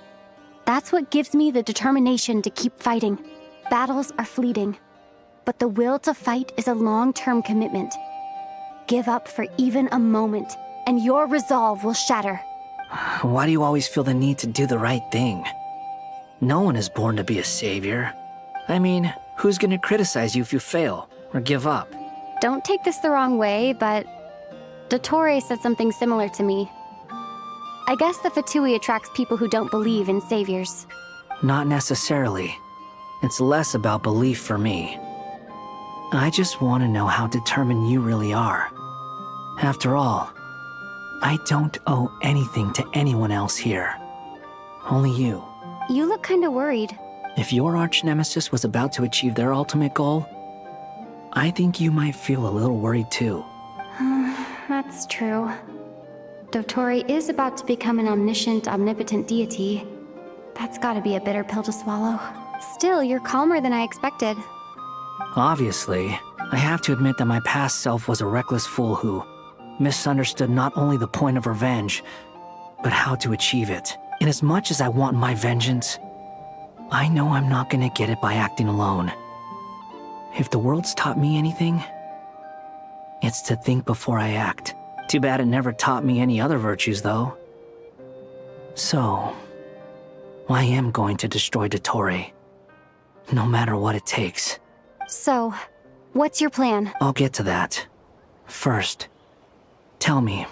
that's what gives me the determination to keep fighting. Battles are fleeting, but the will to fight is a long-term commitment. Give up for even a moment, and your resolve will shatter. Why do you always feel the need to do the right thing? No one is born to be a savior. I mean, who's gonna criticize you if you fail or give up? Don't take this the wrong way, but Dottore said something similar to me. I guess the Fatui attracts people who don't believe in saviors. Not necessarily. It's less about belief for me. I just want to know how determined you really are. After all, I don't owe anything to anyone else here. Only you. You look kinda worried. If your arch-nemesis was about to achieve their ultimate goal, I think you might feel a little worried too. That's true. Dottore is about to become an omniscient, omnipotent deity. That's gotta be a bitter pill to swallow. Still, you're calmer than I expected. Obviously, I have to admit that my past self was a reckless fool who misunderstood not only the point of revenge, but how to achieve it. And as much as I want my vengeance, I know I'm not gonna get it by acting alone. If the world's taught me anything, it's to think before I act. Too bad it never taught me any other virtues, though. So, I am going to destroy Dottore, no matter what it takes. So, what's your plan? I'll get to that. First, tell me,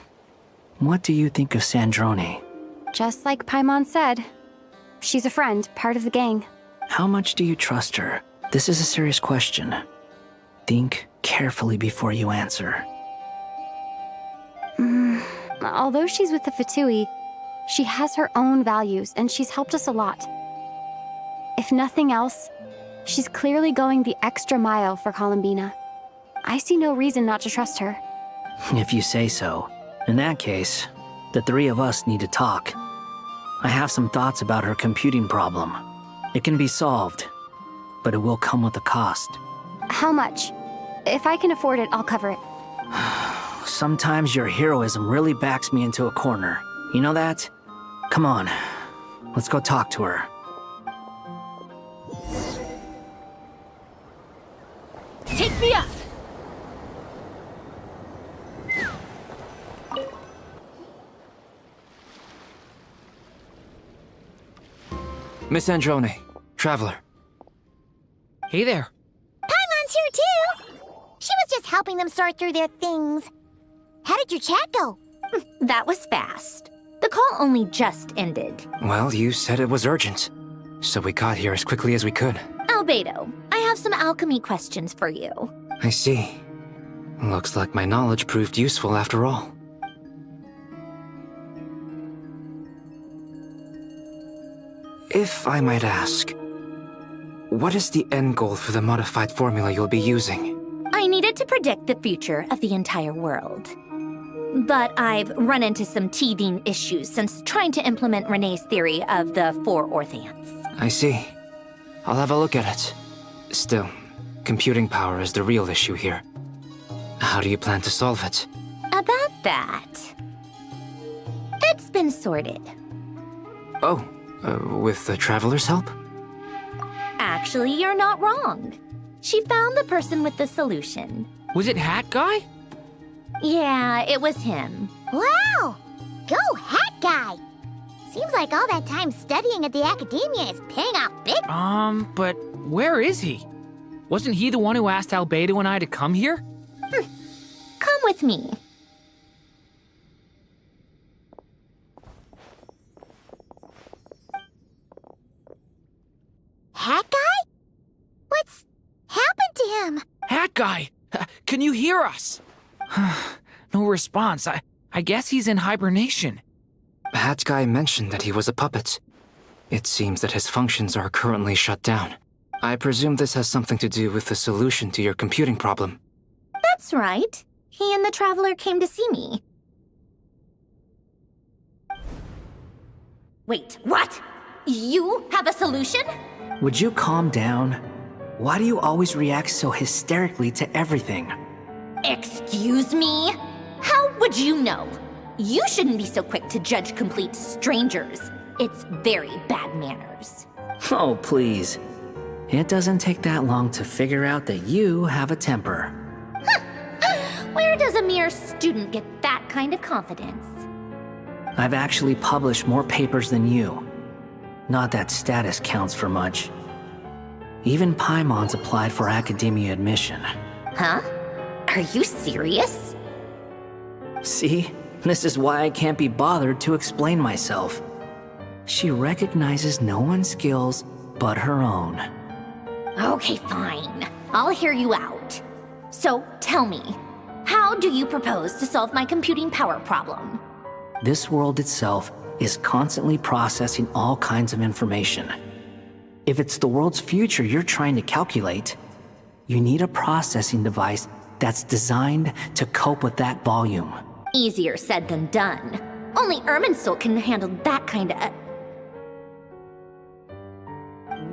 what do you think of Sandrone? Just like Paimon said, she's a friend, part of the gang. How much do you trust her? This is a serious question. Think carefully before you answer. Although she's with the Fatui, she has her own values and she's helped us a lot. If nothing else, she's clearly going the extra mile for Columbina. I see no reason not to trust her. If you say so. In that case, the three of us need to talk. I have some thoughts about her computing problem. It can be solved, but it will come with a cost. How much? If I can afford it, I'll cover it. Sometimes your heroism really backs me into a corner. You know that? Come on, let's go talk to her. Take me up! Miss Androne, Traveler. Hey there. Paimon's here too! She was just helping them sort through their things. How did your chat go? That was fast. The call only just ended. Well, you said it was urgent, so we got here as quickly as we could. Albedo, I have some alchemy questions for you. I see. Looks like my knowledge proved useful after all. If I might ask, what is the end goal for the modified formula you'll be using? I needed to predict the future of the entire world. But I've run into some teething issues since trying to implement Renee's theory of the four Orthants. I see. I'll have a look at it. Still, computing power is the real issue here. How do you plan to solve it? About that, it's been sorted. Oh, with the Traveler's help? Actually, you're not wrong. She found the person with the solution. Was it Hat Guy? Yeah, it was him. Wow! Go Hat Guy! Seems like all that time studying at the academia is paying off big. But where is he? Wasn't he the one who asked Albedo and I to come here? Come with me. Hat Guy? What's happened to him? Hat Guy! Can you hear us? No response. I guess he's in hibernation. Hat Guy mentioned that he was a puppet. It seems that his functions are currently shut down. I presume this has something to do with the solution to your computing problem. That's right. He and the Traveler came to see me. Wait, what? You have a solution? Would you calm down? Why do you always react so hysterically to everything? Excuse me? How would you know? You shouldn't be so quick to judge complete strangers. It's very bad manners. Oh, please. It doesn't take that long to figure out that you have a temper. Where does a mere student get that kind of confidence? I've actually published more papers than you. Not that status counts for much. Even Paimon's applied for academia admission. Huh? Are you serious? See? This is why I can't be bothered to explain myself. She recognizes no one's skills but her own. Okay, fine. I'll hear you out. So, tell me, how do you propose to solve my computing power problem? This world itself is constantly processing all kinds of information. If it's the world's future you're trying to calculate, you need a processing device that's designed to cope with that volume. Easier said than done. Only Irminsul can handle that kind of...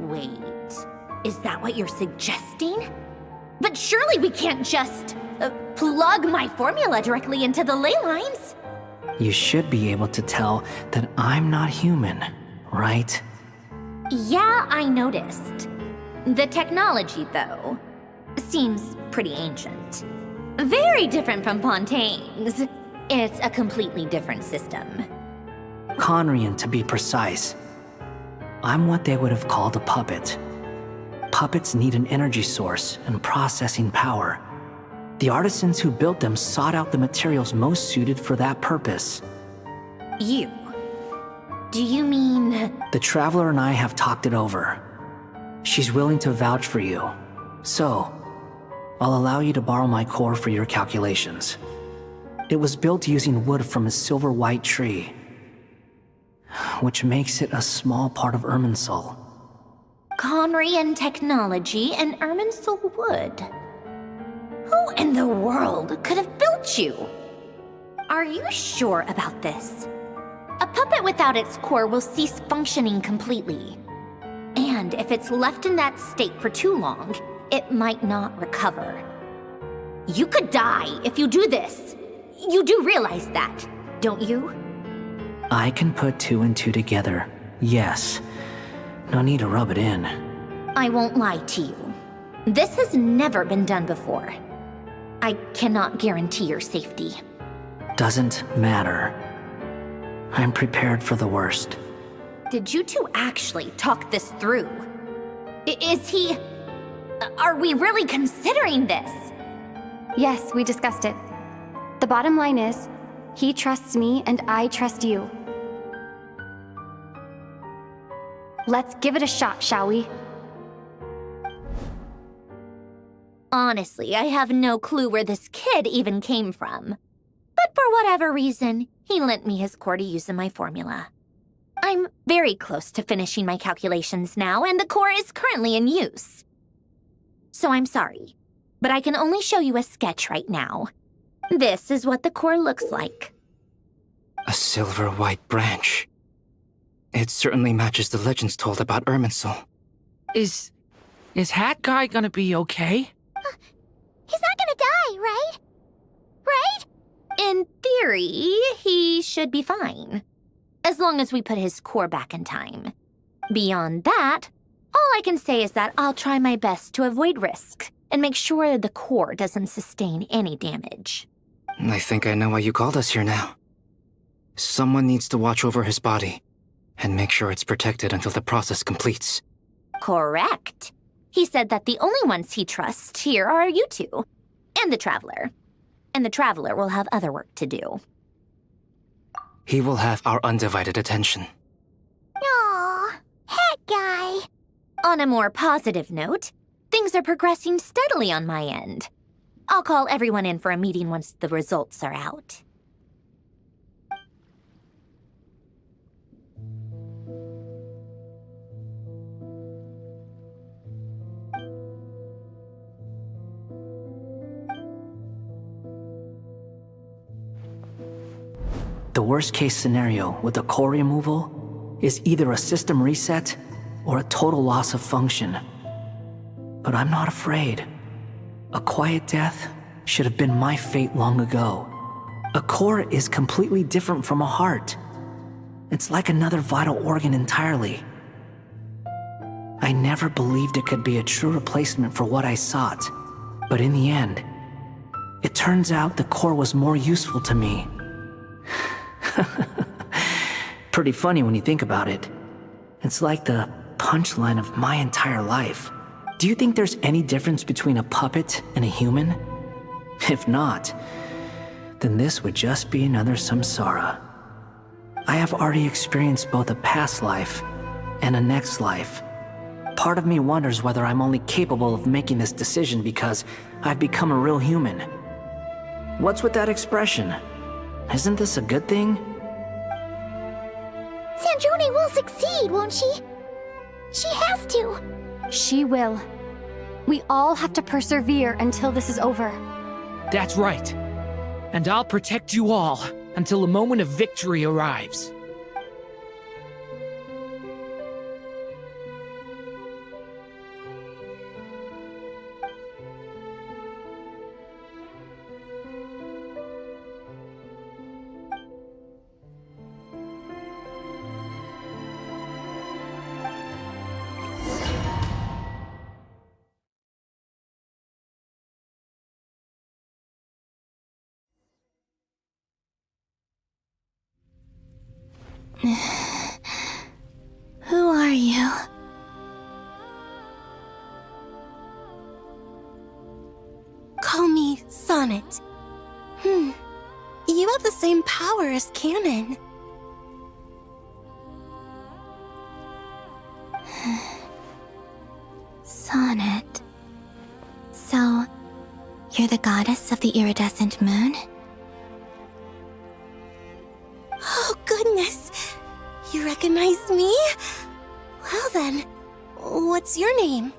Wait, is that what you're suggesting? But surely we can't just plug my formula directly into the ley lines. You should be able to tell that I'm not human, right? Yeah, I noticed. The technology, though, seems pretty ancient. Very different from Fontaine's. It's a completely different system. Conrian, to be precise. I'm what they would have called a puppet. Puppets need an energy source and processing power. The artisans who built them sought out the materials most suited for that purpose. You? Do you mean... The Traveler and I have talked it over. She's willing to vouch for you. So, I'll allow you to borrow my core for your calculations. It was built using wood from a silver white tree, which makes it a small part of Irminsul. Conrian technology and Irminsul wood. Who in the world could have built you? Are you sure about this? A puppet without its core will cease functioning completely. And if it's left in that state for too long, it might not recover. You could die if you do this. You do realize that, don't you? I can put two and two together, yes. No need to rub it in. I won't lie to you. This has never been done before. I cannot guarantee your safety. Doesn't matter. I'm prepared for the worst. Did you two actually talk this through? Is he... Are we really considering this? Yes, we discussed it. The bottom line is, he trusts me and I trust you. Let's give it a shot, shall we? Honestly, I have no clue where this kid even came from. But for whatever reason, he lent me his core to use in my formula. I'm very close to finishing my calculations now, and the core is currently in use. So I'm sorry, but I can only show you a sketch right now. This is what the core looks like. A silver white branch. It certainly matches the legends told about Irminsul. Is Hat Guy gonna be okay? He's not gonna die, right? Right? In theory, he should be fine. As long as we put his core back in time. Beyond that, all I can say is that I'll try my best to avoid risk and make sure the core doesn't sustain any damage. I think I know why you called us here now. Someone needs to watch over his body and make sure it's protected until the process completes. Correct. He said that the only ones he trusts here are you two, and the Traveler. And the Traveler will have other work to do. He will have our undivided attention. Aww, Hat Guy. On a more positive note, things are progressing steadily on my end. I'll call everyone in for a meeting once the results are out. The worst case scenario with the core removal is either a system reset or a total loss of function. But I'm not afraid. A quiet death should have been my fate long ago. A core is completely different from a heart. It's like another vital organ entirely. I never believed it could be a true replacement for what I sought. But in the end, it turns out the core was more useful to me. Pretty funny when you think about it. It's like the punchline of my entire life. Do you think there's any difference between a puppet and a human? If not, then this would just be another samsara. I have already experienced both a past life and a next life. Part of me wonders whether I'm only capable of making this decision because I've become a real human. What's with that expression? Isn't this a good thing? Sandrone will succeed, won't she? She has to. She will. We all have to persevere until this is over. That's right. And I'll protect you all until a moment of victory arrives. Who are you? Call me Sonnet. You have the same power as Canon. Sonnet. So, you're the goddess of the iridescent moon? Oh, goodness. You recognize me? Well then, what's your name?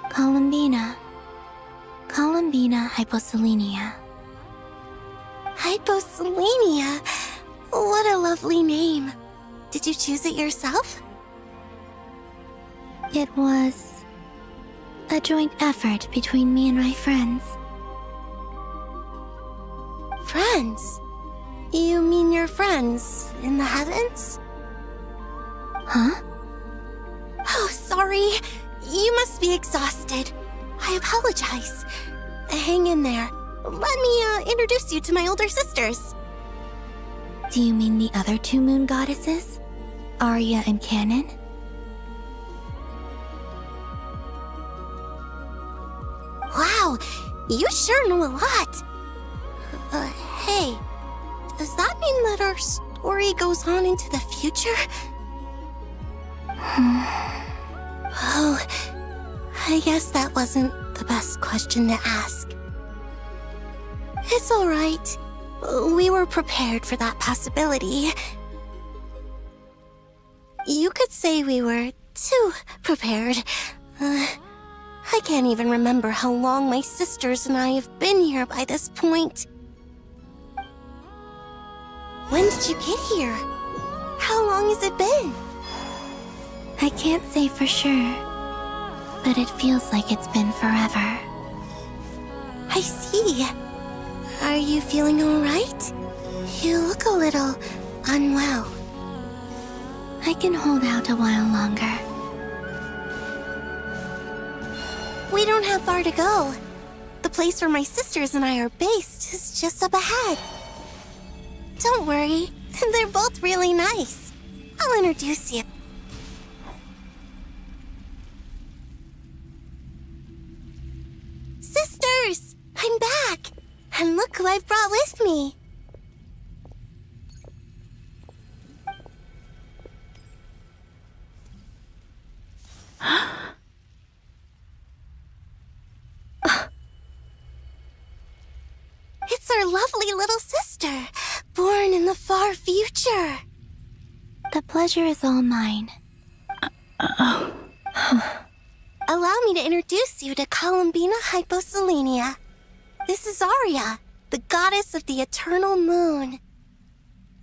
Columbina. Columbina Hyposelenia. Hyposelenia? What a lovely name. Did you choose it yourself? It was a joint effort between me and my friends. Friends? You mean your friends in the heavens? Huh? Oh, sorry. You must be exhausted. I apologize. Hang in there. Let me introduce you to my older sisters. Do you mean the other two moon goddesses? Arya and Canon? Wow, you sure know a lot. Hey, does that mean that our story goes on into the future? Oh, I guess that wasn't the best question to ask. It's all right. We were prepared for that possibility. You could say we were too prepared. I can't even remember how long my sisters and I have been here by this point. When did you get here? How long has it been? I can't say for sure, but it feels like it's been forever. I see. Are you feeling all right? You look a little unwell. I can hold out a while longer. We don't have far to go. The place where my sisters and I are based is just up ahead. Don't worry, they're both really nice. I'll introduce you. Sisters! I'm back! And look who I've brought with me. It's our lovely little sister, born in the far future. The pleasure is all mine. Allow me to introduce you to Columbina Hyposelenia. This is Arya, the goddess of the eternal moon.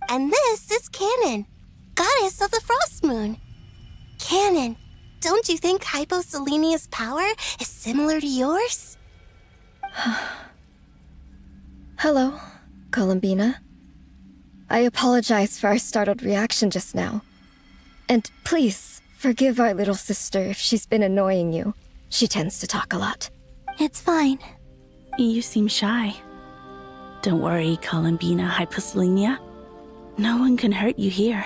And this is Canon, goddess of the frost moon. Canon, don't you think Hyposelenia's power is similar to yours? Hello, Columbina. I apologize for our startled reaction just now. And please, forgive our little sister if she's been annoying you. She tends to talk a lot. It's fine. You seem shy. Don't worry, Columbina Hyposelenia. No one can hurt you here.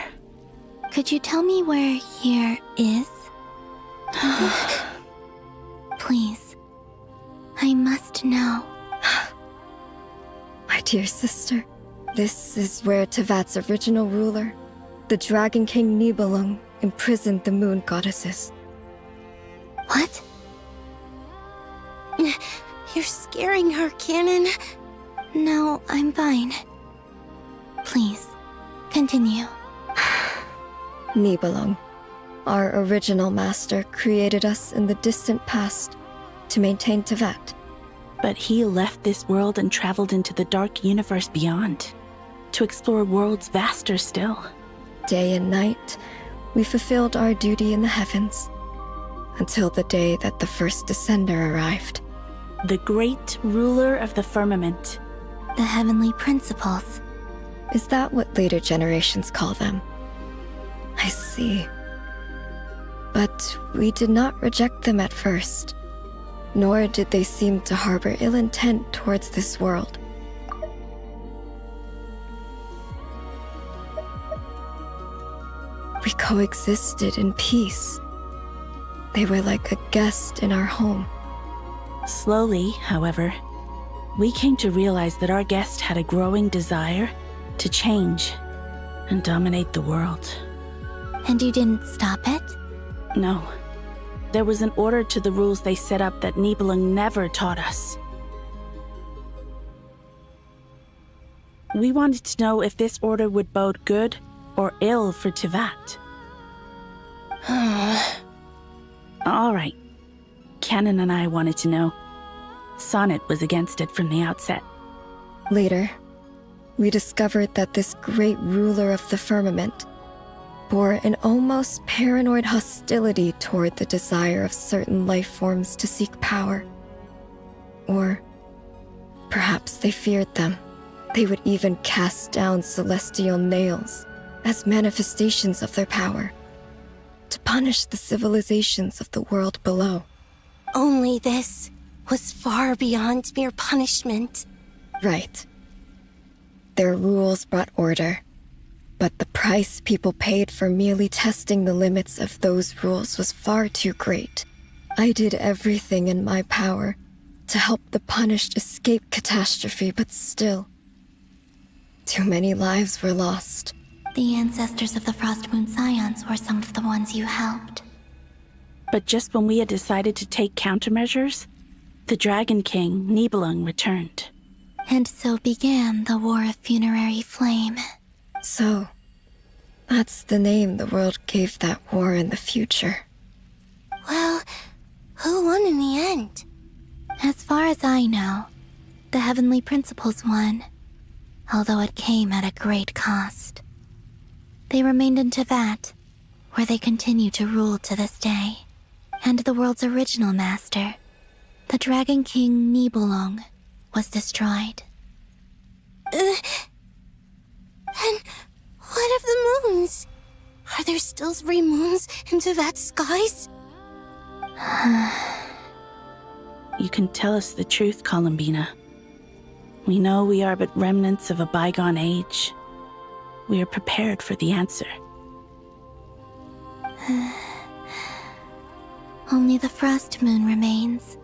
Could you tell me where here is? Please. I must know. My dear sister, this is where Tevat's original ruler, the Dragon King Nibelung, imprisoned the moon goddesses. What? You're scaring her, Canon. No, I'm fine. Please, continue. Nibelung, our original master, created us in the distant past to maintain Tevat. But he left this world and traveled into the dark universe beyond, to explore worlds vaster still. Day and night, we fulfilled our duty in the heavens, until the day that the first Descender arrived. The great ruler of the firmament. The heavenly principles. Is that what later generations call them? I see. But we did not reject them at first, nor did they seem to harbor ill intent towards this world. coexisted in peace. They were like a guest in our home. Slowly, however, we came to realize that our guest had a growing desire to change and dominate the world. And you didn't stop it? No. There was an order to the rules they set up that Nibelung never taught us. We wanted to know if this order would bode good or ill for Tivat. All right. Canon and I wanted to know. Sonnet was against it from the outset. Later, we discovered that this great ruler of the firmament bore an almost paranoid hostility toward the desire of certain life forms to seek power. Or perhaps they feared them. They would even cast down celestial nails as manifestations of their power, to punish the civilizations of the world below. Only this was far beyond mere punishment. Right. Their rules brought order, but the price people paid for merely testing the limits of those rules was far too great. I did everything in my power to help the punished escape catastrophe, but still, too many lives were lost. The ancestors of the Frost Moon Scions were some of the ones you helped. But just when we had decided to take countermeasures, the Dragon King, Nibelung, returned. And so began the War of Funerary Flame. So, that's the name the world gave that war in the future. Well, who won in the end? As far as I know, the Heavenly Principles won, although it came at a great cost. They remained in Tivat, where they continue to rule to this day. And the world's original master, the Dragon King Nibelung, was destroyed. And what of the moons? Are there still 3 moons in Tivat's skies? You can tell us the truth, Columbina. We know we are but remnants of a bygone age. We are prepared for the answer. Only the Frost Moon remains.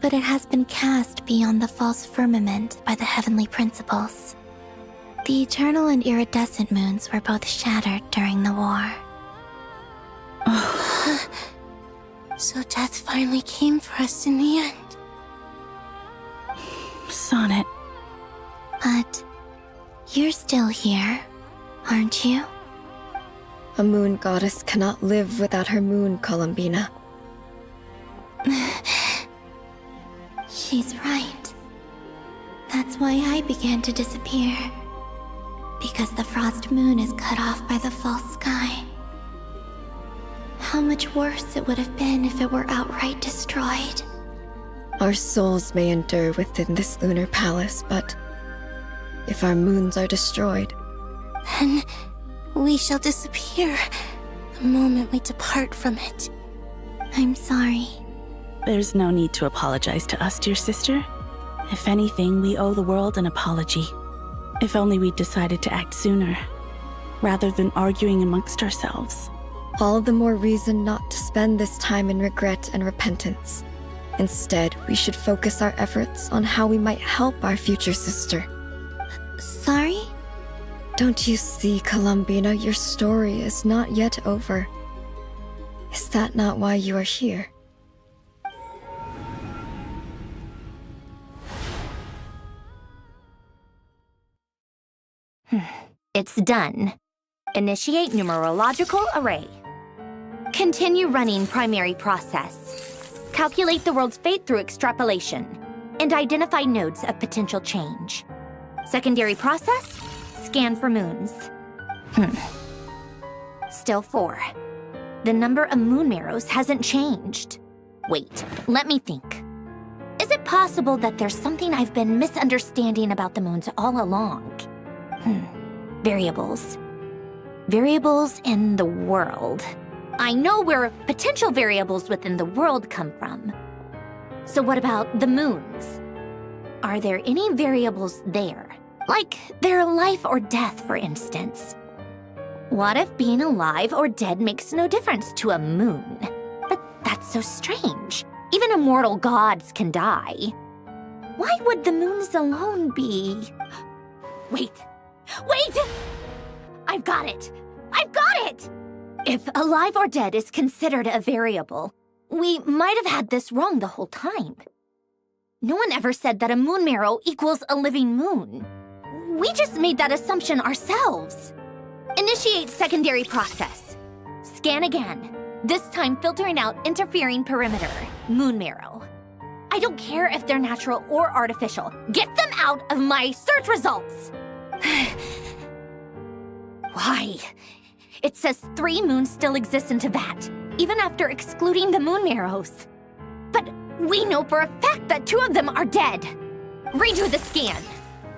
But it has been cast beyond the false firmament by the Heavenly Principles. The eternal and iridescent moons were both shattered during the war. So death finally came for us in the end. Sonnet. But you're still here, aren't you? A moon goddess cannot live without her moon, Columbina. She's right. That's why I began to disappear. Because the Frost Moon is cut off by the false sky. How much worse it would have been if it were outright destroyed. Our souls may endure within this lunar palace, but if our moons are destroyed, then we shall disappear the moment we depart from it. I'm sorry. There's no need to apologize to us, dear sister. If anything, we owe the world an apology. If only we'd decided to act sooner, rather than arguing amongst ourselves. all the more reason not to spend this time in regret and repentance. Instead, we should focus our efforts on how we might help our future sister. Sorry? Don't you see, Columbina, your story is not yet over. Is that not why you are here? It's done. Initiate numerological array. Continue running primary process. Calculate the world's fate through extrapolation. And identify nodes of potential change. Secondary process, scan for moons. Still 4. The number of moon marrows hasn't changed. Wait, let me think. Is it possible that there's something I've been misunderstanding about the moons all along? Variables. Variables in the world. I know where potential variables within the world come from. So what about the moons? Are there any variables there? Like their life or death, for instance? What if being alive or dead makes no difference to a moon? But that's so strange. Even immortal gods can die. Why would the moons alone be? Wait! I've got it! If alive or dead is considered a variable, we might have had this wrong the whole time. No one ever said that a moon marrow equals a living moon. We just made that assumption ourselves. Initiate secondary process. Scan again. This time filtering out interfering perimeter, moon marrow. I don't care if they're natural or artificial. Get them out of my search results! Why? It says 3 moons still exist in Teyvat, even after excluding the moon marrows. But we know for a fact that 2 of them are dead. Redo the scan.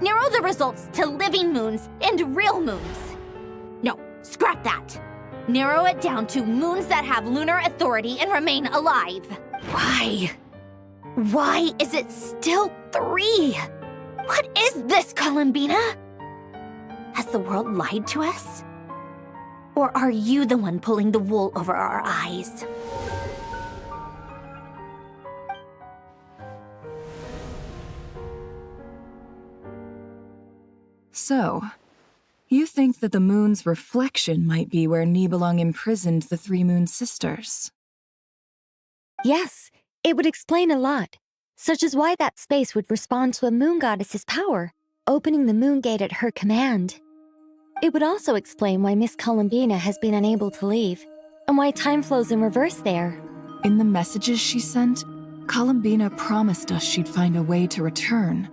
Narrow the results to living moons and real moons. No, scrap that. Narrow it down to moons that have lunar authority and remain alive. Why? Why is it still 3? What is this, Columbina? Has the world lied to us? Or are you the one pulling the wool over our eyes? So, you think that the moon's reflection might be where Nibelung imprisoned the 3 moon sisters? Yes, it would explain a lot, such as why that space would respond to a moon goddess's power, opening the moon gate at her command. It would also explain why Miss Columbina has been unable to leave, and why time flows in reverse there. In the messages she sent, Columbina promised us she'd find a way to return,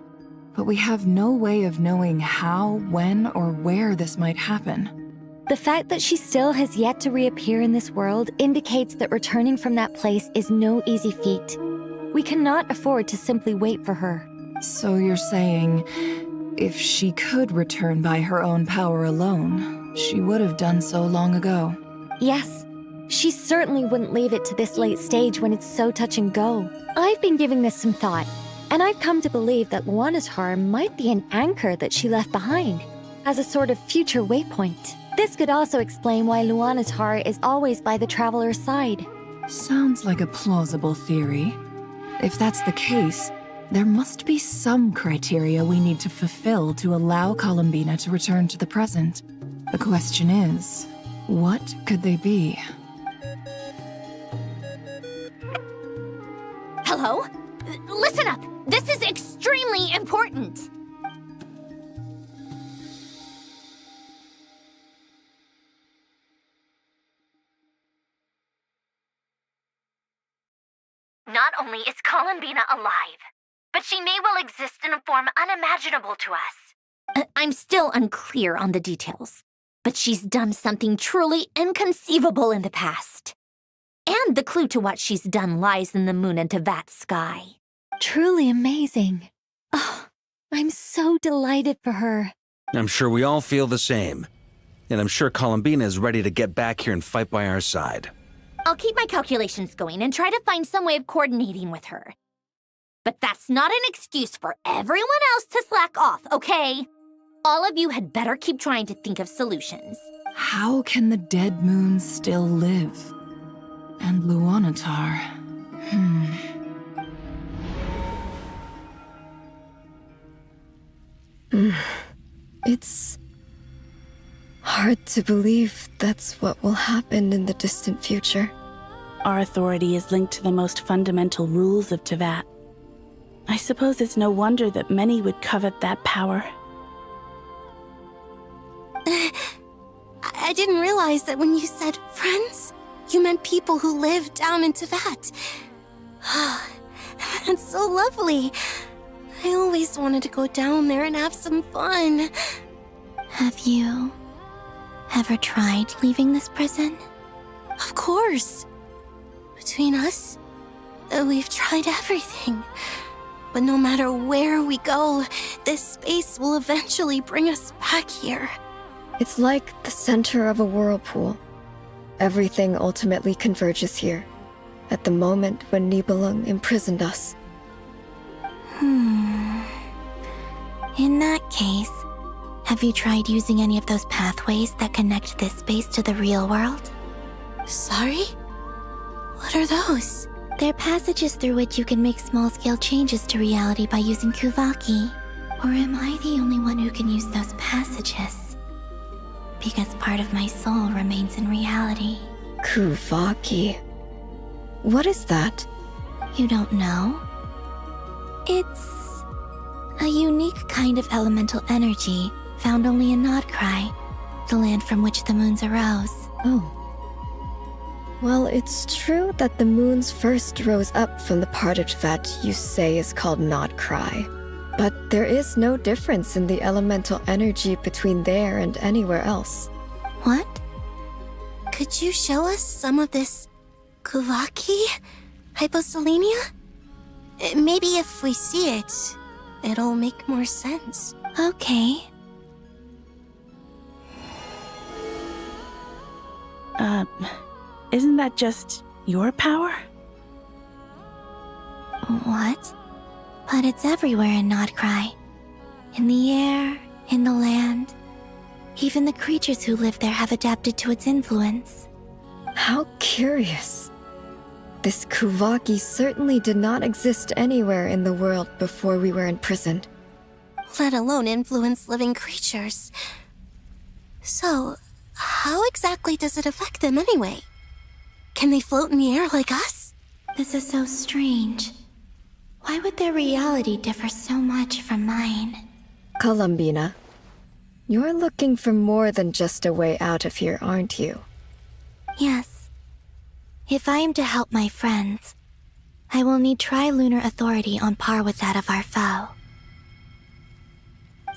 but we have no way of knowing how, when, or where this might happen. The fact that she still has yet to reappear in this world indicates that returning from that place is no easy feat. We cannot afford to simply wait for her. So you're saying, if she could return by her own power alone, she would have done so long ago. Yes, she certainly wouldn't leave it to this late stage when it's so touch and go. I've been giving this some thought, and I've come to believe that Luanatar might be an anchor that she left behind, as a sort of future waypoint. This could also explain why Luanatar is always by the traveler's side. Sounds like a plausible theory. If that's the case, there must be some criteria we need to fulfill to allow Columbina to return to the present. The question is, what could they be? Hello? Listen up! This is extremely important! Not only is Columbina alive, but she may well exist in a form unimaginable to us. I'm still unclear on the details, but she's done something truly inconceivable in the past. And the clue to what she's done lies in the moon and Teyvat sky. Truly amazing. Oh, I'm so delighted for her. I'm sure we all feel the same. And I'm sure Columbina is ready to get back here and fight by our side. I'll keep my calculations going and try to find some way of coordinating with her. But that's not an excuse for everyone else to slack off, okay? All of you had better keep trying to think of solutions. How can the dead moon still live? And Luanatar... It's hard to believe that's what will happen in the distant future. Our authority is linked to the most fundamental rules of Teyvat. I suppose it's no wonder that many would covet that power. I didn't realize that when you said friends, you meant people who live down in Teyvat. That's so lovely. I always wanted to go down there and have some fun. Have you ever tried leaving this prison? Of course. Between us, we've tried everything. But no matter where we go, this space will eventually bring us back here. It's like the center of a whirlpool. Everything ultimately converges here, at the moment when Nibelung imprisoned us. In that case, Have you tried using any of those pathways that connect this space to the real world? Sorry? What are those? They're passages through which you can make small-scale changes to reality by using Kuvaki. Or am I the only one who can use those passages? Because part of my soul remains in reality. Kuvaki. What is that? You don't know? It's a unique kind of elemental energy found only in Nodcry, the land from which the moons arose. Oh. Well, it's true that the moons first rose up from the part of that you say is called Nodcry. But there is no difference in the elemental energy between there and anywhere else. What? Could you show us some of this Kuvaki hyposelenia? Maybe if we see it, it'll make more sense. Okay. Isn't that just your power? What? But it's everywhere in Nodcry. In the air, in the land. Even the creatures who live there have adapted to its influence. How curious. This Kuvaki certainly did not exist anywhere in the world before we were imprisoned. Let alone influence living creatures. So, how exactly does it affect them anyway? Can they float in the air like us? This is so strange. Why would their reality differ so much from mine? Columbina, you're looking for more than just a way out of here, aren't you? Yes. If I am to help my friends, I will need trilunar authority on par with that of our foe.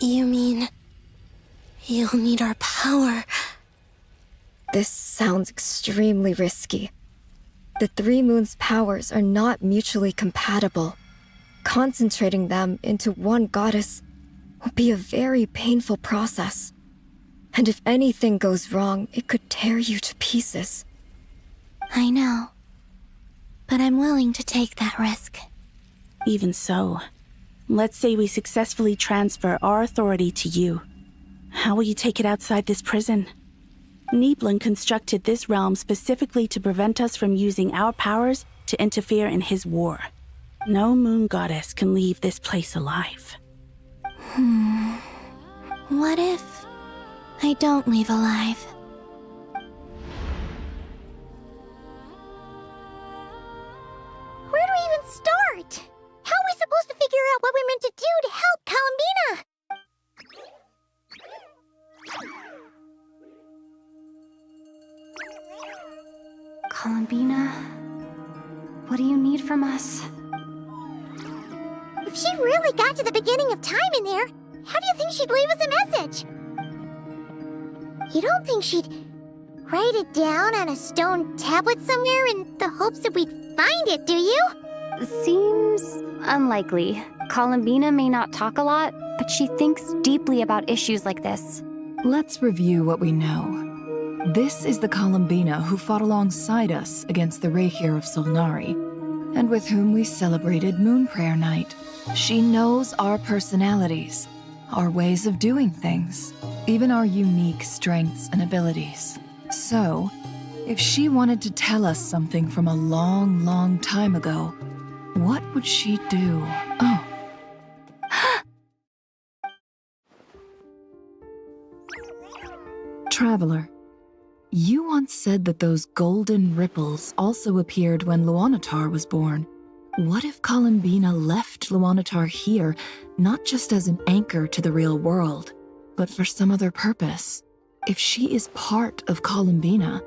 You mean... you'll need our power? This sounds extremely risky. The Three Moons' powers are not mutually compatible. Concentrating them into one goddess will be a very painful process. And if anything goes wrong, it could tear you to pieces. I know. But I'm willing to take that risk. Even so, let's say we successfully transfer our authority to you. How will you take it outside this prison? Niblin constructed this realm specifically to prevent us from using our powers to interfere in his war. No moon goddess can leave this place alive. What if I don't leave alive? Where do we even start? How are we supposed to figure out what we're meant to do to help Columbina? Columbina, what do you need from us? If she really got to the beginning of time in there, how do you think she'd leave us a message? You don't think she'd write it down on a stone tablet somewhere in the hopes that we'd find it, do you? Seems unlikely. Columbina may not talk a lot, but she thinks deeply about issues like this. Let's review what we know. This is the Columbina who fought alongside us against the Reikir of Solnari, and with whom we celebrated Moon Prayer Night. She knows our personalities, our ways of doing things, even our unique strengths and abilities. So, if she wanted to tell us something from a long, long time ago, what would she do? Oh. Traveler, you once said that those golden ripples also appeared when Luanatar was born. What if Columbina left Luanatar here, not just as an anchor to the real world, but for some other purpose? If she is part of Columbina,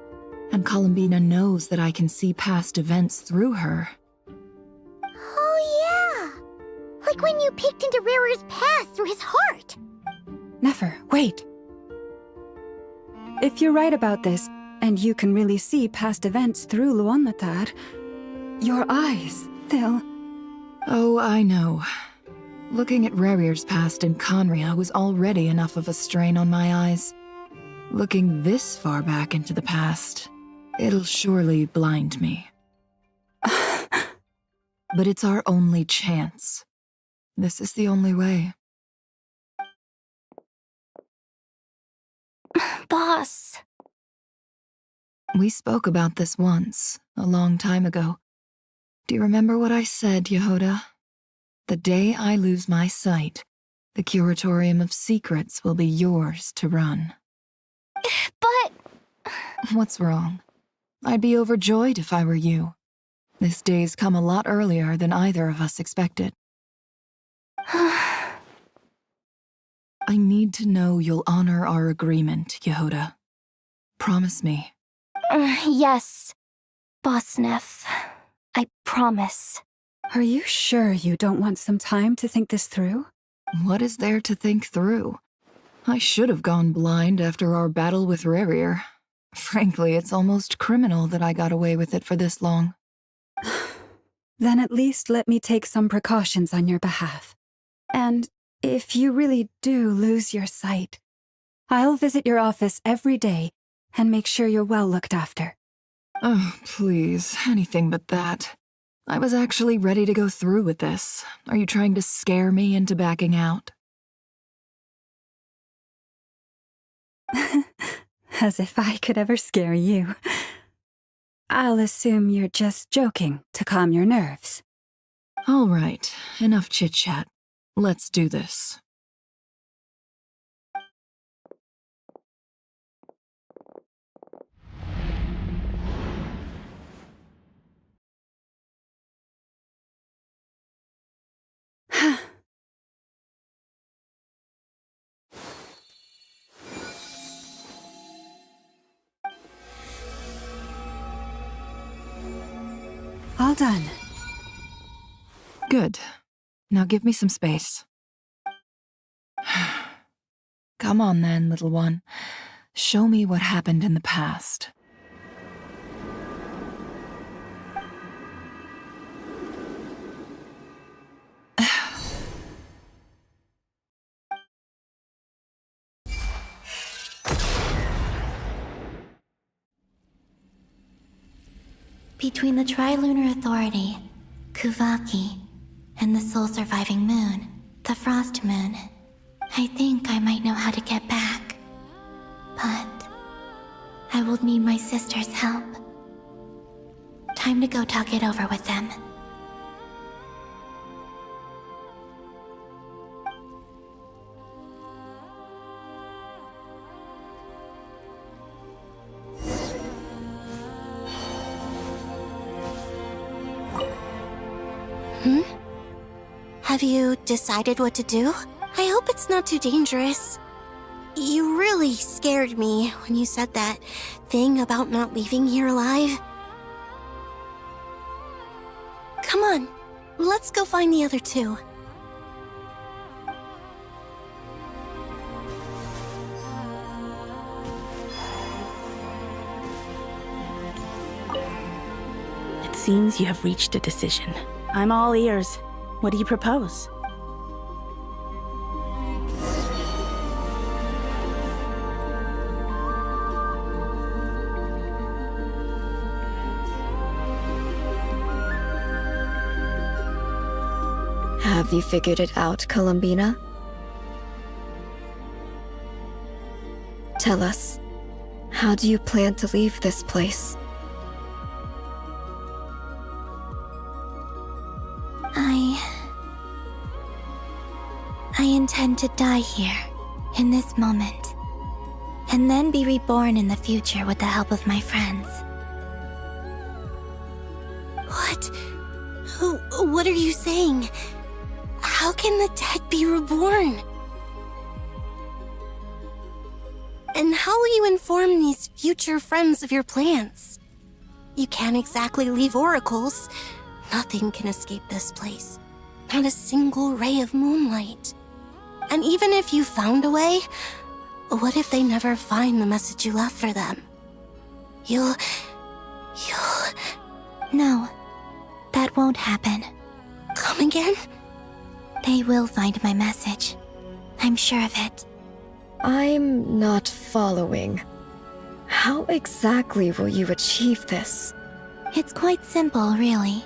and Columbina knows that I can see past events through her. Oh yeah! Like when you peeked into Rarer's past through his heart! Nefer, wait! If you're right about this, and you can really see past events through Luanatar, your eyes, they'll... Oh, I know. Looking at Rerir's past in Conria was already enough of a strain on my eyes. Looking this far back into the past, it'll surely blind me. But it's our only chance. This is the only way. Boss. We spoke about this once, a long time ago. Do you remember what I said, Yehoda? The day I lose my sight, the Curatorium of Secrets will be yours to run. But... What's wrong? I'd be overjoyed if I were you. This day's come a lot earlier than either of us expected. I need to know you'll honor our agreement, Yehoda. Promise me. Yes, Boss Neff. I promise. Are you sure you don't want some time to think this through? What is there to think through? I should have gone blind after our battle with Rarier. Frankly, it's almost criminal that I got away with it for this long. Then at least let me take some precautions on your behalf. And if you really do lose your sight, I'll visit your office every day and make sure you're well looked after. Oh, please, anything but that. I was actually ready to go through with this. Are you trying to scare me into backing out? As if I could ever scare you. I'll assume you're just joking to calm your nerves. All right, enough chit-chat. Let's do this. All done. Good. Now give me some space. Come on then, little one. Show me what happened in the past. Between the Trilunar Authority, Kuvaki, and the soul-surviving moon, the Frost Moon, I think I might know how to get back. But I will need my sister's help. Time to go talk it over with them. Have you decided what to do? I hope it's not too dangerous. You really scared me when you said that thing about not leaving here alive. Come on, let's go find the other two. It seems you have reached a decision. I'm all ears. What do you propose? Have you figured it out, Columbina? Tell us, how do you plan to leave this place? I intend to die here, in this moment, and then be reborn in the future with the help of my friends. What? What are you saying? How can the dead be reborn? And how will you inform these future friends of your plans? You can't exactly leave oracles. Nothing can escape this place. Not a single ray of moonlight. And even if you found a way, what if they never find the message you left for them? You'll... No, that won't happen. Come again? They will find my message. I'm sure of it. I'm not following. How exactly will you achieve this? It's quite simple, really.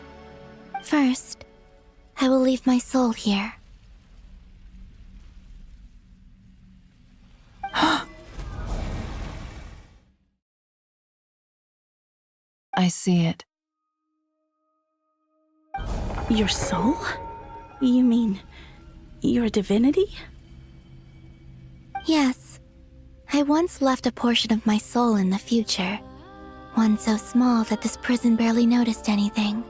First, I will leave my soul here. I see it. Your soul? You mean you're a divinity? Yes. I once left a portion of my soul in the future. One so small that this prison barely noticed anything.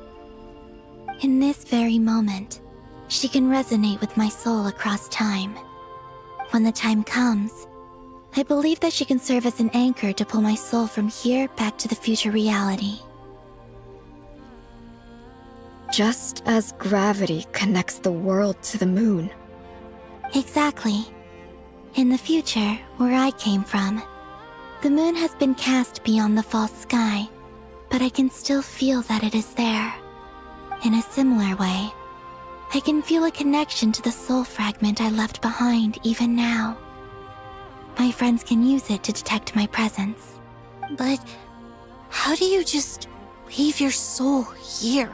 In this very moment, she can resonate with my soul across time. When the time comes, I believe that she can serve as an anchor to pull my soul from here back to the future reality. Just as gravity connects the world to the moon. Exactly. In the future, where I came from, the moon has been cast beyond the false sky, but I can still feel that it is there. In a similar way, I can feel a connection to the soul fragment I left behind even now. My friends can use it to detect my presence. But how do you just leave your soul here?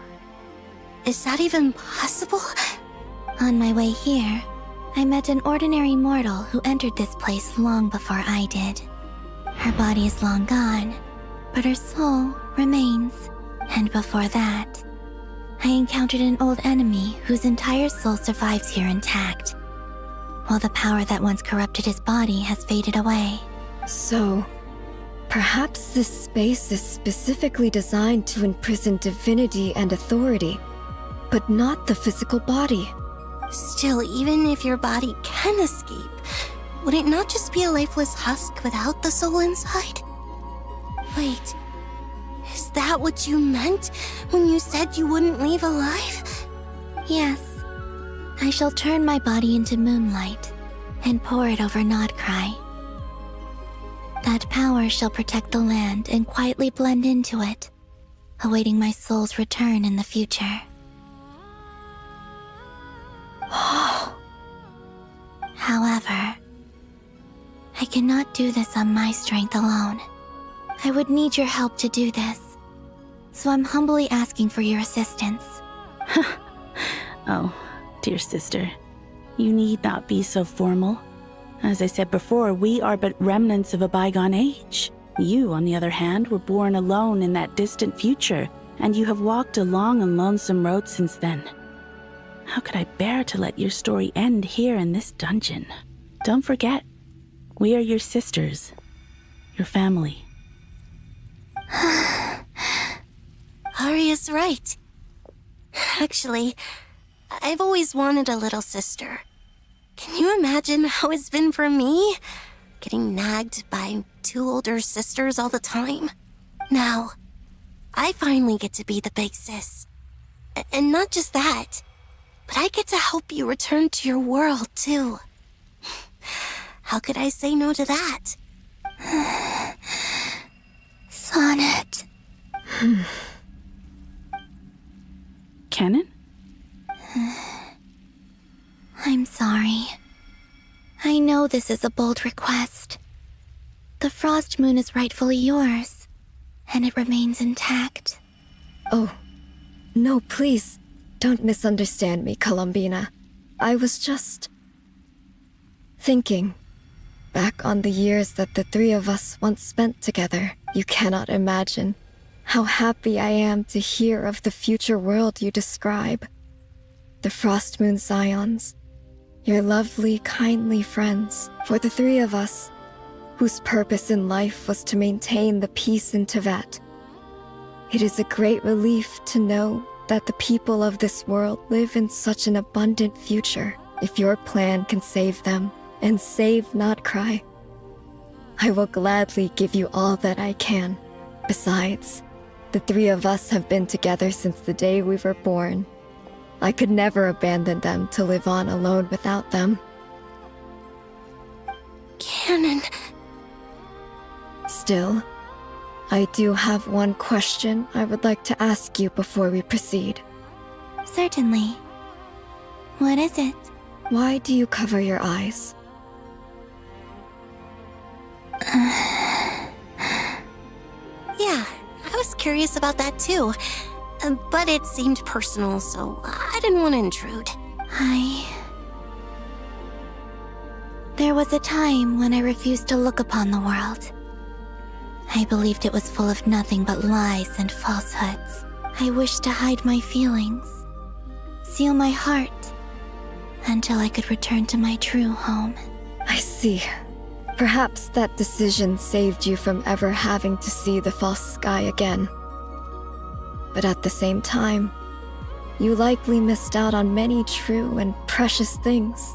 Is that even possible? On my way here, I met an ordinary mortal who entered this place long before I did. Her body is long gone, but her soul remains. And before that, I encountered an old enemy whose entire soul survives here intact, while the power that once corrupted his body has faded away. So, perhaps this space is specifically designed to imprison divinity and authority, but not the physical body. Still, even if your body can escape, would it not just be a lifeless husk without the soul inside? Wait, is that what you meant when you said you wouldn't leave alive? Yes. I shall turn my body into moonlight and pour it over Nodcry. That power shall protect the land and quietly blend into it, awaiting my soul's return in the future. However, I cannot do this on my strength alone. I would need your help to do this, so I'm humbly asking for your assistance. Oh, dear sister, you need not be so formal. As I said before, we are but remnants of a bygone age. You, on the other hand, were born alone in that distant future, and you have walked a long and lonesome road since then. How could I bear to let your story end here in this dungeon? Don't forget, we are your sisters, your family. Arya's right. Actually, I've always wanted a little sister. Can you imagine how it's been for me? Getting nagged by two older sisters all the time. Now, I finally get to be the big sis. And not just that, but I get to help you return to your world, too. How could I say no to that? Sonnet. Canon? I'm sorry. I know this is a bold request. The Frost Moon is rightfully yours, and it remains intact. Oh, no, please, don't misunderstand me, Columbina. I was just thinking back on the years that the three of us once spent together. You cannot imagine how happy I am to hear of the future world you describe. The Frost Moon Scions, your lovely, kindly friends. For the three of us, whose purpose in life was to maintain the peace in Teyvat, it is a great relief to know that the people of this world live in such an abundant future. If your plan can save them, and save Nodcry, I will gladly give you all that I can. Besides, the three of us have been together since the day we were born. I could never abandon them to live on alone without them. Canon. Still, I do have one question I would like to ask you before we proceed. Certainly. What is it? Why do you cover your eyes? Yeah, I was curious about that too. But it seemed personal, so I didn't want to intrude. There was a time when I refused to look upon the world. I believed it was full of nothing but lies and falsehoods. I wished to hide my feelings, seal my heart, until I could return to my true home. I see. Perhaps that decision saved you from ever having to see the false sky again. But at the same time, you likely missed out on many true and precious things,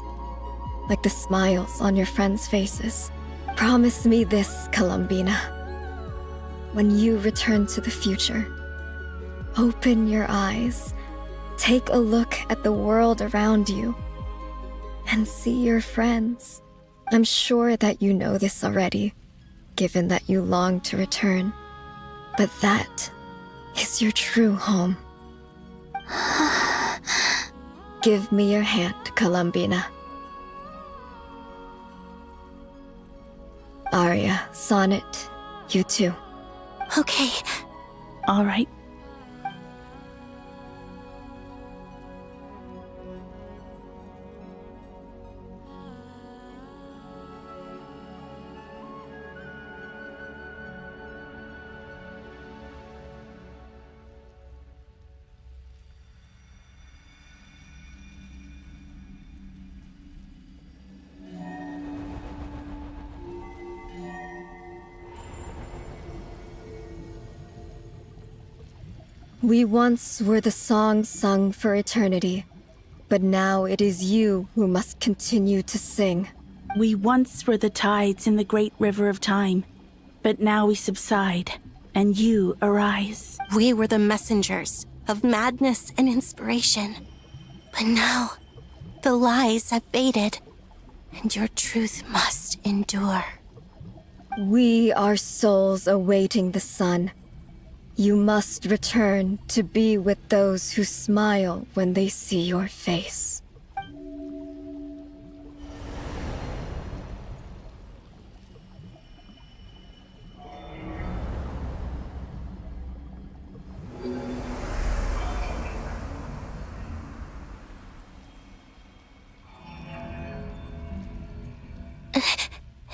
like the smiles on your friends' faces. Promise me this, Columbina. When you return to the future, open your eyes, take a look at the world around you, and see your friends. I'm sure that you know this already, given that you long to return. But that is your true home. Give me your hand, Columbina. Arya, Sonnet, you too. Okay. All right. We once were the songs sung for eternity, but now it is you who must continue to sing. We once were the tides in the great river of time, but now we subside, and you arise. We were the messengers of madness and inspiration. But now, the lies have faded, and your truth must endure. We are souls awaiting the sun. You must return to be with those who smile when they see your face.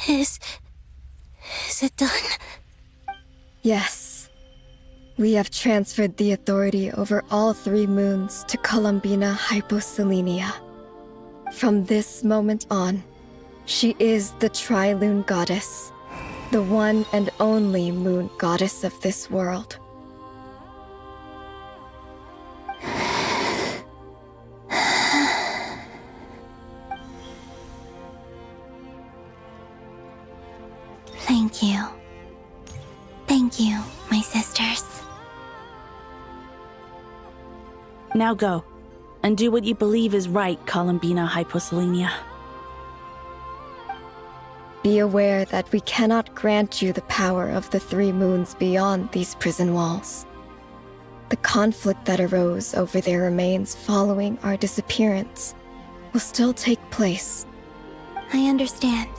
Is it done? Yes. We have transferred the authority over all 3 moons to Columbina Hyposelenia. From this moment on, she is the Tri-Lune Goddess, the one and only moon goddess of this world. Thank you. Thank you, my sisters. Now go, and do what you believe is right, Columbina Hyposelenia. Be aware that we cannot grant you the power of the 3 moons beyond these prison walls. The conflict that arose over their remains following our disappearance will still take place. I understand.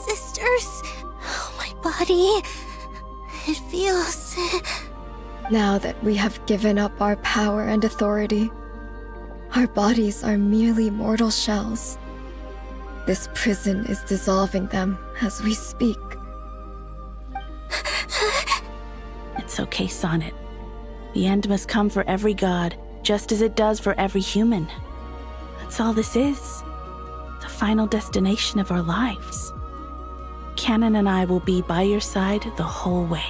Sisters, oh, my body. It feels... Now that we have given up our power and authority, our bodies are merely mortal shells. This prison is dissolving them as we speak. It's okay, Sonnet. The end must come for every god, just as it does for every human. That's all this is. The final destination of our lives. Canon and I will be by your side the whole way.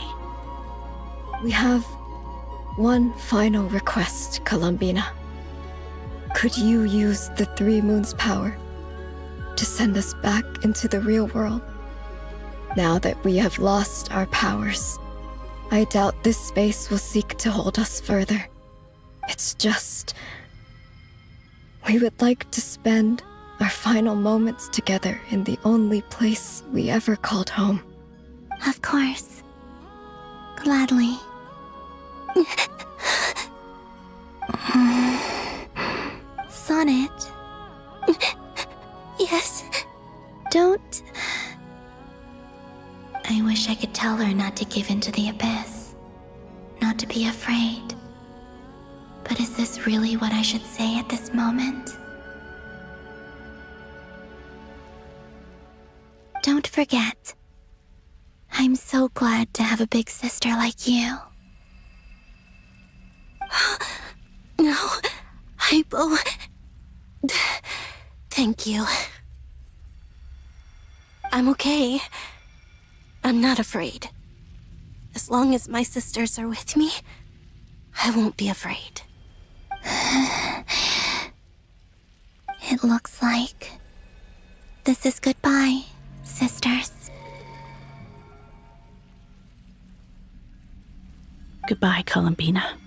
We have one final request, Columbina. Could you use the 3 moons' power to send us back into the real world? Now that we have lost our powers, I doubt this space will seek to hold us further. It's just... we would like to spend our final moments together in the only place we ever called home. Of course. Gladly. Sonnet. Yes? Don't... I wish I could tell her not to give in to the abyss. Not to be afraid. But is this really what I should say at this moment? Don't forget. I'm so glad to have a big sister like you. No, Hypo. Thank you. I'm okay. I'm not afraid. As long as my sisters are with me, I won't be afraid. It looks like this is goodbye, sisters. Goodbye, Columbina.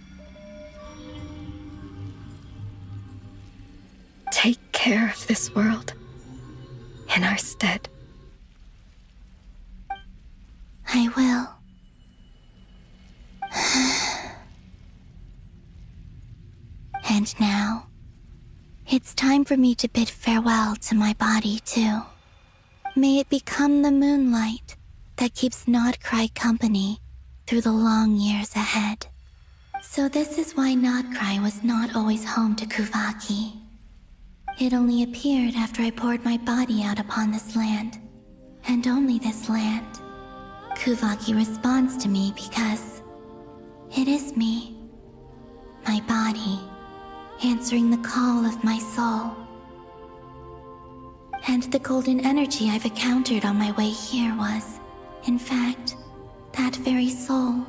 Take care of this world in our stead. I will. And now, it's time for me to bid farewell to my body, too. May it become the moonlight that keeps Nodcry company through the long years ahead. So this is why Nodcry was not always home to Kuvaki. It only appeared after I poured my body out upon this land, and only this land. Kuvaki responds to me because it is me, my body, answering the call of my soul. And the golden energy I've encountered on my way here was, in fact, that very soul,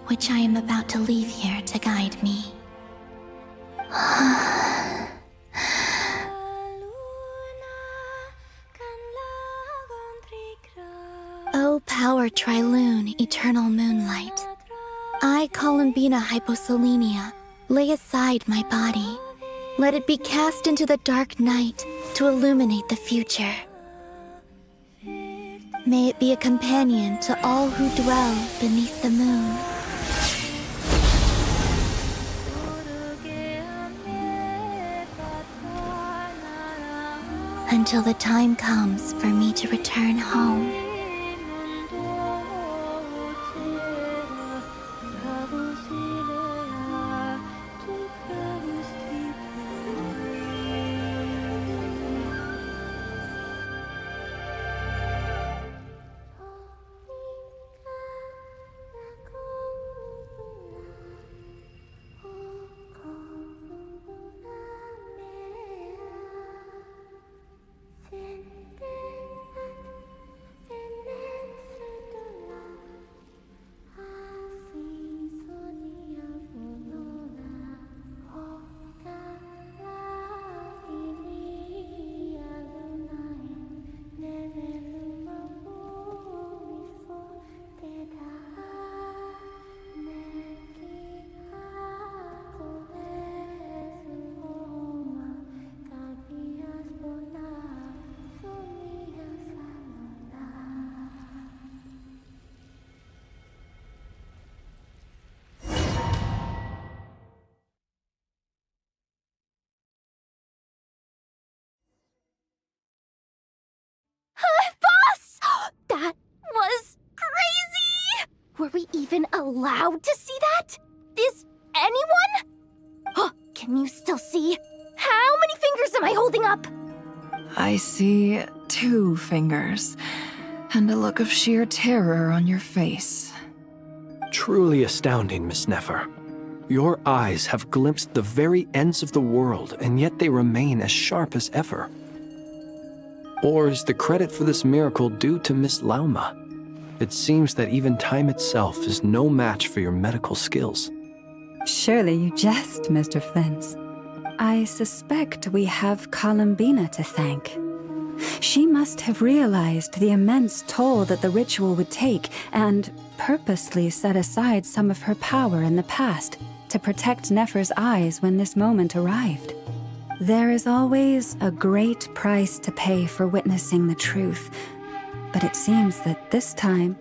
which I am about to leave here to guide me. O power Trilune, eternal moonlight, I, Columbina Hyposelenia, lay aside my body. Let it be cast into the dark night to illuminate the future. May it be a companion to all who dwell beneath the moon. Until the time comes for me to return home. Boss! That was crazy! Were we even allowed to see that? Is anyone? Oh, can you still see? How many fingers am I holding up? I see 2 fingers, and a look of sheer terror on your face. Truly astounding, Miss Nefer. Your eyes have glimpsed the very ends of the world, and yet they remain as sharp as ever. Or is the credit for this miracle due to Miss Lauma? It seems that even time itself is no match for your medical skills. Surely you jest, Mr. Flint. I suspect we have Columbina to thank. She must have realized the immense toll that the ritual would take and purposely set aside some of her power in the past to protect Nefer's eyes when this moment arrived. There is always a great price to pay for witnessing the truth, but it seems that this time,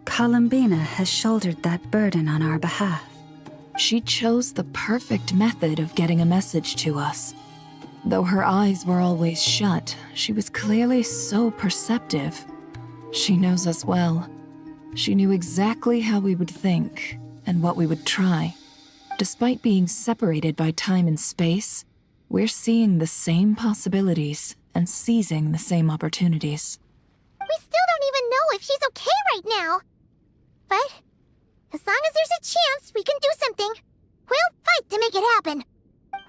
Columbina has shouldered that burden on our behalf. She chose the perfect method of getting a message to us. Though her eyes were always shut, she was clearly so perceptive. She knows us well. She knew exactly how we would think and what we would try. Despite being separated by time and space, we're seeing the same possibilities and seizing the same opportunities. We still don't even know if she's okay right now. But as long as there's a chance we can do something, we'll fight to make it happen.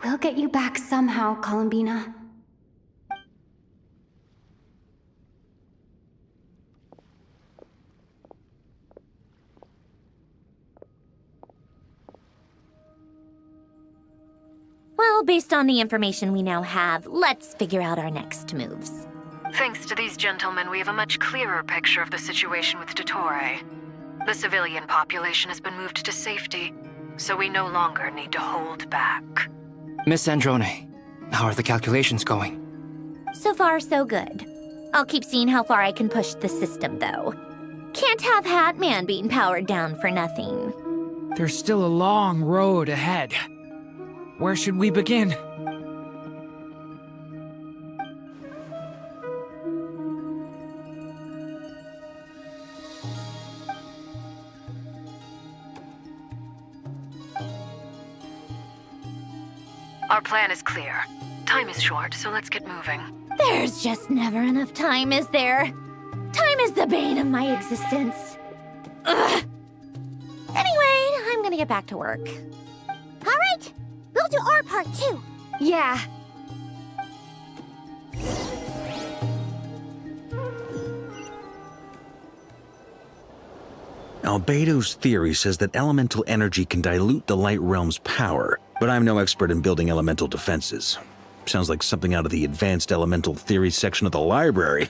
We'll get you back somehow, Columbina. Well, based on the information we now have, let's figure out our next moves. Thanks to these gentlemen, we have a much clearer picture of the situation with Dottore. The civilian population has been moved to safety, so we no longer need to hold back. Miss Androne, how are the calculations going? So far, so good. I'll keep seeing how far I can push the system, though. Can't have Hatman being powered down for nothing. There's still a long road ahead. Where should we begin? Our plan is clear. Time is short, so let's get moving. There's just never enough time, is there? Time is the bane of my existence. Ugh. Anyway, I'm gonna get back to work. All right, we'll do our part too. Yeah. Albedo's theory says that elemental energy can dilute the light realm's power, but I'm no expert in building elemental defenses. Sounds like something out of the advanced elemental theory section of the library.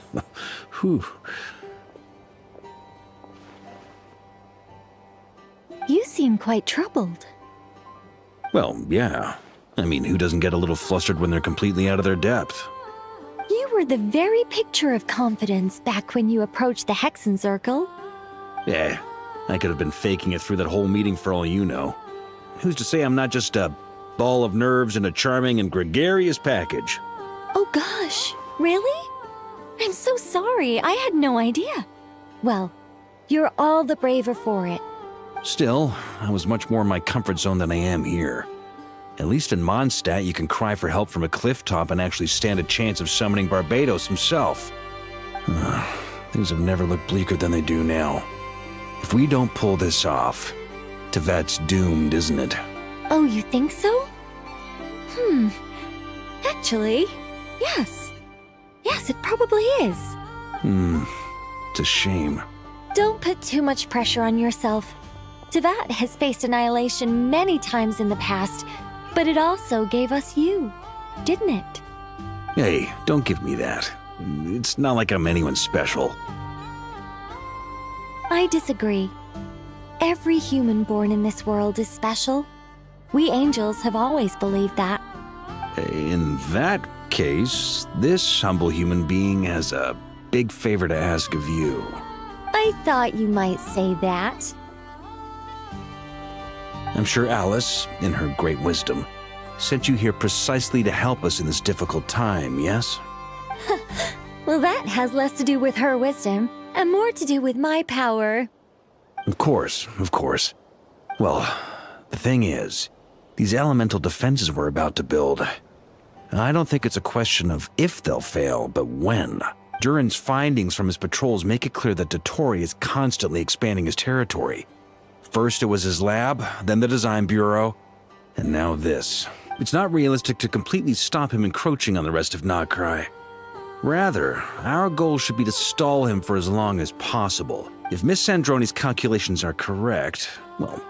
Whew. You seem quite troubled. Well, yeah. I mean, who doesn't get a little flustered when they're completely out of their depth? You were the very picture of confidence back when you approached the Hexen Circle. Yeah, I could have been faking it through that whole meeting for all you know. Who's to say I'm not just a ball of nerves in a charming and gregarious package? Oh gosh, really? I'm so sorry, I had no idea. Well, you're all the braver for it. Still, I was much more in my comfort zone than I am here. At least in Mondstadt, you can cry for help from a cliff top and actually stand a chance of summoning Barbados himself. Things have never looked bleaker than they do now. If we don't pull this off, Tevat's doomed, isn't it? Oh, you think so? Actually, yes. Yes, it probably is. It's a shame. Don't put too much pressure on yourself. Tevat has faced annihilation many times in the past, but it also gave us you, didn't it? Hey, don't give me that. It's not like I'm anyone special. I disagree. Every human born in this world is special. We angels have always believed that. In that case, this humble human being has a big favor to ask of you. I thought you might say that. I'm sure Alice, in her great wisdom, sent you here precisely to help us in this difficult time, yes? Well, that has less to do with her wisdom and more to do with my power. Of course, of course. Well, the thing is, these elemental defenses we're about to build, I don't think it's a question of if they'll fail, but when. Durin's findings from his patrols make it clear that Dottore is constantly expanding his territory. First it was his lab, then the design bureau, and now this. It's not realistic to completely stop him encroaching on the rest of Nagrai. Rather, our goal should be to stall him for as long as possible. If Miss Androne's calculations are correct, well,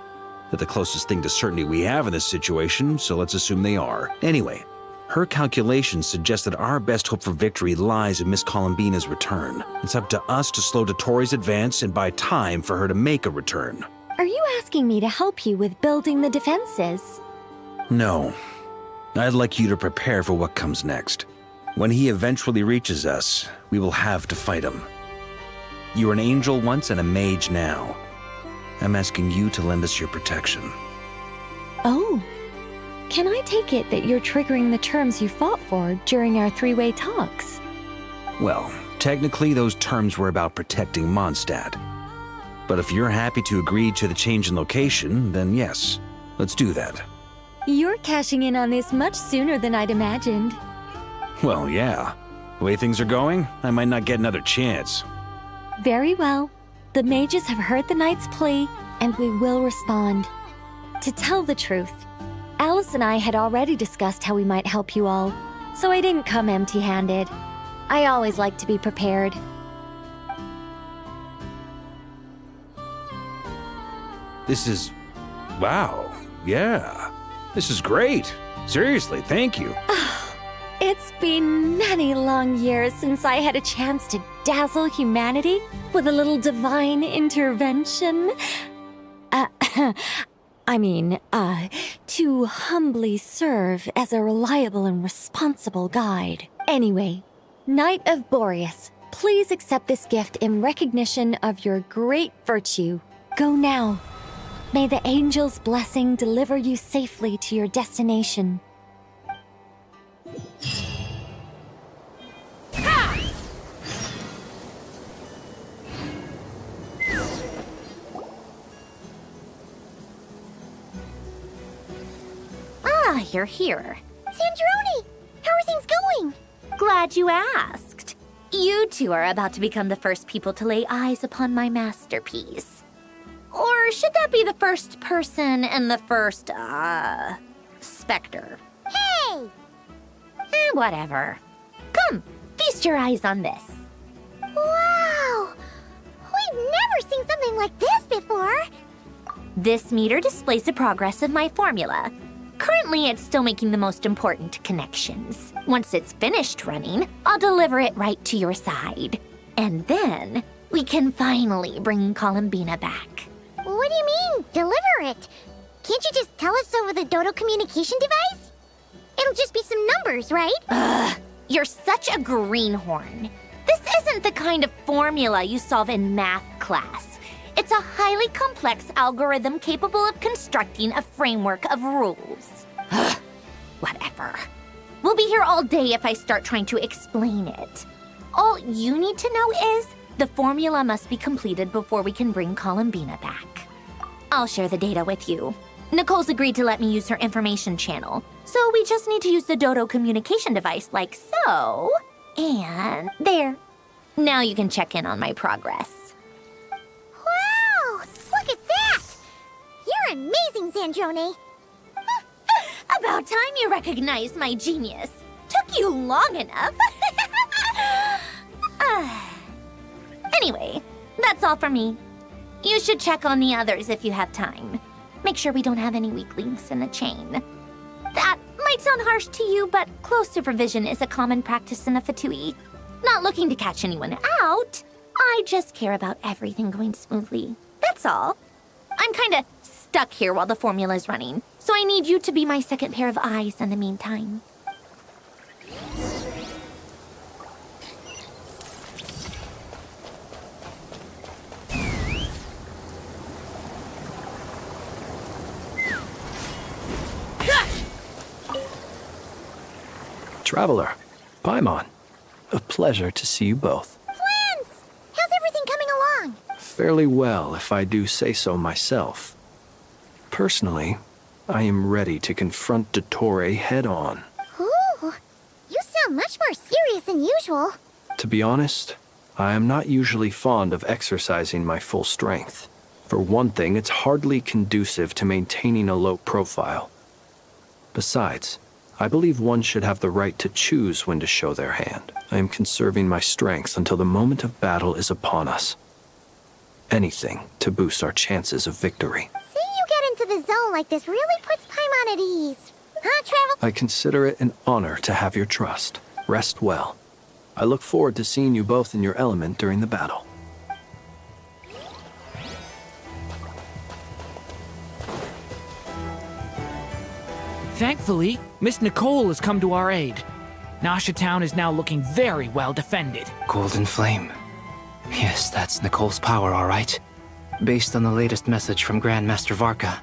they're the closest thing to certainty we have in this situation, so let's assume they are. Anyway, her calculations suggest that our best hope for victory lies in Miss Columbina's return. It's up to us to slow Dottore's advance and buy time for her to make a return. Are you asking me to help you with building the defenses? No. I'd like you to prepare for what comes next. When he eventually reaches us, we will have to fight him. You were an angel once and a mage now. I'm asking you to lend us your protection. Oh. Can I take it that you're triggering the terms you fought for during our three-way talks? Well, technically those terms were about protecting Mondstadt. But if you're happy to agree to the change in location, then yes, let's do that. You're cashing in on this much sooner than I'd imagined. Well, yeah. The way things are going, I might not get another chance. Very well. The mages have heard the knight's plea, and we will respond. To tell the truth, Alice and I had already discussed how we might help you all, so I didn't come empty-handed. I always like to be prepared. This is... wow. Yeah. This is great. Seriously, thank you. It's been many long years since I had a chance to dazzle humanity with a little divine intervention. To humbly serve as a reliable and responsible guide. Anyway, Knight of Boreas, please accept this gift in recognition of your great virtue. Go now. May the angel's blessing deliver you safely to your destination. Ah, you're here. Sandrone! How are things going? Glad you asked. You two are about to become the first people to lay eyes upon my masterpiece. Or should that be the first person and the first, specter? Hey! Whatever. Come, feast your eyes on this. Wow! We've never seen something like this before! This meter displays the progress of my formula. Currently, it's still making the most important connections. Once it's finished running, I'll deliver it right to your side. And then, we can finally bring Columbina back. What do you mean, deliver it? Can't you just tell us over the Dodo communication device? It'll just be some numbers, right? Ugh, you're such a greenhorn. This isn't the kind of formula you solve in math class. It's a highly complex algorithm capable of constructing a framework of rules. Ugh, whatever. We'll be here all day if I start trying to explain it. All you need to know is the formula must be completed before we can bring Columbina back. I'll share the data with you. Nicole's agreed to let me use her information channel, so we just need to use the Dodo communication device like so. And there. Now you can check in on my progress. Wow! Look at that! You're amazing, Sandrone! About time you recognized my genius. Took you long enough. Anyway, that's all for me. You should check on the others if you have time. Make sure we don't have any weak links in the chain. That might sound harsh to you, but close supervision is a common practice in a Fatui. Not looking to catch anyone out. I just care about everything going smoothly. That's all. I'm kinda stuck here while the formula's running, so I need you to be my second pair of eyes in the meantime. Traveler, Paimon, a pleasure to see you both. Twins! How's everything coming along? Fairly well, if I do say so myself. Personally, I am ready to confront Dottore head-on. Ooh, you sound much more serious than usual. To be honest, I am not usually fond of exercising my full strength. For one thing, it's hardly conducive to maintaining a low profile. Besides, I believe one should have the right to choose when to show their hand. I am conserving my strength until the moment of battle is upon us. Anything to boost our chances of victory. Seeing you get into the zone like this really puts Paimon at ease. Huh, Travel? I consider it an honor to have your trust. Rest well. I look forward to seeing you both in your element during the battle. Thankfully, Miss Nicole has come to our aid. Nasha Town is now looking very well defended. Golden Flame. Yes, that's Nicole's power, all right. Based on the latest message from Grandmaster Varka,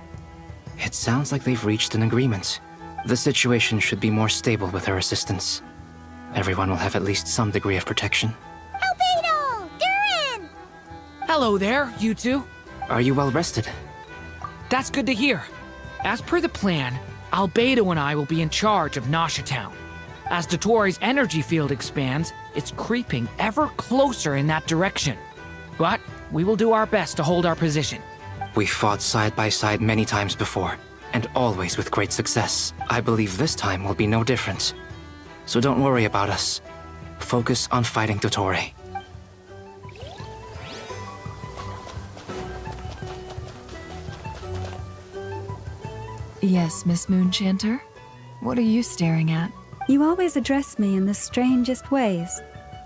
it sounds like they've reached an agreement. The situation should be more stable with her assistance. Everyone will have at least some degree of protection. Albedo! Durin! Hello there, you two. Are you well rested? That's good to hear. As per the plan, Albedo and I will be in charge of Nasha Town. As Dottore's energy field expands, it's creeping ever closer in that direction. But we will do our best to hold our position. We fought side by side many times before, and always with great success. I believe this time will be no different. So don't worry about us. Focus on fighting Dottore. Yes, Miss Moonchanter? What are you staring at? You always address me in the strangest ways.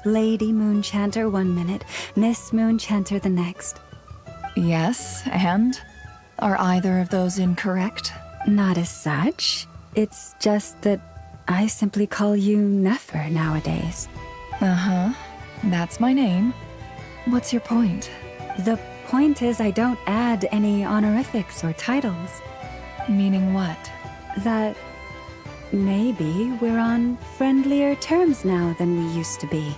Lady Moonchanter 1 minute, Miss Moonchanter the next. Yes, and? Are either of those incorrect? Not as such. It's just that I simply call you Nefer nowadays. Uh-huh. That's my name. What's your point? The point is I don't add any honorifics or titles. Meaning what? That maybe we're on friendlier terms now than we used to be.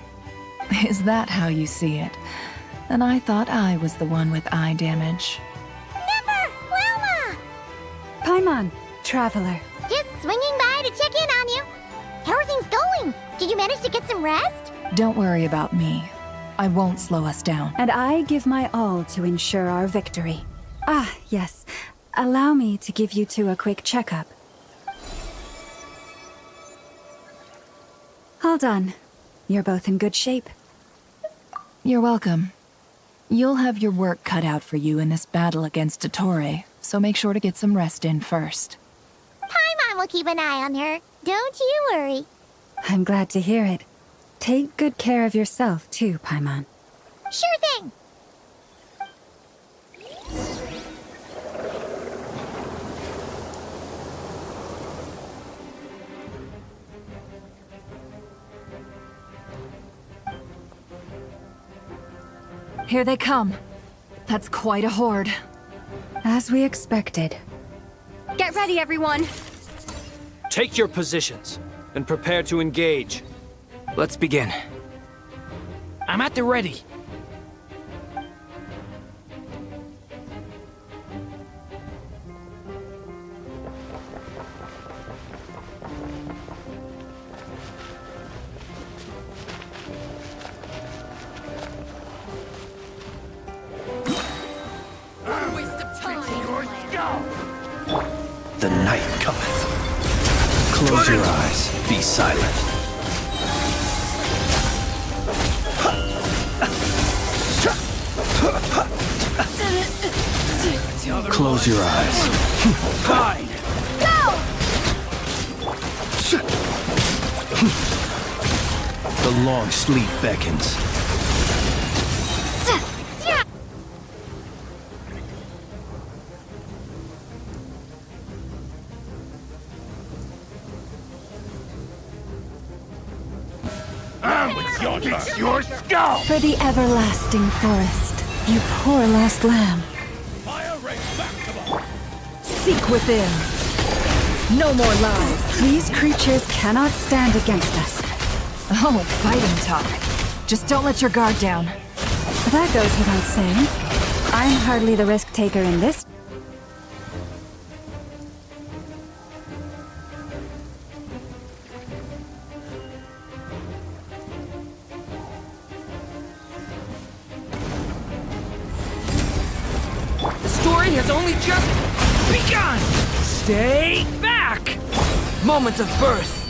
Is that how you see it? And I thought I was the one with eye damage. Never! Wilma! Paimon, traveler. Just swinging by to check in on you. How are things going? Did you manage to get some rest? Don't worry about me. I won't slow us down. And I give my all to ensure our victory. Ah, yes. Allow me to give you two a quick checkup. All done. You're both in good shape. You're welcome. You'll have your work cut out for you in this battle against Dottore, so make sure to get some rest in first. Paimon will keep an eye on her. Don't you worry. I'm glad to hear it. Take good care of yourself, too, Paimon. Sure thing. Here they come. That's quite a horde. As we expected. Get ready, everyone. Take your positions and prepare to engage. Let's begin. I'm at the ready. The night cometh. Close your eyes. Be silent. Close your eyes. Hide! The long sleep beckons. It's your skull! For the everlasting forest, you poor lost lamb. Seek within. No more lies. These creatures cannot stand against us. Oh, fighting talk. Just don't let your guard down. That goes without saying. I'm hardly the risk taker in this. The story has only just begun! Stay back! Moment of birth.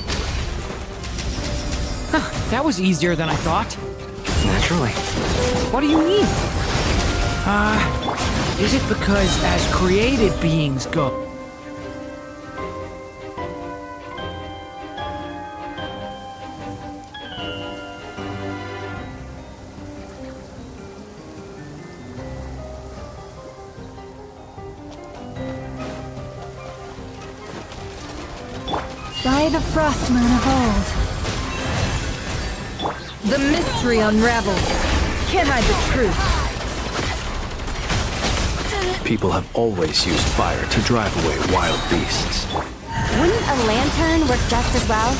Huh, that was easier than I thought. Naturally. What do you mean? Is it because as created beings go... By the frost moon of old. The mystery unravels. Can't hide the truth. People have always used fire to drive away wild beasts. Wouldn't a lantern work just as well?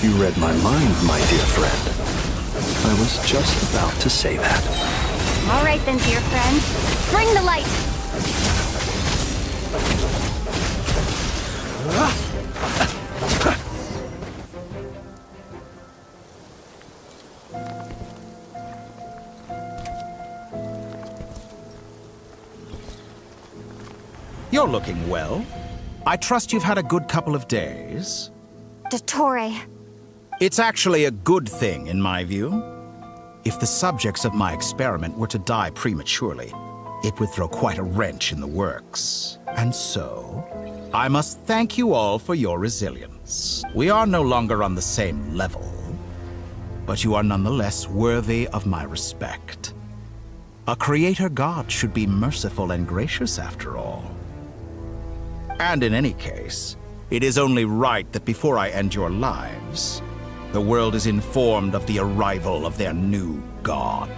You read my mind, my dear friend. I was just about to say that. All right then, dear friend. Bring the light. You're looking well. I trust you've had a good couple of days. Dottore. It's actually a good thing, in my view. If the subjects of my experiment were to die prematurely, it would throw quite a wrench in the works. And so, I must thank you all for your resilience. We are no longer on the same level, but you are nonetheless worthy of my respect. A creator god should be merciful and gracious after all. And in any case, it is only right that before I end your lives, the world is informed of the arrival of their new god.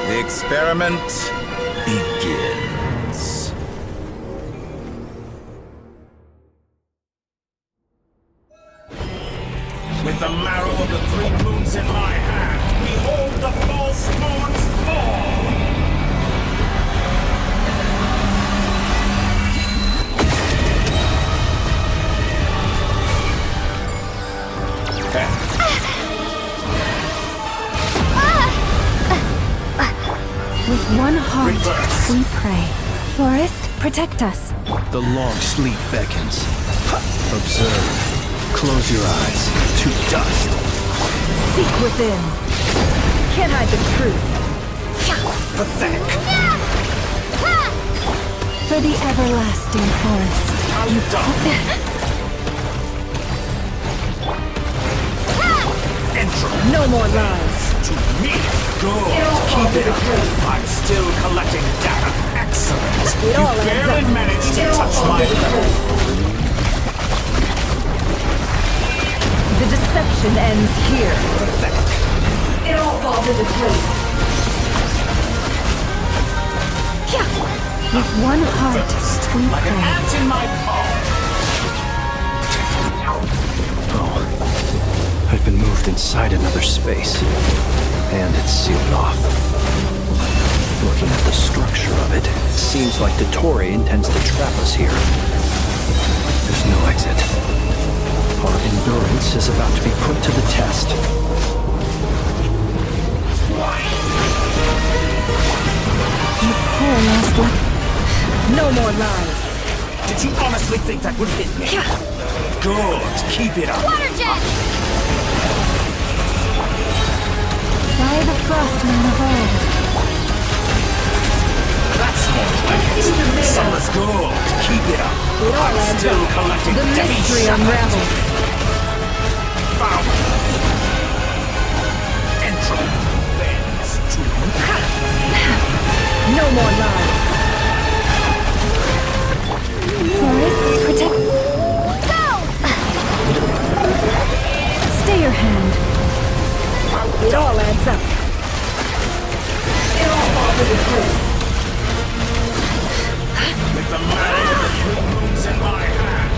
The experiment begins. With the marrow of the 3 moons in my hand, behold the false moons fall! With one heart, we pray. Forest, protect us. The long sleep beckons. Observe. Close your eyes. To dust. Seek within. Can't hide the truth. Pathetic. For the everlasting forest. You Entropy. No more lies. To me. Good. Keep it up. I'm still collecting data. Excellent. It You all adds barely up. managed to It all touch falls my into level. The deception ends here. Pathetic. It all falls into place. With one heart, we Like an pray. ant in my palm. Oh, I've been moved inside another space, and it's sealed off. Looking at the structure of it, it seems like Dottore intends to trap us here. There's no exit. Our endurance is about to be put to the test. You poor lost one. No more lies. Did you honestly think that would hit me? Good. Keep it up. Water jet! By the Frostman of old. That's more like it. Summer's good. Keep it up. It all I'm adds still up. collecting The Debbie mystery Shepard. unravels. Found. Entropy bends to No more lies. Forest, protect. Go! Stay your hand. It all adds up. It all falls into place. with the marrow of the 3 moons in my hand.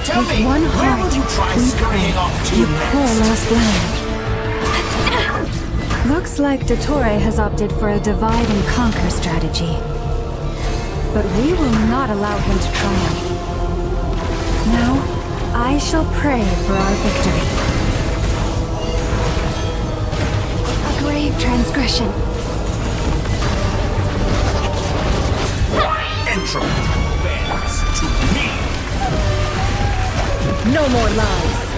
Tell With me, one where heart, will you try we scurrying off to You next? poor lost land. Looks like Dottore has opted for a divide and conquer strategy. But we will not allow him to triumph. Now, I shall pray for our victory. A grave transgression. Entropy bends to me. No more lies.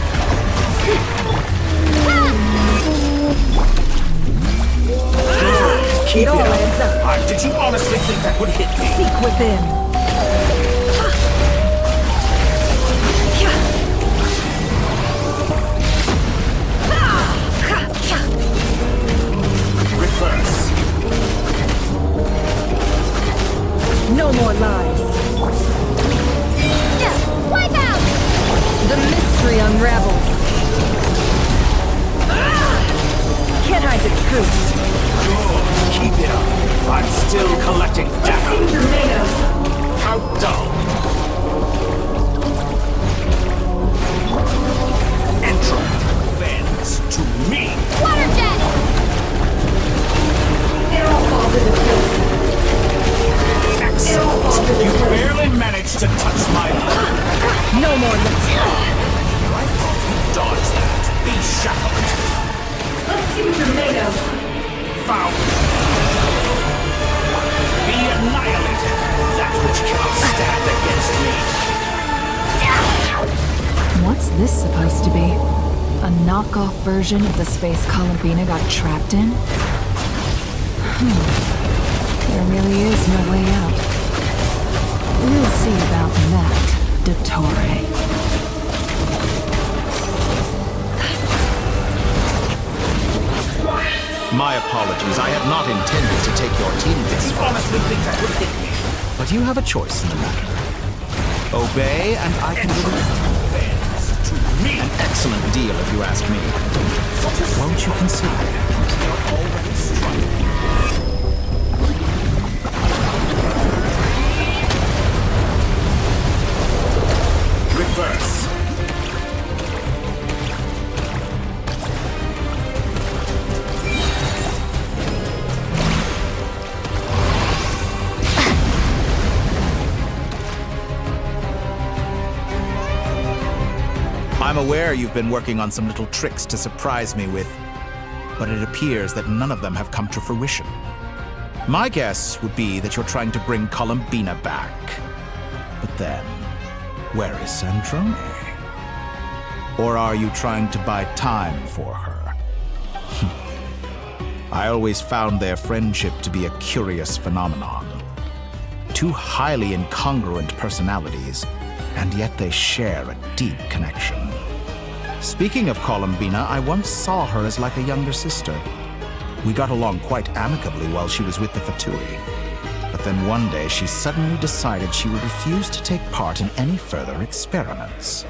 Keep it all up. adds up. Did you honestly think that would hit me? Seek within. Reverse. No more lies. Wipe out! The mystery unravels. Can't hide the truth. Good. Keep it up. I'm still collecting data. How dull. Entropy bends to me. Water jet! It all falls into place. Excellent. You barely managed to touch my leg. No more lips. I thought you'd dodge that. Be shackled. Let's see what you're made of. Foul. Be annihilated. That which cannot stand against me. What's this supposed to be? A knockoff version of the space Columbina got trapped in? There really is no way out. We'll see about that, Dottore. My apologies. I had not intended to take your team this far. Honestly think that would hit me. But you have a choice in the matter. Obey, and I can release To me. an excellent deal if you ask me. Won't you consider it? Already struck. Reverse. I'm aware you've been working on some little tricks to surprise me with, but it appears that none of them have come to fruition. My guess would be that you're trying to bring Columbina back. But then, where is Sandrone? Or are you trying to buy time for her? I always found their friendship to be a curious phenomenon. Two highly incongruent personalities, and yet they share a deep connection. Speaking of Columbina, I once saw her as like a younger sister. We got along quite amicably while she was with the Fatui. But then one day she suddenly decided she would refuse to take part in any further experiments.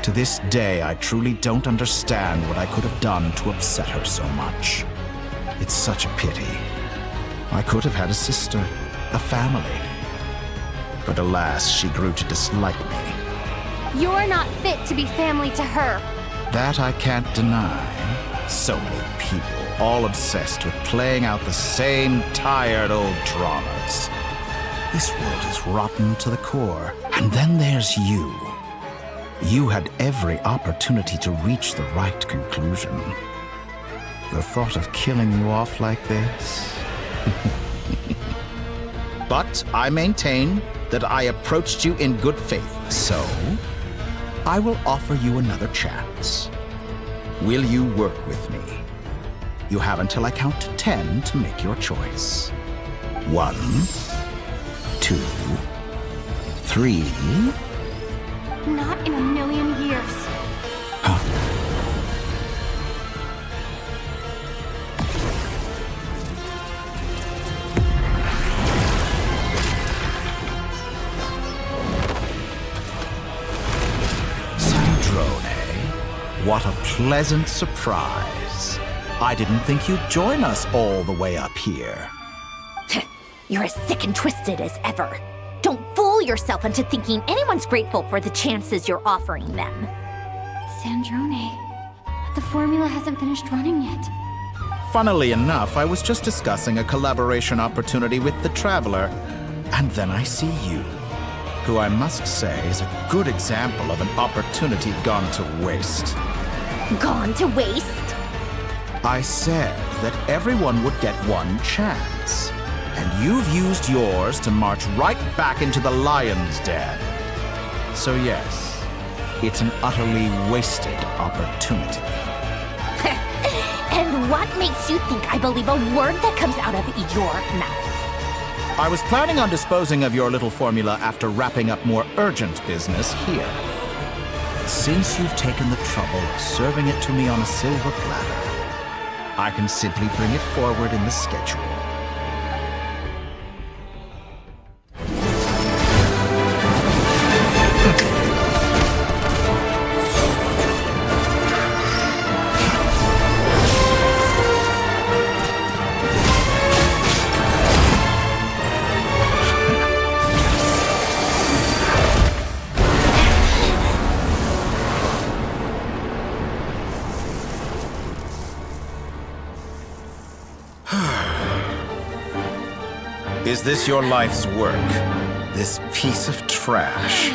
To this day, I truly don't understand what I could have done to upset her so much. It's such a pity. I could have had a sister, a family. But alas, she grew to dislike me. You're not fit to be family to her. That I can't deny. So many people, all obsessed with playing out the same tired old dramas. This world is rotten to the core. And then there's you. You had every opportunity to reach the right conclusion. The thought of killing you off like this? But I maintain that I approached you in good faith, so I will offer you another chance. Will you work with me? You have until I count to 10 to make your choice. 1, 2, 3. Not in a million years. What a pleasant surprise. I didn't think you'd join us all the way up here. You're as sick and twisted as ever. Don't fool yourself into thinking anyone's grateful for the chances you're offering them. Sandrone, but the formula hasn't finished running yet. Funnily enough, I was just discussing a collaboration opportunity with the Traveler, and then I see you, who I must say is a good example of an opportunity gone to waste. Gone to waste? I said that everyone would get one chance, and you've used yours to march right back into the lion's den. So yes, it's an utterly wasted opportunity. And what makes you think I believe a word that comes out of your mouth? I was planning on disposing of your little formula after wrapping up more urgent business here. Since you've taken the trouble of serving it to me on a silver platter, I can simply bring it forward in the schedule. Is this your life's work? This piece of trash?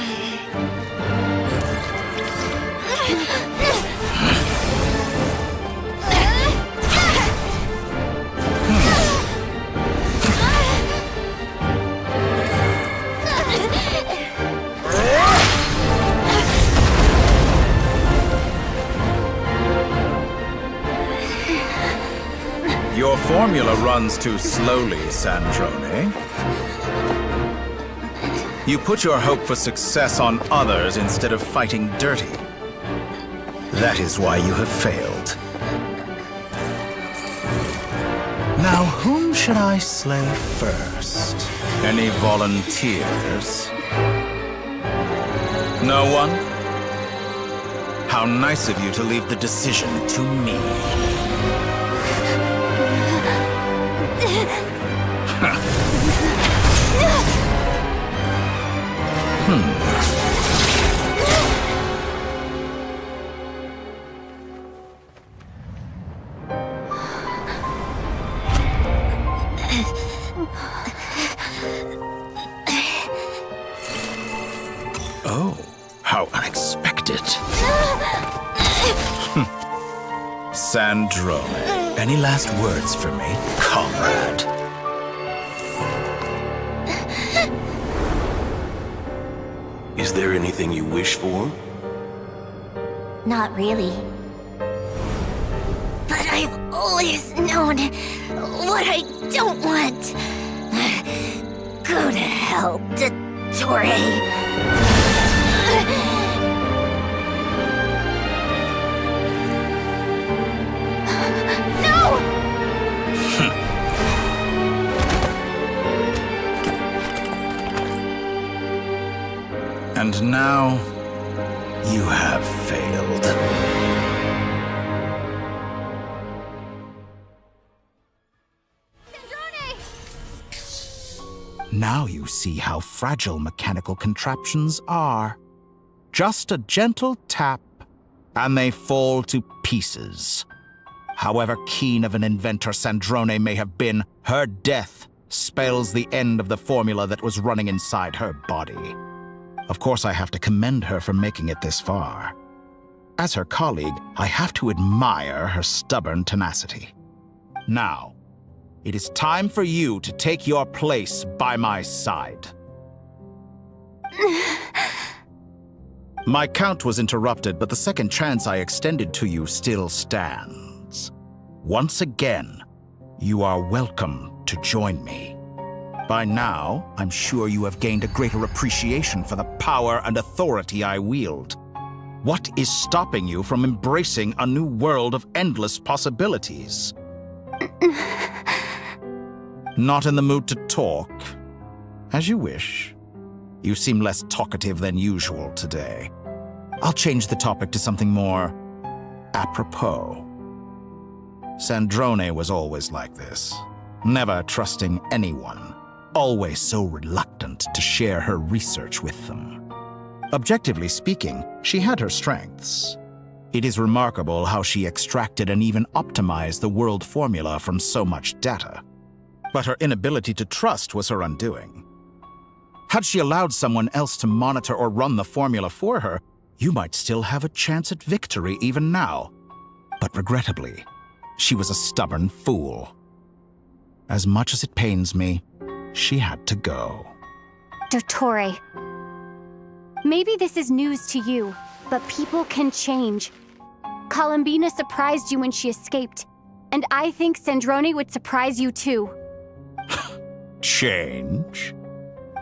Your formula runs too slowly, Sandrone. You put your hope for success on others instead of fighting dirty. That is why you have failed. Now, whom should I slay first? Any volunteers? No one? How nice of you to leave the decision to me. Oh, how unexpected. Sandrone, any last words for me, comrade? Is there anything you wish for? Not really. But I've always known what I don't want. Go to hell, Dottore. And now, you have failed. Now you see how fragile mechanical contraptions are. Just a gentle tap, and they fall to pieces. However keen of an inventor Sandrone may have been, her death spells the end of the formula that was running inside her body. Of course, I have to commend her for making it this far. As her colleague, I have to admire her stubborn tenacity. Now, it is time for you to take your place by my side. My count was interrupted, but the second chance I extended to you still stands. Once again, you are welcome to join me. By now, I'm sure you have gained a greater appreciation for the power and authority I wield. What is stopping you from embracing a new world of endless possibilities? Not in the mood to talk? As you wish. You seem less talkative than usual today. I'll change the topic to something more apropos. Sandrone was always like this, never trusting anyone. Always so reluctant to share her research with them. Objectively speaking, she had her strengths. It is remarkable how she extracted and even optimized the world formula from so much data. But her inability to trust was her undoing. Had she allowed someone else to monitor or run the formula for her, you might still have a chance at victory even now. But regrettably, she was a stubborn fool. As much as it pains me, she had to go. Dottore. Maybe this is news to you, But people can change. Columbina surprised you when she escaped, and I think Sandrone would surprise you too. Change?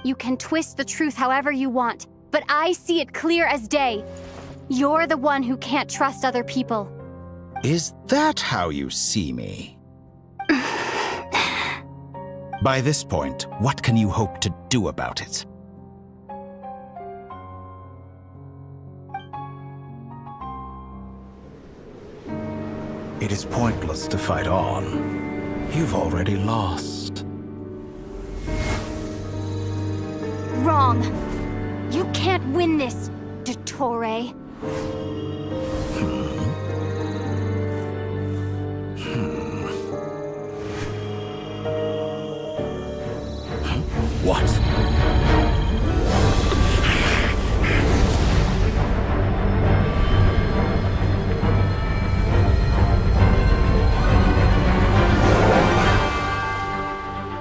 You can twist the truth however you want, but I see it clear as day. You're the one who can't trust other people. Is that how you see me? By this point, what can you hope to do about it? It is pointless to fight on. You've already lost. Wrong. You can't win this, Dottore. What?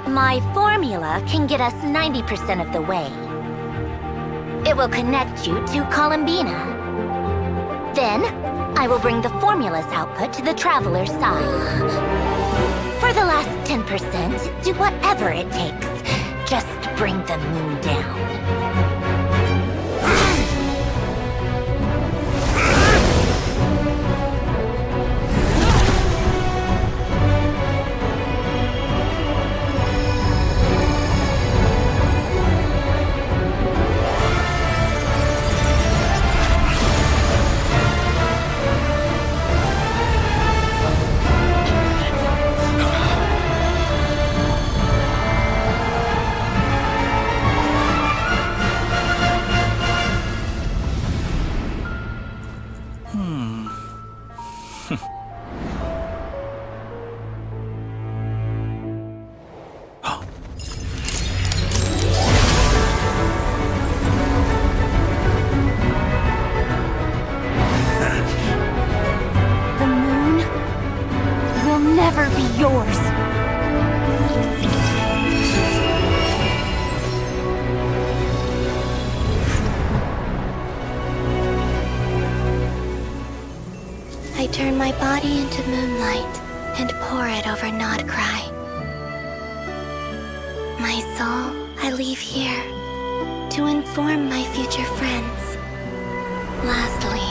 My formula can get us 90% of the way. It will connect you to Columbina. Then, I will bring the formula's output to the Traveler's side. For the last 10%, do whatever it takes. Just bring the moon down. The moon will never be yours. I turn my body into moonlight and pour it over Nodcry. My soul I leave here to inform my future friends. Lastly,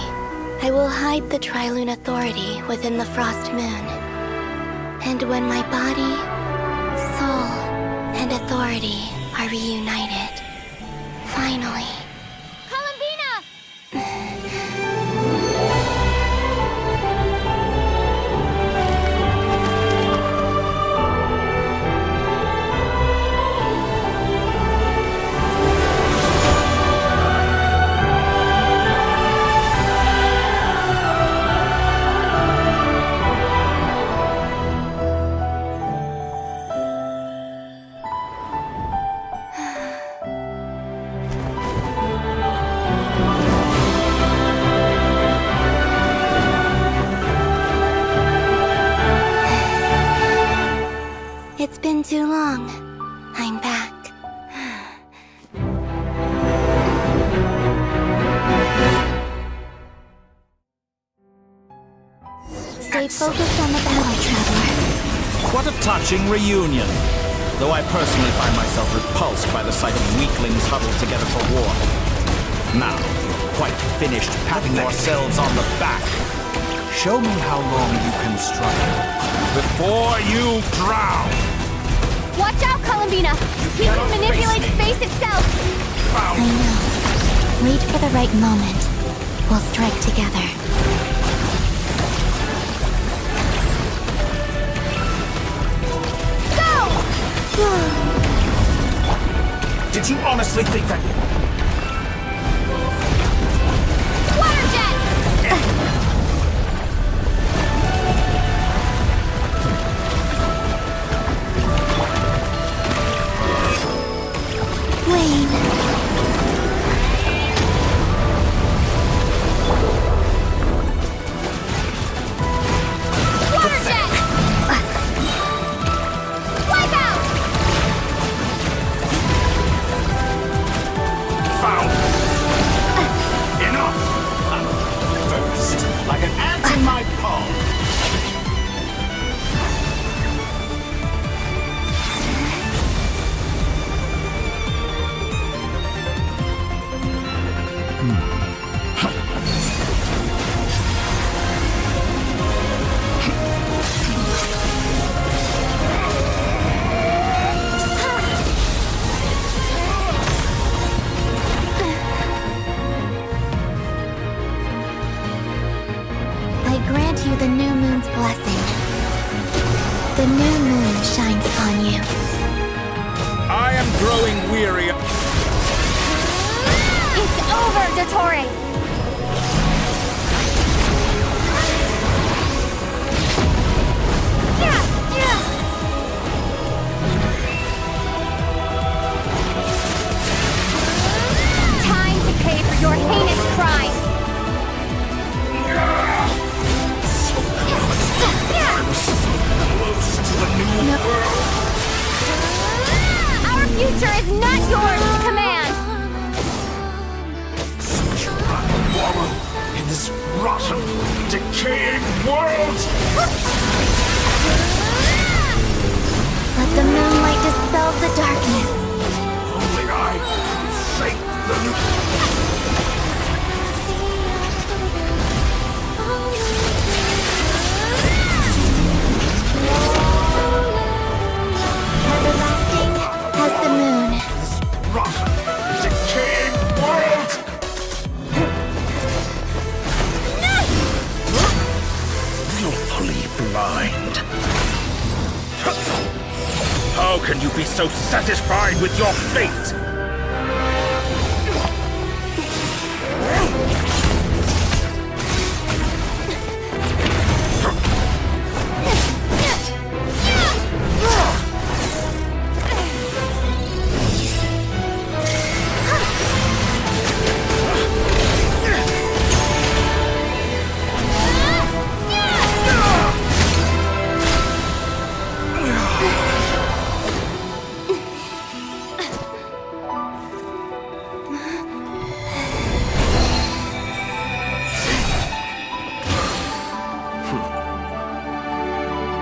I will hide the Trilune Authority within the Frost Moon. And when my body, soul, and authority are reunited, finally... It's been too long. I'm back. Stay focused on the battle, Traveler. What a touching reunion. Though I personally find myself repulsed by the sight of weaklings huddled together for war. Now, you're quite finished patting yourselves on the back. Show me how long you can struggle before you drown. Watch out, Columbina! He can manipulate space itself! I know. Wait for the right moment. We'll strike together. Did you honestly think that... Water jet! Wayne. The new moon shines upon you. I am growing weary. It's over, Dottore! Time to pay for your heinous crime! Close to the new world. Our future is not yours to command! Such rotten wallow in this rotten, decaying world. Let the moonlight dispel the darkness. Only I can save the new. Everlasting as the moon. Rotten, decaying world! Willfully blind. How can you be so satisfied with your fate?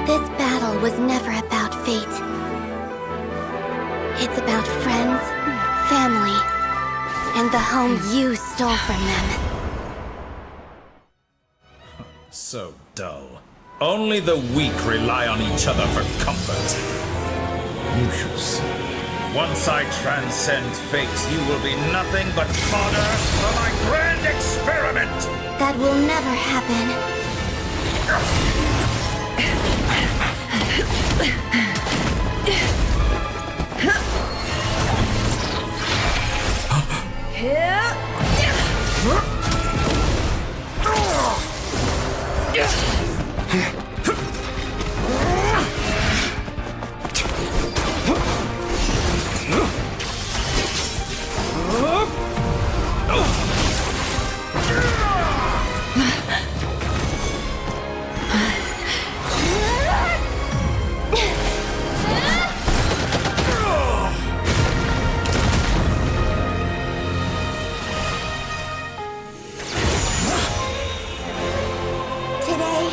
This battle was never about fate. It's about friends, family, and the home you stole from them. So dull. Only the weak rely on each other for comfort. You shall see. Once I transcend fate, you will be nothing but fodder for my grand experiment! That will never happen. Today,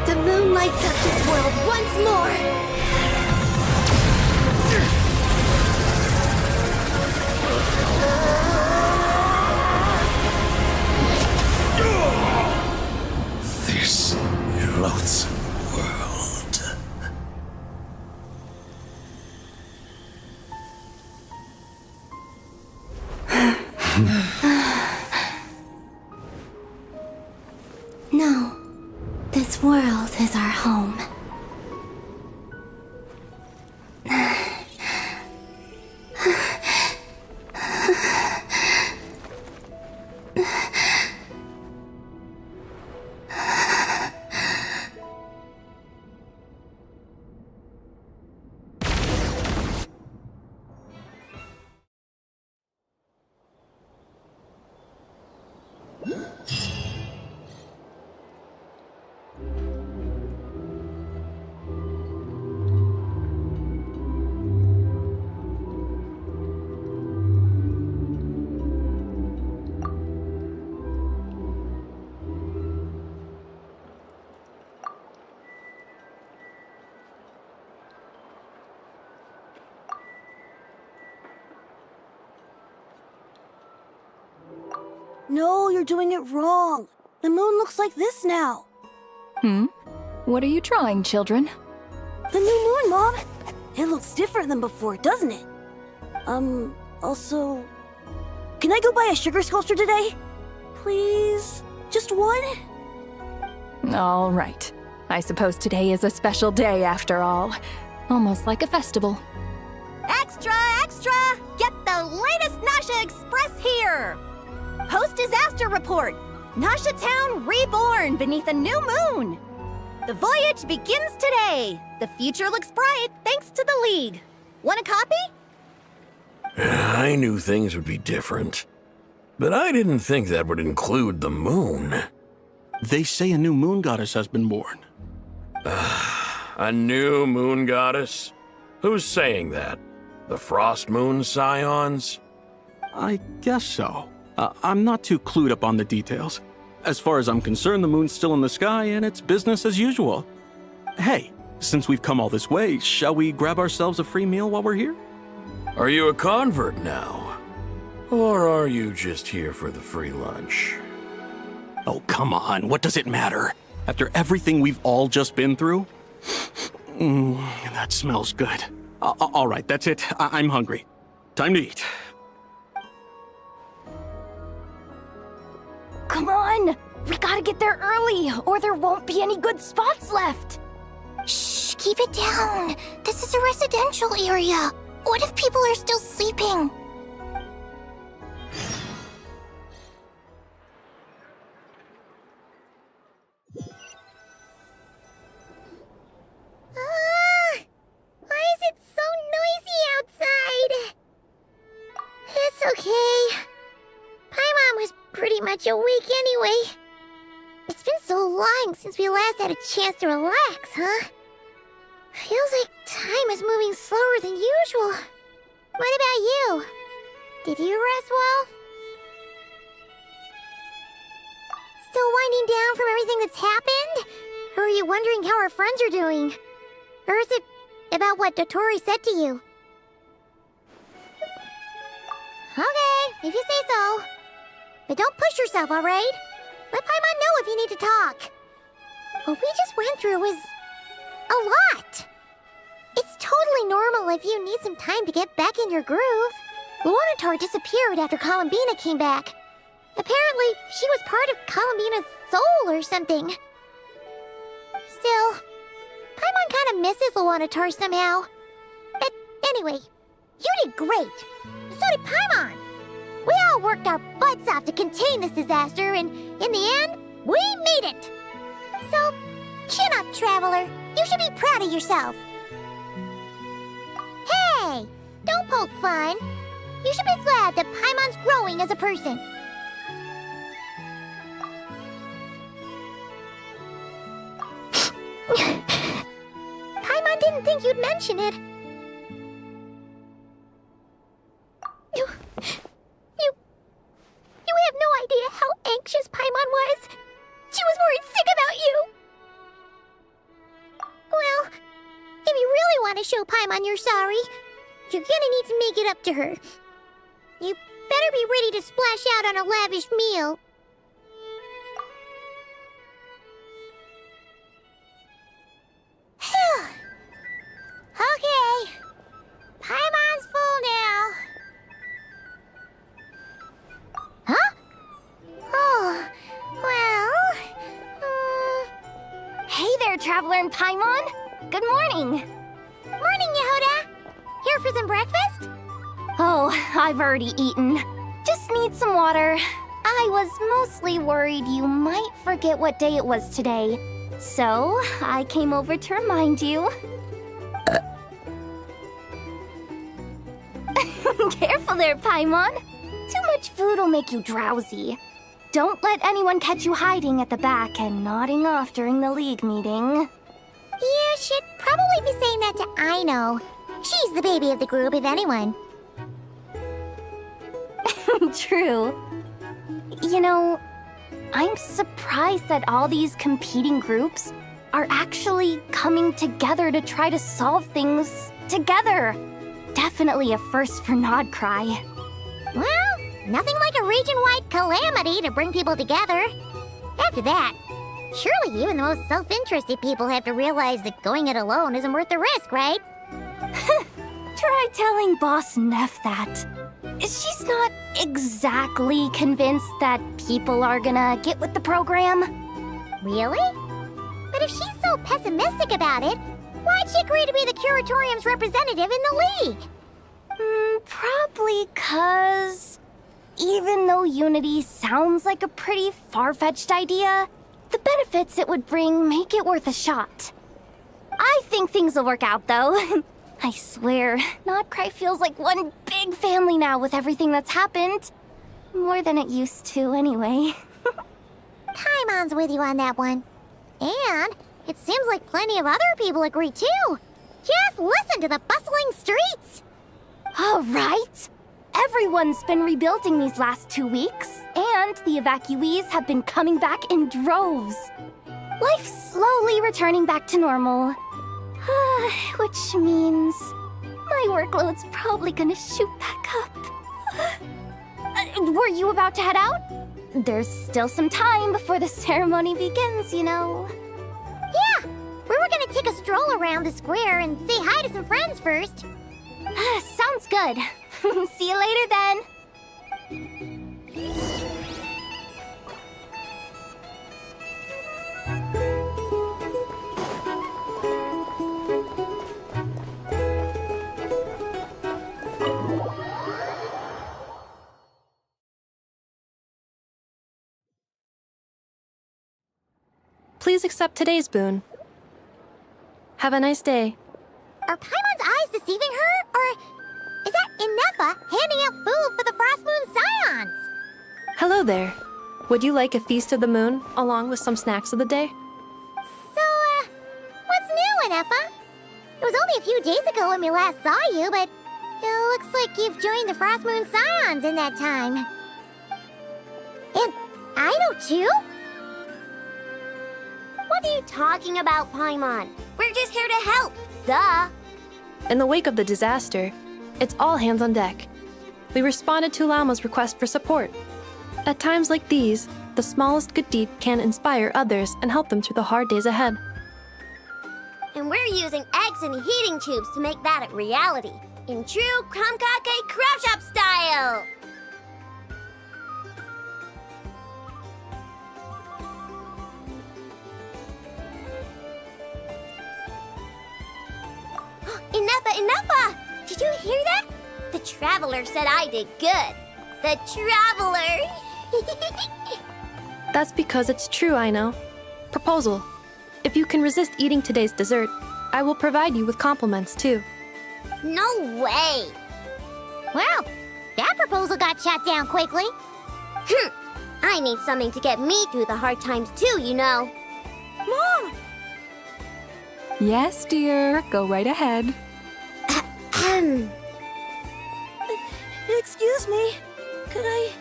the moon lights up this world once more. This loathsome world. No, this world is our home. No, you're doing it wrong. The moon looks like this now. What are you trying, children? The new moon, Mom. It looks different than before, doesn't it? Also... Can I go buy a sugar sculpture today? Please? Just one? All right. I suppose today is a special day after all. Almost like a festival. Extra, extra! Get the latest Nasha Express here! Post-disaster report! Nasha Town reborn beneath a new moon! The voyage begins today! The future looks bright thanks to the League. Want a copy? I knew things would be different, but I didn't think that would include the moon. They say a new moon goddess has been born. A new moon goddess? Who's saying that? The Frost Moon Scions? I guess so. I'm not too clued up on the details. As far as I'm concerned, the moon's still in the sky and it's business as usual. Hey, since we've come all this way, shall we grab ourselves a free meal while we're here? Are you a convert now? Or are you just here for the free lunch? Oh, come on. What does it matter? After everything we've all just been through? That smells good. All right, that's it. I'm hungry. Time to eat. Come on! We gotta get there early, or there won't be any good spots left! Shh, keep it down. This is a residential area. What if people are still sleeping? Why is it so noisy outside? It's okay. Paimon was pretty much awake anyway. It's been so long since we last had a chance to relax, huh? Feels like time is moving slower than usual. What about you? Did you rest well? Still winding down from everything that's happened? Or are you wondering how our friends are doing? Or is it about what Dotori said to you? Okay, if you say so. But don't push yourself, alright? Let Paimon know if you need to talk. What we just went through was a lot. It's totally normal if you need some time to get back in your groove. Luanatar disappeared after Columbina came back. Apparently, she was part of Columbina's soul or something. Still, Paimon kind of misses Luanatar somehow. But anyway, you did great. So did Paimon. We all worked our butts off to contain this disaster, and in the end, we made it. So, chin up, Traveler. You should be proud of yourself. Hey, don't poke fun. You should be glad that Paimon's growing as a person. Paimon didn't think you'd mention it. You have no idea how anxious Paimon was. She was worried sick about you. Well, if you really want to show Paimon you're sorry, you're gonna need to make it up to her. You better be ready to splash out on a lavish meal. Okay. Paimon's full now. Huh? Oh, well... Hey there, Traveler and Paimon! Good morning! Morning, Yehoda! Here for some breakfast? Oh, I've already eaten. Just need some water. I was mostly worried you might forget what day it was today. So, I came over to remind you. Careful there, Paimon. Too much food will make you drowsy. Don't let anyone catch you hiding at the back and nodding off during the League meeting. You should probably be saying that to Aino. She's the baby of the group, if anyone. True. You know, I'm surprised that all these competing groups are actually coming together to try to solve things together. Definitely a first for Nodcry. Well, nothing like a region-wide calamity to bring people together. After that, surely even the most self-interested people have to realize that going it alone isn't worth the risk, right? Try telling Boss Neff that. She's not exactly convinced that people are gonna get with the program. Really? But if she's so pessimistic about it, why'd she agree to be the Curatorium's representative in the League? Probably 'cause even though Unity sounds like a pretty far-fetched idea, the benefits it would bring make it worth a shot. I think things will work out, though. I swear, Notcry feels like one big family now with everything that's happened. More than it used to, anyway. Paimon's with you on that one. And it seems like plenty of other people agree, too. Just listen to the bustling streets. All right. Everyone's been rebuilding these last 2 weeks, and the evacuees have been coming back in droves. Life's slowly returning back to normal. Which means my workload's probably gonna shoot back up. Were you about to head out? There's still some time before the ceremony begins, you know. Yeah, we were gonna take a stroll around the square and say hi to some friends first. Sounds good. See you later then. Please accept today's boon. Have a nice day. Are Paimon's eyes deceiving her? Or is that Inefa handing out food for the Frost Moon Scions? Hello there. Would you like a feast of the moon, along with some snacks of the day? So, what's new, Inefa? It was only a few days ago when we last saw you, but it looks like you've joined the Frost Moon Scions in that time. And I know too? What are you talking about, Paimon? We're just here to help. Duh. In the wake of the disaster, it's all hands on deck. We responded to Lama's request for support. At times like these, the smallest good deed can inspire others and help them through the hard days ahead. And we're using eggs and heating tubes to make that a reality. In true Krumkake Craft Shop style! Enough! Did you hear that? The Traveler said I did good. The Traveler! That's because it's true, I know. Proposal. If you can resist eating today's dessert, I will provide you with compliments, too. No way! Well, that proposal got shot down quickly. I need something to get me through the hard times too, you know. Mom! Yes, dear. Go right ahead. Excuse me. Could I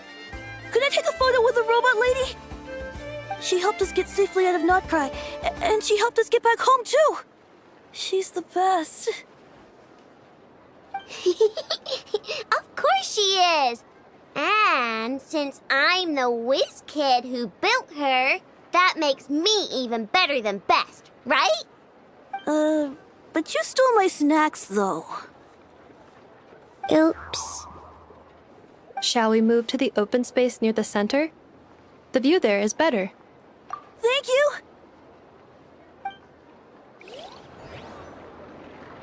take a photo with the robot lady? She helped us get safely out of Notcry, and she helped us get back home too. She's the best. Of course she is. And since I'm the whiz kid who built her, that makes me even better than best, right? But you stole my snacks though. Oops. Shall we move to the open space near the center? The view there is better. Thank you!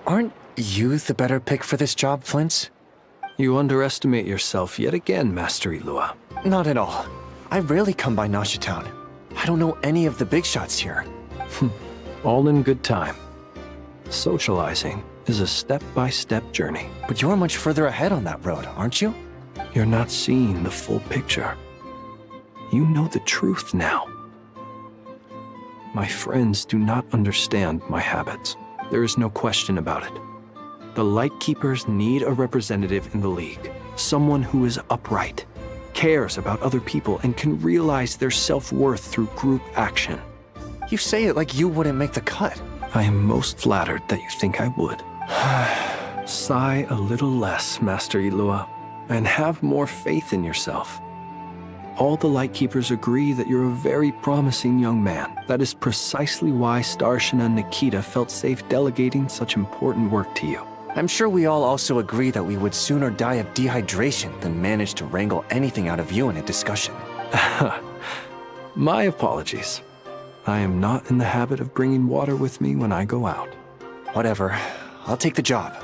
Aren't you the better pick for this job, Flint's? You underestimate yourself yet again, Master Ilua. Not at all. I rarely come by Nasha Town. I don't know any of the big shots here. All in good time. Socializing is a step-by-step journey. But you're much further ahead on that road, aren't you? You're not seeing the full picture. You know the truth now. My friends do not understand my habits. There is no question about it. The Lightkeepers need a representative in the League. Someone who is upright, cares about other people, and can realize their self-worth through group action. You say it like you wouldn't make the cut. I am most flattered that you think I would. Sigh a little less, Master Ilua, and have more faith in yourself. All the Lightkeepers agree that you're a very promising young man. That is precisely why Starshina Nikita felt safe delegating such important work to you. I'm sure we all also agree that we would sooner die of dehydration than manage to wrangle anything out of you in a discussion. My apologies. I am not in the habit of bringing water with me when I go out. Whatever. I'll take the job.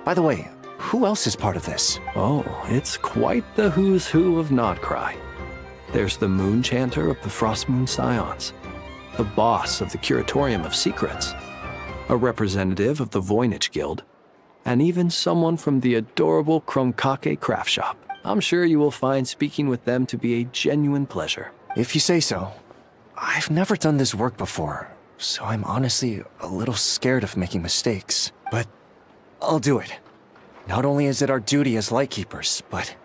By the way, who else is part of this? Oh, it's quite the who's who of Nodcry. There's the Moon Chanter of the Frostmoon Scions, the boss of the Curatorium of Secrets, a representative of the Voynich Guild, and even someone from the adorable Krumkake craft shop. I'm sure you will find speaking with them to be a genuine pleasure. If you say so. I've never done this work before, so I'm honestly a little scared of making mistakes. But I'll do it. Not only is it our duty as Lightkeepers, but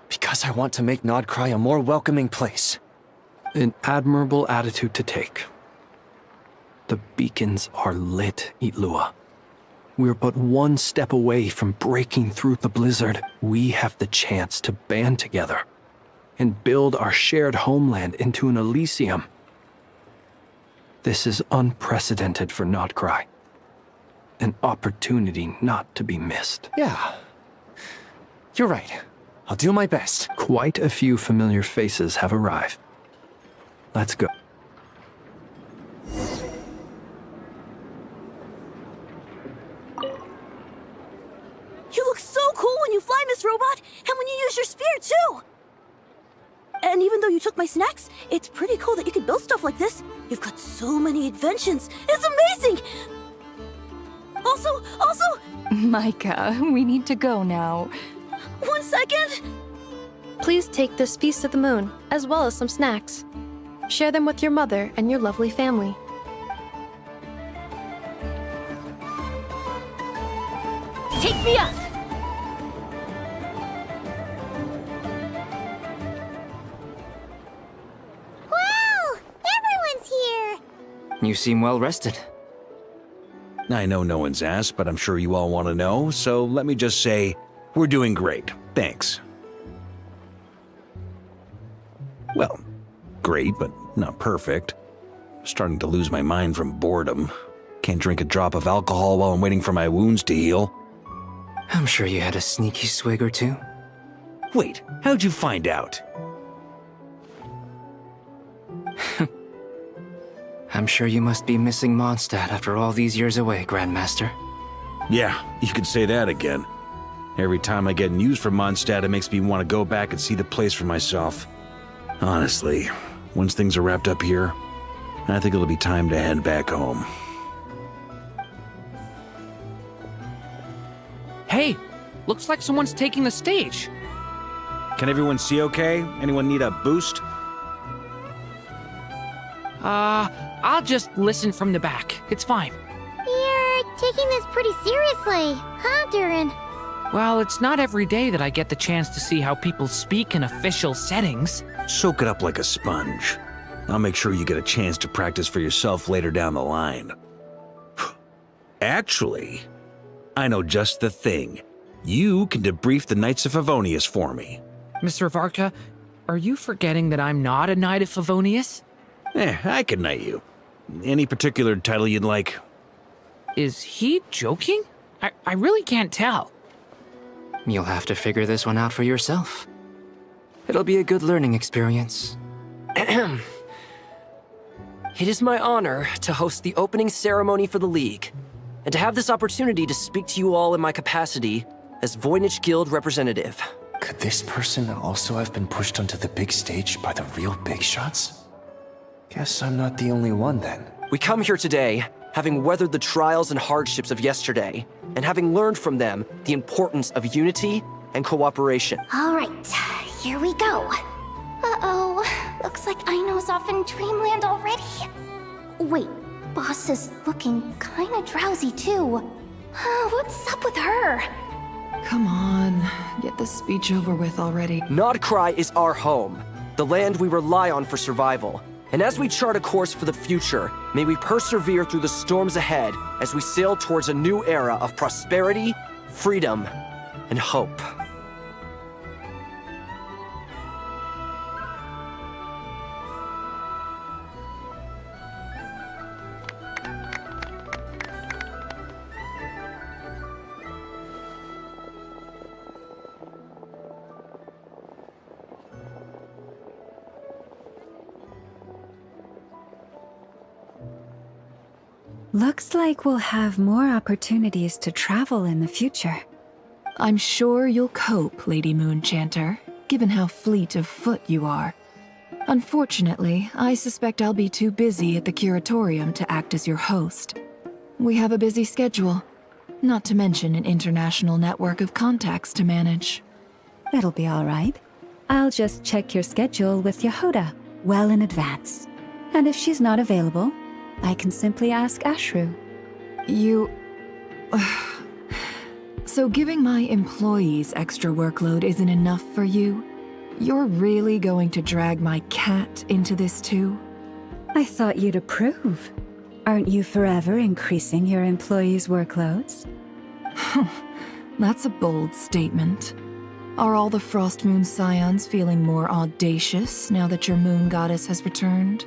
because I want to make Nodcry a more welcoming place. An admirable attitude to take. The beacons are lit, Itlua. We're but one step away from breaking through the blizzard. We have the chance to band together and build our shared homeland into an Elysium. This is unprecedented for Nodcry. An opportunity not to be missed. Yeah. You're right. I'll do my best. Quite a few familiar faces have arrived. Let's go. You look so cool when you fly, Miss Robot, and when you use your spear, too! And even though you took my snacks, it's pretty cool that you can build stuff like this. You've got so many inventions. It's amazing! Also... Micah, we need to go now. 1 second! Please take this feast of the moon, as well as some snacks. Share them with your mother and your lovely family. Take me up! Wow! Everyone's here! You seem well rested. I know no one's asked, but I'm sure you all want to know, so let me just say, we're doing great. Thanks. Well, great, but not perfect. Starting to lose my mind from boredom. Can't drink a drop of alcohol while I'm waiting for my wounds to heal. I'm sure you had a sneaky swig or two. Wait, how'd you find out? I'm sure you must be missing Mondstadt after all these years away, Grandmaster. Yeah, you could say that again. Every time I get news from Mondstadt, it makes me want to go back and see the place for myself. Honestly, once things are wrapped up here, I think it'll be time to head back home. Hey, looks like someone's taking the stage. Can everyone see okay? Anyone need a boost? I'll just listen from the back. It's fine. You're taking this pretty seriously, huh, Durin? Well, it's not every day that I get the chance to see how people speak in official settings. Soak it up like a sponge. I'll make sure you get a chance to practice for yourself later down the line. Actually, I know just the thing. You can debrief the Knights of Favonius for me. Mr. Varka, are you forgetting that I'm not a Knight of Favonius? I can knight you. Any particular title you'd like? Is he joking? I really can't tell. You'll have to figure this one out for yourself. It'll be a good learning experience. It is my honor to host the opening ceremony for the League, and to have this opportunity to speak to you all in my capacity as Voynich Guild representative. Could this person also have been pushed onto the big stage by the real big shots? Guess I'm not the only one then. We come here today, having weathered the trials and hardships of yesterday, and having learned from them the importance of unity and cooperation. All right, here we go. Uh-oh, looks like Aino's off in dreamland already. Wait, Boss is looking kinda drowsy too. What's up with her? Come on, get this speech over with already. Nodcry is our home, the land we rely on for survival. And as we chart a course for the future, may we persevere through the storms ahead as we sail towards a new era of prosperity, freedom, and hope. Looks like we'll have more opportunities to travel in the future. I'm sure you'll cope, Lady Moonchanter, given how fleet of foot you are. Unfortunately, I suspect I'll be too busy at the curatorium to act as your host. We have a busy schedule, not to mention an international network of contacts to manage. It'll be all right. I'll just check your schedule with Yehoda well in advance. And if she's not available, I can simply ask Ashru. You... So giving my employees extra workload isn't enough for you? You're really going to drag my cat into this too? I thought you'd approve. Aren't you forever increasing your employees' workloads? That's a bold statement. Are all the Frost Moon Scions feeling more audacious now that your moon goddess has returned?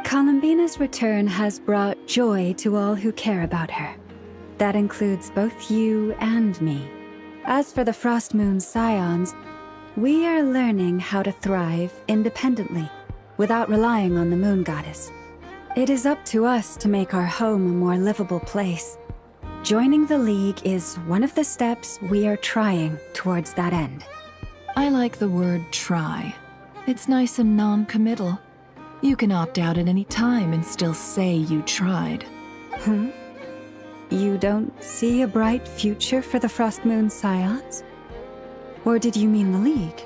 Columbina's return has brought joy to all who care about her. That includes both you and me. As for the Frost Moon Scions, we are learning how to thrive independently, without relying on the moon goddess. It is up to us to make our home a more livable place. Joining the League is one of the steps we are trying towards that end. I like the word try. It's nice and non-committal. You can opt out at any time and still say you tried. You don't see a bright future for the Frost Moon Scions? Or did you mean the League?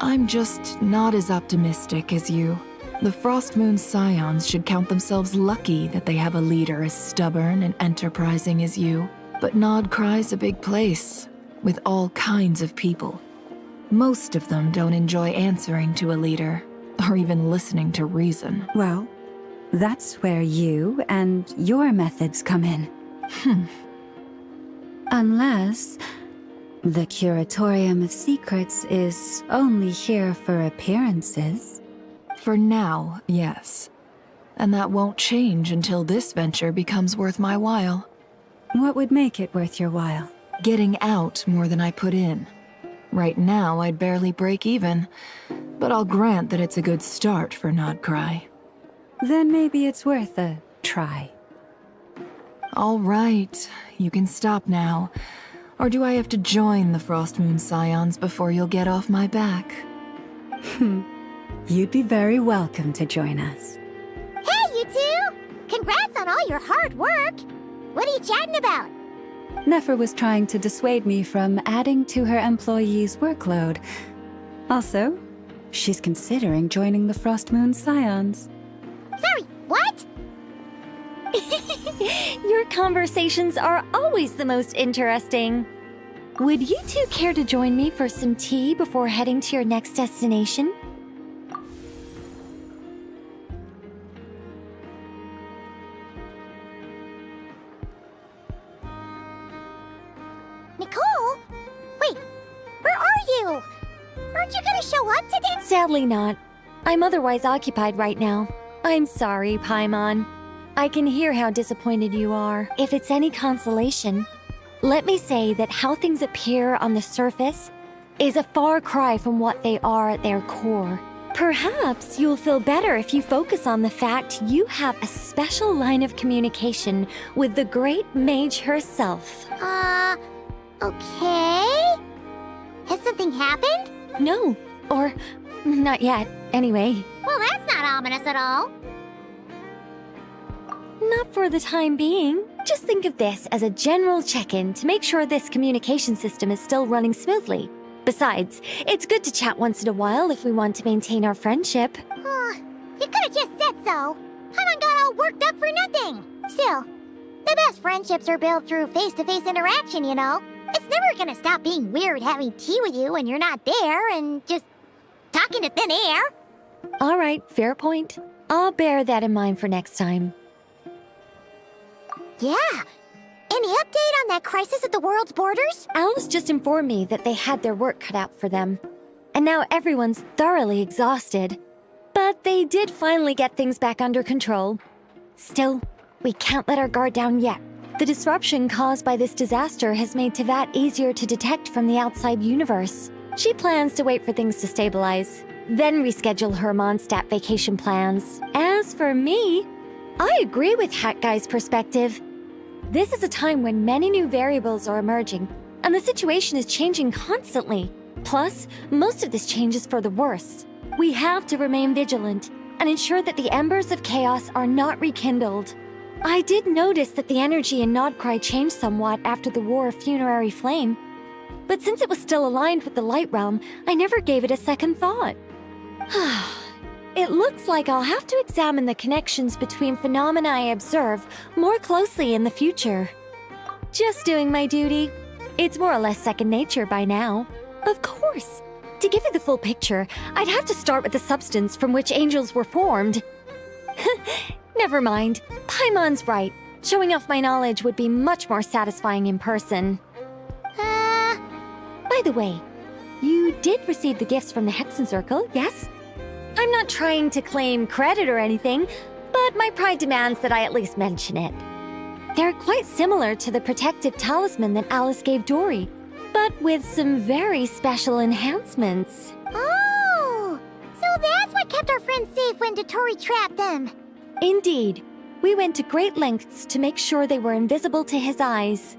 I'm just not as optimistic as you. The Frost Moon Scions should count themselves lucky that they have a leader as stubborn and enterprising as you. But Nod Cry's a big place, with all kinds of people. Most of them don't enjoy answering to a leader, or even listening to reason. Well, that's where you and your methods come in. Unless the Curatorium of Secrets is only here for appearances. For now, yes. And that won't change until this venture becomes worth my while. What would make it worth your while? Getting out more than I put in. Right now, I'd barely break even, but I'll grant that it's a good start for Nod Cry. Then maybe it's worth a try. All right, you can stop now. Or do I have to join the Frost Moon Scions before you'll get off my back? You'd be very welcome to join us. Hey, you two! Congrats on all your hard work! What are you chatting about? Nefer was trying to dissuade me from adding to her employees' workload. Also, she's considering joining the Frost Moon Scions. Sorry, what? Your conversations are always the most interesting. Would you two care to join me for some tea before heading to your next destination? Nicole? Wait, where are you? Aren't you gonna show up today? Sadly not. I'm otherwise occupied right now. I'm sorry, Paimon. I can hear how disappointed you are. If it's any consolation, let me say that how things appear on the surface is a far cry from what they are at their core. Perhaps you'll feel better if you focus on the fact you have a special line of communication with the great mage herself. Okay? Has something happened? No, or not yet, anyway. Well, that's not ominous at all. Not for the time being. Just think of this as a general check-in to make sure this communication system is still running smoothly. Besides, it's good to chat once in a while if we want to maintain our friendship. You could have just said so. Paimon got all worked up for nothing. Still, the best friendships are built through face-to-face interaction, you know? It's never gonna stop being weird having tea with you when you're not there and just talking to thin air. All right, fair point. I'll bear that in mind for next time. Yeah. Any update on that crisis at the world's borders? Alice just informed me that they had their work cut out for them. And now everyone's thoroughly exhausted. But they did finally get things back under control. Still, we can't let our guard down yet. The disruption caused by this disaster has made Tevat easier to detect from the outside universe. She plans to wait for things to stabilize, then reschedule her Mondstadt vacation plans. As for me, I agree with Hat Guy's perspective. This is a time when many new variables are emerging, and the situation is changing constantly. Plus, most of this change is for the worst. We have to remain vigilant and ensure that the embers of chaos are not rekindled. I did notice that the energy in Nodcry changed somewhat after the War of Funerary Flame, but since it was still aligned with the Light Realm, I never gave it a second thought. It looks like I'll have to examine the connections between phenomena I observe more closely in the future. Just doing my duty. It's more or less second nature by now. Of course. To give you the full picture, I'd have to start with the substance from which angels were formed. Never mind. Paimon's right. Showing off my knowledge would be much more satisfying in person. By the way, you did receive the gifts from the Hexen Circle, yes? I'm not trying to claim credit or anything, but my pride demands that I at least mention it. They're quite similar to the protective talisman that Alice gave Dory, but with some very special enhancements. Oh! So that's what kept our friends safe when Dotori trapped them. Indeed. We went to great lengths to make sure they were invisible to his eyes.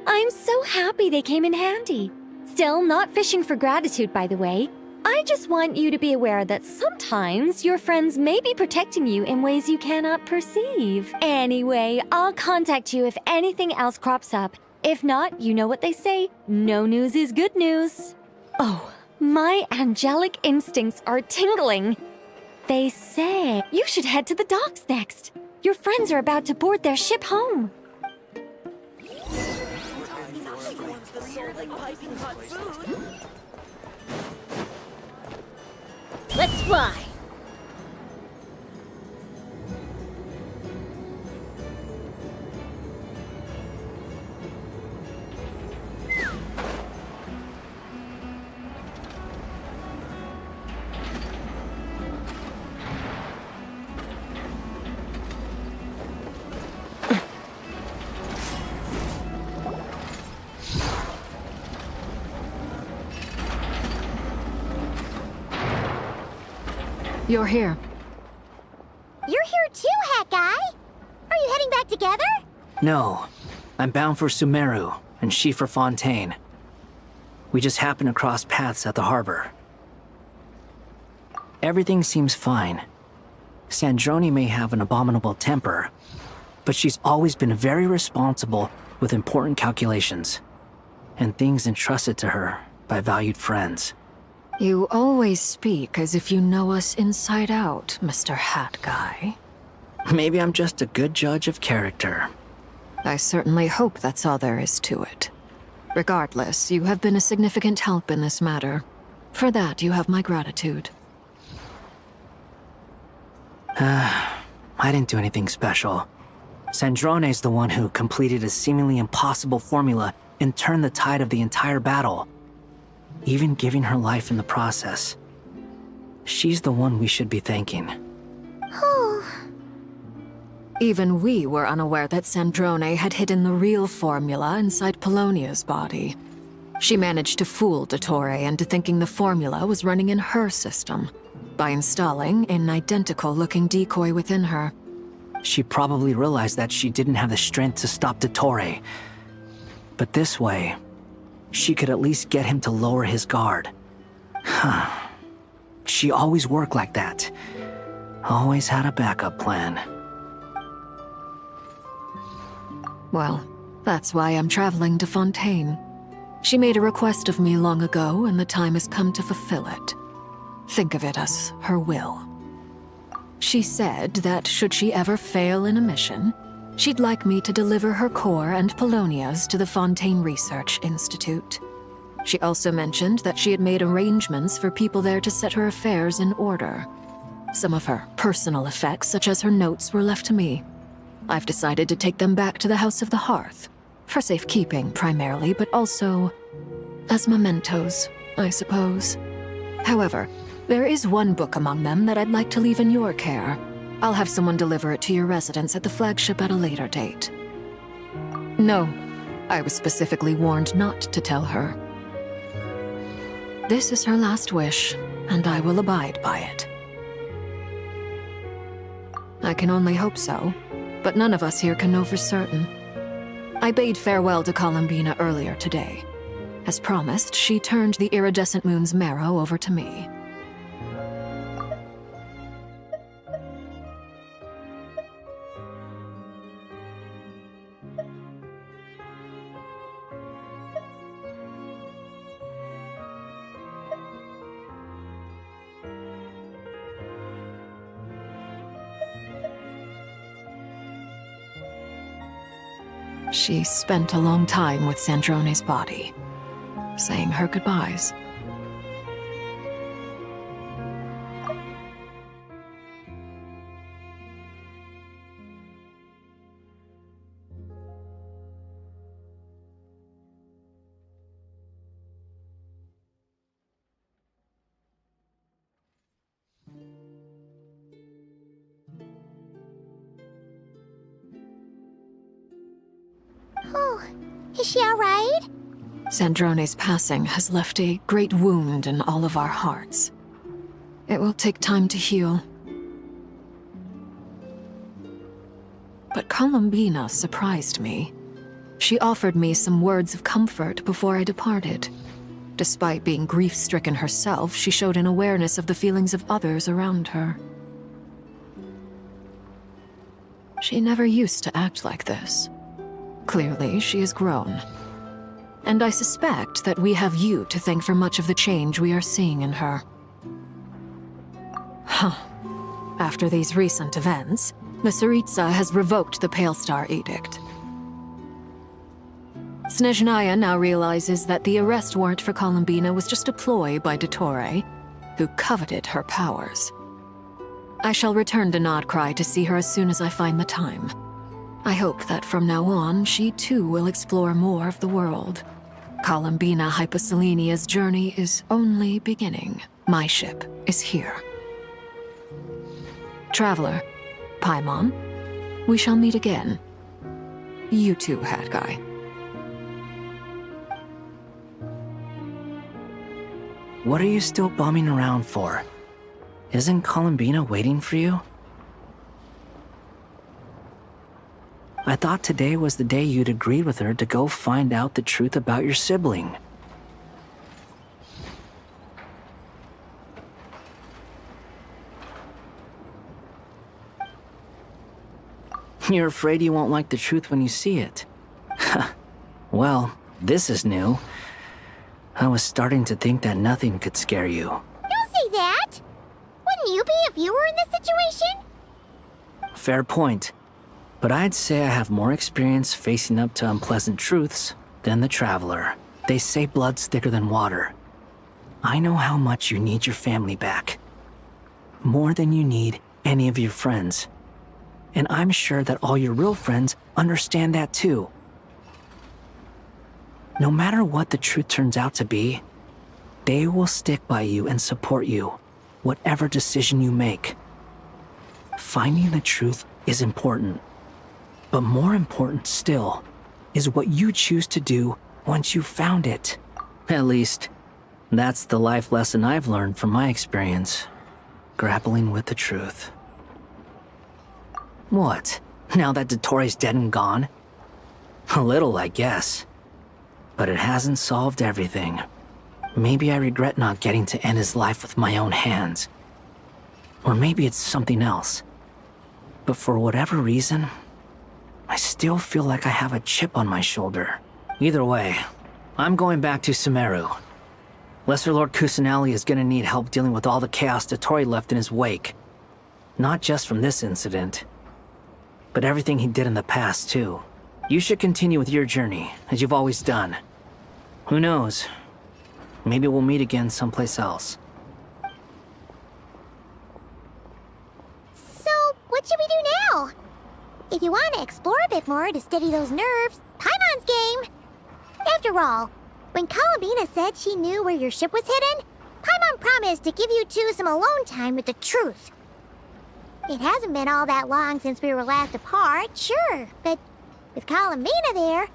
I'm so happy they came in handy. Still, not fishing for gratitude, by the way. I just want you to be aware that sometimes your friends may be protecting you in ways you cannot perceive. Anyway, I'll contact you if anything else crops up. If not, you know what they say, no news is good news. Oh, my angelic instincts are tingling. They say you should head to the docks next. Your friends are about to board their ship home. Let's fly! You're here. You're here too, Hat Guy! Are you heading back together? No. I'm bound for Sumeru, and she for Fontaine. We just happened to cross paths at the harbor. Everything seems fine. Sandrone may have an abominable temper, but she's always been very responsible with important calculations, and things entrusted to her by valued friends. You always speak as if you know us inside out, Mr. Hat Guy. Maybe I'm just a good judge of character. I certainly hope that's all there is to it. Regardless, you have been a significant help in this matter. For that, you have my gratitude. I didn't do anything special. Sandrone's the one who completed a seemingly impossible formula and turned the tide of the entire battle, even giving her life in the process. She's the one we should be thanking. Even we were unaware that Sandrone had hidden the real formula inside Polonia's body. She managed to fool Dottore into thinking the formula was running in her system by installing an identical-looking decoy within her. She probably realized that she didn't have the strength to stop Dottore. But this way, she could at least get him to lower his guard. She always worked like that. Always had a backup plan. Well, that's why I'm traveling to Fontaine. She made a request of me long ago, and the time has come to fulfill it. Think of it as her will. She said that should she ever fail in a mission, she'd like me to deliver her core and Polonia's to the Fontaine Research Institute. She also mentioned that she had made arrangements for people there to set her affairs in order. Some of her personal effects, such as her notes, were left to me. I've decided to take them back to the House of the Hearth, for safekeeping primarily, but also as mementos, I suppose. However, there is one book among them that I'd like to leave in your care. I'll have someone deliver it to your residence at the flagship at a later date. No, I was specifically warned not to tell her. This is her last wish, and I will abide by it. can only hope so, but none of us here can know for certain. I bade farewell to Columbina earlier today. As promised, she turned the iridescent moon's marrow over to me. She spent a long time with Sandrone's body, saying her goodbyes. Oh, is she alright? Sandrone's passing has left a great wound in all of our hearts. It will take time to heal. But Columbina surprised me. She offered me some words of comfort before I departed. Despite being grief-stricken herself, she showed an awareness of the feelings of others around her. She never used to act like this. Clearly, she has grown. And I suspect that we have you to thank for much of the change we are seeing in her. Huh. After these recent events, the Tsaritsa has revoked the Pale Star Edict. Snezhnaya now realizes that the arrest warrant for Columbina was just a ploy by Dottore, who coveted her powers. I shall return to Nodcry to see her as soon as I find the time. I hope that from now on, she too will explore more of the world. Columbina Hyposelenia's journey is only beginning. My ship is here. Traveler, Paimon, we shall meet again. You too, Hat Guy. What are you still bumming around for? Isn't Columbina waiting for you? I thought today was the day you'd agreed with her to go find out the truth about your sibling. You're afraid you won't like the truth when you see it. Well, this is new. I was starting to think that nothing could scare you. Don't say that! Wouldn't you be if you were in this situation? Fair point. But I'd say I have more experience facing up to unpleasant truths than the Traveler. They say blood's thicker than water. I know how much you need your family back. More than you need any of your friends. And I'm sure that all your real friends understand that too. No matter what the truth turns out to be, they will stick by you and support you, whatever decision you make. Finding the truth is important. But more important still is what you choose to do once you've found it. At least, that's the life lesson I've learned from my experience, grappling with the truth. What? Now that Dottore's dead and gone? A little, I guess. But it hasn't solved everything. Maybe I regret not getting to end his life with my own hands. Or maybe it's something else. But for whatever reason, I still feel like I have a chip on my shoulder. Either way, I'm going back to Sumeru. Lesser Lord Kusanali is gonna need help dealing with all the chaos Dottore left in his wake. Not just from this incident, but everything he did in the past, too. You should continue with your journey, as you've always done. Who knows? Maybe we'll meet again someplace else. So, what should we do now? If you want to explore a bit more to steady those nerves, Paimon's game! After all, when Columbina said she knew where your ship was hidden, Paimon promised to give you two some alone time with the truth. It hasn't been all that long since we were last apart, sure, but with Columbina there,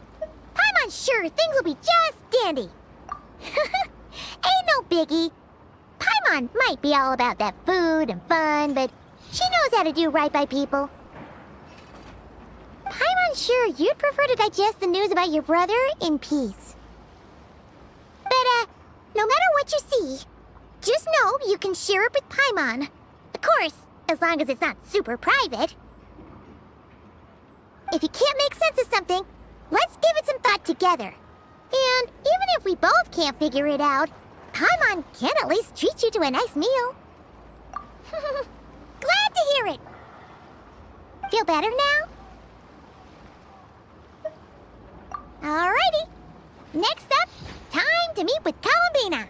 Paimon's sure things will be just dandy. Ain't no biggie. Paimon might be all about that food and fun, but She knows how to do right by people. Paimon's sure you'd prefer to digest the news about your brother in peace. But, no matter what you see, just know you can share it with Paimon. Of course, as long as it's not super private. If you can't make sense of something, let's give it some thought together. And even if we both can't figure it out, Paimon can at least treat you to a nice meal. Glad to hear it. Feel better now? Alrighty. Next up, time to meet with Columbina.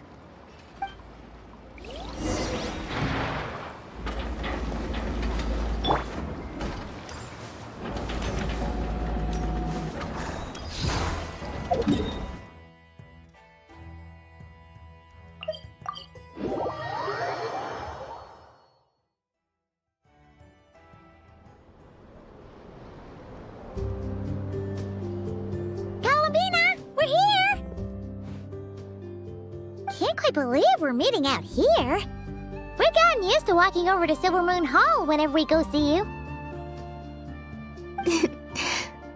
Columbina, we're here! Can't quite believe we're meeting out here. We've gotten used to walking over to Silvermoon Hall whenever we go see you.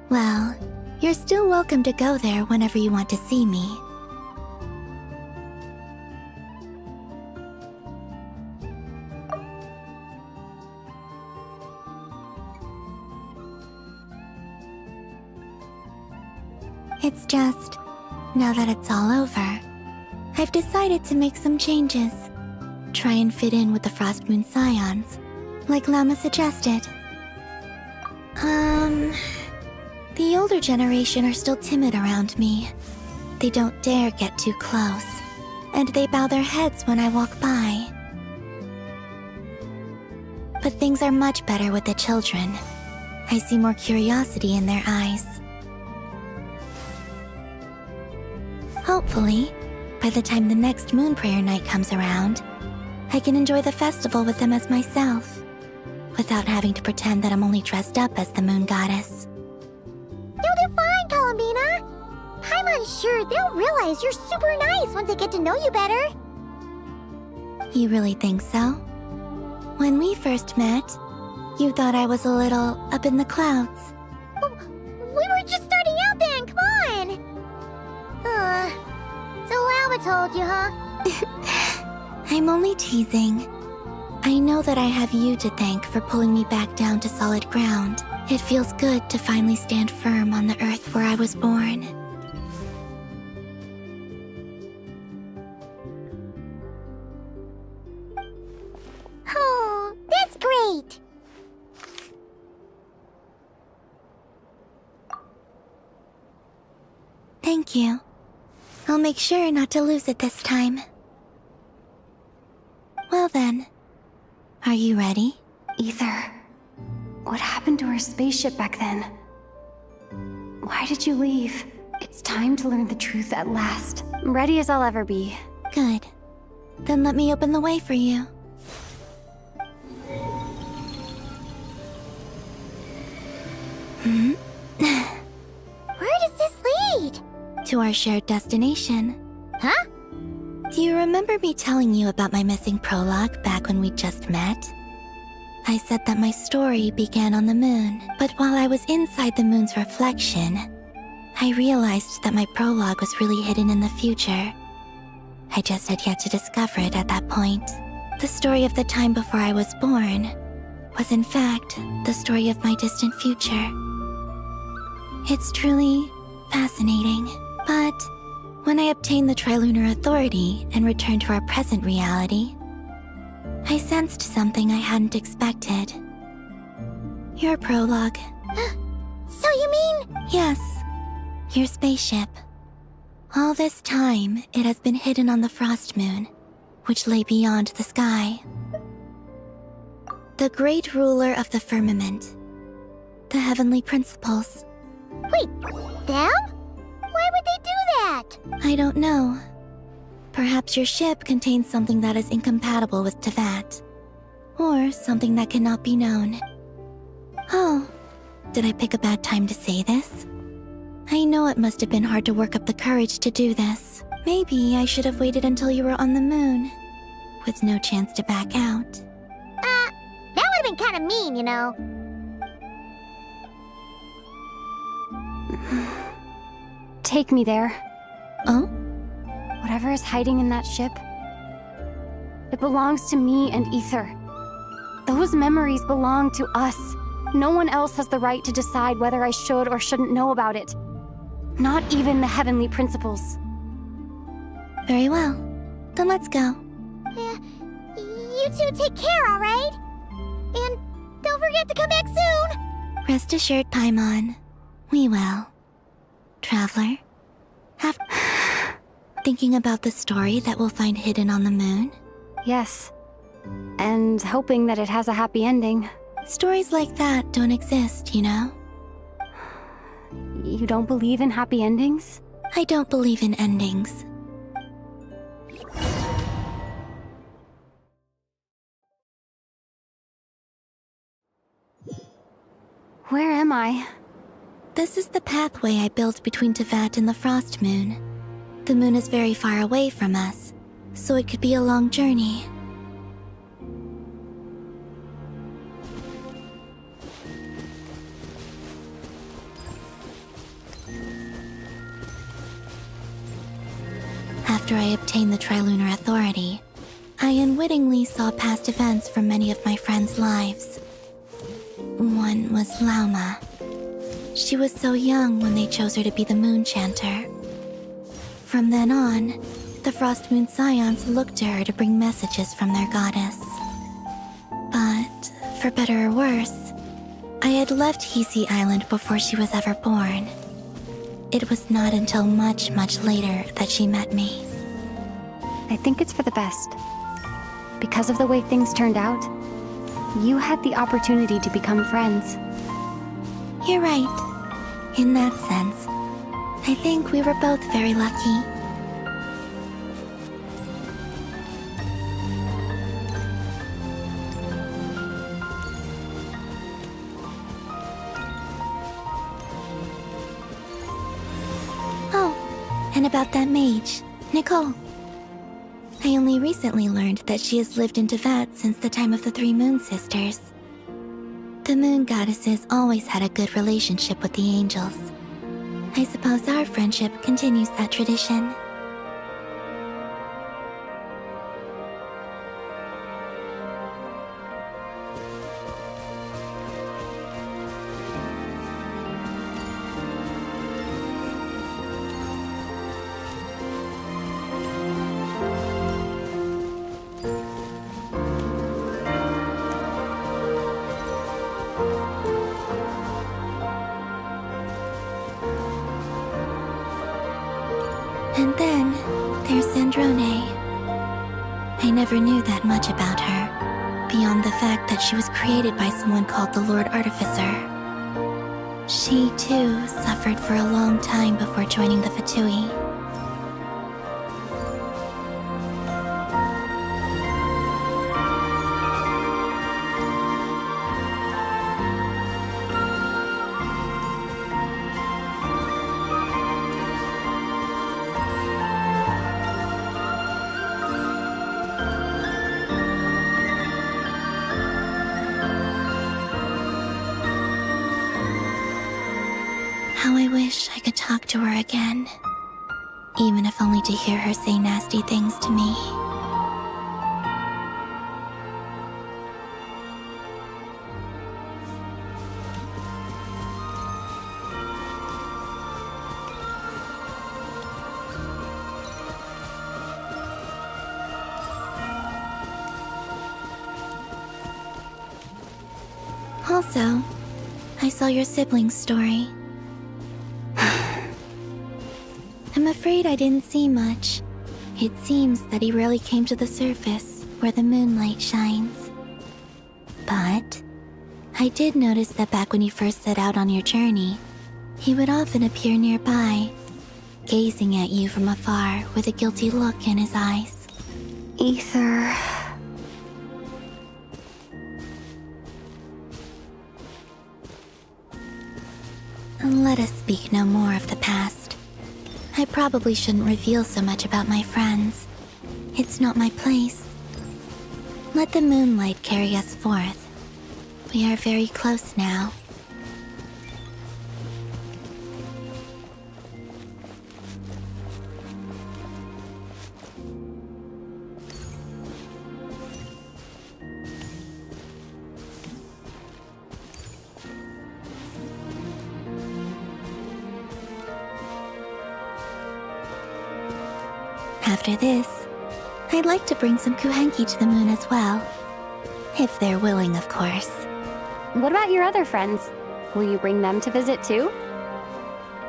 Well, you're still welcome to go there whenever you want to see me. It's just, now that it's all over, I've decided to make some changes. Try and fit in with the Frost Moon Scions, like Llama suggested. The older generation are still timid around me. They don't dare get too close, and they bow their heads when I walk by. But things are much better with the children. I see more curiosity in their eyes. Hopefully, by the time the next Moon Prayer Night comes around, I can enjoy the festival with them as myself, without having to pretend that I'm only dressed up as the Moon Goddess. You'll do fine, Columbina. Paimon's sure they'll realize you're super nice once they get to know you better. You really think so? When we first met, you thought I was a little up in the clouds. We were just starting out then, come on! So Llama told you, huh? I'm only teasing. I know that I have you to thank for pulling me back down to solid ground. It feels good to finally stand firm on the earth where I was born. Oh, that's great! Thank you. I'll make sure not to lose it this time. Well then, are you ready? Ether, what happened to our spaceship back then? Why did you leave? It's time to learn the truth at last. I'm ready as I'll ever be. Good. Then let me open the way for you. Where does this lead? To our shared destination. Huh? Do you remember me telling you about my missing prologue back when we just met? I said that my story began on the moon, but while I was inside the moon's reflection, I realized that my prologue was really hidden in the future. I just had yet to discover it at that point. The story of the time before I was born was in fact the story of my distant future. It's truly fascinating, but when I obtained the Trilunar Authority and returned to our present reality, I sensed something I hadn't expected. Your prologue. So you mean? Yes, your spaceship. All this time, it has been hidden on the Frost Moon, which lay beyond the sky. The great ruler of the firmament. The heavenly principles. Wait, them? Why would they do that? I don't know. Perhaps your ship contains something that is incompatible with Tevat. Or something that cannot be known. Oh, did I pick a bad time to say this? I know it must have been hard to work up the courage to do this. Maybe I should have waited until you were on the moon, with no chance to back out. That would have been kind of mean, you know. Take me there. Oh? Whatever is hiding in that ship, it belongs to me and Ether. Those memories belong to us. No one else has the right to decide whether I should or shouldn't know about it. Not even the heavenly principles. Very well. Then let's go. You two take care, alright? And don't forget to come back soon! Rest assured, Paimon. We will. Traveler, thinking about the story that we'll find hidden on the moon? Yes. And hoping that it has a happy ending. Stories like that don't exist, you know? You don't believe in happy endings? I don't believe in endings. Where am I? This is the pathway I built between Teyvat and the Frost Moon. The moon is very far away from us, so it could be a long journey. After I obtained the Trilunar Authority, I unwittingly saw past events from many of my friends' lives. One was Lauma. She was so young when they chose her to be the Moon Chanter. From then on, the Frost Moon Scions looked to her to bring messages from their goddess. But, for better or worse, I had left Hisi Island before she was ever born. It was not until much, much later that she met me. I think it's for the best. Because of the way things turned out, you had the opportunity to become friends. You're right. In that sense, I think we were both very lucky. Oh, and about that mage, Nicole. I only recently learned that she has lived in Teyvat since the time of the Three Moon Sisters. The Moon Goddesses always had a good relationship with the angels. I suppose our friendship continues that tradition. And then, there's Sandrone. I never knew that much about her, beyond the fact that she was created by someone called the Lord Artificer. She, too, suffered for a long time before joining the Fatui. How I wish I could talk to her again. Even if only to hear her say nasty things to me. Also, I saw your sibling's story. I'm afraid I didn't see much. It seems that he rarely came to the surface, where the moonlight shines. But I did notice that back when you first set out on your journey, he would often appear nearby, gazing at you from afar with a guilty look in his eyes. Ether... Let us speak no more of the past. I probably shouldn't reveal so much about my friends. It's not my place. Let the moonlight carry us forth. We are very close now. After this, I'd like to bring some Kuhenki to the moon as well. If they're willing, of course. What about your other friends? Will you bring them to visit too?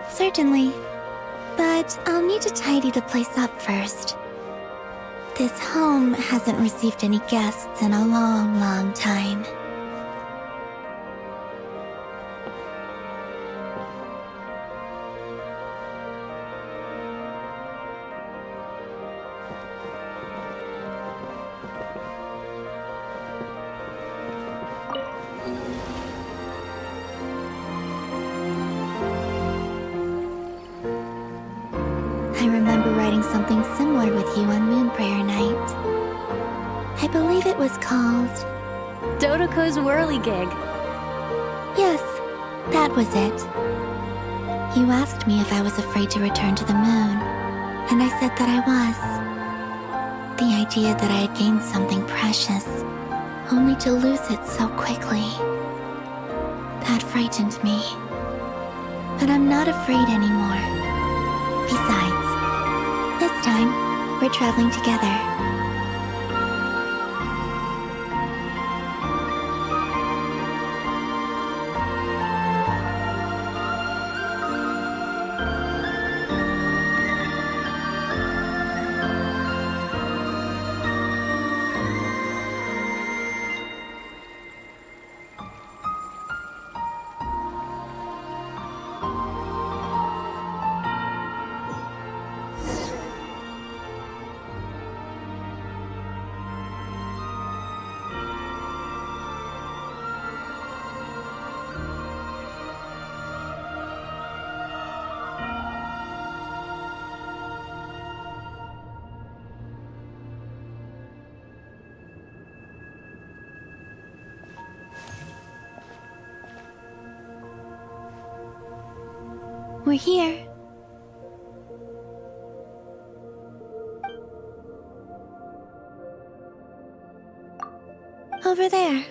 Certainly. But I'll need to tidy the place up first. This home hasn't received any guests in a long, long time. I remember writing something similar with you on Moon Prayer Night. I believe it was called... Dodoko's Whirligig. Yes, that was it. You asked me if I was afraid to return to the moon, and I said that I was. The idea that I had gained something precious, only to lose it so quickly. That frightened me. But I'm not afraid anymore. Besides, this time, we're traveling together. We're here. Over there.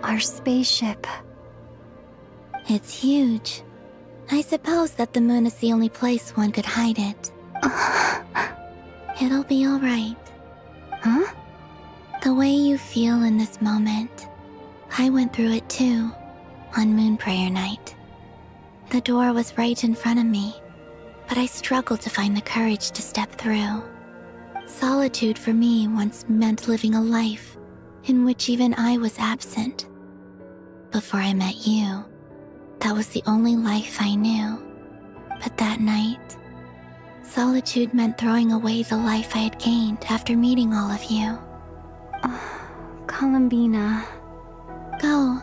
Our spaceship. It's huge. I suppose that the moon is the only place one could hide it. It'll be all right. Huh? The way you feel in this moment, I went through it too, on Moon Prayer Night. The door was right in front of me, but I struggled to find the courage to step through. Solitude for me once meant living a life in which even I was absent. Before I met you, that was the only life I knew. But that night, solitude meant throwing away the life I had gained after meeting all of you. Columbina. Go.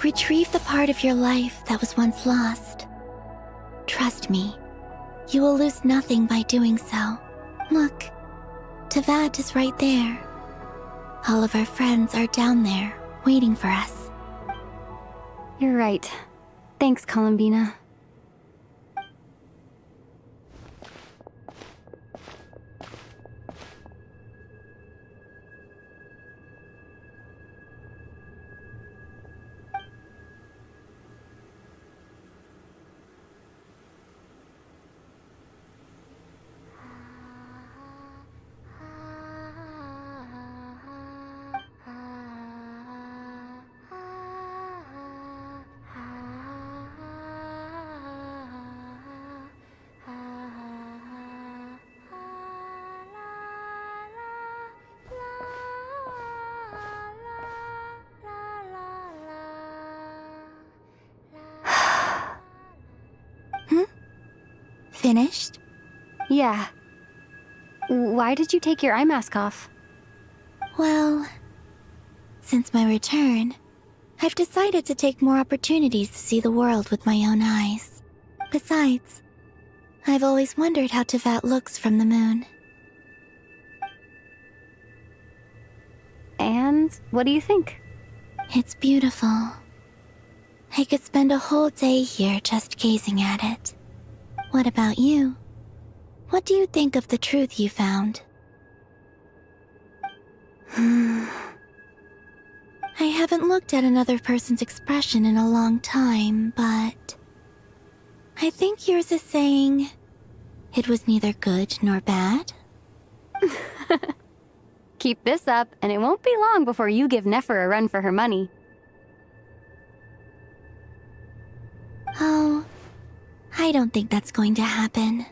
Retrieve the part of your life that was once lost. Trust me, you will lose nothing by doing so. Look, Tavad is right there. All of our friends are down there, waiting for us. You're right. Thanks, Columbina. finished? Yeah. Why did you take your eye mask off? Well, since my return, I've decided to take more opportunities to see the world with my own eyes. Besides, I've always wondered how Tevat looks from the moon. And what do you think? It's beautiful. I could spend a whole day here just gazing at it. What about you? What do you think of the truth you found? I haven't looked at another person's expression in a long time, but I think yours is saying it was neither good nor bad. Keep this up, and it won't be long before you give Nefer a run for her money. Oh, I don't think that's going to happen.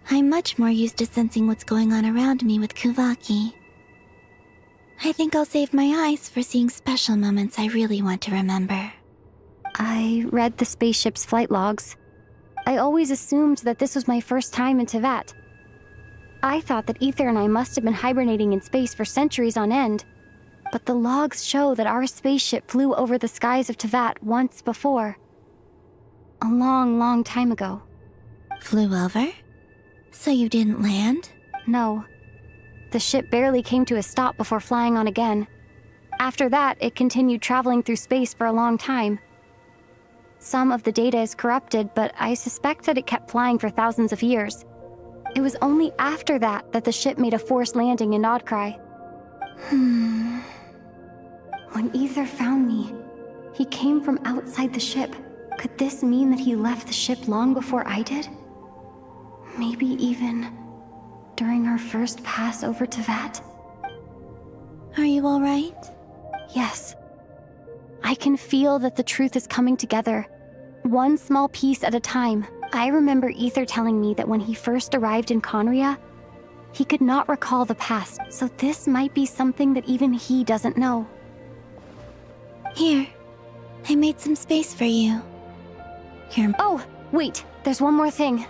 I'm much more used to sensing what's going on around me with Kuvaki. I think I'll save my eyes for seeing special moments I really want to remember. I read the spaceship's flight logs. I always assumed that this was my first time in Tevat. I thought that Ether and I must have been hibernating in space for centuries on end. But the logs show that our spaceship flew over the skies of Tevat once before. A long, long time ago. Flew over? So you didn't land? No. The ship barely came to a stop before flying on again. After that, it continued traveling through space for a long time. Some of the data is corrupted, but I suspect that it kept flying for thousands of years. It was only after that that the ship made a forced landing in Nodcry. When Ether found me, he came from outside the ship. Could this mean that he left the ship long before I did? Maybe even during our first pass over Tevat? Are you alright? Yes. I can feel that the truth is coming together, one small piece at a time. I remember Ether telling me that when he first arrived in Conria, he could not recall the past, so this might be something that even he doesn't know. Here, I made some space for you. Here. Oh, wait, there's one more thing.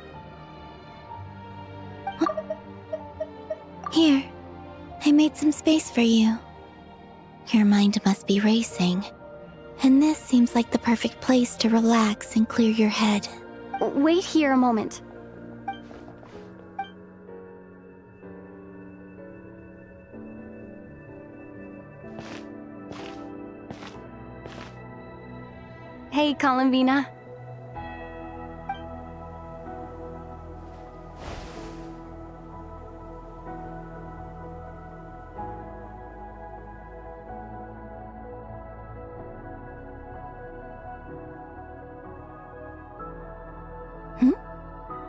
Here, I made some space for you. Your mind must be racing, and this seems like the perfect place to relax and clear your head. Wait here a moment. Hey, Columbina.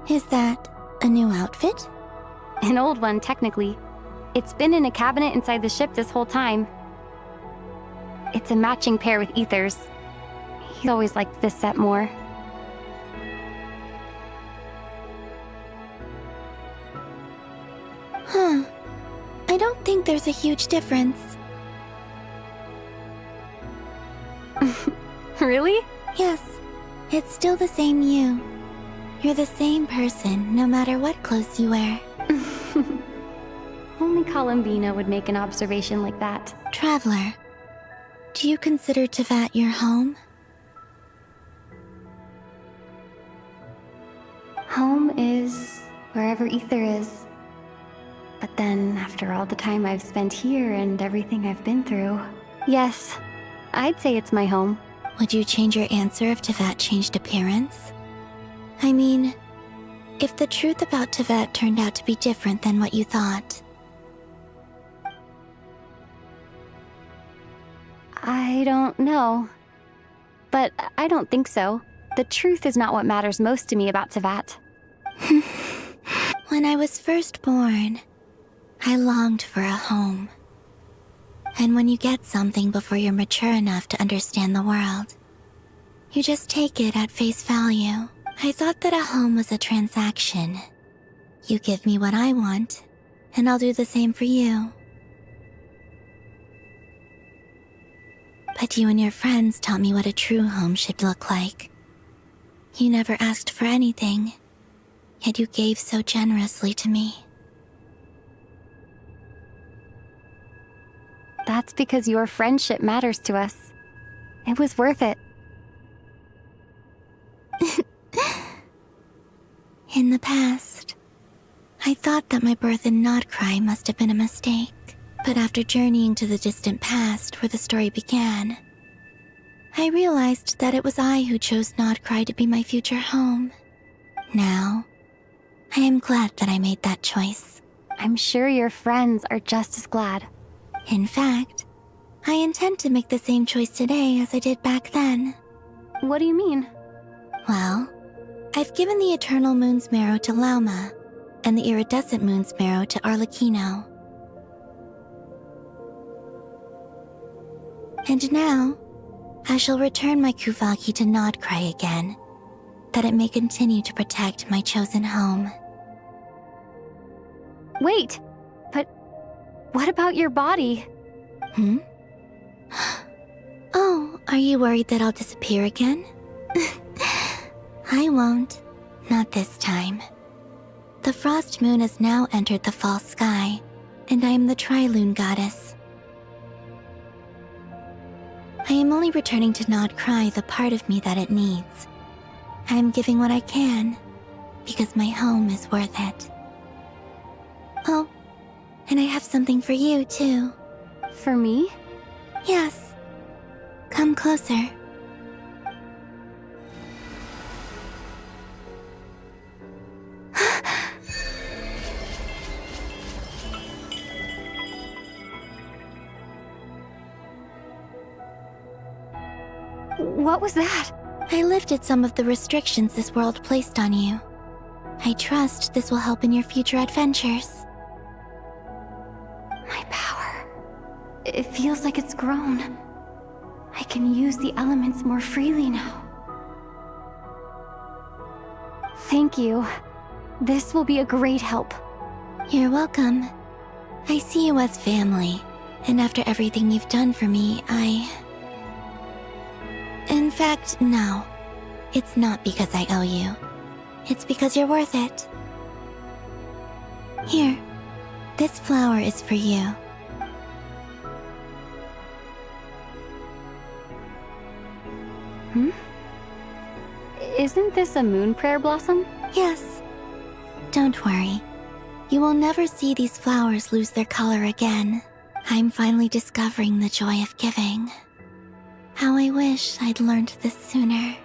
Is that a new outfit? An old one, technically. It's been in a cabinet inside the ship this whole time. It's a matching pair with Ether's. He always liked this set more. Huh. I don't think there's a huge difference. Really? Yes. It's still the same you. You're the same person, no matter what clothes you wear. Only Columbina would make an observation like that. Traveler, do you consider Tevat your home? Home is wherever Ether is. But then, after all the time I've spent here and everything I've been through, yes, I'd say it's my home. Would you change your answer if Tevat changed appearance? I mean, if the truth about Tevat turned out to be different than what you thought. I don't know. But I don't think so. The truth is not what matters most to me about Tevat. When I was first born, I longed for a home. And when you get something before you're mature enough to understand the world, you just take it at face value. I thought that a home was a transaction. You give me what I want, and I'll do the same for you. But you and your friends taught me what a true home should look like. You never asked for anything, Yet you gave so generously to me. That's because your friendship matters to us. It was worth it. In the past, I thought that my birth in Nodcry must have been a mistake. But after journeying to the distant past where the story began, I realized that it was I who chose Nodcry to be my future home. Now, I am glad that I made that choice. I'm sure your friends are just as glad. In fact, I intend to make the same choice today as I did back then. What do you mean? Well, I've given the Eternal Moon's Marrow to Lauma, and the Iridescent Moon's Marrow to Arlecchino. And now, I shall return my Kuvagi to Nodcry again, that it may continue to protect my chosen home. Wait, but what about your body? Oh, are you worried that I'll disappear again? I won't. Not this time. The Frost Moon has now entered the fall sky, and I am the Trilune Goddess. I am only returning to Nodcry the part of me that it needs. I am giving what I can, because my home is worth it. Oh, and I have something for you, too. For me? Yes. Come closer. What was that? I lifted some of the restrictions this world placed on you. I trust this will help in your future adventures. My power. It feels like it's grown. I can use the elements more freely now. Thank you. This will be a great help. You're welcome. I see you as family, and after everything you've done for me, In fact, no. It's not because I owe you. It's because you're worth it. Here, this flower is for you. Isn't this a moon prayer blossom? Yes. Don't worry. You will never see these flowers lose their color again. I'm finally discovering the joy of giving. How I wish I'd learned this sooner.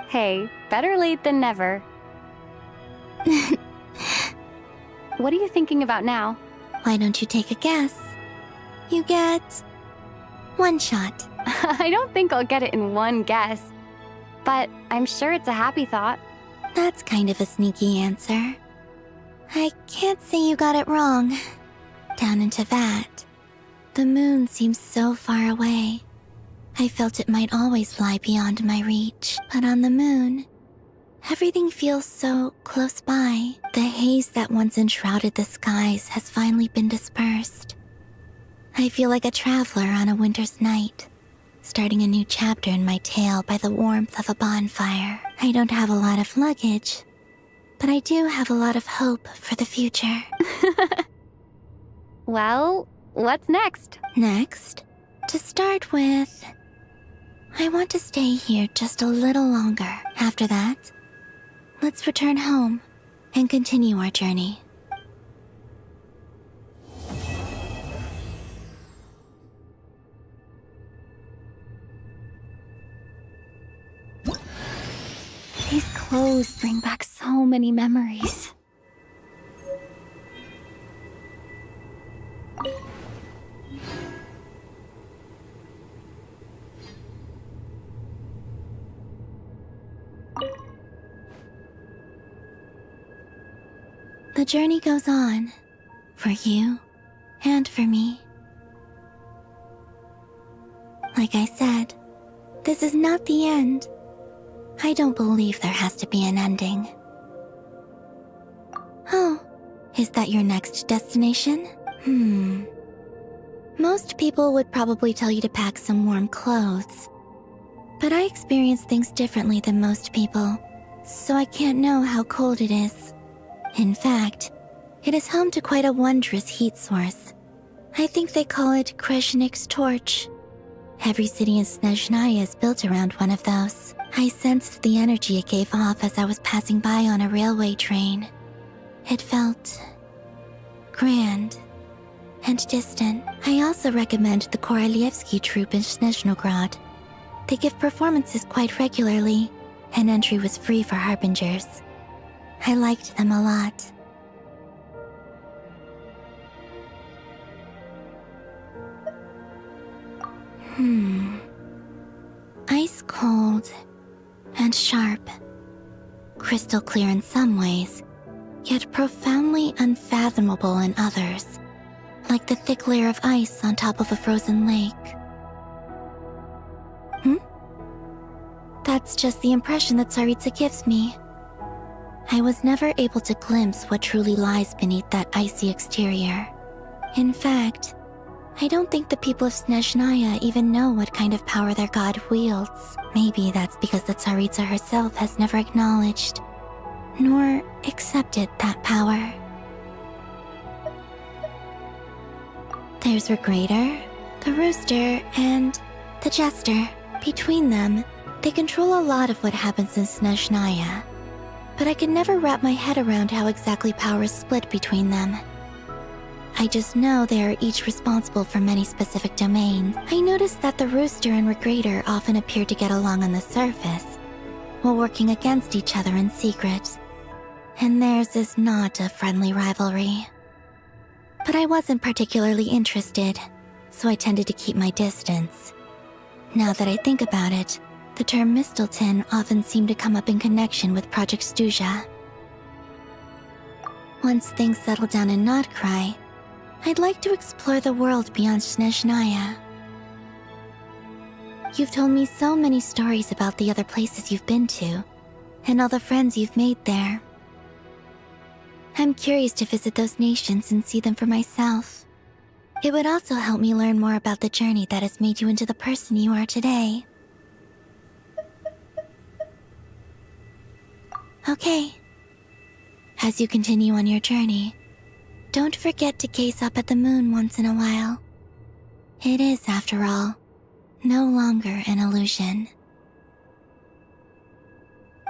Hey, better late than never. What are you thinking about now? Why don't you take a guess? You get one shot. I don't think I'll get it in one guess. But I'm sure it's a happy thought. That's kind of a sneaky answer. I can't say you got it wrong. Down into that, the moon seems so far away. I felt it might always lie beyond my reach, but on the moon, everything feels so close by. The haze that once enshrouded the skies has finally been dispersed. I feel like a traveler on a winter's night, starting a new chapter in my tale by the warmth of a bonfire. I don't have a lot of luggage, but I do have a lot of hope for the future. Well, what's next? Next, to start with, I want to stay here just a little longer. After that, let's return home and continue our journey. These clothes bring back so many memories. The journey goes on, for you and for me. Like I said, this is not the end. I don't believe there has to be an ending. Oh, is that your next destination? Most people would probably tell you to pack some warm clothes. But I experience things differently than most people, so I can't know how cold it is. In fact, it is home to quite a wondrous heat source. I think they call it Kreshnik's torch. Every city in Snezhnaya is built around one of those. I sensed the energy it gave off as I was passing by on a railway train. It felt grand and distant. I also recommend the Korolievsky troupe in Snezhnograd. They give performances quite regularly, and entry was free for harbingers. I liked them a lot. Ice cold and sharp. Crystal clear in some ways, yet profoundly unfathomable in others, like the thick layer of ice on top of a frozen lake. That's just the impression that Tsaritsa gives me. I was never able to glimpse what truly lies beneath that icy exterior. In fact, I don't think the people of Snezhnaya even know what kind of power their god wields. Maybe that's because the Tsaritsa herself has never acknowledged, nor accepted that power. There's Regrator, the Rooster, and the Jester. Between them, they control a lot of what happens in Snezhnaya, but I can never wrap my head around how exactly power is split between them. I just know they are each responsible for many specific domains. I noticed that the Rooster and Regrator often appear to get along on the surface, while working against each other in secret. And theirs is not a friendly rivalry. But I wasn't particularly interested, so I tended to keep my distance. Now that I think about it, the term Mistelton often seemed to come up in connection with Project Stuja. Once things settle down in Notcry, I'd like to explore the world beyond Snezhnaya. You've told me so many stories about the other places you've been to, and all the friends you've made there. I'm curious to visit those nations and see them for myself. It would also help me learn more about the journey that has made you into the person you are today. Okay. As you continue on your journey, don't forget to gaze up at the moon once in a while. It is, after all, no longer an illusion.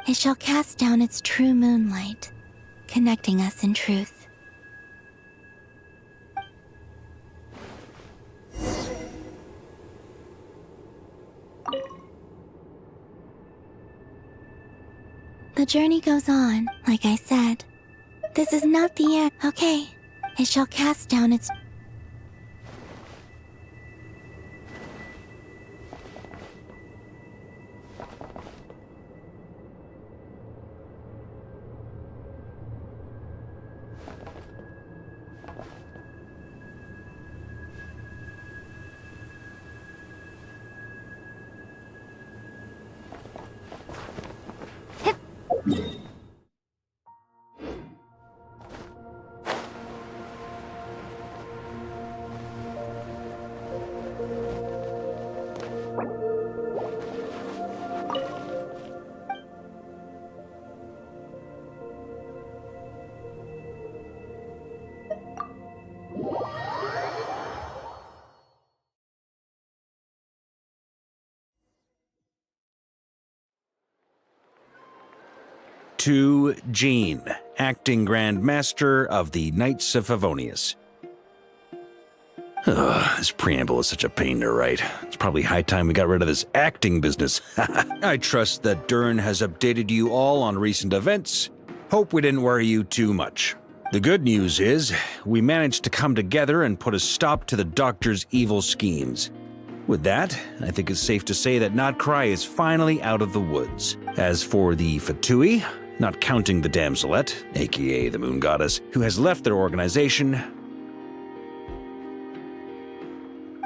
It shall cast down its true moonlight, connecting us in truth. The journey goes on, like I said. This is not the end. Okay. It shall cast down its... To Jean, acting Grand Master of the Knights of Favonius. This preamble is such a pain to write. It's probably high time we got rid of this acting business. I trust that Durin has updated you all on recent events. Hope we didn't worry you too much. The good news is, we managed to come together and put a stop to the Doctor's evil schemes. With that, I think it's safe to say that Notcry is finally out of the woods. As for the Fatui, not counting the Damselette, aka the Moon Goddess, who has left their organization,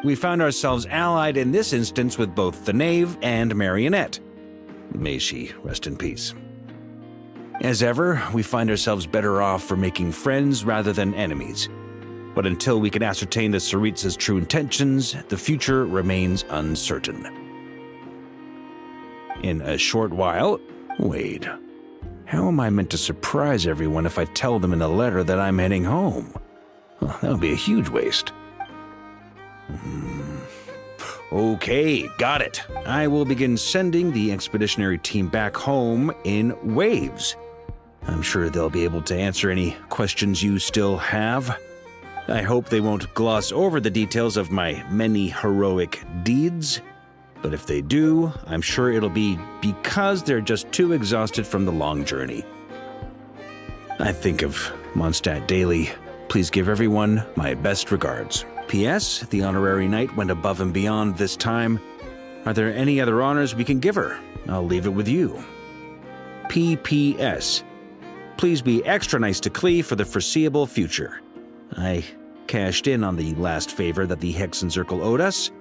we found ourselves allied in this instance with both the Knave and Marionette. May she rest in peace. As ever, we find ourselves better off for making friends rather than enemies. But until we can ascertain the Tsaritsa's true intentions, the future remains uncertain. In a short while, Wade. how am I meant to surprise everyone if I tell them in the letter that I'm heading home? Well, that would be a huge waste. Okay, got it. I will begin sending the expeditionary team back home in waves. I'm sure they'll be able to answer any questions you still have. I hope they won't gloss over the details of my many heroic deeds. But if they do, I'm sure it'll be because they're just too exhausted from the long journey. I think of Mondstadt daily. Please give everyone my best regards. P.S. The honorary knight went above and beyond this time. Are there any other honors we can give her? I'll leave it with you. P.P.S. Please be extra nice to Klee for the foreseeable future. I cashed in on the last favor that the Hexen Circle owed us,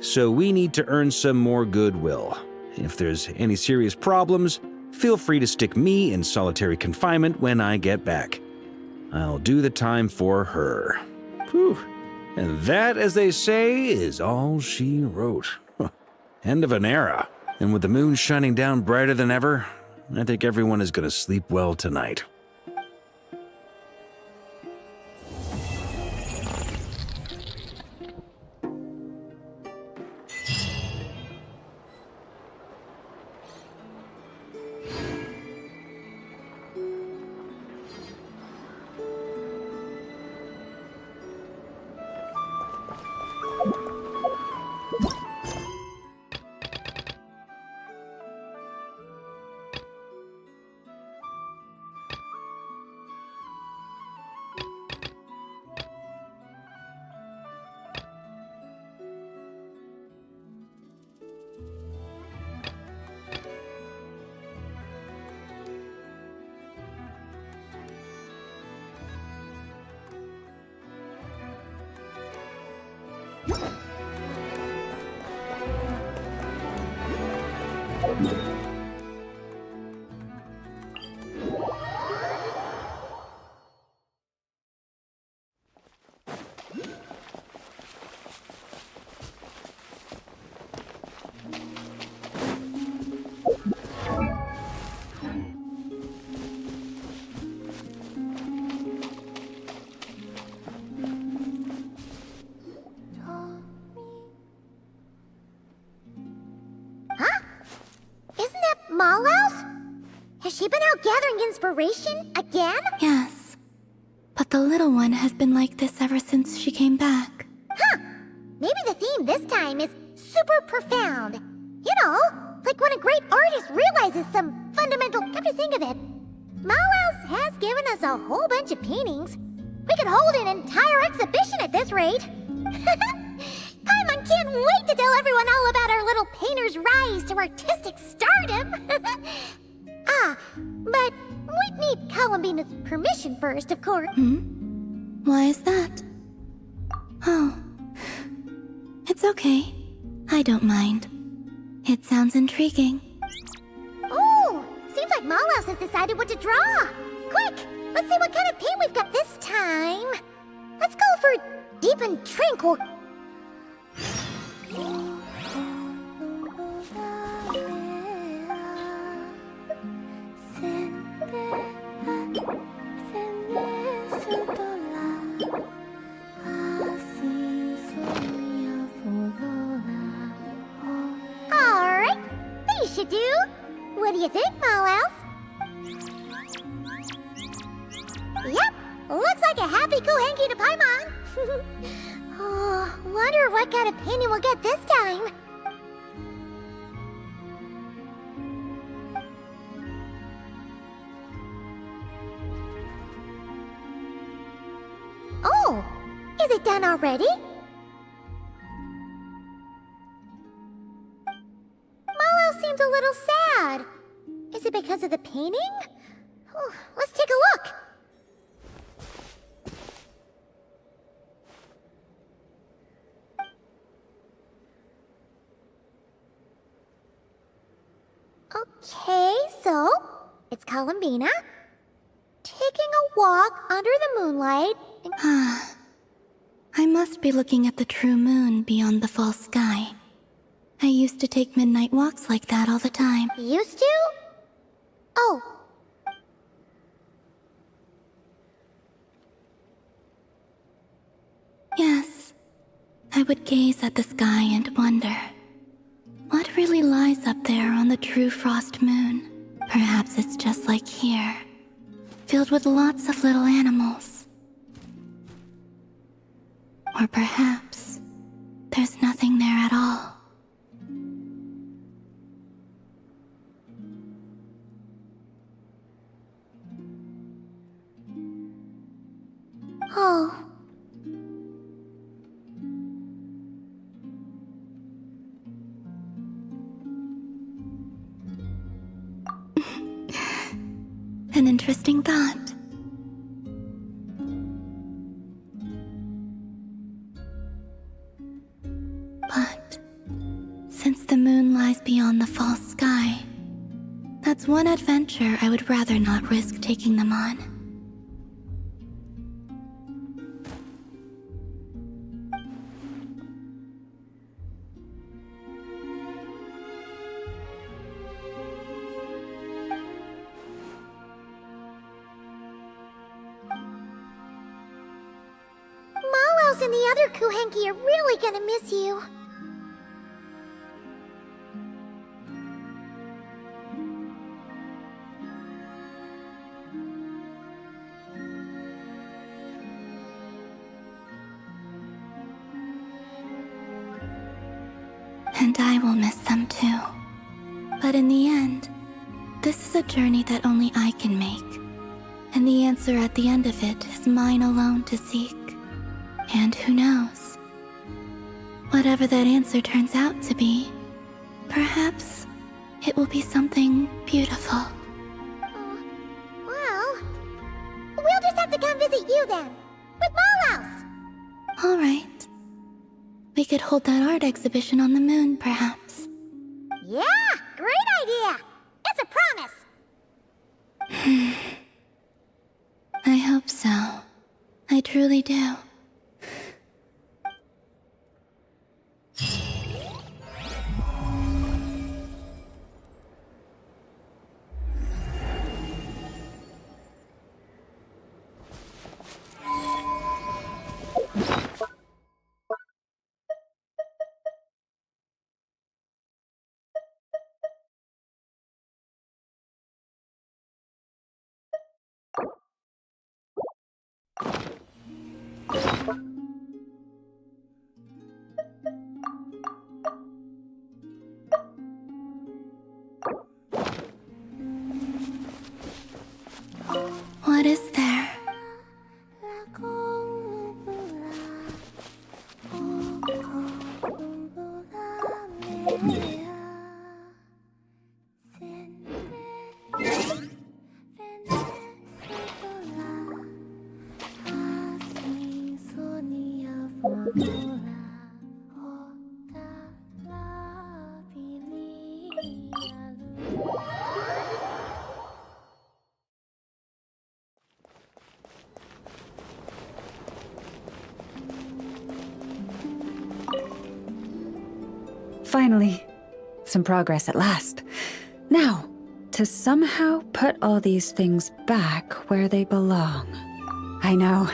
so we need to earn some more goodwill. If there's any serious problems, feel free to stick me in solitary confinement when I get back. I'll do the time for her. Whew. And that, as they say, is all she wrote. End of an era. And with the moon shining down brighter than ever, I think everyone is going to sleep well tonight. Has she been out gathering inspiration again? Yes. But the little one has been like this ever since she came back. Huh. Maybe the theme this time is super profound. You know, like when a great artist realizes some fundamental... Come to think of it, Malhouse has given us a whole bunch of paintings. We could hold an entire exhibition at this rate. Paimon can't wait to tell everyone all about our little painter's rise to artistic stardom. But we'd need Columbina's permission first, of course. Why is that? Oh. It's okay. I don't mind. It sounds intriguing. Oh! Seems like Malhouse has decided what to draw. Quick! Let's see what kind of paint we've got this time. Let's go for deep and tranquil. Alright, that should do. What do you think, Malhouse? Yep, looks like a happy cool hanky to Paimon. Oh, wonder what kind of painting we'll get this time. Oh, is it done already? Mallow seems a little sad. Is it because of the painting? Oh, let's take a look. Okay, so it's Columbina taking a walk under the moonlight. I must be looking at the true moon beyond the false sky. I used to take midnight walks like that all the time. Used to? Oh, I would gaze at the sky and wonder, what really lies up there on the true frost moon? Perhaps it's just like here, filled with lots of little animals. Or perhaps there's nothing there at all. Oh. An interesting thought. But since the moon lies beyond the false sky, that's one adventure I would rather not risk taking them on. Malos and the other Kuhenki are really gonna miss you. And I will miss them too. But in the end, this is a journey that only I can make. And the answer at the end of it is mine alone to seek. And who knows? Whatever that answer turns out to be, perhaps it will be something beautiful. Well, we'll just have to come visit you then, with Malos. All right. We could hold that art exhibition on the moon, perhaps. Yeah, great idea. It's a promise. I hope so. I truly do. What is there? Finally, some progress at last. Now, to somehow put all these things back where they belong. I know.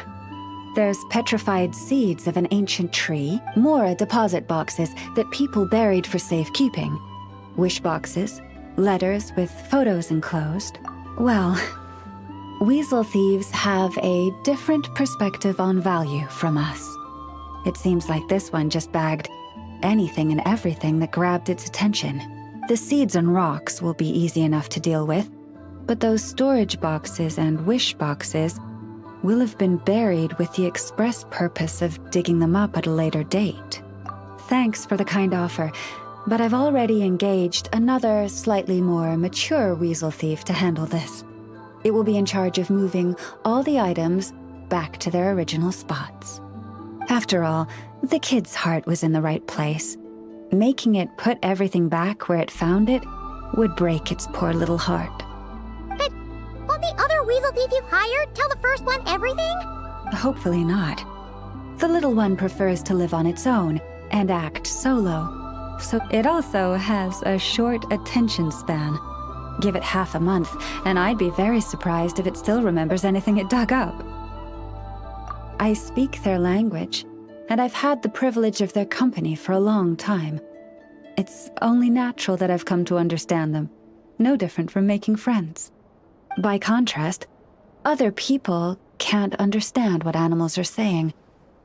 There's petrified seeds of an ancient tree, more deposit boxes that people buried for safekeeping, wish boxes, letters with photos enclosed. Well, weasel thieves have a different perspective on value from us. It seems like this one just bagged anything and everything that grabbed its attention. The seeds and rocks will be easy enough to deal with, but those storage boxes and wish boxes will have been buried with the express purpose of digging them up at a later date. Thanks for the kind offer, but I've already engaged another slightly more mature weasel thief to handle this. It will be in charge of moving all the items back to their original spots. After all, the kid's heart was in the right place. Making it put everything back where it found it would break its poor little heart. But won't the other weasel thief you hired tell the first one everything? Hopefully not. The little one prefers to live on its own and act solo, so it also has a short attention span. Give it half a month, and I'd be very surprised if it still remembers anything it dug up. I speak their language, and I've had the privilege of their company for a long time. It's only natural that I've come to understand them, no different from making friends. By contrast, other people can't understand what animals are saying,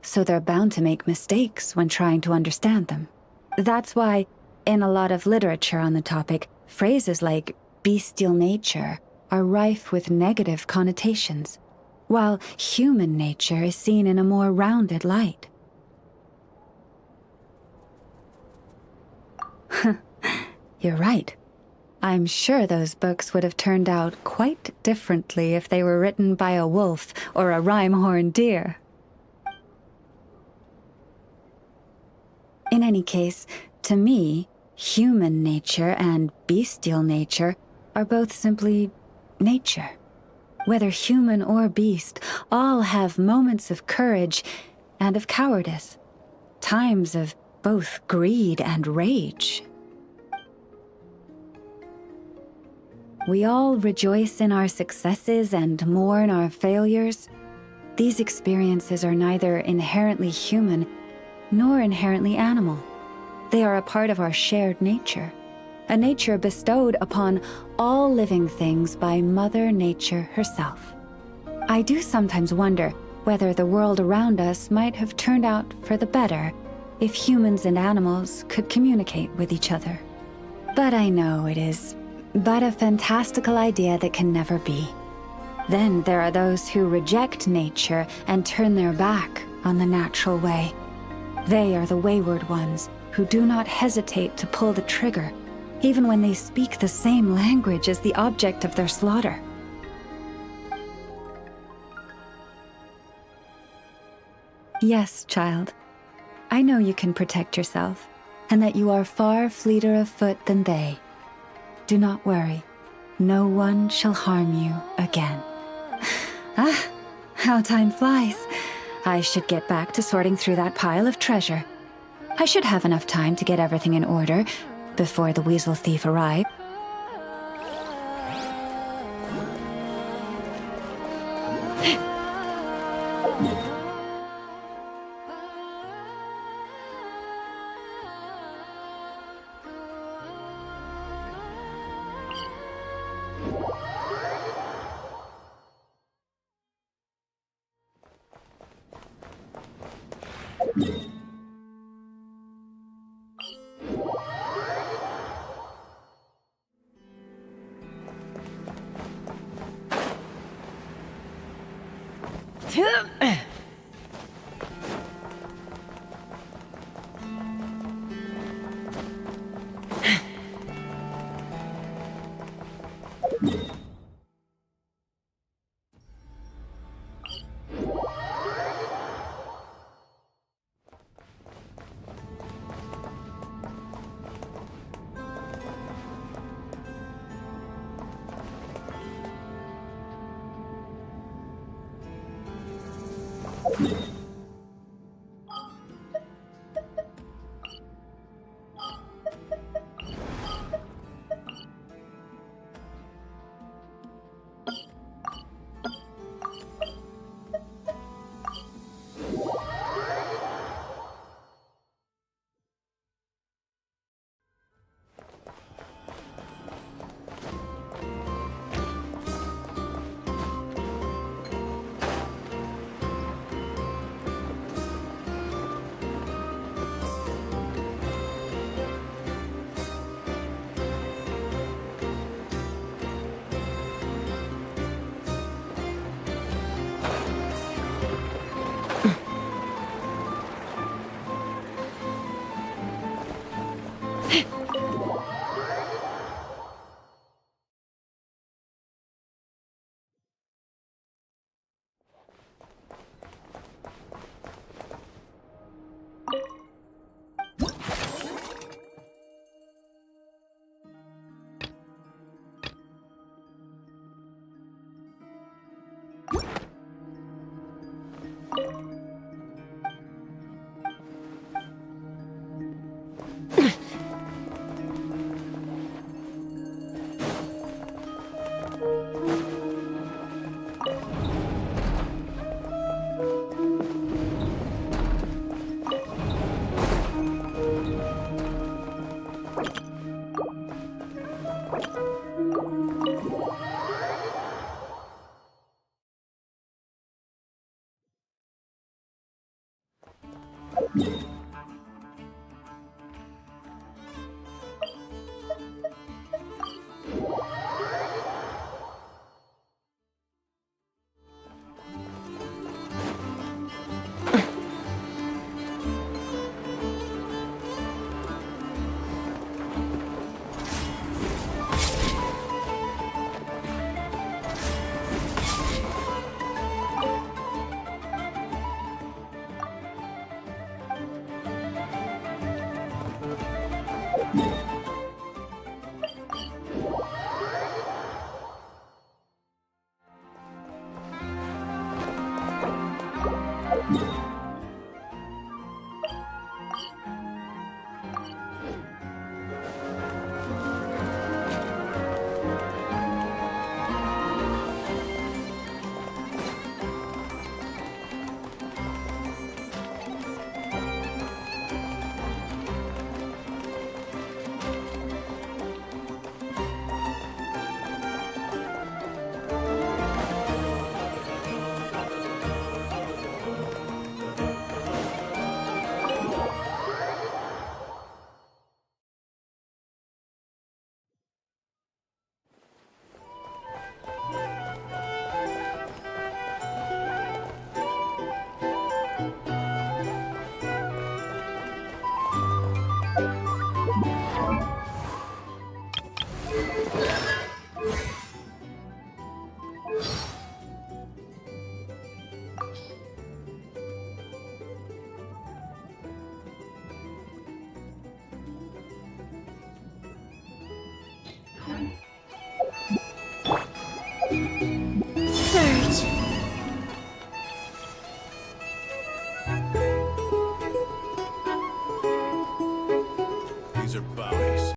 so they're bound to make mistakes when trying to understand them. That's why, in a lot of literature on the topic, phrases like bestial nature are rife with negative connotations, while human nature is seen in a more rounded light. You're right. I'm sure those books would have turned out quite differently if they were written by a wolf or a rhyme-horned deer. In any case, to me, human nature and bestial nature are both simply nature. Whether human or beast, all have moments of courage and of cowardice, times of both greed and rage. We all rejoice in our successes and mourn our failures. These experiences are neither inherently human nor inherently animal. They are a part of our shared nature, a nature bestowed upon all living things by Mother Nature herself. I do sometimes wonder whether the world around us might have turned out for the better if humans and animals could communicate with each other. But I know it is but a fantastical idea that can never be. Then there are those who reject nature and turn their back on the natural way. They are the wayward ones who do not hesitate to pull the trigger, even when they speak the same language as the object of their slaughter. Yes, child. I know you can protect yourself, and that you are far fleeter of foot than they. Do not worry. No one shall harm you again. Ah, how time flies. I should get back to sorting through that pile of treasure. I should have enough time to get everything in order before the weasel thief arrives.